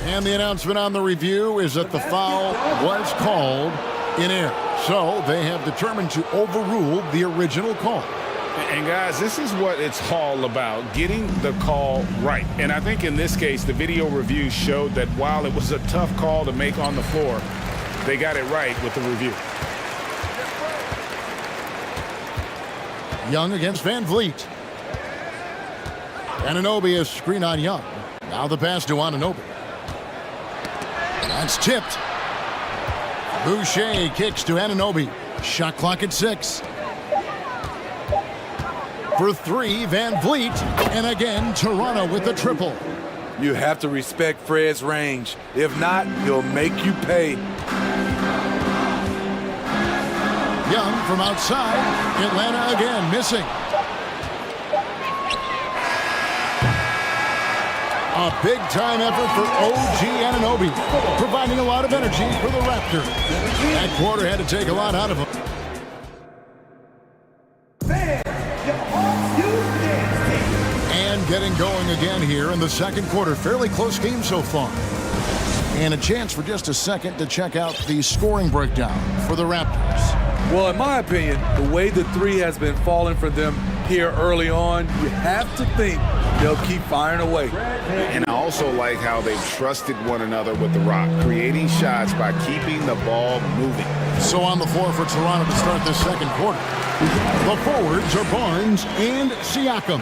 And the announcement on the review is that the foul was called in error. So they have determined to overrule the original call. And guys, this is what it's all about, getting the call right. And I think in this case, the video review showed that while it was a tough call to make on the floor, they got it right with the review. Young against Van Vliet. Anunoby is screen on Young. Now the pass to Anunoby. That's tipped. Boucher kicks to Anunoby. Shot clock at 6. For 3, Van Vliet. And again, Toronto with the triple. You have to respect Fred's range. If not, he'll make you pay. Young from outside. Atlanta again missing. A big-time effort for OG Anunoby, providing a lot of energy for the Raptors. That quarter had to take a lot out of him. And getting going again here in the second quarter. Fairly close game so far. And a chance for just a second to check out the scoring breakdown for the Raptors. Well, in my opinion, the way the three has been falling for them here early on, you have to think they'll keep firing away. And I also like how they've trusted one another with the rock, creating shots by keeping the ball moving. So on the floor for Toronto to start this second quarter. The forwards are Barnes and Siakam.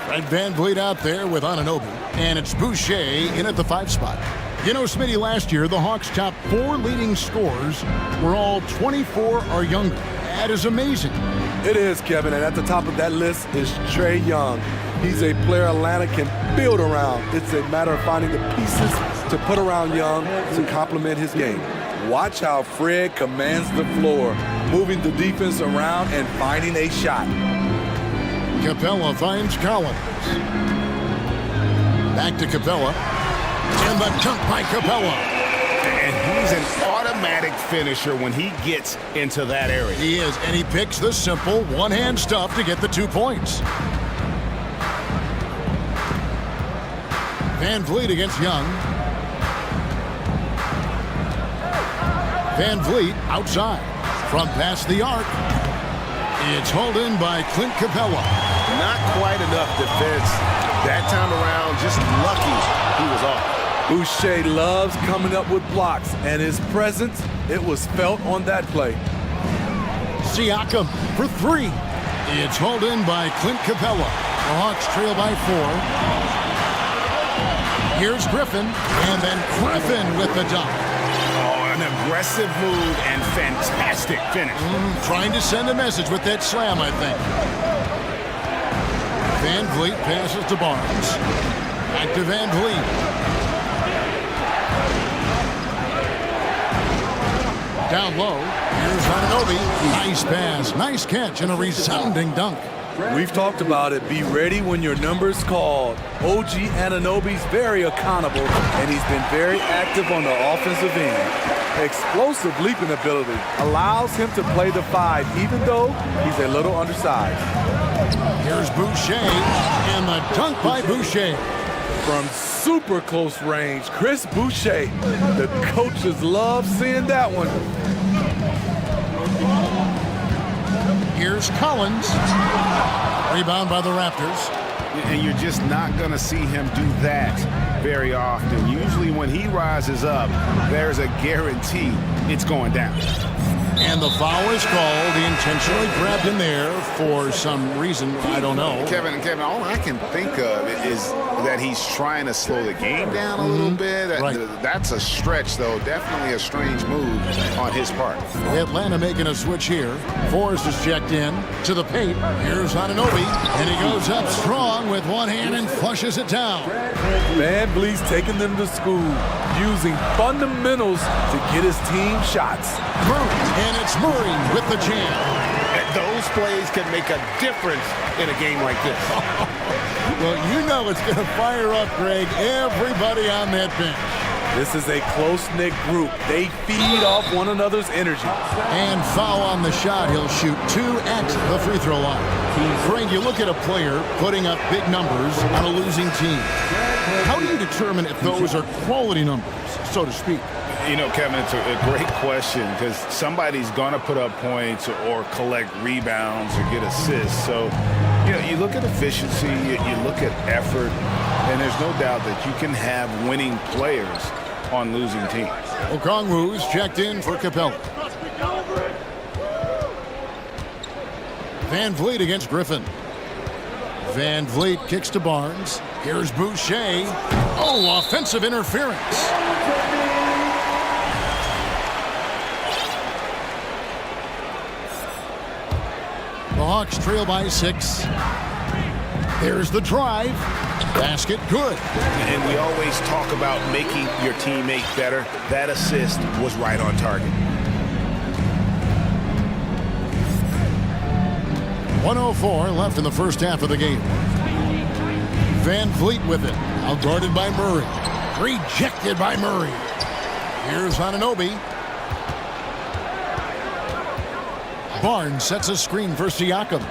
Fred Van Vliet out there with Anunoby. And it's Boucher in at the 5 spot. You know, Smitty, last year, the Hawks' top 4 leading scorers were all 24 or younger. That is amazing. It is, Kevin, and at the top of that list is Trae Young. He's a player Atlanta can build around. It's a matter of finding the pieces to put around Young to complement his game. Watch how Fred commands the floor, moving the defense around and finding a shot. Capella finds Collins. Back to Capella. And the dunk by Capella. And he's an automatic finisher when he gets into that area. He is, and he picks the simple one-hand stuff to get the 2 points. Van Vliet against Young. Van Vliet outside. From past the arc. It's hauled in by Clint Capella. Not quite enough defense that time around. Just lucky he was off. Boucher loves coming up with blocks, and his presence, it was felt on that play. Siakam for 3. It's hauled in by Clint Capella. The Hawks trail by 4. Here's Griffin, and then Griffin with the dunk. Oh, an aggressive move and fantastic finish. Trying to send a message with that slam, I think. Van Vliet passes to Barnes. Back to Van Vliet. Down low, here's Anunoby. Nice pass, nice catch, and a resounding dunk. We've talked about it. Be ready when your number's called. OG Anunoby's very accountable, and he's been very active on the offensive end. Explosive leaping ability allows him to play the 5, even though he's a little undersized. Here's Boucher, and the dunk by Boucher. From super close range, Chris Boucher. The coaches love seeing that one. Here's Collins. Rebound by the Raptors. And you're just not going to see him do that very often. Usually when he rises up, there's a guarantee it's going down. And the foul is called. He intentionally grabbed him there for some reason. I don't know. Kevin, all I can think of is that he's trying to slow the game down a little bit. Right. That's a stretch, though. Definitely a strange move on his part. Atlanta making a switch here. Forrest is checked in to the paint. Here's Anunoby, and he goes up strong with one hand and flushes it down. Van Vliet's taking them to school, using fundamentals to get his team shots. And it's Murray with the jam. And those plays can make a difference in a game like this. Well, you know it's going to fire up, Greg, everybody on that bench. This is a close-knit group. They feed off one another's energy. And foul on the shot. He'll shoot 2 at the free throw line. Greg, you look at a player putting up big numbers on a losing team. How do you determine if those are quality numbers, so to speak? You know, Kevin, it's a great question because somebody's going to put up points or collect rebounds or get assists. So, you know, you look at efficiency, you look at effort, and there's no doubt that you can have winning players on losing teams. Okongwu's checked in for Capella. Van Vliet against Griffin. Van Vliet kicks to Barnes. Here's Boucher. Oh, offensive interference. The Hawks trail by 6. There's the drive. Basket good. And we always talk about making your teammate better. That assist was right on target. 1:04 left in the first half of the game. Van Vliet with it. Outguarded by Murray. Rejected by Murray. Here's Anunoby. Barnes sets a screen for Siakam.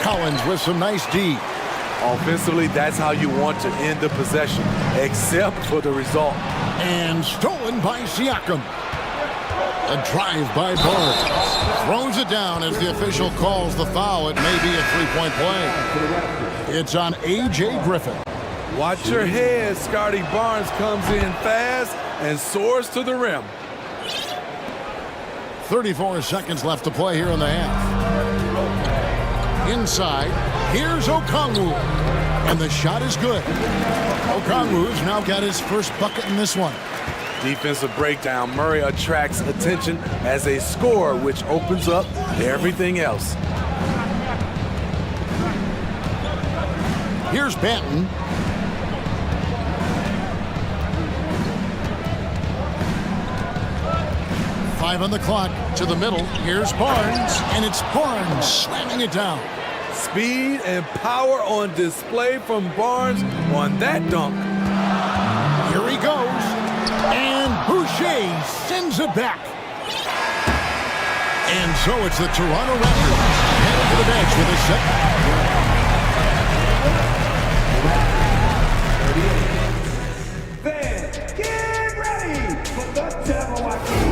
Collins with some nice D. Offensively, that's how you want to end the possession, except for the result. And stolen by Siakam. A drive by Barnes. Throws it down as the official calls the foul. It may be a three-point play. It's on A.J. Griffin. Watch your head. Scotty Barnes comes in fast and soars to the rim. 34 seconds left to play here in the half. Inside, here's Okongwu. And the shot is good. Okongwu's now got his first bucket in this one. Defensive breakdown. Murray attracts attention as a scorer, which opens up everything else. Here's Banton. Five on the clock to the middle. Here's Barnes, and it's Barnes slamming it down. Speed and power on display from Barnes on that dunk. Here he goes, and Boucher sends it back. And so it's the Toronto Raptors headed to the bench with a set. Fans, get ready for the Jabberwocky.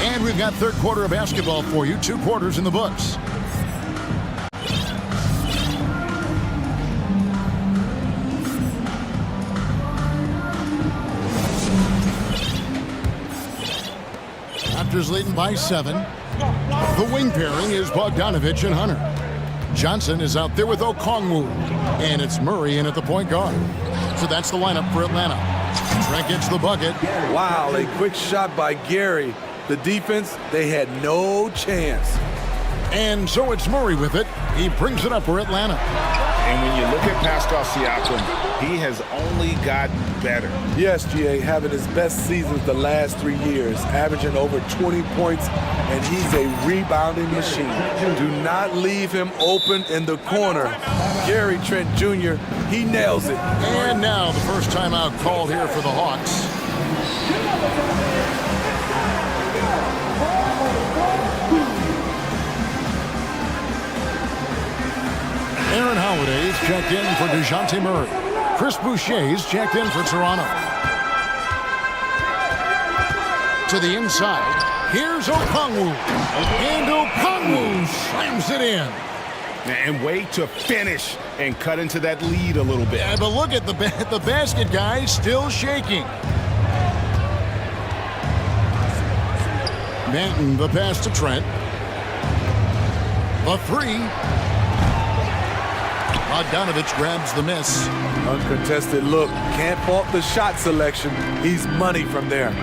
And we've got third quarter of basketball for you. 2 quarters in the books. Raptors leading by 7. The wing pairing is Bogdanovich and Hunter. Johnson is out there with Okongwu. And it's Murray in at the point guard. So that's the lineup for Atlanta. Trent gets the bucket. Wow, a quick shot by Gary. The defense, they had no chance. And so it's Murray with it. He brings it up for Atlanta. And when you look at Pascal Siakam, he has only gotten better. Yes, GA, having his best seasons the last 3 years, averaging over 20 points, and he's a rebounding machine. Do not leave him open in the corner. Gary Trent Jr., he nails it. And now the first timeout called here for the Hawks. Aaron Holiday's checked in for DeJounte Murray. Chris Boucher's checked in for Toronto. To the inside, here's Okongwu. And Okongwu slams it in. And way to finish and cut into that lead a little bit. Yeah, but look at the basket, guys, still shaking. Manton, the pass to Trent. The three. Bogdanovich grabs the miss. Uncontested look. Can't fault the shot selection. He's money from there.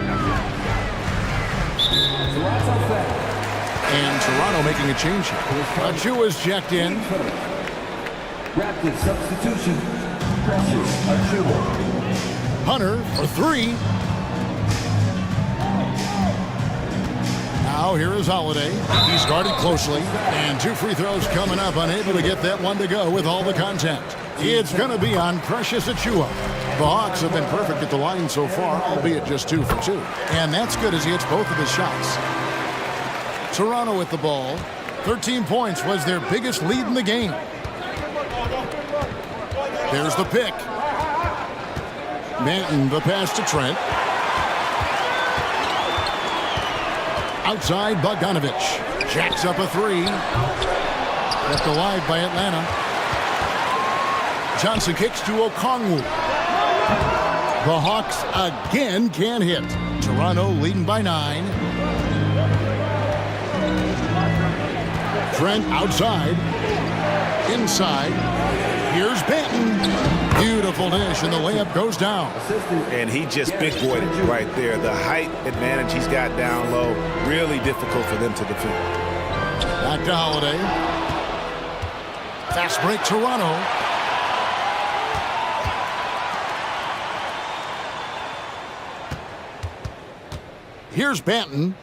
And Toronto making a change here. Achua's checked in. Rapid substitution. Precious Achua. Hunter for three. Now here is Holiday. He's guarded closely. And 2 free throws coming up. Unable to get that one to go with all the contact. It's going to be on Precious Achua. The Hawks have been perfect at the line so far, albeit just 2 for 2. And that's good as he hits both of his shots. Toronto with the ball. 13 points was their biggest lead in the game. There's the pick. Manton, the pass to Trent. Outside, Bogdanovich. Jacks up a three. Left alive by Atlanta. Johnson kicks to Okongwu. The Hawks again can't hit. Toronto leading by 9. Trent outside. Inside. Here's Benton. Beautiful dish, and the layup goes down. And he just big-boyed it right there. The height advantage he's got down low, really difficult for them to defend. Back to Holiday. Fast break, Toronto. Here's Banton.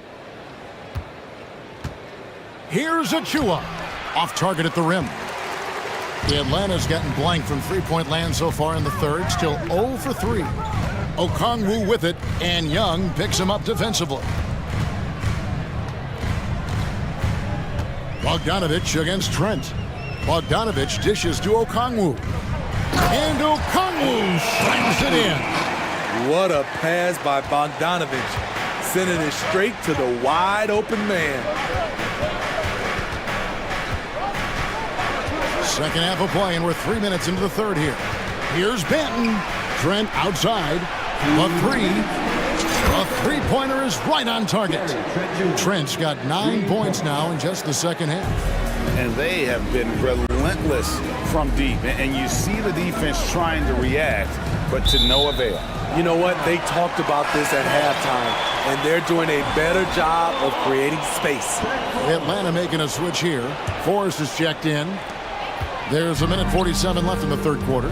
Here's Achua. Off target at the rim. Atlanta's gotten blank from three-point land so far in the third. Still 0 for 3. Okongwu with it, and Young picks him up defensively. Bogdanovich against Trent. Bogdanovich dishes to Okongwu. And Okongwu slams it in. What a pass by Bogdanovich. Sending it straight to the wide-open man. Second half of play, and we're 3 minutes into the third here. Here's Benton. Trent outside. The three. The three-pointer is right on target. Trent's got 9 points now in just the second half. And they have been relentless from deep. And you see the defense trying to react, but to no avail. You know what? They talked about this at halftime, and they're doing a better job of creating space. Atlanta making a switch here. Forrest is checked in. There's a minute 47 left in the third quarter.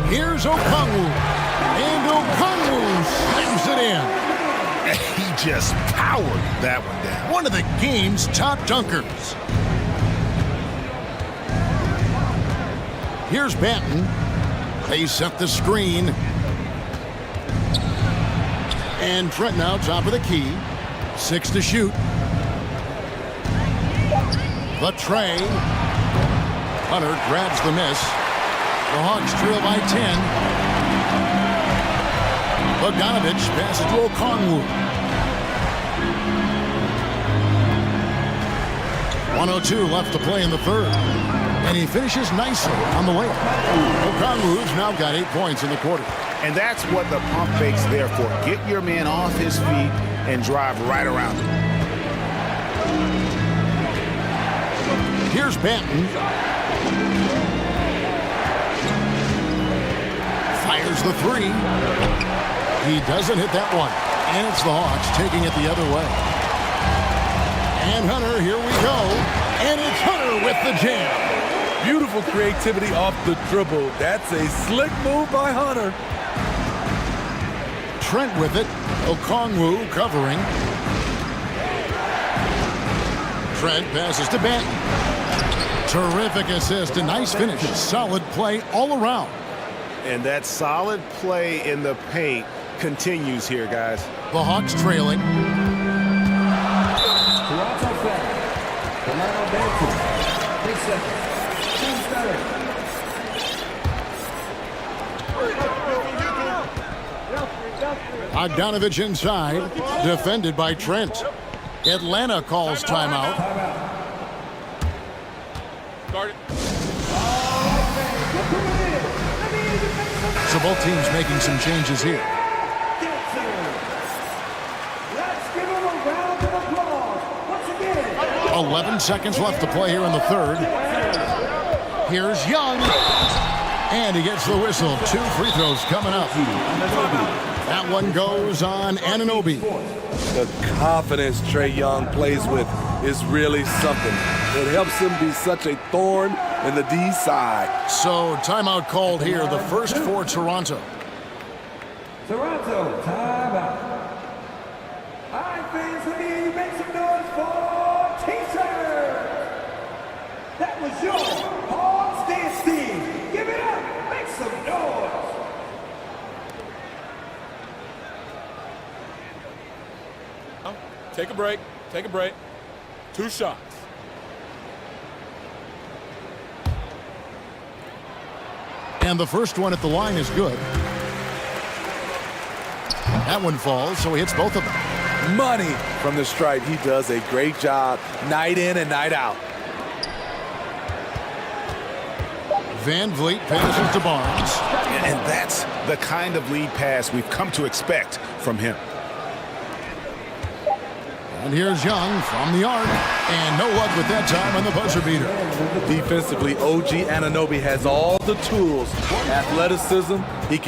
Here's Okongwu. And Okongwu slams it in. He just powered that one down. One of the game's top dunkers. Here's Banton. They set the screen. And Trent now top of the key. 6 to shoot. The tray. Hunter grabs the miss. The Hawks trail by 10. Bogdanovich passes to Okongwu. 1:02 left to play in the third. And he finishes nicely on the layup. Okongwu's now got 8 points in the quarter. And that's what the pump fake's there for. Get your man off his feet and drive right around him. Here's Banton. Fires the three. He doesn't hit that one. And it's the Hawks taking it the other way. And Hunter, here we go. And it's Hunter with the jam. Beautiful creativity off the dribble. That's a slick move by Hunter. Trent with it. Okongwu covering. Trent passes to Banton. Terrific assist, a nice finish. Solid play all around. And that solid play in the paint continues here, guys. The Hawks trailing. Bogdanovich inside, defended by Trent. Atlanta calls timeout. So both teams making some changes here. Let's give them a round of applause. Once again. 11 seconds left to play here in the third. Here's Young. And he gets the whistle. 2 free throws coming up. That one goes on Anunoby. The confidence Trae Young plays with is really something. It helps him be such a thorn in the D side. So timeout called here, the first for Toronto. Toronto, timeout. All right, fans, let me hear you make some noise for T-shirt. That was your Hawks dance team. Give it up. Make some noise. Take a break. Take a break. 2 shots. And the first one at the line is good. That one falls, so he hits both of them. Money from the stripe. He does a great job night in and night out. Van Vliet passes to Barnes. And that's the kind of lead pass we've come to expect from him. And here's Young from the arc. And no luck with that time on the buzzer beater. Defensively, OG Anunoby has all the tools. Athleticism.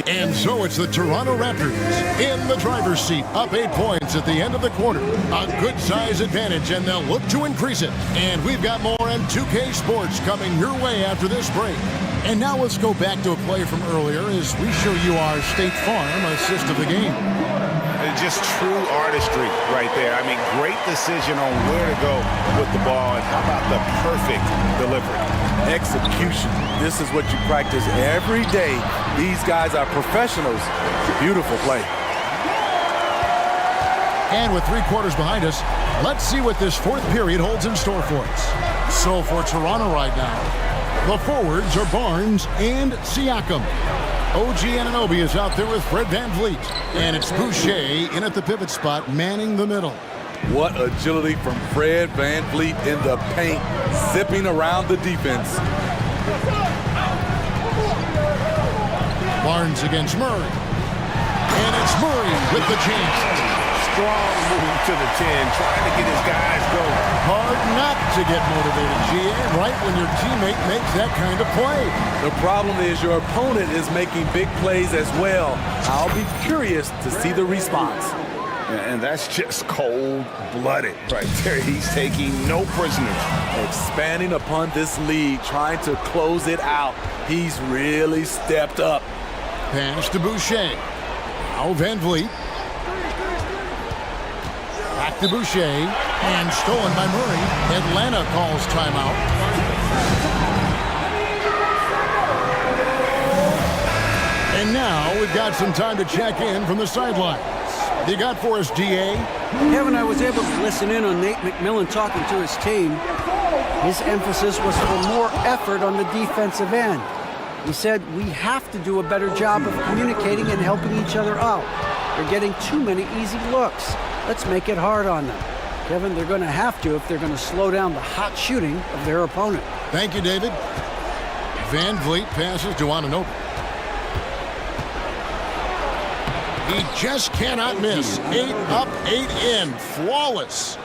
And so it's the Toronto Raptors in the driver's seat, up 8 points at the end of the quarter. A good size advantage, and they'll look to increase it. And we've got more on 2K Sports coming your way after this break. And now let's go back to a play from earlier as we show you our State Farm assist of the game. Just true artistry right there. I mean, great decision on where to go with the ball, and how about the perfect delivery? Execution. This is what you practice every day. These guys are professionals. Beautiful play. And with 3 quarters behind us, let's see what this fourth period holds in store for us. So for Toronto right now, the forwards are Barnes and Siakam. OG Anunoby is out there with Fred Van Vliet. And it's Boucher in at the pivot spot, manning the middle. What agility from Fred Van Vliet in the paint, zipping around the defense. Barnes against Murray. And it's Murray with the chance. Strong move to the 10, trying to get his guys going. Hard not to get motivated, GA, right when your teammate makes that kind of play. The problem is your opponent is making big plays as well. I'll be curious to see the response. And that's just cold-blooded right there. He's taking no prisoners. Expanding upon this lead, trying to close it out. He's really stepped up. Pass to Boucher. Now Van Vliet. Back to Boucher, and stolen by Murray. Atlanta calls timeout. And now we've got some time to check in from the sidelines. You got for us, DA? Kevin, I was able to listen in on Nate McMillan talking to his team. His emphasis was for more effort on the defensive end. He said, we have to do a better job of communicating and helping each other out. They're getting too many easy looks. Let's make it hard on them. Kevin, they're going to have to if they're going to slow down the hot shooting of their opponent. Thank you, David. Van Vliet passes to Anunoby. He just cannot miss. 8 up, 8 in. Flawless.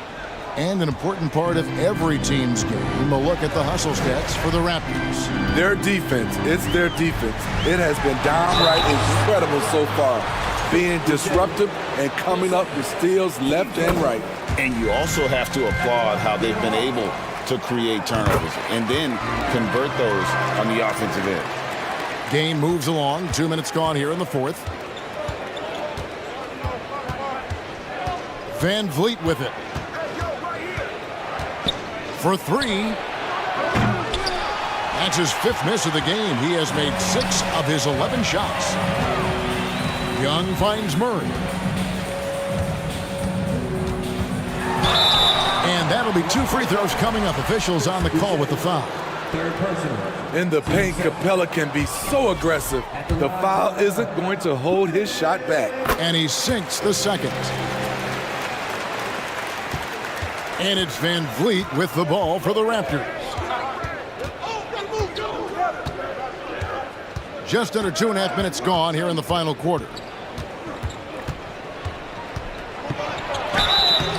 And an important part of every team's game, a look at the hustle stats for the Raptors. Their defense, it's their defense. It has been downright incredible so far. Being disruptive and coming up with steals left and right. And you also have to applaud how they've been able to create turnovers and then convert those on the offensive end. Game moves along. 2 minutes gone here in the fourth. Van Vliet with it. For three. That's his fifth miss of the game. He has made 6 of his 11 shots. Young finds Murray. And that'll be 2 free throws coming up. Officials on the call with the foul. In the paint, Capella can be so aggressive. The foul isn't going to hold his shot back. And he sinks the second. And it's Van Vliet with the ball for the Raptors. Just under 2.5 minutes gone here in the final quarter.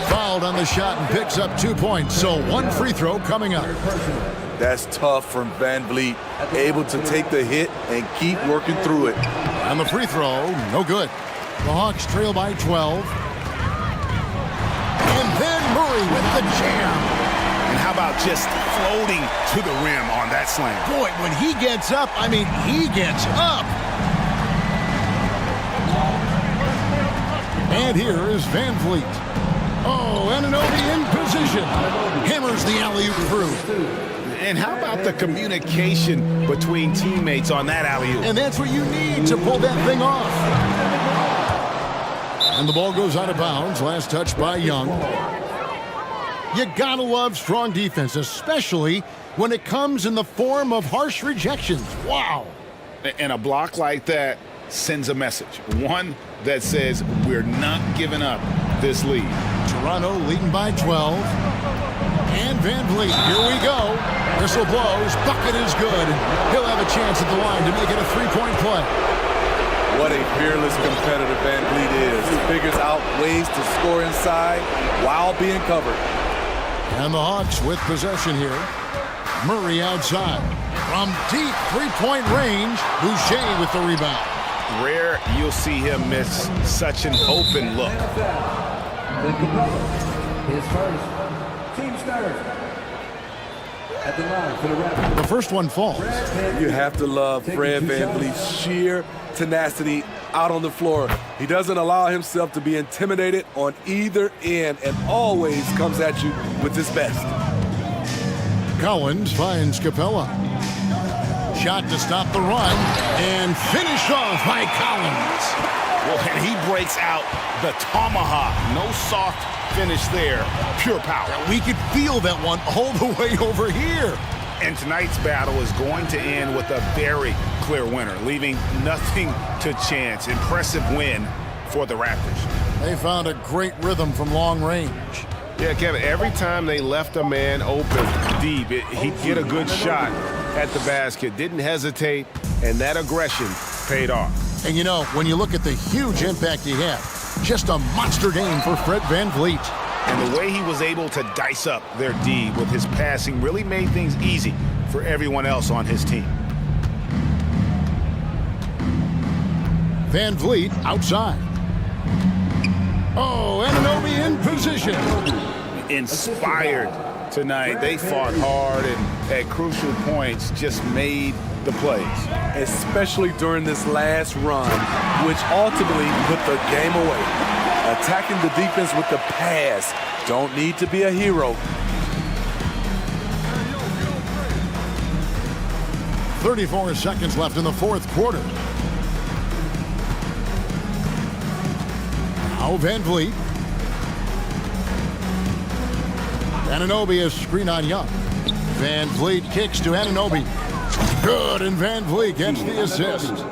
Fouled on the shot and picks up 2 points. So 1 free throw coming up. That's tough from Van Vliet, able to take the hit and keep working through it. And the free throw, no good. The Hawks trail by 12. And then Murray with the jam. And how about just floating to the rim on that slam? Boy, when he gets up, I mean, he gets up. And here is Van Vliet. Oh, Anunoby in position. Hammers the alley-oop through. And how about the communication between teammates on that alley-oop? And that's what you need to pull that thing off. And the ball goes out of bounds. Last touch by Young. You gotta love strong defense, especially when it comes in the form of harsh rejections. Wow. And a block like that sends a message. One that says we're not giving up this lead. Toronto leading by 12. And Van Vliet, here we go. Whistle blows, bucket is good. He'll have a chance at the line to make it a 3-point play. What a fearless competitor Van Vliet is. He figures out ways to score inside while being covered. And the Hawks with possession here. Murray outside. From deep 3-point range, Boucher with the rebound. Rare you'll see him miss such an open look. His first. Team starters. At the line for the Raptors. The first one falls. You have to love Fred Van Vliet's sheer tenacity out on the floor. He doesn't allow himself to be intimidated on either end and always comes at you with his best. Collins finds Capella. Shot to stop the run and finish off by Collins. Well, and he breaks out the tomahawk. No soft finish there. Pure power. We could feel that one all the way over here. And tonight's battle is going to end with a very clear winner, leaving nothing to chance. Impressive win for the Raptors. They found a great rhythm from long range. Yeah, Kevin, every time they left a man open deep, he'd get a good shot at the basket. Didn't hesitate, and that aggression paid off. And you know, when you look at the huge impact he had, just a monster game for Fred Van Vliet. And the way he was able to dice up their D with his passing really made things easy for everyone else on his team. Van Vliet outside. Oh, Anunoby in position. Inspired tonight. They fought hard and at crucial points just made the plays. Especially during this last run, which ultimately put the game away. Attacking the defense with the pass. Don't need to be a hero. 34 seconds left in the fourth quarter. Now Van Vliet. Anunoby is screen on Young. Van Vliet kicks to Anunoby. Good, and Van Vliet gets the assist.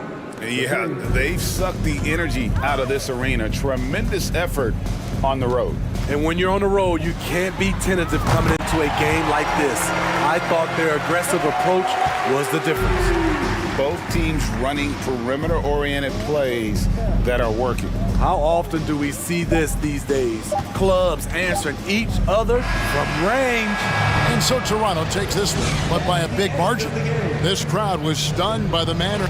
Yeah, they've sucked the energy out of this arena. Tremendous effort on the road. And when you're on the road, you can't be tentative coming into a game like this. I thought their aggressive approach was the difference. Both teams running perimeter-oriented plays that are working. How often do we see this these days? Clubs answering each other from range. And so Toronto takes this one, but by a big margin. This crowd was stunned by the manner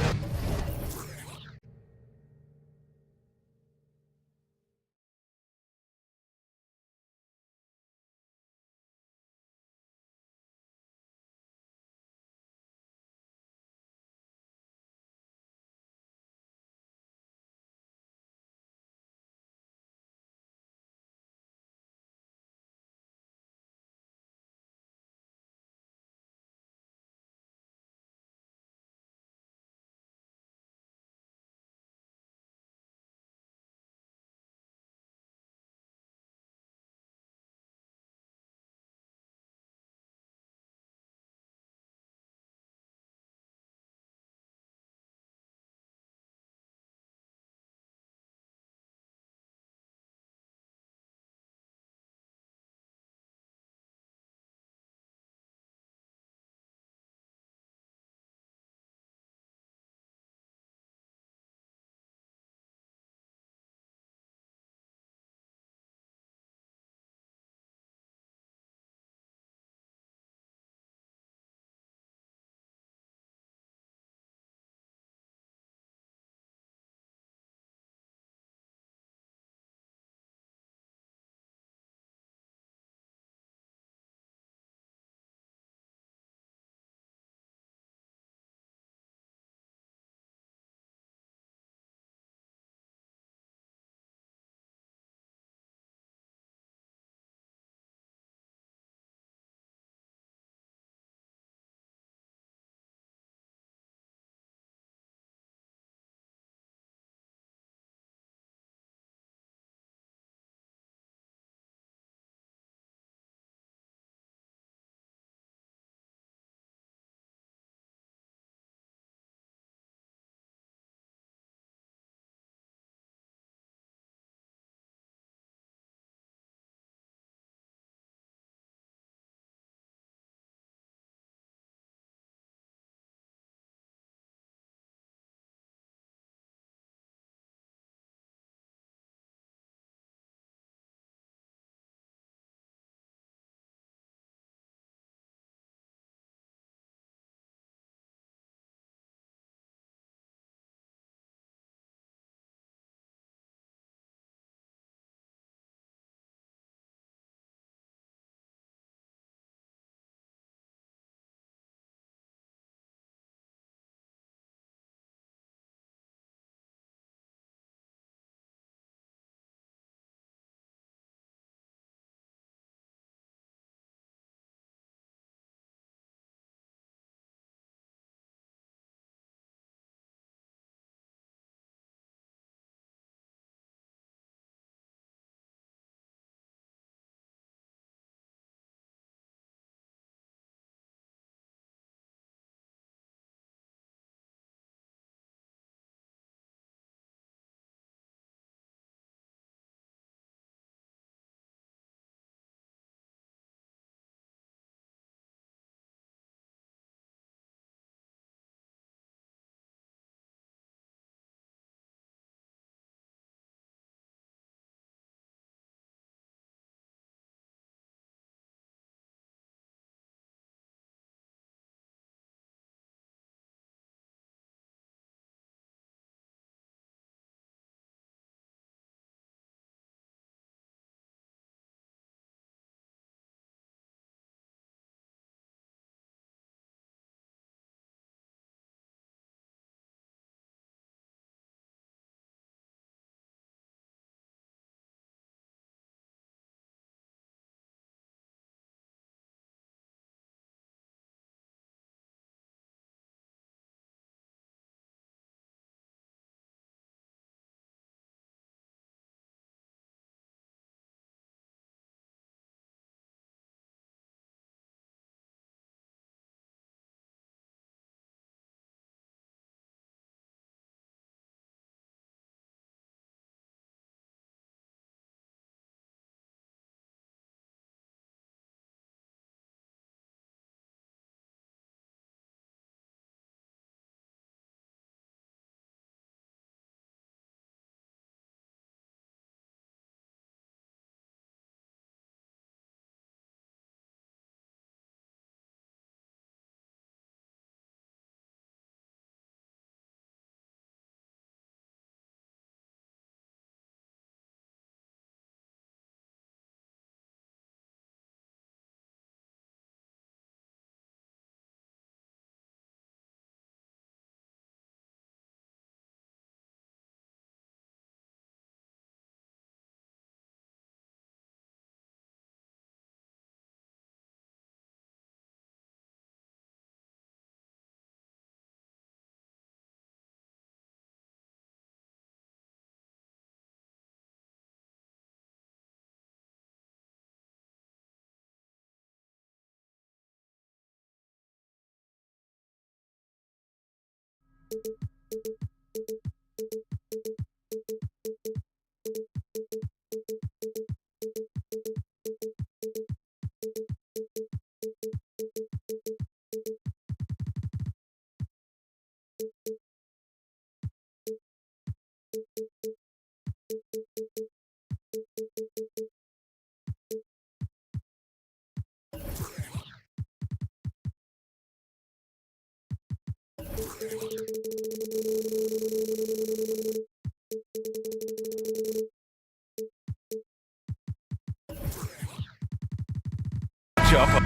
Jump.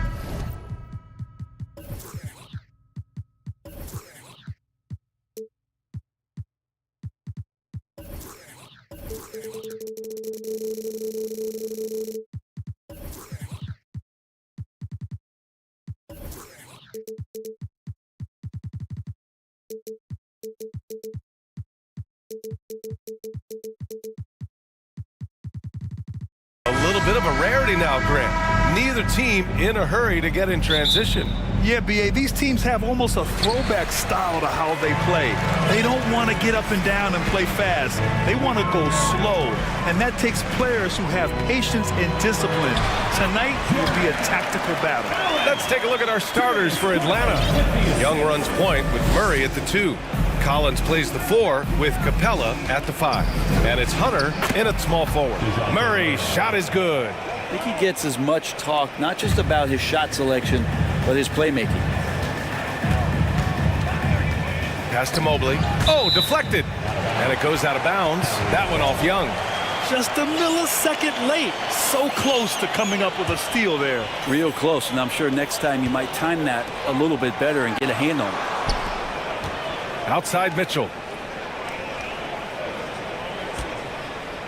A little bit of a rarity now, Grant. Neither team in a hurry to get in transition. Yeah, B.A., these teams have almost a throwback style to how they play. They don't want to get up and down and play fast. They want to go slow, and that takes players who have patience and discipline. Tonight will be a tactical battle. Let's take a look at our starters for Atlanta. Young runs point with Murray at the 2. Collins plays the 4 with Capella at the 5. And it's Hunter in at small forward. Murray's shot is good. I think he gets as much talk, not just about his shot selection, but his playmaking. Pass to Mobley. Oh, deflected. And it goes out of bounds. That one off Young. Just a millisecond late. So close to coming up with a steal there. Real close, and I'm sure next time you might time that a little bit better and get a hand on it. Outside Mitchell.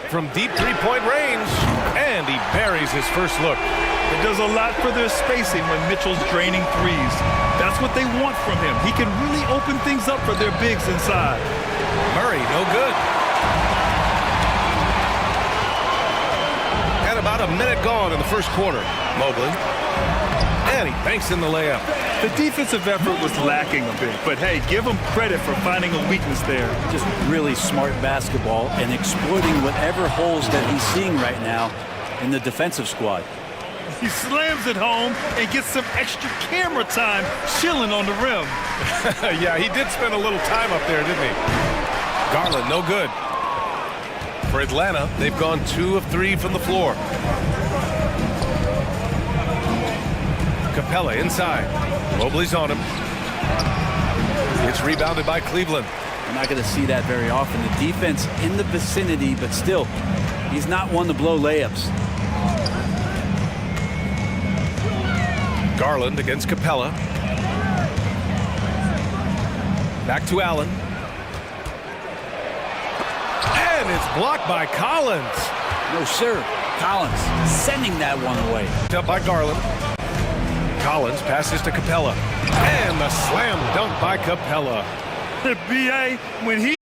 From deep three-point range, and he buries his first look. It does a lot for their spacing when Mitchell's draining threes. That's what they want from him. He can really open things up for their bigs inside. Murray, no good. And about a minute gone in the first quarter. Mobley. And he banks in the layup. The defensive effort was lacking a bit, but hey, give him credit for finding a weakness there. Just really smart basketball and exploiting whatever holes that he's seeing right now in the defensive squad. He slams it home and gets some extra camera time chilling on the rim. Yeah, he did spend a little time up there, didn't he? Garland, no good. For Atlanta, they've gone 2 of 3 from the floor. Capella inside. Mobley's on him. It's rebounded by Cleveland. We're not going to see that very often. The defense in the vicinity, but still, he's not one to blow layups. Garland against Capella. Back to Allen. And it's blocked by Collins. No, sir. Collins sending that one away. Up by Garland. Collins passes to Capella. And the slam dunk by Capella. B.A., when he...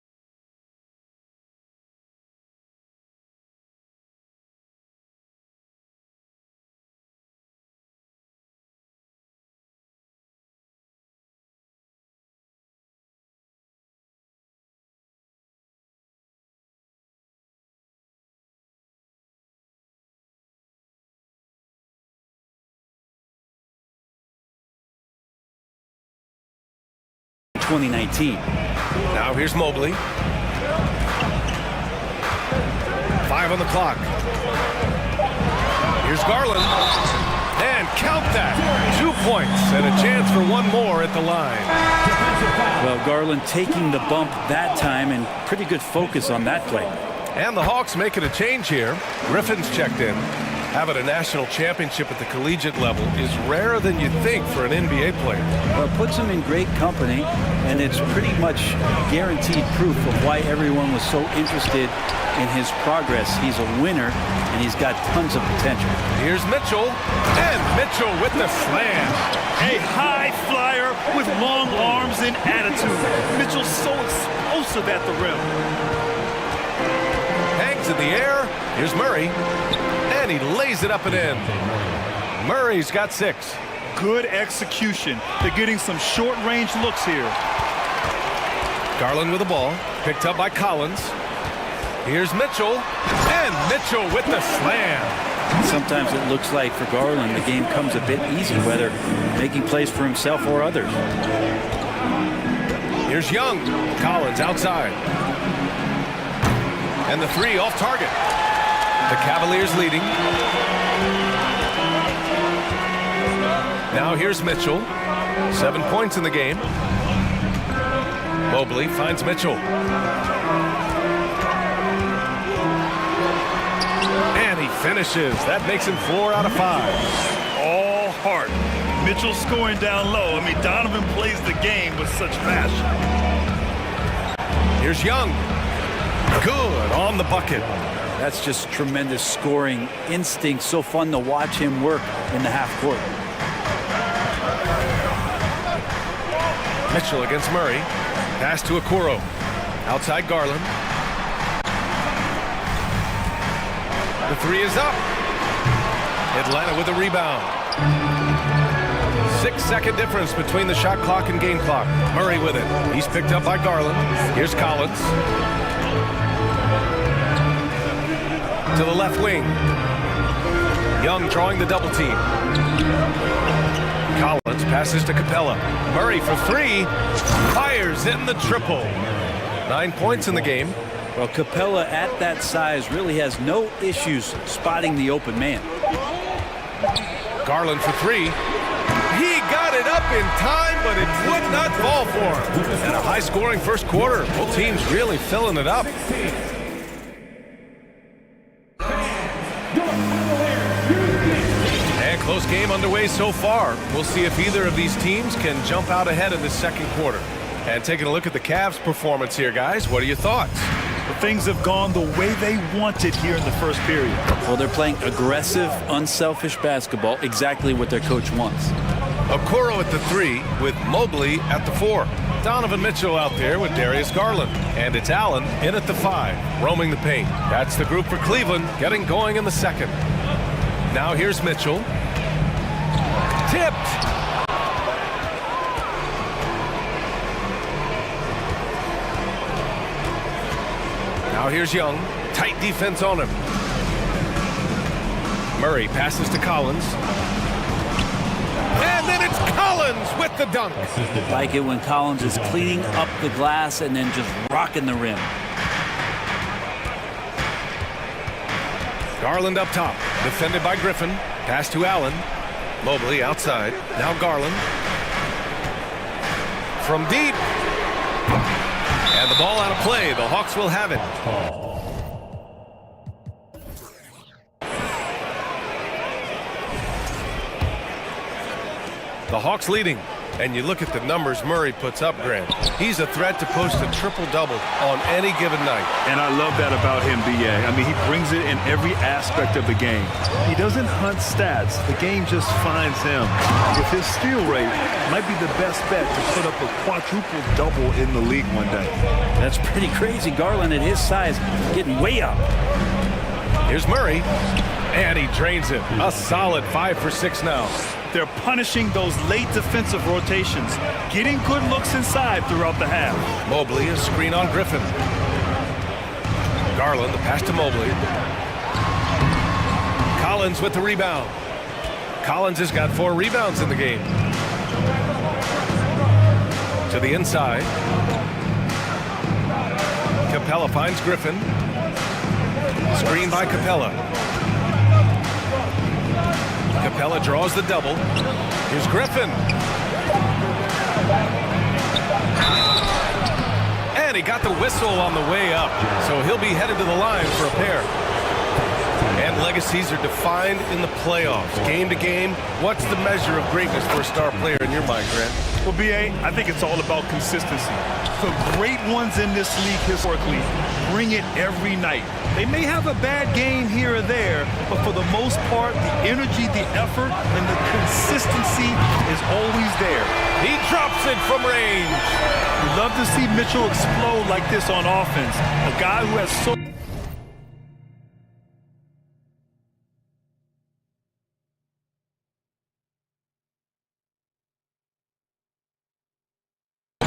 Now here's Mobley. 5 on the clock. Here's Garland. And count that. 2 points and a chance for one more at the line. Well, Garland taking the bump that time and pretty good focus on that play. And the Hawks making a change here. Griffin's checked in. Having a national championship at the collegiate level is rarer than you think for an NBA player. Well, it puts him in great company, and it's pretty much guaranteed proof of why everyone was so interested in his progress. He's a winner, and he's got tons of potential. Here's Mitchell, and Mitchell with the slam. A high flyer with long arms and attitude. Mitchell's so explosive at the rim. Hangs in the air. Here's Murray. And he lays it up and in. Murray's got 6. Good execution. They're getting some short-range looks here. Garland with the ball, picked up by Collins. Here's Mitchell, and Mitchell with the slam. Sometimes it looks like for Garland the game comes a bit easy, whether making plays for himself or others. Here's Young. Collins outside. And the three off target. The Cavaliers leading. Now here's Mitchell. 7 points in the game. Mobley finds Mitchell. And he finishes. That makes him 4 out of 5. All heart. Mitchell scoring down low. I mean, Donovan plays the game with such passion. Here's Young. Good on the bucket. That's just tremendous scoring instinct. So fun to watch him work in the half court. Mitchell against Murray. Pass to Okoro. Outside Garland. The three is up. Atlanta with a rebound. 6-second difference between the shot clock and game clock. Murray with it. He's picked up by Garland. Here's Collins. To the left wing. Young drawing the double team. Collins passes to Capella. Murray for three. Fires in the triple. 9 points in the game. Well, Capella at that size really has no issues spotting the open man. Garland for three. He got it up in time, but it would not fall for him. And a high-scoring first quarter. Both teams really filling it up. And close game underway so far. We'll see if either of these teams can jump out ahead in the second quarter. And taking a look at the Cavs' performance here, guys, what are your thoughts? Well, things have gone the way they wanted here in the first period. Well, they're playing aggressive, unselfish basketball, exactly what their coach wants. Okoro at the three with Mobley at the four. Donovan Mitchell out there with Darius Garland. And it's Allen in at the five, roaming the paint. That's the group for Cleveland, getting going in the second. Now here's Mitchell. Tipped. Now here's Young. Tight defense on him. Murray passes to Collins. And then it's Collins with the dunk. Like it when Collins is cleaning up the glass and then just rocking the rim. Garland up top. Defended by Griffin. Pass to Allen. Mobley outside. Now Garland. From deep. And the ball out of play. The Hawks will have it. The Hawks leading. And you look at the numbers Murray puts up, Grant. He's a threat to post a triple-double on any given night. And I love that about him, B.A. I mean, he brings it in every aspect of the game. He doesn't hunt stats. The game just finds him. With his steal rate, might be the best bet to put up a quadruple-double in the league one day. That's pretty crazy. Garland at his size getting way up. Here's Murray. And he drains it. A solid 5 for 6 now. They're punishing those late defensive rotations, getting good looks inside throughout the half. Mobley, a screen on Griffin. Garland, the pass to Mobley. Collins with the rebound. Collins has got 4 rebounds in the game. To the inside. Capella finds Griffin. Screen by Capella. Capella draws the double. Here's Griffin. And he got the whistle on the way up. So he'll be headed to the line for a pair. And legacies are defined in the playoffs. Game to game, what's the measure of greatness for a star player in your mind, Grant? Well, B.A., I think it's all about consistency. The great ones in this league historically bring it every night. They may have a bad game here or there, but for the most part, the energy, the effort, and the consistency is always there. He drops it from range. We love to see Mitchell explode like this on offense. A guy who has so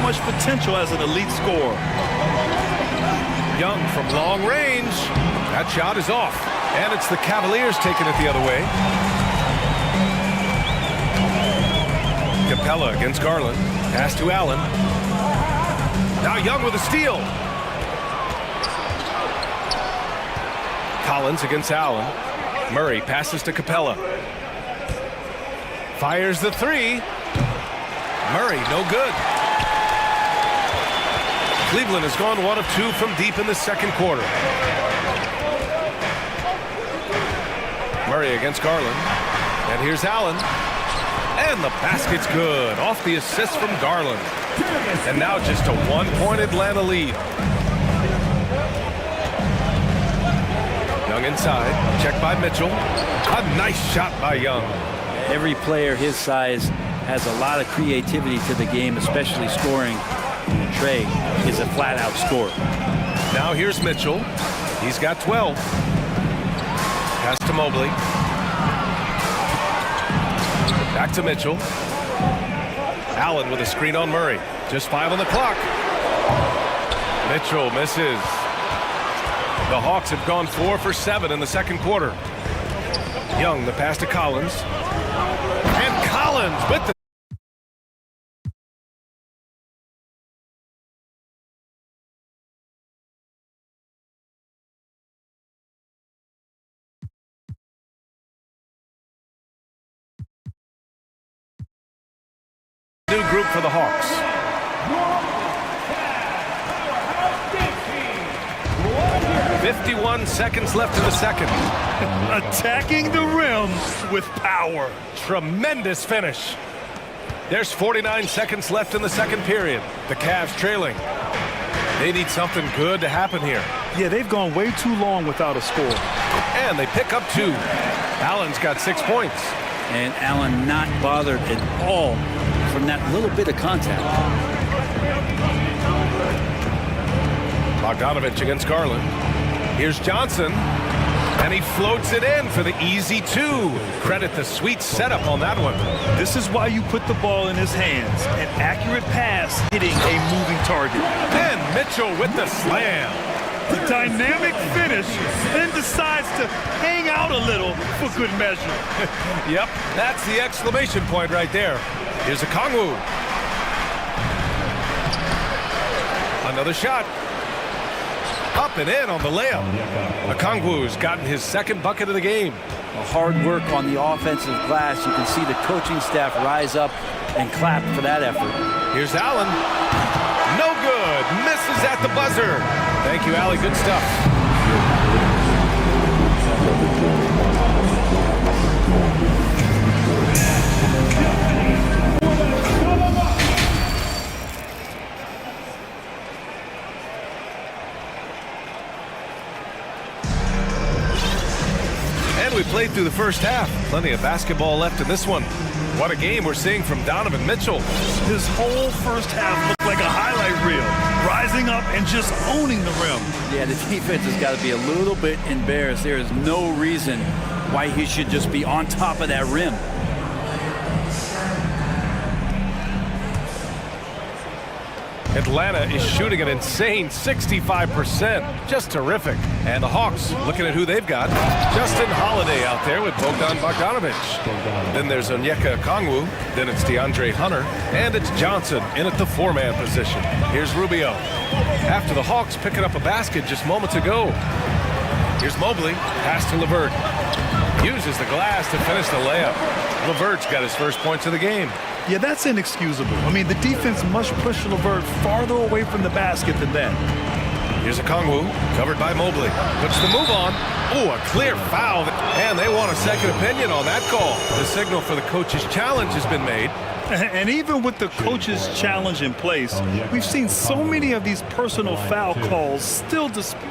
much potential. potential as an elite scorer. Young from long range. That shot is off. And it's the Cavaliers taking it the other way. Capella against Garland. Pass to Allen. Now Young with a steal. Collins against Allen. Murray passes to Capella. Fires the three. Murray, no good. Cleveland has gone 1 of 2 from deep in the second quarter. Murray against Garland. And here's Allen. And the basket's good. Off the assist from Garland. And now just a 1-point Atlanta lead. Young inside. Checked by Mitchell. A nice shot by Young. Every player his size has a lot of creativity to the game, especially scoring. Trey is a flat-out scorer. Now here's Mitchell. He's got 12. Pass to Mobley. Back to Mitchell. Allen with a screen on Murray. Just 5 on the clock. Mitchell misses. The Hawks have gone 4 for 7 in the second quarter. Young, the pass to Collins. And Collins with the new group for the Hawks. .51 seconds left in the second. Attacking the rim with power. Tremendous finish. There's 49 seconds left in the second period. The Cavs trailing. They need something good to happen here. Yeah, they've gone way too long without a score. And they pick up 2. Allen's got 6 points. And Allen not bothered at all from that little bit of contact. Bogdanovich against Garland. Here's Johnson. And he floats it in for the easy 2. Credit the sweet setup on that one. This is why you put the ball in his hands. An accurate pass hitting a moving target. And Mitchell with the slam. The dynamic finish, then decides to hang out a little for good measure. Yep, that's the exclamation point right there. Here's a Kongwu. Another shot. Up and in on the layup. Okongwu's gotten his second bucket of the game. Hard work on the offensive glass. You can see the coaching staff rise up and clap for that effort. Here's Allen. No good. Misses at the buzzer. Thank you, Allie. Good stuff. We played through the first half. Plenty of basketball left in this one. What a game we're seeing from Donovan Mitchell. His whole first half looked like a highlight reel, rising up and just owning the rim. Yeah, the defense has got to be a little bit embarrassed. There is no reason why he should just be on top of that rim. Atlanta is shooting an insane 65%. Just terrific. And the Hawks, looking at who they've got. Justin Holiday out there with Bogdan Bogdanovich. Then there's Onyeka Okongwu. Then it's DeAndre Hunter. And it's Johnson in at the 4-man position. Here's Rubio. After the Hawks picking up a basket just moments ago. Here's Mobley. Pass to LeVert. Uses the glass to finish the layup. LeVert's got his first points of the game. Yeah, that's inexcusable. I mean, the defense must push LeVert farther away from the basket than that. Here's Okongwu, covered by Mobley. Puts the move on. Oh, a clear foul. And they want a second opinion on that call. The signal for the coach's challenge has been made. And even with the coach's challenge in place, we've seen so many of these personal foul calls still disputed.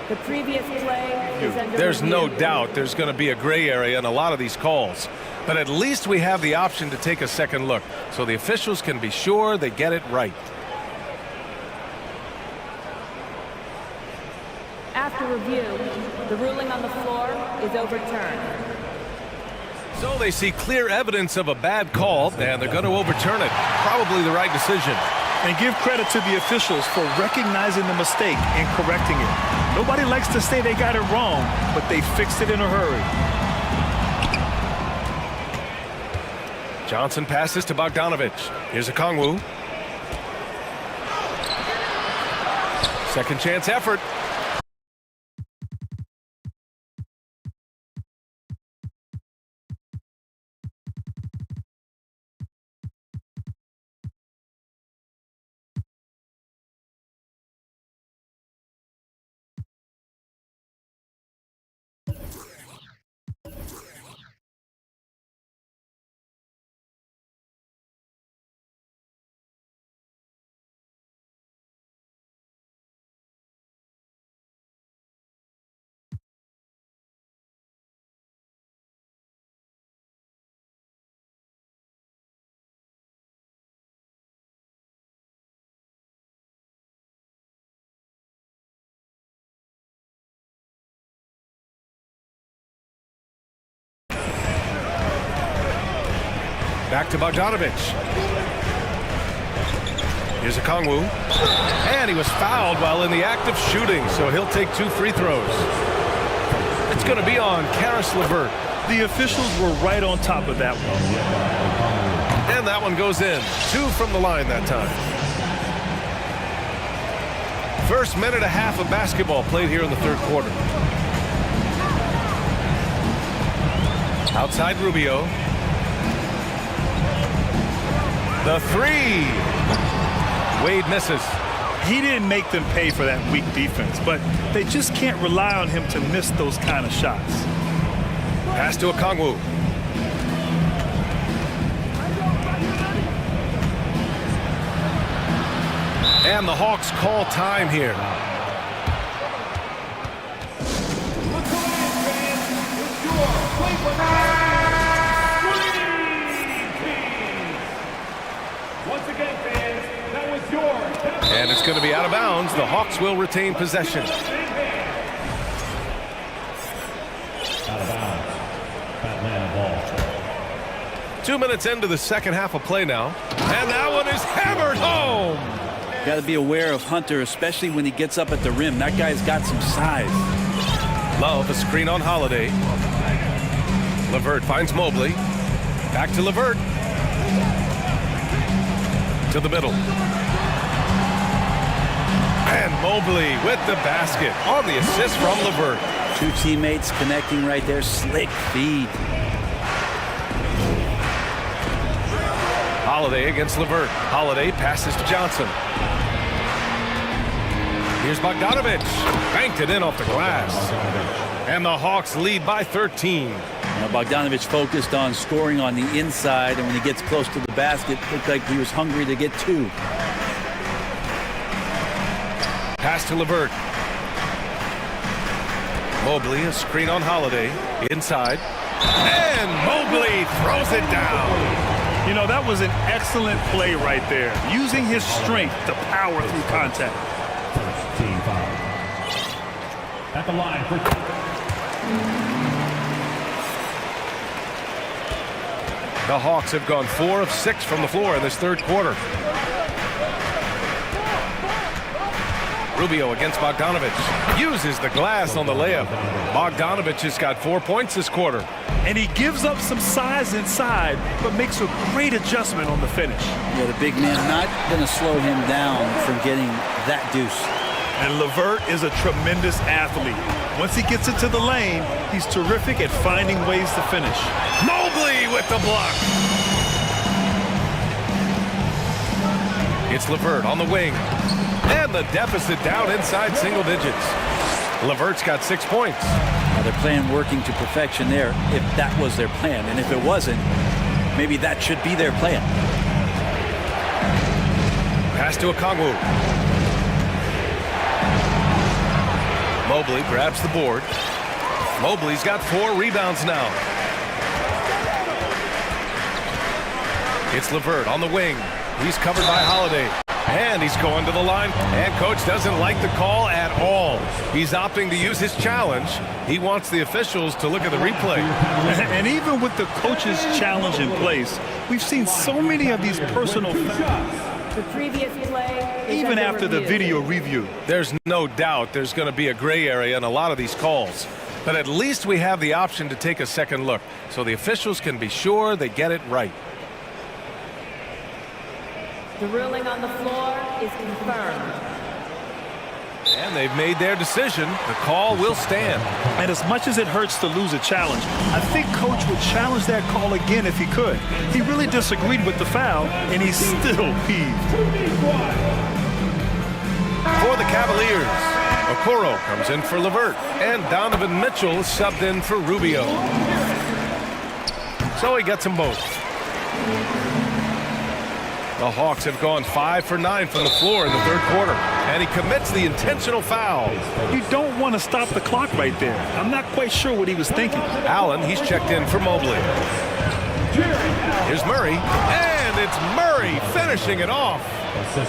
The previous play is under There's review. no doubt there's going to be a gray area in a lot of these calls. But at least we have the option to take a second look, so the officials can be sure they get it right. After review, the ruling on the floor is overturned. So they see clear evidence of a bad call, and they're going to overturn it. Probably the right decision. And give credit to the officials for recognizing the mistake and correcting it. Nobody likes to say they got it wrong, but they fixed it in a hurry. Johnson passes to Bogdanovich. Here's a Kongwu. Second chance effort. Back to Bogdanovich. Here's a Kongwu. And he was fouled while in the act of shooting, so he'll take 2 free throws. It's going to be on Caris LeVert. The officials were right on top of that one. And that one goes in. 2 from the line that time. First minute and a half of basketball played here in the third quarter. Outside Rubio. The 3. Wade misses. He didn't make them pay for that weak defense, but they just can't rely on him to miss those kind of shots. Pass to a Kongwu. And the Hawks call time here. And it's going to be out of bounds. The Hawks will retain possession. Out of bounds. Atlanta ball. 2 minutes into the second half of play now. And that one is hammered home. Got to be aware of Hunter, especially when he gets up at the rim. That guy's got some size. Love, a screen on Holiday. LeVert finds Mobley. Back to LeVert. To the middle. And Mobley with the basket on the assist from LeVert. 2 teammates connecting right there. Slick feed. Holiday against LeVert. Holiday passes to Johnson. Here's Bogdanovich. Banked it in off the glass. And the Hawks lead by 13. Now Bogdanovich focused on scoring on the inside, and when he gets close to the basket, looked like he was hungry to get 2. Pass to LeVert. Mobley, a screen on Holiday. Inside. And Mobley throws it down. You know, that was an excellent play right there. Using his strength to power through contact. First team foul. At the line for... The Hawks have gone 4 of 6 from the floor in this third quarter. Rubio against Bogdanovich. Uses the glass on the layup. Bogdanovich has got 4 points this quarter. And he gives up some size inside, but makes a great adjustment on the finish. Yeah, the big man not going to slow him down from getting that deuce. And LeVert is a tremendous athlete. Once he gets into the lane, he's terrific at finding ways to finish. Mobley with the block. It's LeVert on the wing. And the deficit down inside single digits. LeVert's got 6 points. Now they're playing working to perfection there, if that was their plan. And if it wasn't, maybe that should be their plan. Pass to a Kongwu. Mobley grabs the board. Mobley's got 4 rebounds now. It's LeVert on the wing. He's covered by Holiday. And he's going to the line. And coach doesn't like the call at all. He's opting to use his challenge. He wants the officials to look at the replay. And even with the coach's challenge in place, we've seen so many of these personal fouls. The previous play is Even under after the review. video review. There's no doubt there's going to be a gray area in a lot of these calls. But at least we have the option to take a second look, so the officials can be sure they get it right. The ruling on the floor is confirmed. And they've made their decision. The call will stand. And as much as it hurts to lose a challenge, I think Coach would challenge that call again if he could. He really disagreed with the foul, and he's still peeved. For the Cavaliers, Okoro comes in for Levert, and Donovan Mitchell is subbed in for Rubio. So he gets them both. The Hawks have gone 5 for 9 from the floor in the third quarter, and he commits the intentional foul. You don't want to stop the clock right there. I'm not quite sure what he was thinking. Allen, he's checked in for Mobley. Here's Murray, and it's Murray finishing it off.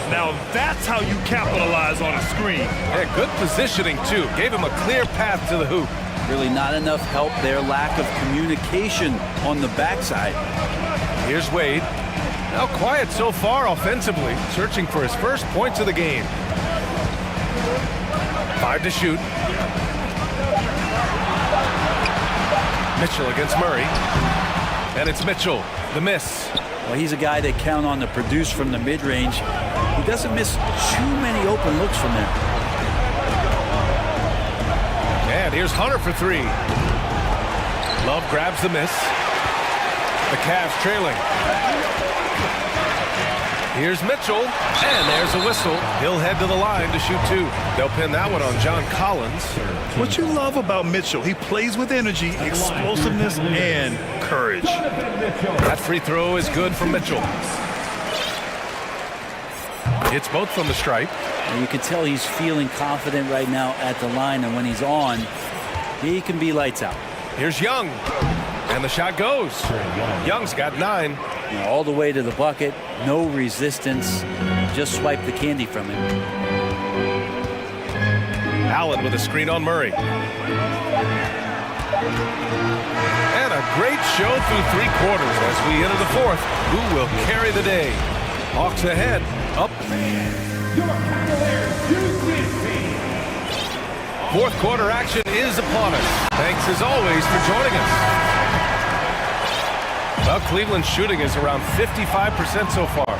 Now that's how you capitalize on a screen. Yeah, good positioning, too. Gave him a clear path to the hoop. Really not enough help there. Lack of communication on the backside. Here's Wade. Now quiet so far offensively, searching for his first points of the game. 5 to shoot. Mitchell against Murray. And it's Mitchell, the miss. Well, he's a guy they count on to produce from the mid-range. He doesn't miss too many open looks from there. And here's Hunter for 3. Love grabs the miss. The Cavs trailing. Here's Mitchell, and there's a whistle. He'll head to the line to shoot 2. They'll pin that one on John Collins. What you love about Mitchell, he plays with energy, explosiveness, and courage. That free throw is good from Mitchell. Hits both from the stripe. And you can tell he's feeling confident right now at the line, and when he's on, he can be lights out. Here's Young, and the shot goes. Young's got 9. All the way to the bucket, no resistance, just swipe the candy from him. Allen with a screen on Murray. And a great show through 3 quarters as we enter the 4th. Who will carry the day? Hawks ahead, up. Fourth quarter action is upon us. Thanks as always for joining us. Well, Cleveland's shooting is around 55% so far.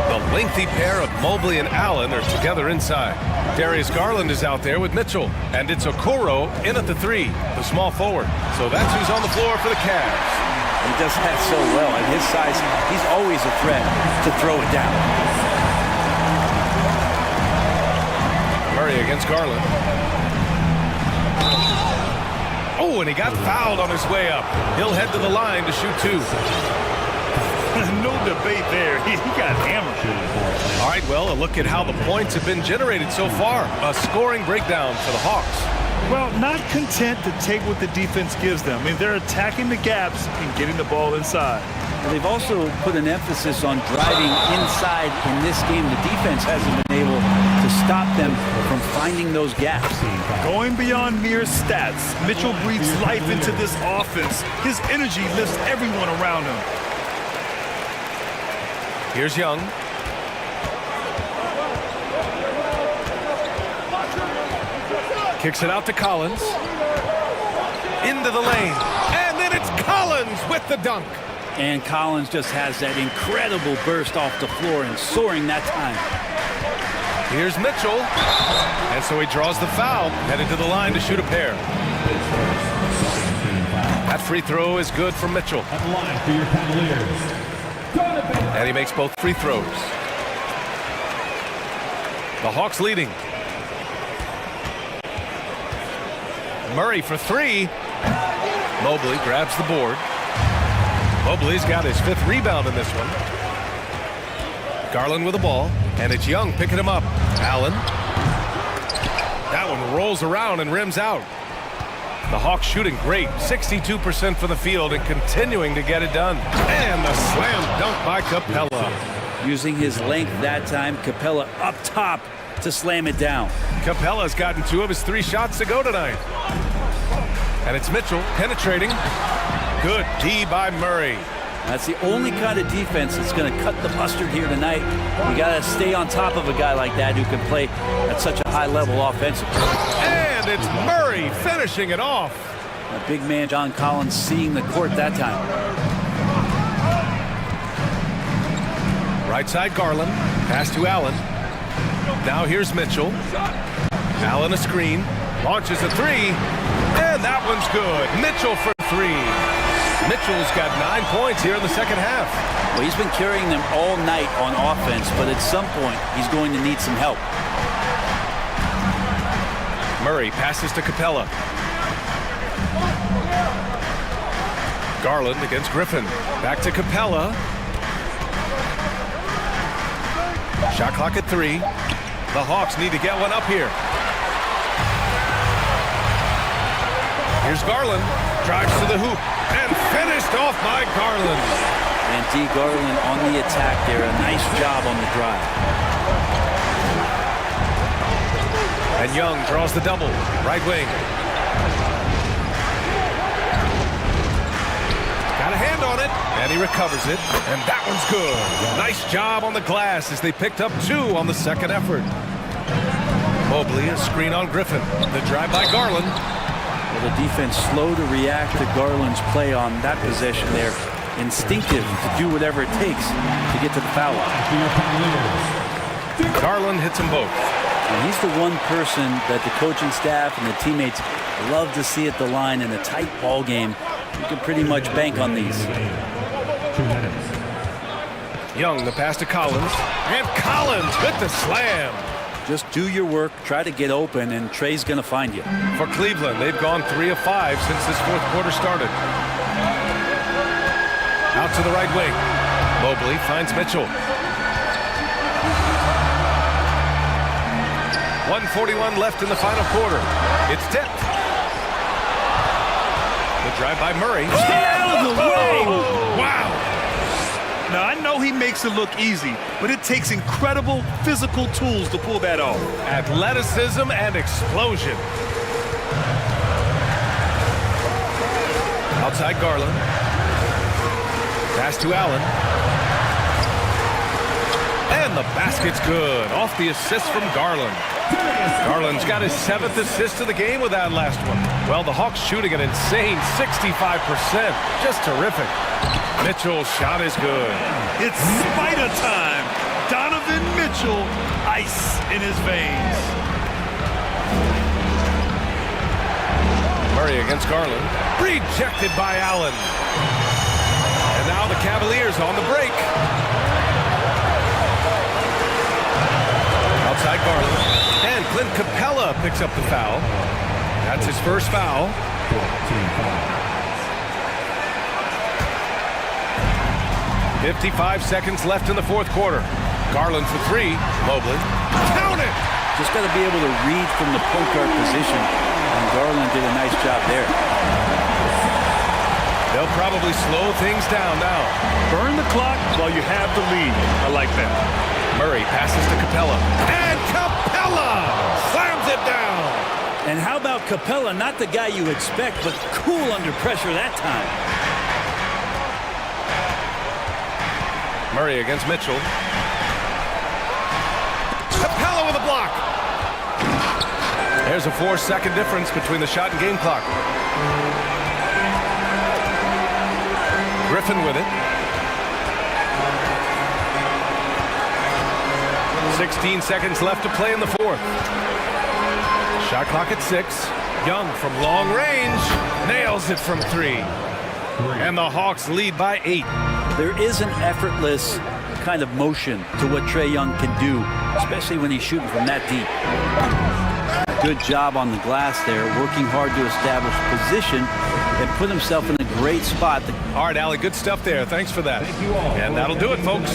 The lengthy pair of Mobley and Allen are together inside. Darius Garland is out there with Mitchell, and it's Okoro in at the 3, the small forward. So that's who's on the floor for the Cavs. He does that so well. At his size, he's always a threat to throw it down. Murray against Garland. Oh, and he got fouled on his way up. He'll head to the line to shoot 2. No debate there. He got hammered. All right, well, a look at how the points have been generated so far. A scoring breakdown for the Hawks. Well, not content to take what the defense gives them. I mean, they're attacking the gaps and getting the ball inside. Well, they've also put an emphasis on driving inside in this game. The defense hasn't been able to stop them from finding those gaps. Going beyond mere stats, Mitchell breathes life into this offense. His energy lifts everyone around him. Here's Young. Kicks it out to Collins. Into the lane. And then it's Collins with the dunk. And Collins just has that incredible burst off the floor and soaring that time. Here's Mitchell. And so he draws the foul, headed to the line to shoot a pair. That free throw is good for Mitchell. At the line for your Cavaliers. And he makes both free throws. The Hawks leading. Murray for 3. Mobley grabs the board. Mobley's got his 5th rebound in this one. Garland with the ball, and it's Young picking him up. Allen. That one rolls around and rims out. The Hawks shooting great, 62% from the field and continuing to get it done. And the slam dunk by Capella. Using his length that time, Capella up top to slam it down. Capella's gotten 2 of his 3 shots to go tonight. And it's Mitchell penetrating. Good D by Murray. That's the only kind of defense that's going to cut the mustard here tonight. You got to stay on top of a guy like that who can play at such a high level offensively. And it's Murray finishing it off. A big man, John Collins, seeing the court that time. Right side Garland, pass to Allen. Now here's Mitchell. Allen a screen, launches a three, and that one's good. Mitchell for three. Mitchell's got 9 points here in the second half. Well, he's been carrying them all night on offense, but at some point, he's going to need some help. Murray passes to Capella. Garland against Griffin. Back to Capella. Shot clock at 3. The Hawks need to get one up here. Here's Garland. Drives to the hoop. And finished off by Garland. And D. Garland on the attack there. A nice job on the drive. And Young draws the double. Right wing. Got a hand on it. And he recovers it. And that one's good. Nice job on the glass as they picked up 2 on the second effort. Mobley, a screen on Griffin. The drive by Garland. Well, the defense slow to react to Garland's play on that possession there. Instinctive to do whatever it takes to get to the foul line. Garland hits them both. And he's the one person that the coaching staff and the teammates love to see at the line in a tight ball game. You can pretty much bank on these. 2 minutes. Young, the pass to Collins. And Collins with the slam. Just do your work, try to get open, and Trey's going to find you. For Cleveland, they've gone 3 of 5 since this fourth quarter started. Out to the right wing. Mobley finds Mitchell. 1:41 left in the final quarter. It's tipped. The drive by Murray. Stay out of the way! Wow! Now, I know he makes it look easy, but it takes incredible physical tools to pull that off. Athleticism and explosion. Outside Garland. Pass to Allen. And the basket's good. Off the assist from Garland. Garland's got his 7th assist of the game with that last one. Well, the Hawks shooting an insane 65%. Just terrific. Mitchell's shot is good. It's spider time. Donovan Mitchell, ice in his veins. Murray against Garland. Rejected by Allen. And now the Cavaliers on the break. Outside Garland. And Clint Capella picks up the foul. That's his first foul. 55 seconds left in the fourth quarter. Garland for 3. Mobley. Count it! Just got to be able to read from the point guard position, and Garland did a nice job there. They'll probably slow things down now. Burn the clock while you have the lead. I like that. Murray passes to Capella. And Capella slams it down! And how about Capella? Not the guy you expect, but cool under pressure that time. Murray against Mitchell. Capella with a block. There's a 4-second difference between the shot and game clock. Griffin with it. 16 seconds left to play in the fourth. Shot clock at 6. Young from long range nails it from 3. And the Hawks lead by 8. There is an effortless kind of motion to what Trae Young can do, especially when he's shooting from that deep. Good job on the glass there, working hard to establish position and put himself in a great spot. All right, Allie, good stuff there. Thanks for that. Thank you all. And that'll do it, folks.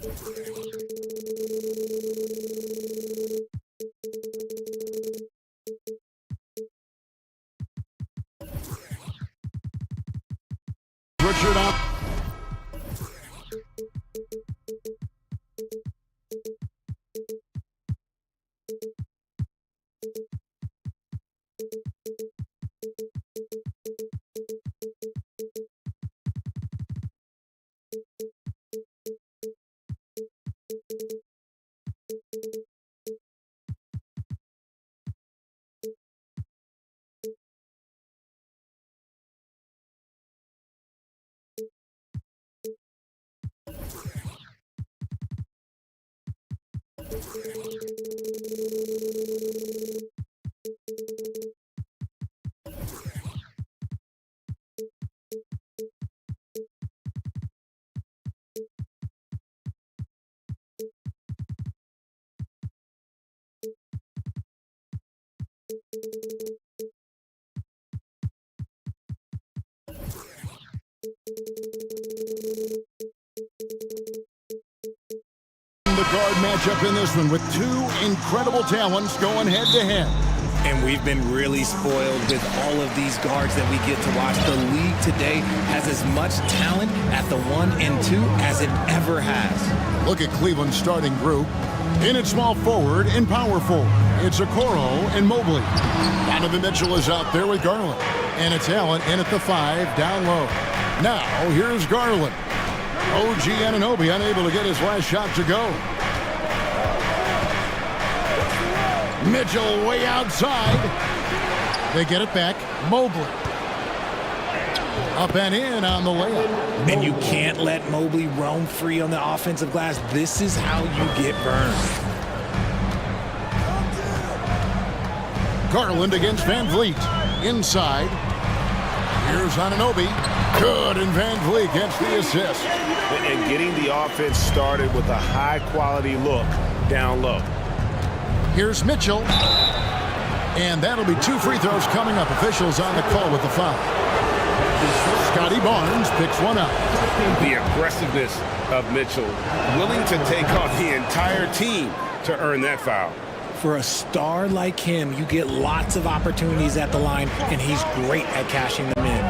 Richard up. The guard matchup in this one with two incredible talents going head-to-head. And we've been really spoiled with all of these guards that we get to watch. The league today has as much talent at the 1 and 2 as it ever has. Look at Cleveland's starting group. In at small forward and power forward, it's Okoro and Mobley. Donovan Mitchell is out there with Garland. And it's Allen in at the 5, down low. Now, here's Garland. OG Anunoby unable to get his last shot to go. Mitchell way outside. They get it back. Mobley. Up and in on the layup. And you can't let Mobley roam free on the offensive glass. This is how you get burned. Garland against Van Vliet. Inside. Here's Anunoby. Good, and Van Vliet gets the assist. And getting the offense started with a high-quality look down low. Here's Mitchell. And that'll be 2 free throws coming up. Officials on the call with the foul. Scotty Barnes picks one up. The aggressiveness of Mitchell, willing to take on the entire team to earn that foul. For a star like him, you get lots of opportunities at the line, and he's great at cashing them in.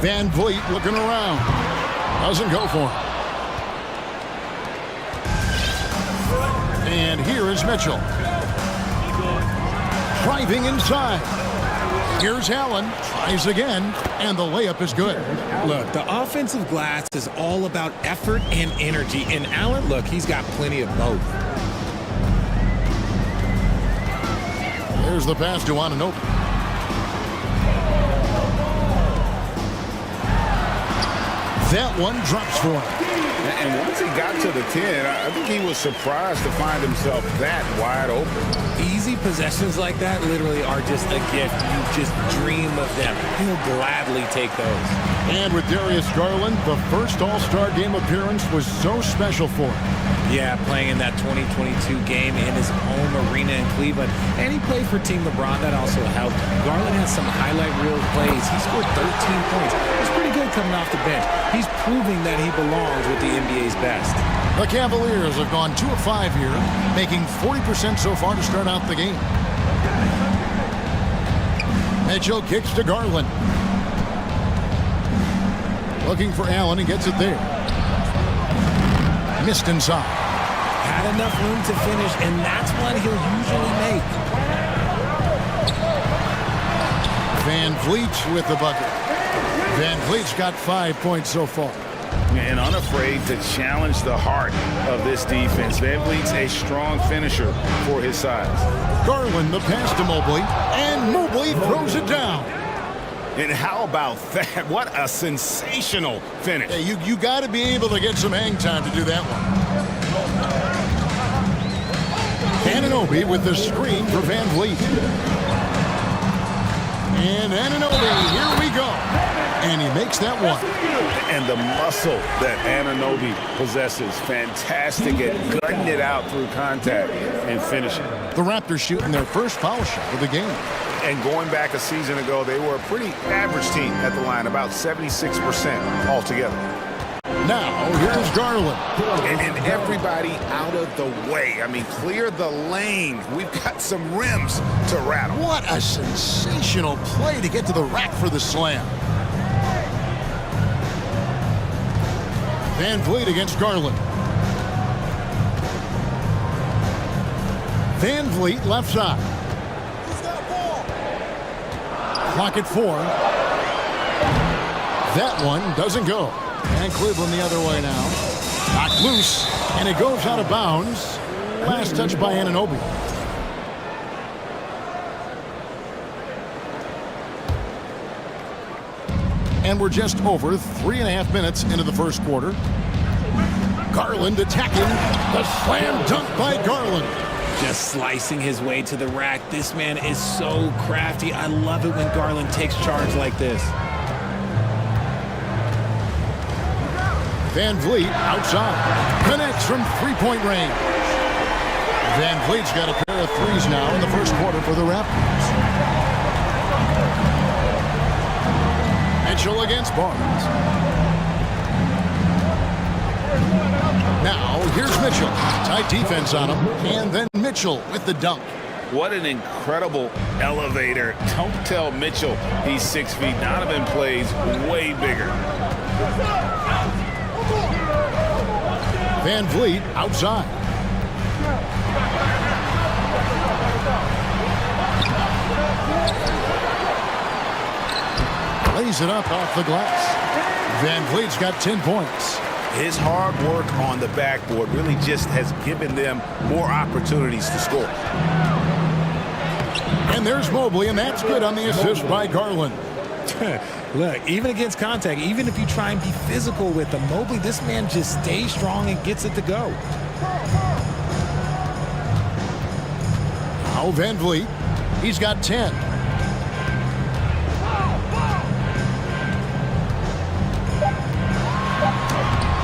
Van Vliet looking around. Doesn't go for him. And here is Mitchell. Driving inside. Here's Allen. Tries again. And the layup is good. Look, the offensive glass is all about effort and energy. And Allen, look, he's got plenty of both. There's the pass to Anunoby. That one drops for him. And once he got to the 10, I think he was surprised to find himself that wide open. Easy possessions like that literally are just a gift. You just dream of them. He'll gladly take those. And with Darius Garland, the first All-Star game appearance was so special for him. Yeah, playing in that 2022 game in his home arena in Cleveland. And he played for Team LeBron. That also helped. Garland has some highlight reel plays. He scored 13 points. He's pretty good coming off the bench. He's proving that he belongs with the NBA's best. The Cavaliers have gone 2 of 5 here, making 40% so far to start out the game. Mitchell kicks to Garland. Looking for Allen, he gets it there. Missed inside. Had enough room to finish, and that's what he'll usually make. Van Vliet with the bucket. Van Vliet's got 5 points so far. And unafraid to challenge the heart of this defense. Van Vliet's a strong finisher for his size. Garland the pass to Mobley, and Mobley throws it down. And how about that? What a sensational finish. Hey, you got to be able to get some hang time to do that one. Anunoby with the screen for Van Vliet. And Anunoby, here we go. And he makes that one. And the muscle that Anunoby possesses, fantastic at gutting it out through contact and finishing. The Raptors shooting their first foul shot of the game. And going back a season ago, they were a pretty average team at the line, about 76% altogether. Now, here's Garland. And everybody out of the way. I mean, clear the lane. We've got some rims to rattle. What a sensational play to get to the rack for the slam. Van Vliet against Garland. Van Vliet left side. Clock at 4. That one doesn't go. And Cleveland the other way now. Knocked loose, and it goes out of bounds. Last touch by Anunoby. And we're just over 3.5 minutes into the first quarter. Garland attacking. The slam dunk by Garland. Just slicing his way to the rack. This man is so crafty. I love it when Garland takes charge like this. Van Vliet outside. Connects from three-point range. Van Vliet's got a pair of threes now in the first quarter for the Raptors. Mitchell against Barnes. Now, here's Mitchell. Tight defense on him. And then Mitchell with the dunk. What an incredible elevator. Don't tell Mitchell he's 6 feet. Donovan plays way bigger. Van Vliet outside. Lays it up off the glass. Van Vliet's got 10 points. His hard work on the backboard really just has given them more opportunities to score. And there's Mobley, and that's good on the assist by Garland. Look, even against contact, even if you try and be physical with him, Mobley, this man just stays strong and gets it to go. Now Van Vliet, he's got 10.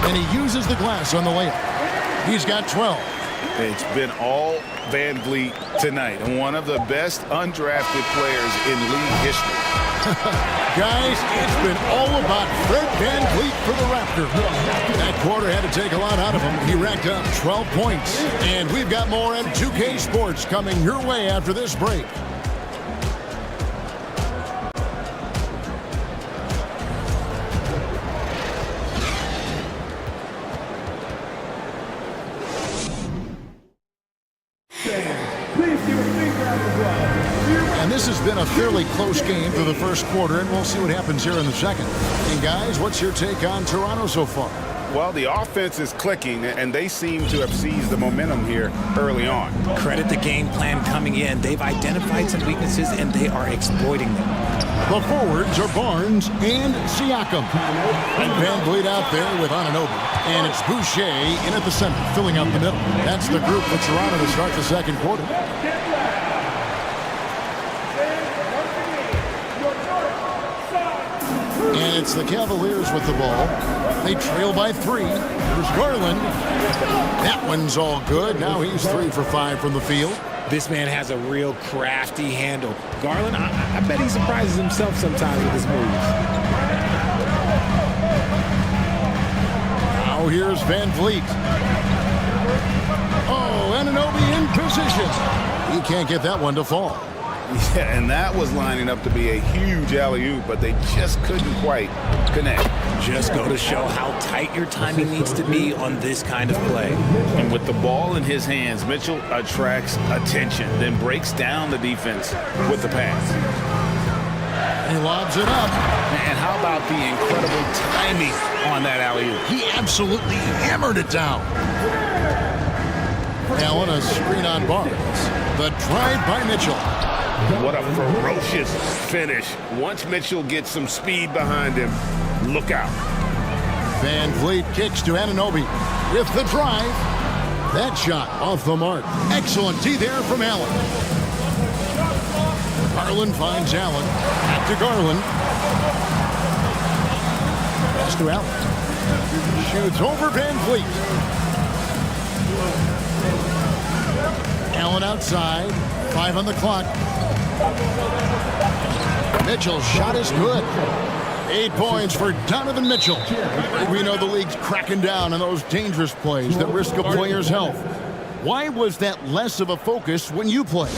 And he uses the glass on the layup. He's got 12. It's been all Van Vliet tonight, and one of the best undrafted players in league history. Guys, it's been all about Fred Van Vliet for the Raptors. That quarter had to take a lot out of him. He racked up 12 points. And we've got more M2K Sports coming your way after this break. And this has been a fairly close game through the first quarter, and we'll see what happens here in the second. And guys, what's your take on Toronto so far? Well, the offense is clicking, and they seem to have seized the momentum here early on. Credit the game plan coming in. They've identified some weaknesses, and they are exploiting them. The forwards are Barnes and Siakam. And Van Vliet out there with Anunoby. And it's Boucher in at the center, filling up the middle. That's the group for Toronto to start the second quarter. And it's the Cavaliers with the ball. They trail by 3. Here's Garland. That one's all good. Now he's 3 for 5 from the field. This man has a real crafty handle. Garland, I bet he surprises himself sometimes with his moves. Now here's Van Vliet. Oh, Anunoby in position. He can't get that one to fall. Yeah, and that was lining up to be a huge alley-oop, but they just couldn't quite connect. Just go to show how tight your timing needs to be on this kind of play. And with the ball in his hands, Mitchell attracts attention, then breaks down the defense with the pass. He lobs it up. And how about the incredible timing on that alley-oop? He absolutely hammered it down. Allen, a screen on Barnes. The drive by Mitchell. What a ferocious finish. Once Mitchell gets some speed behind him, look out. Van Vliet kicks to Anunoby with the drive. That shot off the mark. Excellent D there from Allen. Garland finds Allen. Back to Garland. Pass to Allen. Shoots over Van Vliet. Allen outside. 5 on the clock. Mitchell's shot is good. 8 points for Donovan Mitchell. We know the league's cracking down on those dangerous plays that risk a player's health. Why was that less of a focus when you play?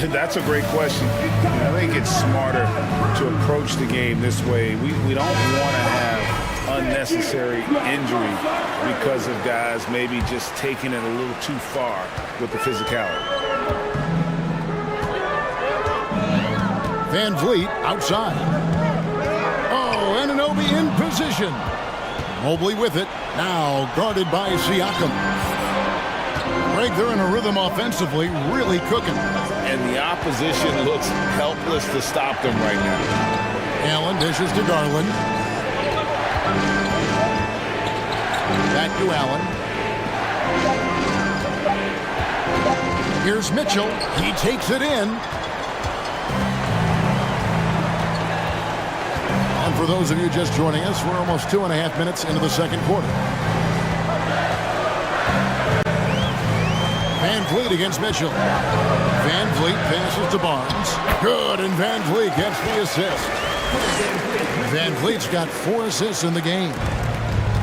That's a great question. I think it's smarter to approach the game this way. We don't want to have unnecessary injury because of guys maybe just taking it a little too far with the physicality. Van Vliet outside. Oh, Anunoby in position. Mobley with it. Now guarded by Siakam. Greg, they're in a rhythm offensively, really cooking. And the opposition looks helpless to stop them right now. Allen dishes to Garland. Back to Allen. Here's Mitchell. He takes it in. And for those of you just joining us, we're almost 2.5 minutes into the second quarter. Van Vliet against Mitchell. Van Vliet passes to Barnes. Good, and Van Vliet gets the assist. Van Vliet's got 4 assists in the game.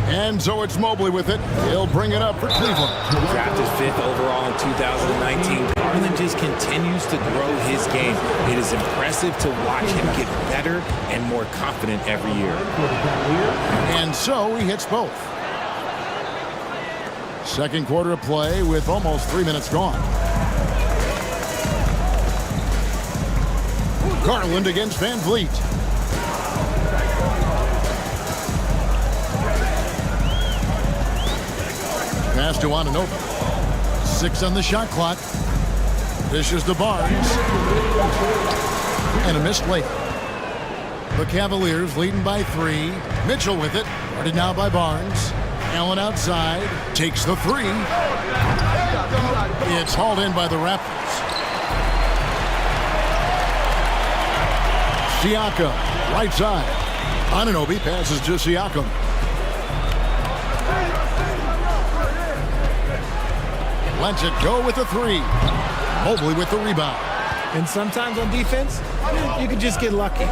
And so it's Mobley with it. He'll bring it up for Cleveland. Drafted 5th overall in 2019. Garland just continues to grow his game. It is impressive to watch him get better and more confident every year. And so he hits both. Second quarter of play with almost 3 minutes gone. Garland against Van Vliet. Pass to Anunoby. 6 on the shot clock. Dishes to Barnes. And a missed layup. The Cavaliers leading by 3. Mitchell with it. Guarded now by Barnes. Allen outside. Takes the 3. It's hauled in by the Raptors. Siakam, right side. Anunoby passes to Siakam. Lets it go with the 3. Mobley with the rebound. And sometimes on defense, you can just get lucky.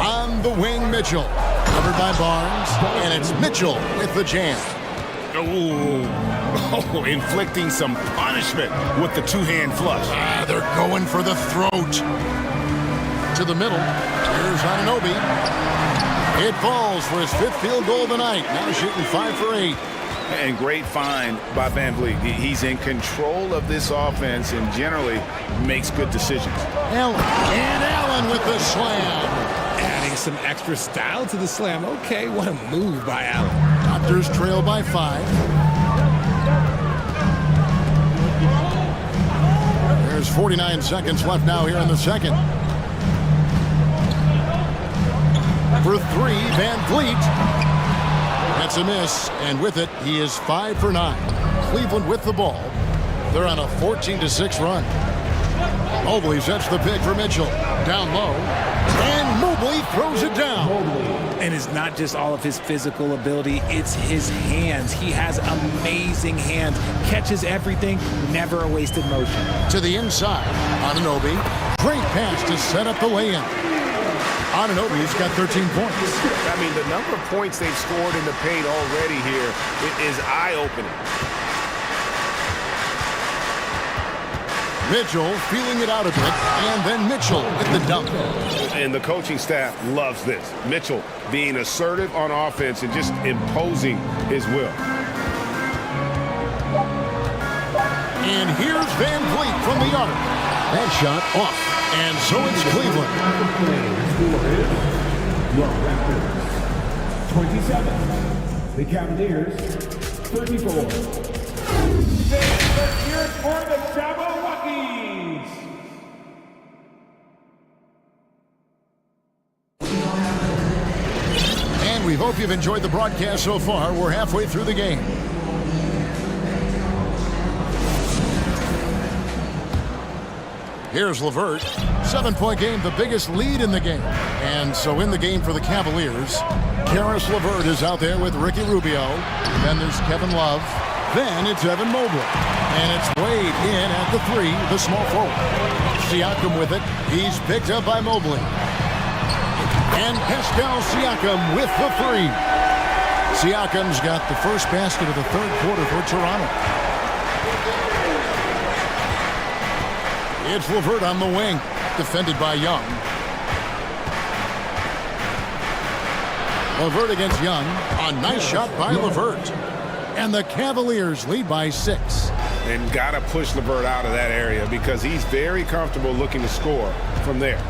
On the wing, Mitchell. Covered by Barnes. And it's Mitchell with the jam. Oh, inflicting some punishment with the 2-hand flush. They're going for the throat. To the middle. Here's Anunoby. It falls for his 5th field goal of the night. Now shooting 5 for 8. And great find by Van Vliet. He's in control of this offense and generally makes good decisions. Allen. And Allen with the slam. Adding some extra style to the slam. Okay, what a move by Allen. Raptors trail by 5. There's 49 seconds left now here in the second. For 3, Van Vliet. That's a miss, and with it, he is 5 for 9. Cleveland with the ball. They're on a 14-6 run. Mobley sets the pick for Mitchell. Down low, and Mobley throws it down. And it's not just all of his physical ability, it's his hands. He has amazing hands. Catches everything, never a wasted motion. To the inside, Anunoby. Great pass to set up the lay-in. Anunoby's got 13 points. I mean, the number of points they've scored in the paint already here is eye-opening. Mitchell feeling it out a bit, and then Mitchell with the dunk. And the coaching staff loves this. Mitchell being assertive on offense and just imposing his will. And here's Van Vliet from the arc. That shot off. And so it's Cleveland. Your Raptors, 27. The Cavaliers, 34. Here's for the Jabberwockies. And we hope you've enjoyed the broadcast so far. We're halfway through the game. Here's LeVert. 7-point game, the biggest lead in the game. And so in the game for the Cavaliers, Karis LeVert is out there with Ricky Rubio. Then there's Kevin Love. Then it's Evan Mobley. And it's Wade in at the 3, the small forward. Siakam with it. He's picked up by Mobley. And Pascal Siakam with the 3. Siakam's got the first basket of the third quarter for Toronto. It's LeVert on the wing, defended by Young. LeVert against Young. A nice shot by LeVert. And the Cavaliers lead by 6. And got to push LeVert out of that area because he's very comfortable looking to score from there.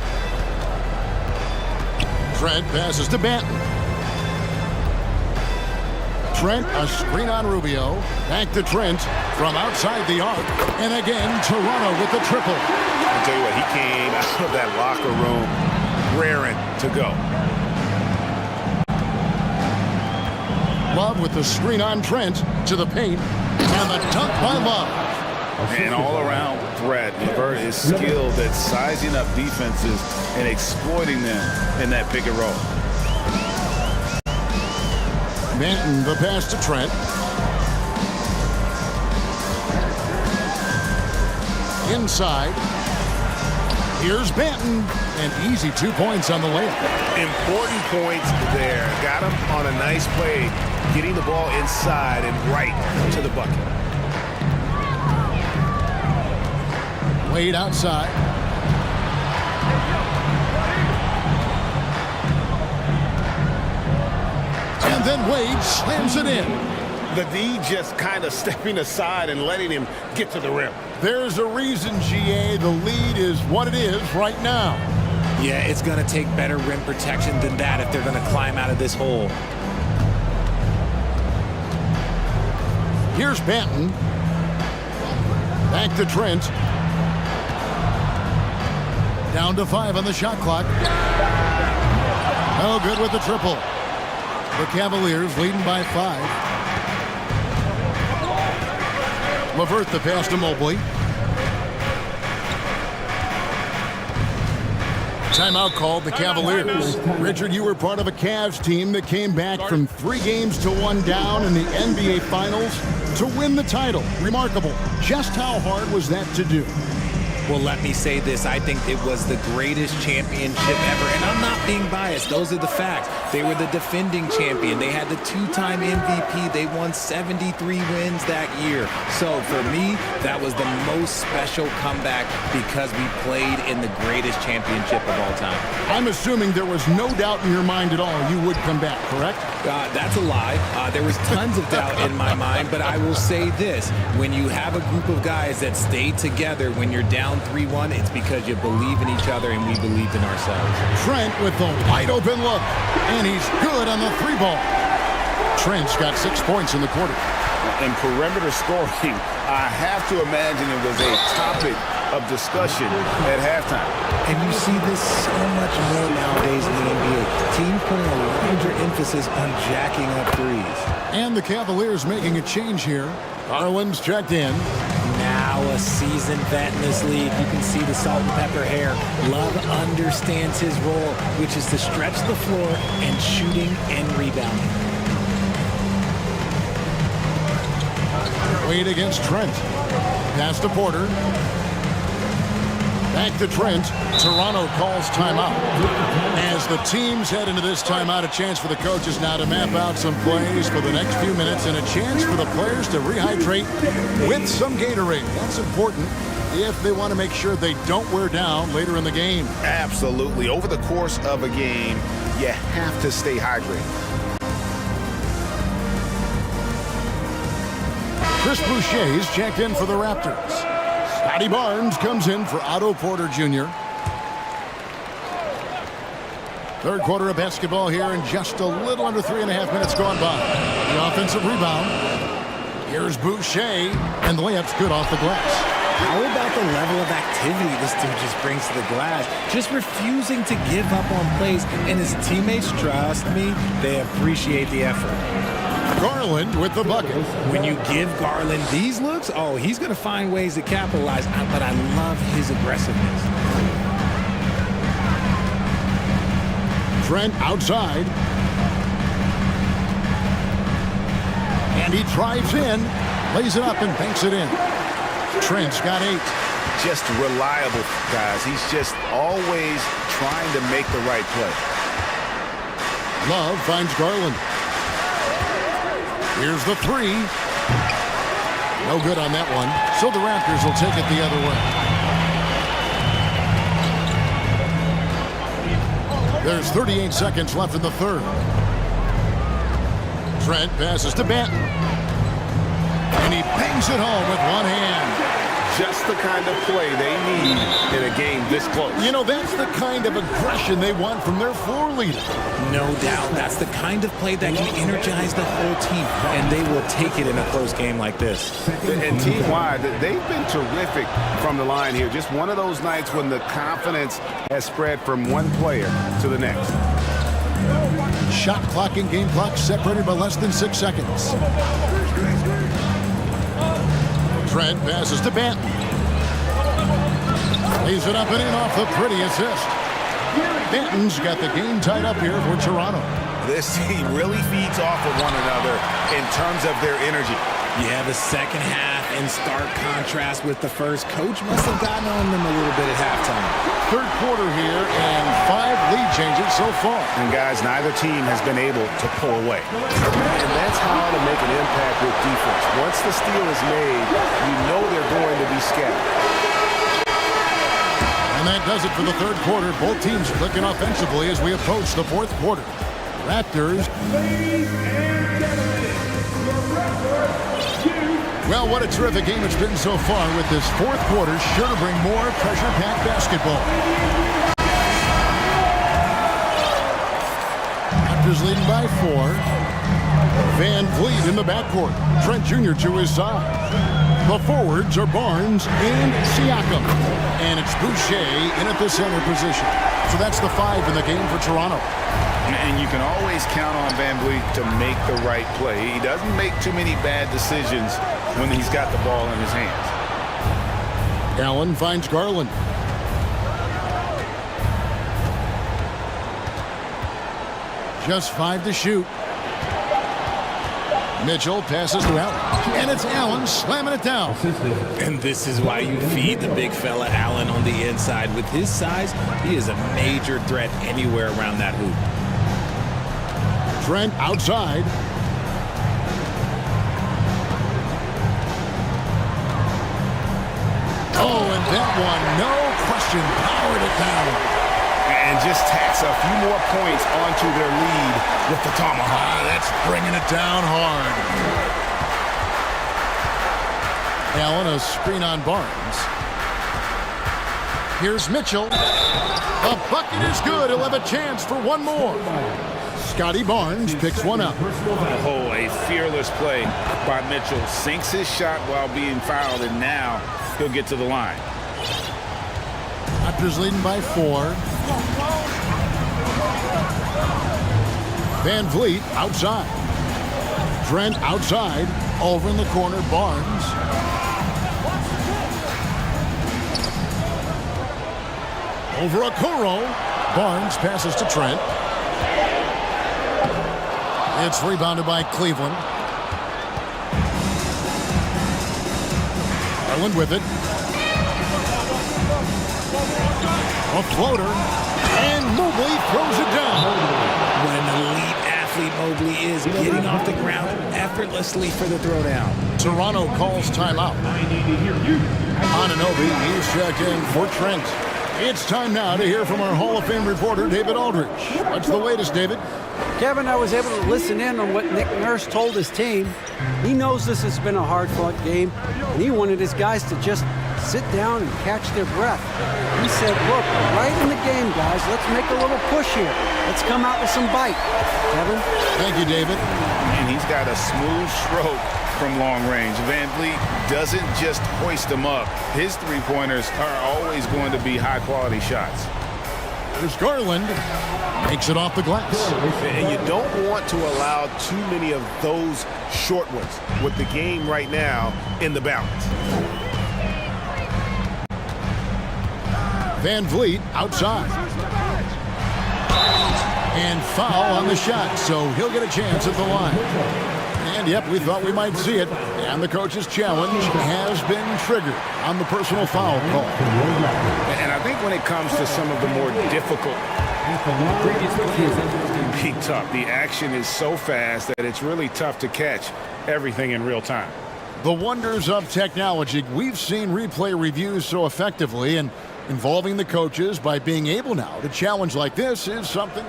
Trent passes to Banton. Trent, a screen on Rubio. Back to Trent from outside the arc. And again, Toronto with the triple. I'll tell you what, he came out of that locker room raring to go. Love with the screen on Trent to the paint. And the dunk by Love. And all-around threat. LeVert is skilled at sizing up defenses and exploiting them in that pick and roll. Banton, the pass to Trent. Inside. Here's Banton. And easy 2 points on the layup. Important points there. Got him on a nice play, getting the ball inside and right to the bucket. Wade outside. And then Wade slams it in. The D just kind of stepping aside and letting him get to the rim. There's a reason, GA, the lead is what it is right now. Yeah, it's going to take better rim protection than that if they're going to climb out of this hole. Here's Banton. Back to Trent. Down to 5 on the shot clock. No good with the triple. The Cavaliers leading by 5. LeVert the pass to Mobley. Timeout called the Cavaliers. Richard, you were part of a Cavs team that came back from 3 games to 1 down in the NBA Finals to win the title. Remarkable. Just how hard was that to do? Well, let me say this. I think it was the greatest championship ever. And I'm not being biased. Those are the facts. They were the defending champion. They had the 2-time MVP. They won 73 wins that year. So for me, that was the most special comeback because we played in the greatest championship of all time. I'm assuming there was no doubt in your mind at all you would come back, correct? That's a lie. There was tons of doubt in my mind, but I will say this. When you have a group of guys that stay together when you're down 3-1, it's because you believe in each other and we believed in ourselves. Trent with the wide open look, and he's good on the 3-ball. Trent's got 6 points in the quarter. And perimeter scoring, I have to imagine it was a topic of discussion at halftime. And you see this so much more nowadays in the NBA. Teams putting a larger emphasis on jacking up threes. And the Cavaliers making a change here. Garland's checked in. Now a seasoned vet in this league. You can see the salt and pepper hair. Love understands his role, which is to stretch the floor and shooting and rebounding. Wade against Trent. Pass to Porter. Back to Trent. Toronto calls timeout. As the teams head into this timeout, a chance for the coaches now to map out some plays for the next few minutes and a chance for the players to rehydrate with some Gatorade. That's important if they want to make sure they don't wear down later in the game. Absolutely. Over the course of a game, you have to stay hydrated. Chris Boucher's checked in for the Raptors. Scotty Barnes comes in for Otto Porter Jr. Third quarter of basketball here and just a little under 3.5 minutes gone by. The offensive rebound. Here's Boucher, and the layup's good off the glass. How about the level of activity this dude just brings to the glass? Just refusing to give up on plays, and his teammates, trust me, they appreciate the effort. Garland with the bucket. When you give Garland these looks, oh, he's going to find ways to capitalize, but I love his aggressiveness. Trent outside. And he drives in, lays it up and banks it in. Trent's got 8. Just reliable, guys. He's just always trying to make the right play. Love finds Garland. Here's the 3. No good on that one. So the Raptors will take it the other way. There's 38 seconds left in the third. Trent passes to Banton. And he bangs it home with one hand. Just the kind of play they need in a game this close. You know, that's the kind of aggression they want from their floor leader. No doubt. That's the kind of play that can energize the whole team, and they will take it in a close game like this. And team-wide, they've been terrific from the line here. Just one of those nights when the confidence has spread from one player to the next. Shot clock and game clock separated by less than 6 seconds. Trent passes to Banton. Lays it up and in off the pretty assist. Banton's got the game tied up here for Toronto. This team really feeds off of one another in terms of their energy. Yeah, the second half in stark contrast with the first. Coach must have gotten on them a little bit at halftime. Third quarter here and 5 lead changes so far. And guys, neither team has been able to pull away. And that's how to make an impact with defense. Once the steal is made, you know they're going to be scattered. And that does it for the third quarter. Both teams clicking offensively as we approach the fourth quarter. Raptors. Well, what a terrific game it's been so far, with this fourth quarter sure to bring more pressure-packed basketball. Raptors leading by 4. Van Vliet in the backcourt. Trent Jr. to his side. The forwards are Barnes and Siakam. And it's Boucher in at the center position. So that's the 5 in the game for Toronto. And you can always count on Van Vliet to make the right play. He doesn't make too many bad decisions when he's got the ball in his hands. Allen finds Garland. Just 5 to shoot. Mitchell passes to Allen. And it's Allen slamming it down. And this is why you feed the big fella Allen on the inside. With his size, he is a major threat anywhere around that hoop. Trent outside. Oh, and that one, no question, powered it down. And just tacks a few more points onto their lead with the tomahawk. That's bringing it down hard. Allen, a screen on Barnes. Here's Mitchell. The bucket is good. He'll have a chance for one more. Scotty Barnes picks one up. Oh, a fearless play by Mitchell. Sinks his shot while being fouled, and now he'll get to the line. Raptors leading by 4. Van Vliet outside. Trent outside. Over in the corner, Barnes. Over Okoro. Barnes passes to Trent. It's rebounded by Cleveland. Garland with it. A floater. And Mobley throws it down. What an elite athlete Mobley is, getting off the ground effortlessly for the throwdown. Toronto calls timeout. Anunoby, he's checked in for Trent. It's time now to hear from our Hall of Fame reporter, David Aldridge. What's the latest, David? Kevin, I was able to listen in on what Nick Nurse told his team. He knows this has been a hard-fought game, and he wanted his guys to just sit down and catch their breath. He said, look, right in the game, guys, let's make a little push here. Let's come out with some bite. Kevin? Thank you, David. And he's got a smooth stroke from long range. Van Vliet doesn't just hoist them up. His three-pointers are always going to be high-quality shots. There's Garland. Makes it off the glass. And you don't want to allow too many of those short ones with the game right now in the balance. Van Vliet outside. And foul on the shot, so he'll get a chance at the line. And yep, we thought we might see it. And the coach's challenge has been triggered on the personal foul call. And I think when it comes to some of the more difficult, be tough. The action is so fast that it's really tough to catch everything in real time. The wonders of technology. We've seen replay reviews so effectively, and involving the coaches by being able now to challenge like this is something.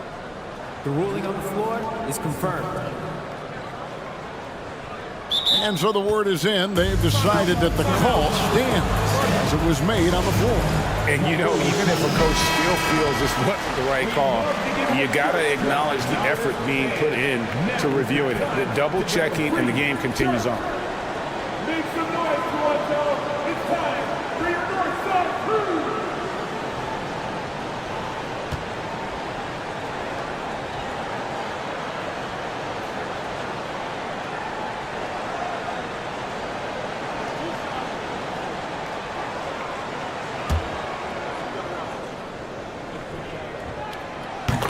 The ruling on the floor is confirmed. And so the word is in. They've decided that the call stands as it was made on the floor. And you know, even if a coach still feels this wasn't the right call, you got to acknowledge the effort being put in to reviewing it. The double checking, and the game continues on. Make some noise, Toronto. It's time for your North Side crew.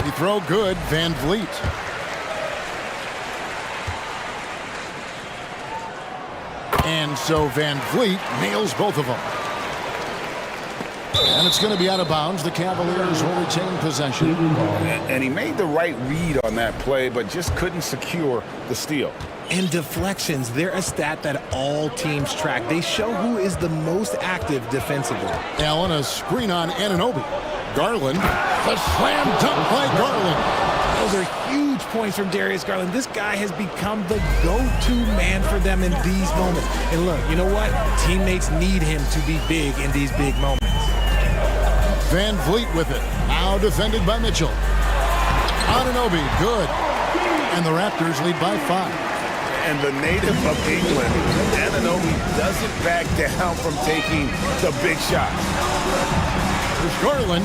He throw good, Van Vliet. And so Van Vliet nails both of them. And it's going to be out of bounds. The Cavaliers will retain possession. And he made the right read on that play, but just couldn't secure the steal. And deflections, they're a stat that all teams track. They show who is the most active defensively. Allen, a screen on Anunoby. Garland, the slam dunk by Garland. Those are huge points from Darius Garland. This guy has become the go-to man for them in these moments. And look, you know what? Teammates need him to be big in these big moments. Van Vliet with it. Now defended by Mitchell. Anunoby, good. And the Raptors lead by 5. And the native of England, Anunoby doesn't back down from taking the big shots. There's Garland.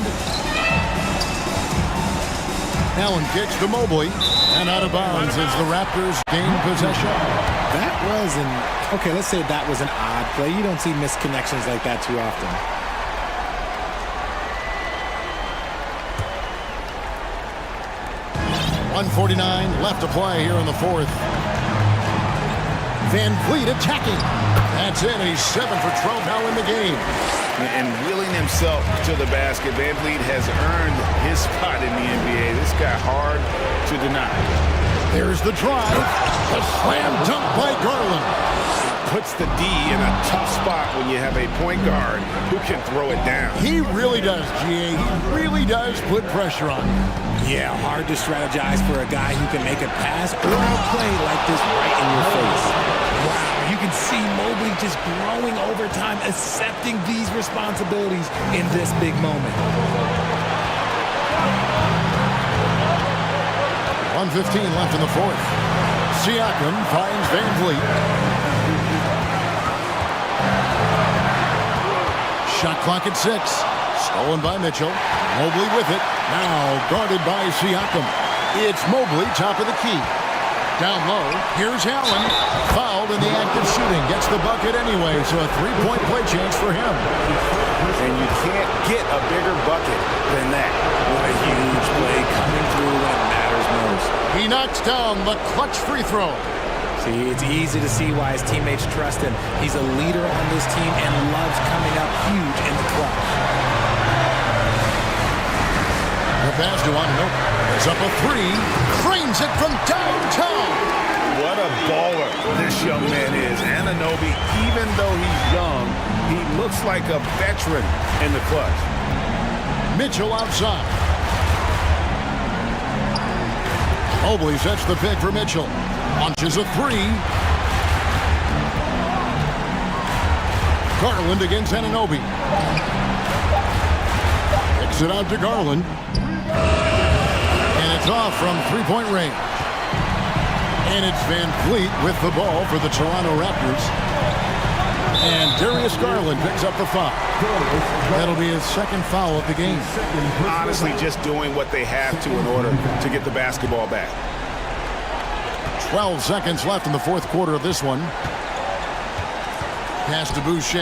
Allen kicks to Mobley. And out of bounds as the Raptors gain possession. That was okay, let's say that was an odd play. You don't see misconnections like that too often. .149 left to play here in the fourth. Van Vliet attacking. That's it, and he's 7 for 12 now in the game. And wheeling himself to the basket, Van Vliet has earned his spot in the NBA. This guy hard to deny. There's the drive. The slam dunk by Garland. Puts the D in a tough spot when you have a point guard who can throw it down. He really does, GA. He really does put pressure on him. Yeah, hard to strategize for a guy who can make a pass or a play like this right in your face. Wow, you can see Mobley just growing over time, accepting these responsibilities in this big moment. 1:15 left in the fourth. Siakam finds Van Vliet. Shot clock at 6. Stolen by Mitchell. Mobley with it. Now guarded by Siakam. It's Mobley, top of the key. Down low. Here's Allen. Fouled in the act of shooting. Gets the bucket anyway, so a three-point play chance for him. And you can't get a bigger bucket than that. What a huge play coming through when it matters most. He knocks down the clutch free throw. See, it's easy to see why his teammates trust him. He's a leader on this team and loves coming up huge in the clutch. The pass to Anunoby. It's up a 3. Frames it from downtown. What a baller this young man is. Anunoby, even though he's young, he looks like a veteran in the clutch. Mitchell outside. Mobley sets the pick for Mitchell. Launches a 3. Garland against Anunoby. Kicks it out to Garland. And it's off from three-point range. And it's Van Vliet with the ball for the Toronto Raptors. And Darius Garland picks up the foul. That'll be his second foul of the game. Honestly, just doing what they have to in order to get the basketball back. 12 seconds left in the fourth quarter of this one. Pass to Boucher.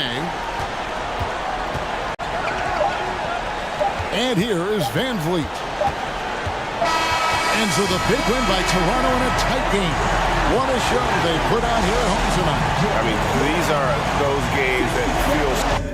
And here is Van Vliet. And so the big win by Toronto in a tight game. What a show they put on here at home tonight. I mean, these are those games that feel...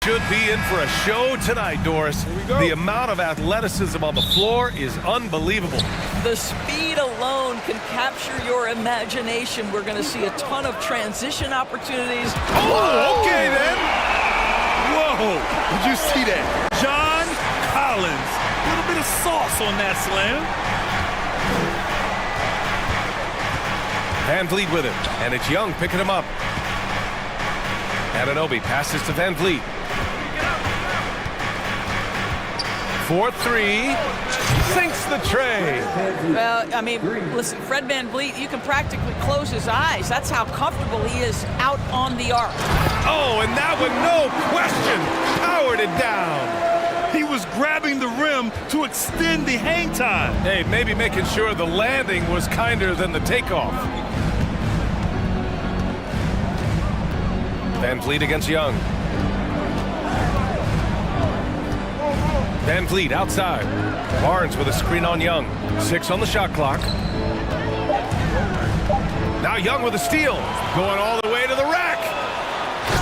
Should be in for a show tonight, Doris. The amount of athleticism on the floor is unbelievable. The speed alone can capture your imagination. We're going to see a ton of transition opportunities. Oh, okay then. Whoa, did you see that? John Collins. A little bit of sauce on that slam. Van Vliet with him, and it's Young picking him up. Anunoby passes to Van Vliet. 4-3. sinks the tray. Well, I mean, listen, Fred VanVleet, you can practically close his eyes. That's how comfortable he is out on the arc. Oh, and that one, no question, powered it down. He was grabbing the rim to extend the hang time. Hey, maybe making sure the landing was kinder than the takeoff. VanVleet against Young. VanVleet outside. Barnes with a screen on Young. 6 on the shot clock. Now Young with a steal. Going all the way to the rack.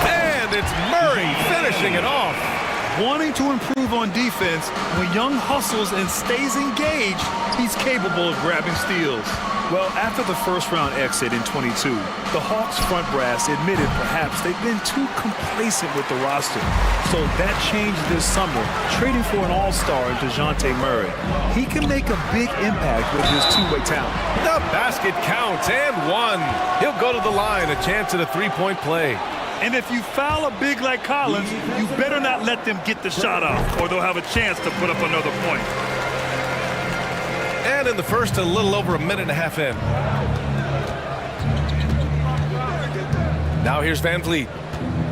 And it's Murray finishing it off. Wanting to improve on defense, when Young hustles and stays engaged, he's capable of grabbing steals. Well, after the first-round exit in 22, the Hawks front brass admitted perhaps they've been too complacent with the roster. So that changed this summer, trading for an all-star in DeJounte Murray. He can make a big impact with his two-way talent. The basket counts and one. He'll go to the line, a chance at a three-point play. And if you foul a big like Collins, you better not let them get the shot off, or they'll have a chance to put up another point. And in the first, a little over a minute and a half in. Now here's VanVleet.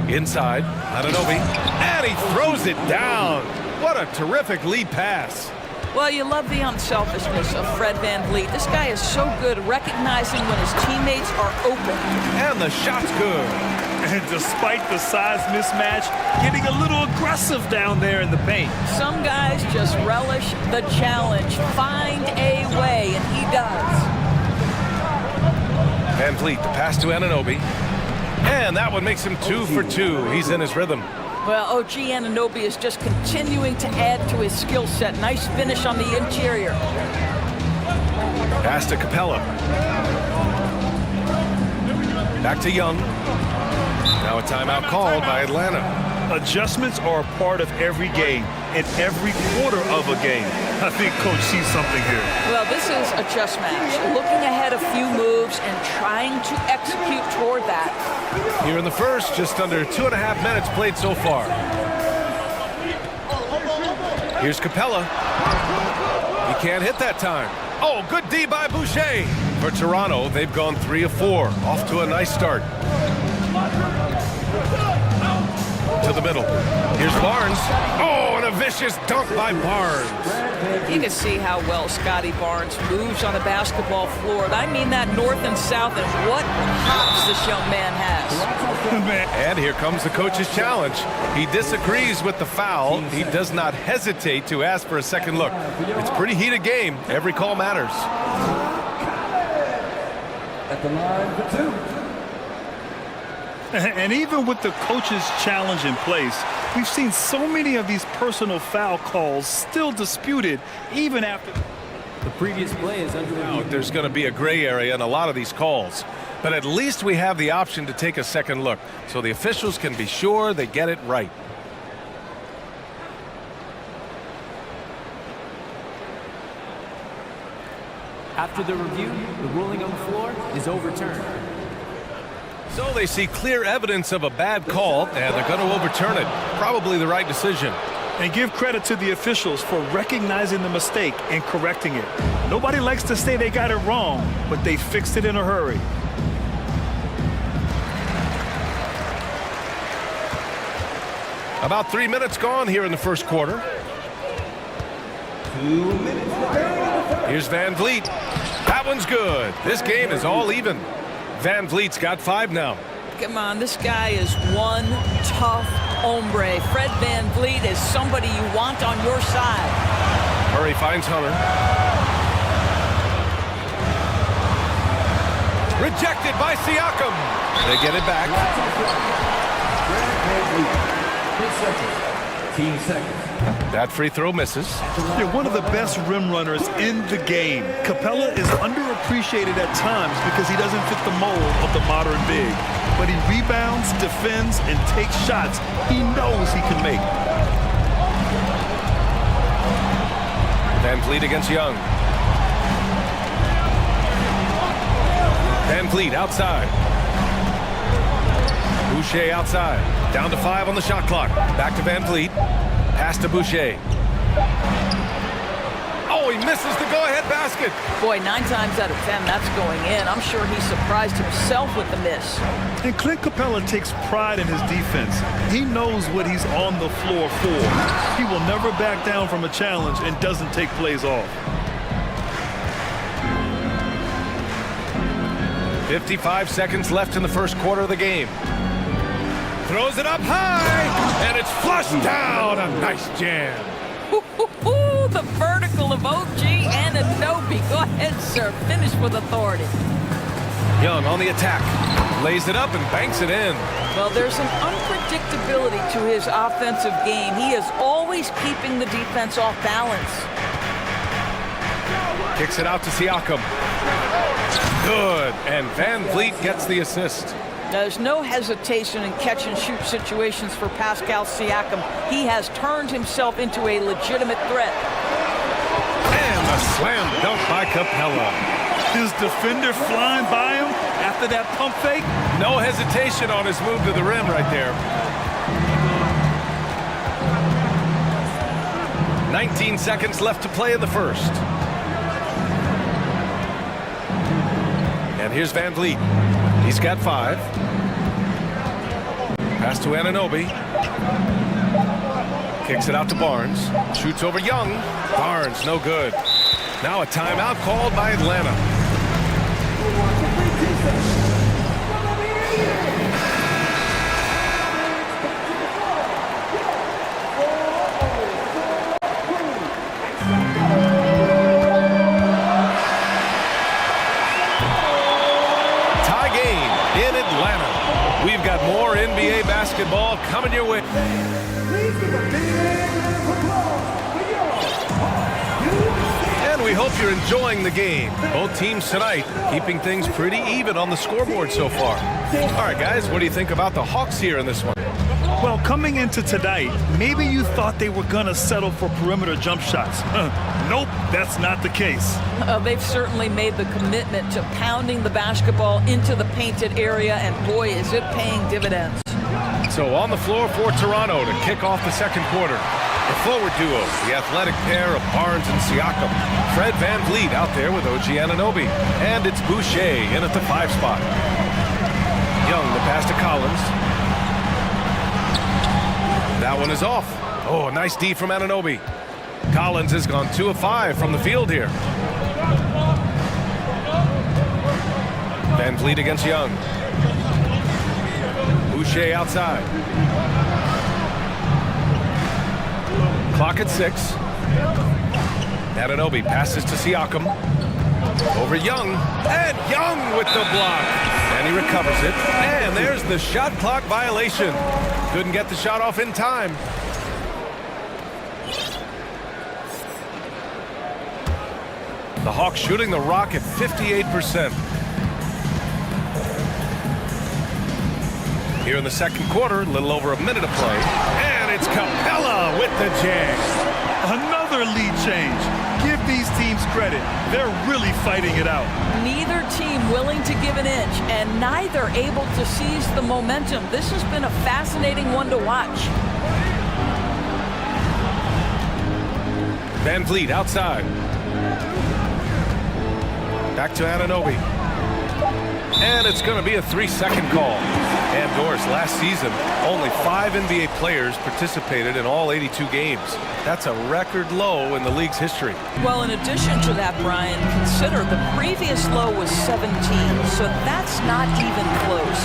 Inside, Anunoby, and he throws it down. What a terrific lead pass. Well, you love the unselfishness of Fred VanVleet. This guy is so good recognizing when his teammates are open. And the shot's good. And despite the size mismatch, getting a little aggressive down there in the paint. Some guys just relish the challenge. Find a way, and he does. VanVleet, the pass to Anunoby. And that one makes him 2 for 2. He's in his rhythm. Well, OG Anunoby is just continuing to add to his skill set. Nice finish on the interior. Pass to Capella. Back to Young. Now a timeout called by Atlanta. Adjustments are a part of every game and every quarter of a game. I think Coach sees something here. Well, this is a chess match. Looking ahead a few moves and trying to execute toward that. Here in the first, just under 2.5 minutes played so far. Here's Capella. He can't hit that time. Oh, good D by Boucher. For Toronto, they've gone 3 of 4. Off to a nice start. To the middle. Here's Barnes. Oh, and a vicious dunk by Barnes. You can see how well Scotty Barnes moves on the basketball floor. I mean that north and south, and what hops this young man has. And here comes the coach's challenge. He disagrees with the foul. He does not hesitate to ask for a second look. It's a pretty heated game. Every call matters. At the line for 2. And even with the coach's challenge in place, we've seen so many of these personal foul calls still disputed even after. The previous play is under review. There's going to be a gray area in a lot of these calls. But at least we have the option to take a second look, so the officials can be sure they get it right. After the review, the ruling on the floor is overturned. So they see clear evidence of a bad call, and they're going to overturn it. Probably the right decision. And give credit to the officials for recognizing the mistake and correcting it. Nobody likes to say they got it wrong, but they fixed it in a hurry. About 3 minutes gone here in the first quarter. 2 minutes. Here's VanVleet. That one's good. This game is all even. VanVleet's got 5 now. Come on, this guy is one tough hombre. Fred VanVleet is somebody you want on your side. Murray finds Hunter. Rejected by Siakam. They get it back. Team seconds. That free throw misses. They're one of the best rim runners in the game. Capella is underappreciated at times because he doesn't fit the mold of the modern big. But he rebounds, defends, and takes shots he knows he can make. VanVleet against Young. VanVleet outside. Boucher outside. Down to 5 on the shot clock. Back to VanVleet. Pass to Boucher. Oh, he misses the go-ahead basket. Boy, 9 times out of 10, that's going in. I'm sure he surprised himself with the miss. And Clint Capella takes pride in his defense. He knows what he's on the floor for. He will never back down from a challenge and doesn't take plays off. 55 seconds left in the first quarter of the game. Throws it up high, and it's flushed down. A nice jam. The vertical of OG and Anunoby. Go ahead, sir. Finish with authority. Young on the attack. Lays it up and banks it in. Well, there's an unpredictability to his offensive game. He is always keeping the defense off balance. Kicks it out to Siakam. Good. And Van Vliet gets the assist. There's no hesitation in catch-and-shoot situations for Pascal Siakam. He has turned himself into a legitimate threat. And a slam dunk by Capella. His defender flying by him after that pump fake. No hesitation on his move to the rim right there. 19 seconds left to play in the first. And here's Van Vliet. He's got 5. Pass to Anunoby. Kicks it out to Barnes. Shoots over Young. Barnes, no good. Now a timeout called by Atlanta. We've got more NBA basketball coming your way. And we hope you're enjoying the game. Both teams tonight keeping things pretty even on the scoreboard so far. All right, guys, what do you think about the Hawks here in this one? Well, coming into tonight, maybe you thought they were going to settle for perimeter jump shots. Nope, that's not the case. They've certainly made the commitment to pounding the basketball into the painted area, and boy, is it paying dividends. So on the floor for Toronto to kick off the second quarter. The forward duo, the athletic pair of Barnes and Siakam. Fred Van Vliet out there with OG Anunoby. And it's Boucher in at the 5 spot. Young, the pass to Collins. That one is off. Oh, a nice D from Anunoby. Collins has gone 2 of 5 from the field here. Van Vliet against Young. Boucher outside. Clock at 6. Anunoby passes to Siakam. Over Young. And Young with the block. And he recovers it. And there's the shot clock violation. Couldn't get the shot off in time. The Hawks shooting the rock at 58%. Here in the second quarter, a little over a minute of play. And it's Capella with the jam. Another lead change. Give these teams credit. They're really fighting it out. Neither team willing to give an inch, and neither able to seize the momentum. This has been a fascinating one to watch. Van Vliet outside. Back to Anunoby. And it's going to be a 3-second call. And Doris, last season, only 5 NBA players participated in all 82 games. That's a record low in the league's history. Well, in addition to that, Brian, consider the previous low was 17, so that's not even close.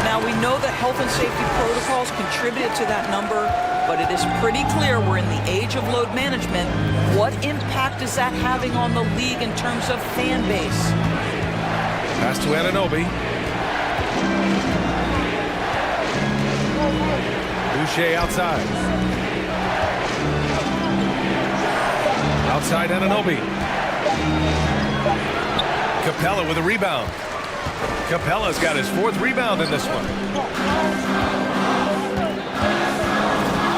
Now, we know that health and safety protocols contributed to that number, but it is pretty clear we're in the age of load management. What impact is that having on the league in terms of fan base? Pass to Anunoby. Boucher outside. Outside Anunoby. Capella with a rebound. Capella's got his 4th rebound in this one.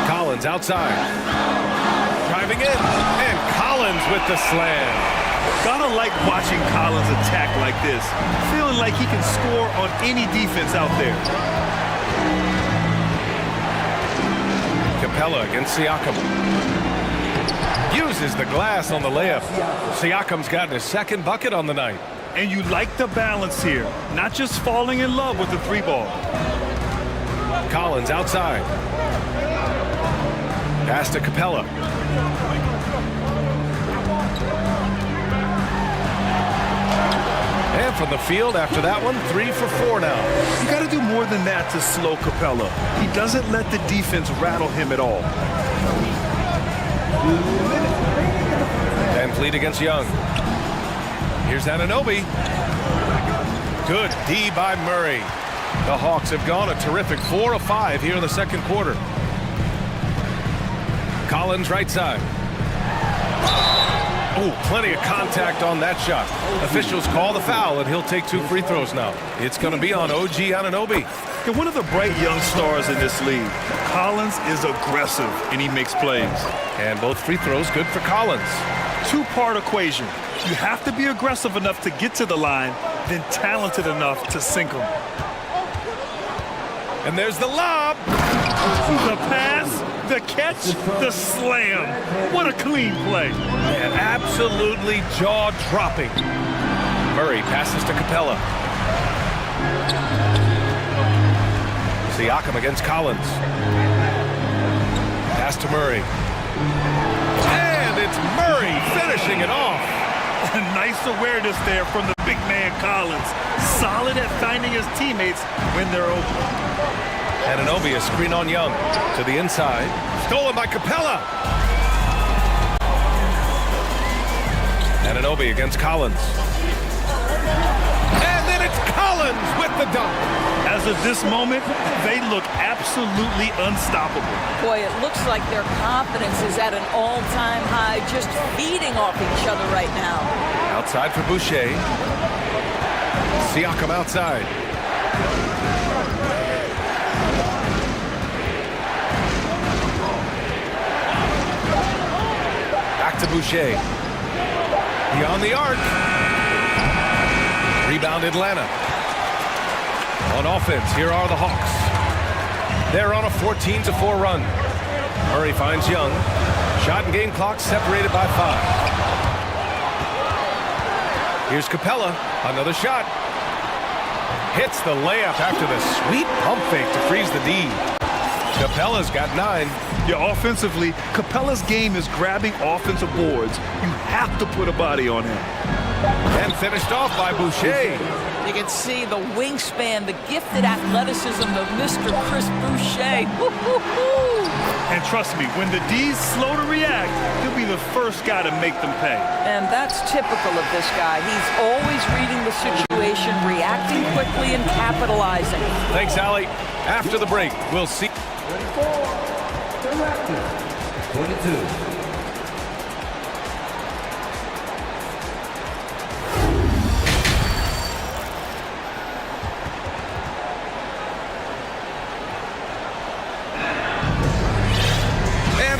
Collins outside. Driving in. And Collins with the slam. Gotta like watching Collins attack like this. Feeling like he can score on any defense out there. Capella against Siakam. Uses the glass on the layup. Siakam's gotten his second bucket on the night. And you like the balance here, not just falling in love with the three ball. Collins outside. Pass to Capella. And from the field after that one, 3 for 4 now. You got to do more than that to slow Capella. He doesn't let the defense rattle him at all. Van Fleet against Young. Here's Anunoby. Good D by Murray. The Hawks have gone a terrific 4 of 5 here in the second quarter. Collins right side. Oh, plenty of contact on that shot. Officials call the foul, and he'll take 2 free throws now. It's going to be on OG Anunoby. And one of the bright young stars in this league. Collins is aggressive, and he makes plays. And both free throws good for Collins. Two-part equation. You have to be aggressive enough to get to the line, then talented enough to sink them. And there's the lob. The pass, the catch, the slam. What a clean play. And absolutely jaw-dropping. Murray passes to Capella. Siakam against Collins. Pass to Murray. And it's Murray finishing it off. Nice awareness there from the big man Collins. Solid at finding his teammates when they're open. Anunoby, a screen on Young. To the inside. Stolen by Capella. Anunoby against Collins. And then it's Collins with the dunk. As of this moment, they look absolutely unstoppable. Boy, it looks like their confidence is at an all-time high, just feeding off each other right now. Outside for Boucher. Siakam outside. Back to Boucher. Beyond the arc. Rebound Atlanta. On offense, here are the Hawks. They're on a 14-4 run. Murray finds Young. Shot and game clock separated by 5. Here's Capella. Another shot. Hits the layup after the sweet pump fake to freeze the D. Capella's got 9. Yeah, offensively, Capella's game is grabbing offensive boards. You have to put a body on him. And finished off by Boucher. You can see the wingspan, the gifted athleticism of Mr. Chris Boucher. Woo-hoo-hoo. And trust me, when the D's slow to react, he'll be the first guy to make them pay. And that's typical of this guy. He's always reading the situation, reacting quickly, and capitalizing. Thanks, Allie. After the break, we'll see. 22.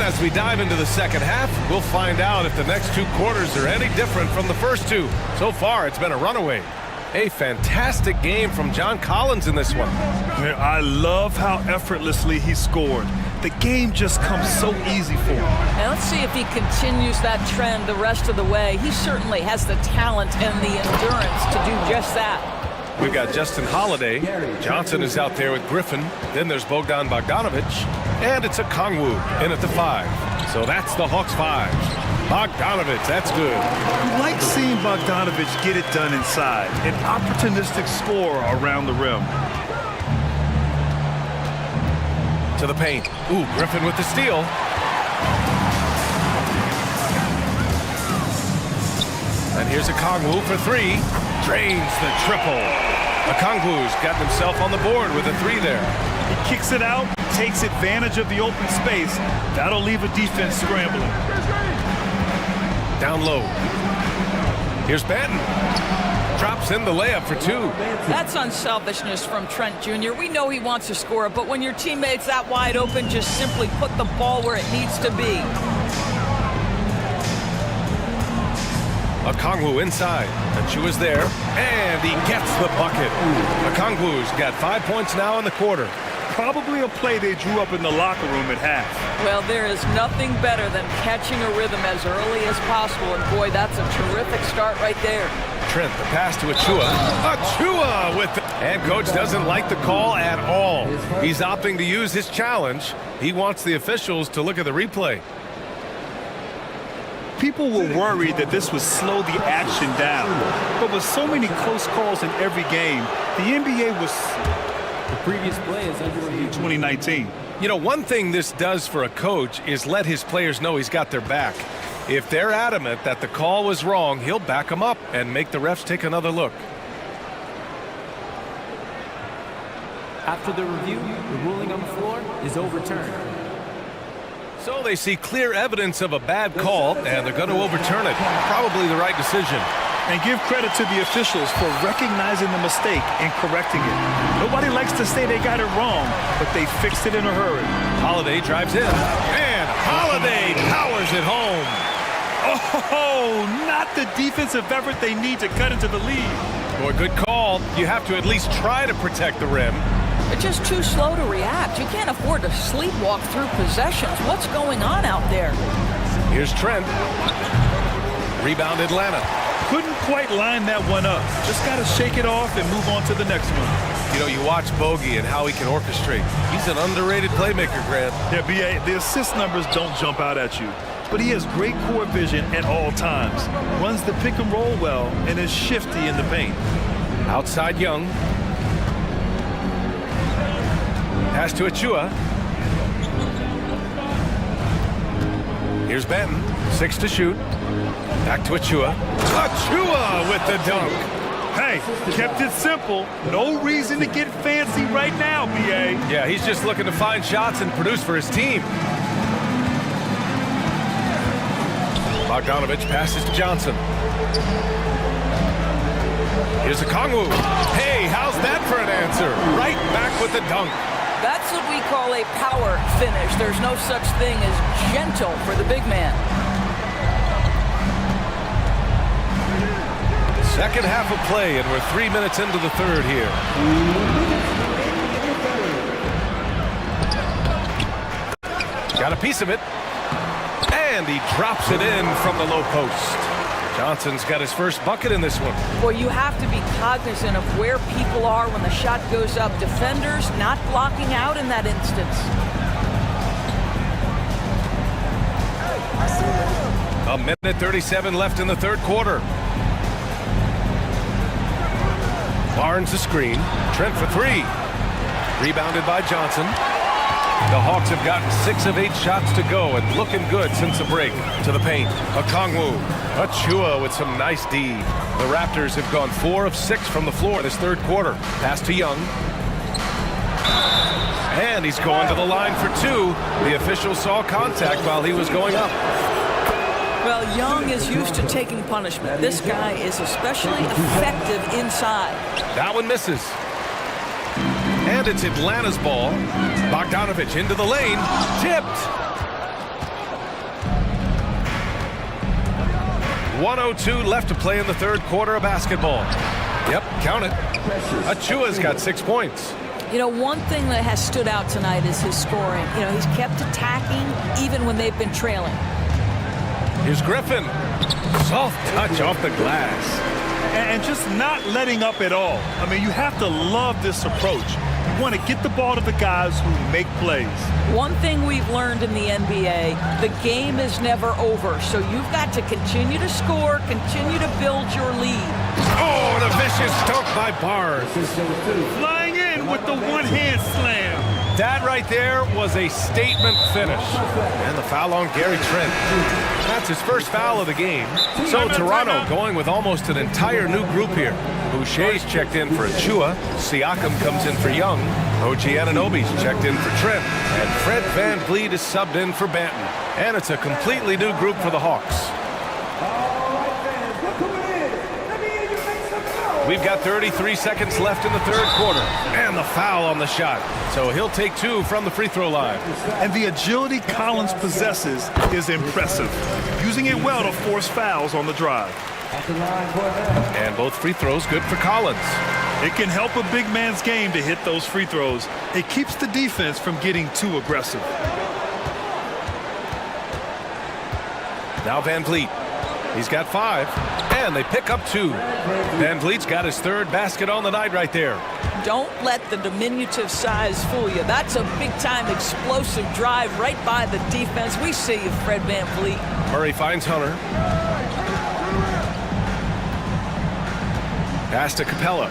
As we dive into the second half, we'll find out if the next 2 quarters are any different from the first 2. So far, it's been a runaway. A fantastic game from John Collins in this one. I love how effortlessly he scored. The game just comes so easy for him. And let's see if he continues that trend the rest of the way. He certainly has the talent and the endurance to do just that. We've got Justin Holiday. Johnson is out there with Griffin. Then there's Bogdan Bogdanovic. And it's a Kongwu in at the 5. So that's the Hawks 5. Bogdanovic, that's good. You like seeing Bogdanovic get it done inside. An opportunistic scorer around the rim. To the paint. Ooh, Griffin with the steal. And here's a Kongwu for 3. Drains the triple. Okongwu's got himself on the board with a 3 there. He kicks it out, takes advantage of the open space. That'll leave a defense scrambling. Down low. Here's Banton. Drops in the layup for 2. That's unselfishness from Trent Jr. We know he wants to score, but when your teammate's that wide open, just simply put the ball where it needs to be. Okongwu inside. Achua's there, and he gets the bucket. Okongwu's got 5 points now in the quarter. Probably a play they drew up in the locker room at half. Well, there is nothing better than catching a rhythm as early as possible, and boy, that's a terrific start right there. Trent, the pass to Achua. Achua with the... And coach doesn't like the call at all. He's opting to use his challenge. He wants the officials to look at the replay. People were worried that this would slow the action down. But with so many close calls in every game, the NBA was... The previous play is under review. 2019. You know, one thing this does for a coach is let his players know he's got their back. If they're adamant that the call was wrong, he'll back them up and make the refs take another look. After the review, the ruling on the floor is overturned. So they see clear evidence of a bad call, and they're going to overturn it. Probably the right decision. And give credit to the officials for recognizing the mistake and correcting it. Nobody likes to say they got it wrong, but they fixed it in a hurry. Holiday drives in, and Holiday powers it home. Oh, not the defensive effort they need to cut into the lead. Boy, good call. You have to at least try to protect the rim. They're just too slow to react. You can't afford to sleepwalk through possessions. What's going on out there? Here's Trent. Rebound Atlanta. Couldn't quite line that one up. Just got to shake it off and move on to the next one. You know, you watch Bogey and how he can orchestrate. He's an underrated playmaker, Grant. Yeah, B.A., the assist numbers don't jump out at you. But he has great court vision at all times. Runs the pick and roll well and is shifty in the paint. Outside Young. Pass to Achua. Here's Benton. 6 to shoot. Back to Achua. Achua with the dunk. Hey, kept it simple. No reason to get fancy right now, B.A. Yeah, he's just looking to find shots and produce for his team. Bogdanovich passes to Johnson. Here's a Kongwu. Hey, how's that for an answer? Right back with the dunk. That's what we call a power finish. There's no such thing as gentle for the big man. Second half of play, and we're 3 minutes into the third here. Got a piece of it. And he drops it in from the low post. Johnson's got his first bucket in this one. Well, you have to be cognizant of where people are when the shot goes up. Defenders not blocking out in that instance. A minute 37 left in the third quarter. Barnes the screen. Trent for 3. Rebounded by Johnson. The Hawks have gotten 6 of 8 shots to go and looking good since the break. To the paint. Okongwu. Achua with some nice D. The Raptors have gone 4 of 6 from the floor this third quarter. Pass to Young. And he's going to the line for 2. The official saw contact while he was going up. Well, Young is used to taking punishment. This guy is especially effective inside. That one misses. And it's Atlanta's ball. Bogdanovich into the lane. Tipped. 1:02 left to play in the third quarter of basketball. Yep, count it. Achua's got 6 points. You know, one thing that has stood out tonight is his scoring. You know, he's kept attacking even when they've been trailing. Here's Griffin. Soft touch off the glass. And just not letting up at all. I mean, you have to love this approach. You want to get the ball to the guys who make plays. One thing we've learned in the NBA, the game is never over. So you've got to continue to score, continue to build your lead. Oh, and a vicious dunk by Barnes. Flying in with the one-hand slam. That right there was a statement finish. And the foul on Gary Trent. That's his first foul of the game. So Toronto going with almost an entire new group here. Boucher's checked in for Achua. Siakam comes in for Young. OG Anunoby's checked in for Trent. And Fred VanVleet is subbed in for Banton. And it's a completely new group for the Hawks. We've got 33 seconds left in the third quarter. And the foul on the shot. So he'll take 2 from the free throw line. And the agility Collins possesses is impressive. Using it well to force fouls on the drive. And both free throws good for Collins. It can help a big man's game to hit those free throws. It keeps the defense from getting too aggressive. Now Van Vliet. He's got 5, and they pick up 2. Van Vliet's got his 3rd basket on the night right there. Don't let the diminutive size fool you. That's a big-time explosive drive right by the defense. We see you, Fred Van Vliet. Murray finds Hunter. Pass to Capella.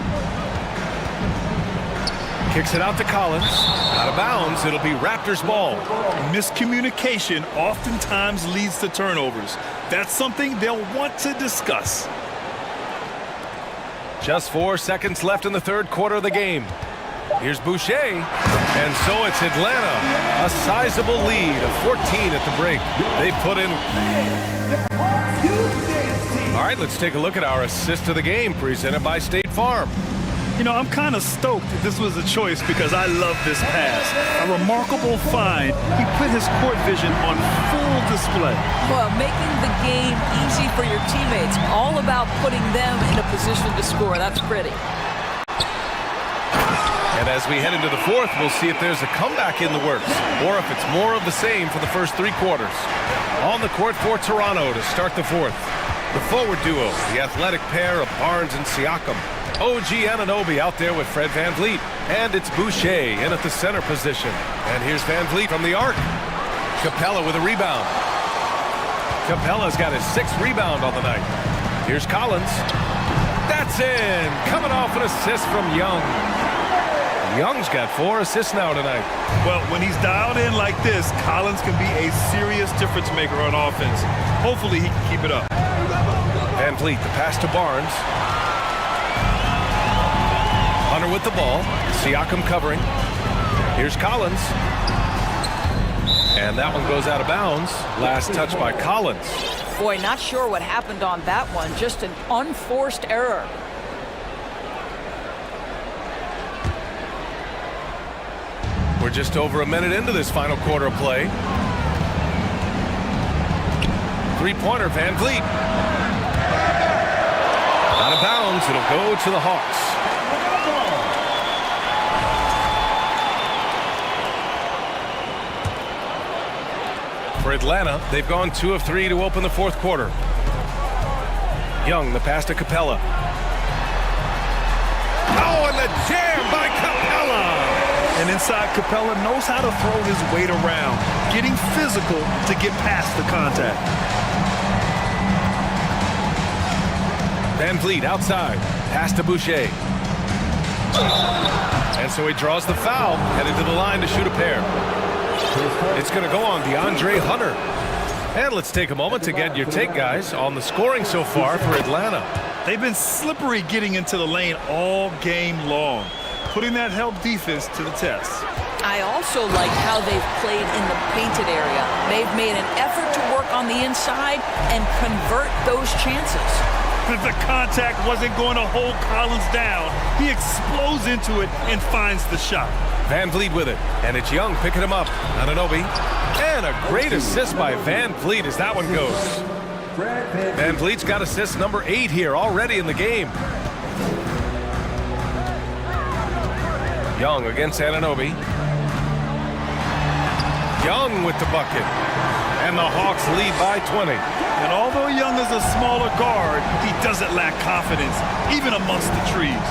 Kicks it out to Collins. Out of bounds. It'll be Raptors ball. Miscommunication oftentimes leads to turnovers. That's something they'll want to discuss. Just 4 seconds left in the 3rd quarter of the game. Here's Boucher. And so it's Atlanta. A sizable lead of 14 at the break. They put in. All right, let's take a look at our assist of the game presented by State Farm. You know, I'm kind of stoked this was a choice because I love this pass. A remarkable find. He put his court vision on full display. Well, making the game easy for your teammates. All about putting them in a position to score. That's pretty. And as we head into the 4th, we'll see if there's a comeback in the works or if it's more of the same for the first 3 quarters. On the court for Toronto to start the 4th. The forward duo, the athletic pair of Barnes and Siakam. OG Anunoby out there with Fred Van Vliet. And it's Boucher in at the center position. And here's Van Vliet from the arc. Capella with a rebound. Capella's got his 6th rebound on the night. Here's Collins. That's in. Coming off an assist from Young. Young's got 4 assists now tonight. Well, when he's dialed in like this, Collins can be a serious difference maker on offense. Hopefully he can keep it up. Van Vliet, the pass to Barnes. Hunter with the ball. Siakam covering. Here's Collins. And that one goes out of bounds. Last touch by Collins. Boy, not sure what happened on that one. Just an unforced error. We're just over a minute into this final quarter of play. 3-pointer, Van Vliet. Out of bounds, it'll go to the Hawks. For Atlanta, they've gone 2 of 3 to open the 4th quarter. Young, the pass to Capella. Oh, and the jam by Capella! And inside, Capella knows how to throw his weight around, getting physical to get past the contact. Van Vliet outside. Pass to Boucher. And so he draws the foul, headed to the line to shoot a pair. It's going to go on DeAndre Hunter. And let's take a moment to get your take, guys, on the scoring so far for Atlanta. They've been slippery getting into the lane all game long, putting that help defense to the test. I also like how they've played in the painted area. They've made an effort to work on the inside and convert those chances. The contact wasn't going to hold Collins down. He explodes into it and finds the shot. Van Vliet with it, and it's Young picking him up. Anunoby, and a great assist by Van Vliet as that one goes. Van Vliet's got assist number 8 here already in the game. Young against Anunoby. Young with the bucket. And the Hawks lead by 20. And although Young is a smaller guard, he doesn't lack confidence, even amongst the trees.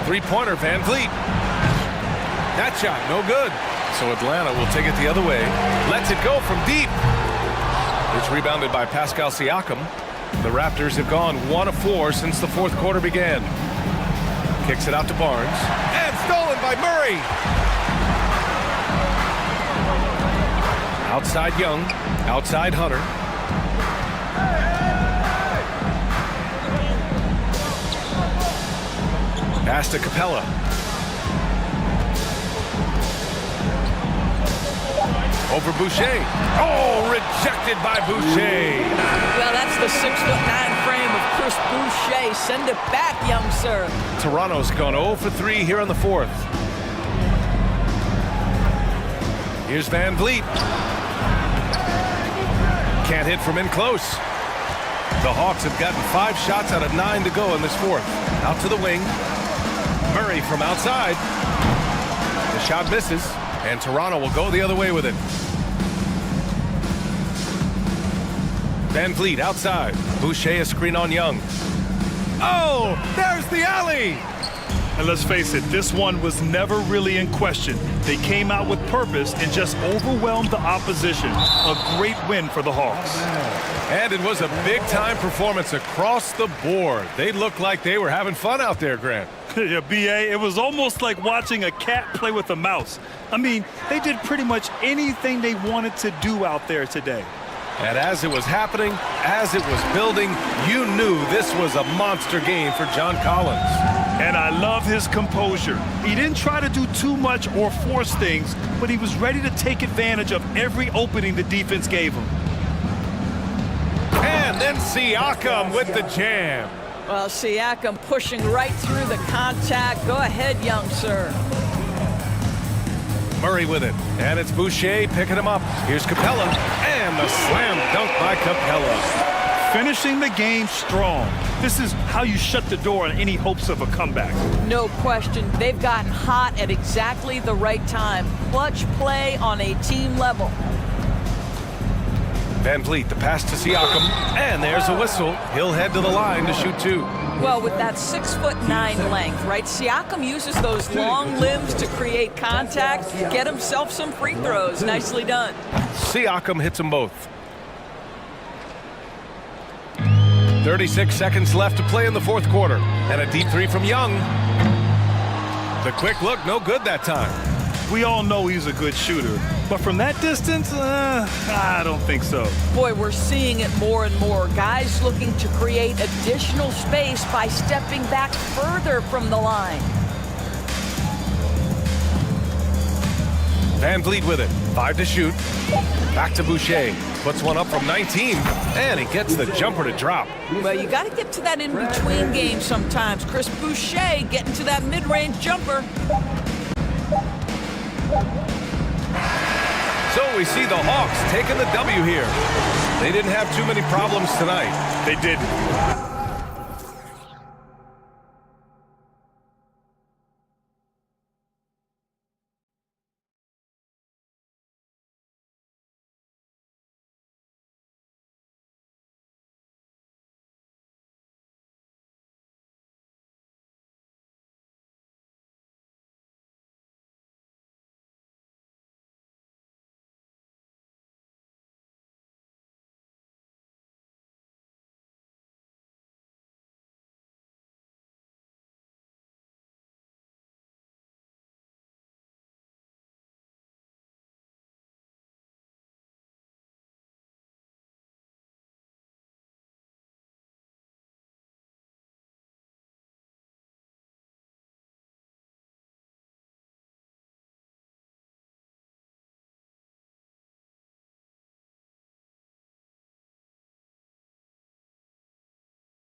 3-pointer, Van Vliet. That shot, no good. So Atlanta will take it the other way. Lets it go from deep. It's rebounded by Pascal Siakam. The Raptors have gone 1 of 4 since the 4th quarter began. Kicks it out to Barnes. And stolen by Murray. Outside Young. Outside Hunter. Pass to Capella. Over Boucher. Oh, rejected by Boucher. Well, that's the 6'9" frame of Chris Boucher. Send it back, young sir. Toronto's gone 0 for 3 here on the 4th. Here's Van Vliet. Can't hit from in close. The Hawks have gotten 5 shots out of 9 to go in this fourth. Out to the wing. Murray from outside. The shot misses, and Toronto will go the other way with it. Van Vliet outside. Boucher a screen on Young. Oh, there's the alley! And let's face it, this one was never really in question. They came out with purpose and just overwhelmed the opposition. A great win for the Hawks. And it was a big-time performance across the board. They looked like they were having fun out there, Grant. Yeah, B.A., it was almost like watching a cat play with a mouse. I mean, they did pretty much anything they wanted to do out there today. And as it was happening, as it was building, you knew this was a monster game for John Collins. And I love his composure. He didn't try to do too much or force things, but he was ready to take advantage of every opening the defense gave him. And then Siakam with the jam. Well, Siakam pushing right through the contact. Go ahead, young sir. Murray with it, and it's Boucher picking him up. Here's Capella, and the slam dunk by Capella. Finishing the game strong. This is how you shut the door on any hopes of a comeback. No question. They've gotten hot at exactly the right time. Clutch play on a team level. Van Vliet, the pass to Siakam, and there's a whistle. He'll head to the line to shoot 2. Well, with that 6'9" length, right? Siakam uses those long limbs to create contact, get himself some free throws. Nicely done. Siakam hits them both. 36 seconds left to play in the fourth quarter, and a deep 3 from Young. The quick look, no good that time. We all know he's a good shooter, but from that distance, I don't think so. Boy, we're seeing it more and more. Guys looking to create additional space by stepping back further from the line. Van Vliet with it. 5 to shoot. Back to Boucher. Puts one up from 19, and he gets the jumper to drop. Well, you got to get to that in-between game sometimes. Chris Boucher getting to that mid-range jumper. So we see the Hawks taking the W here. They didn't have too many problems tonight. They didn't.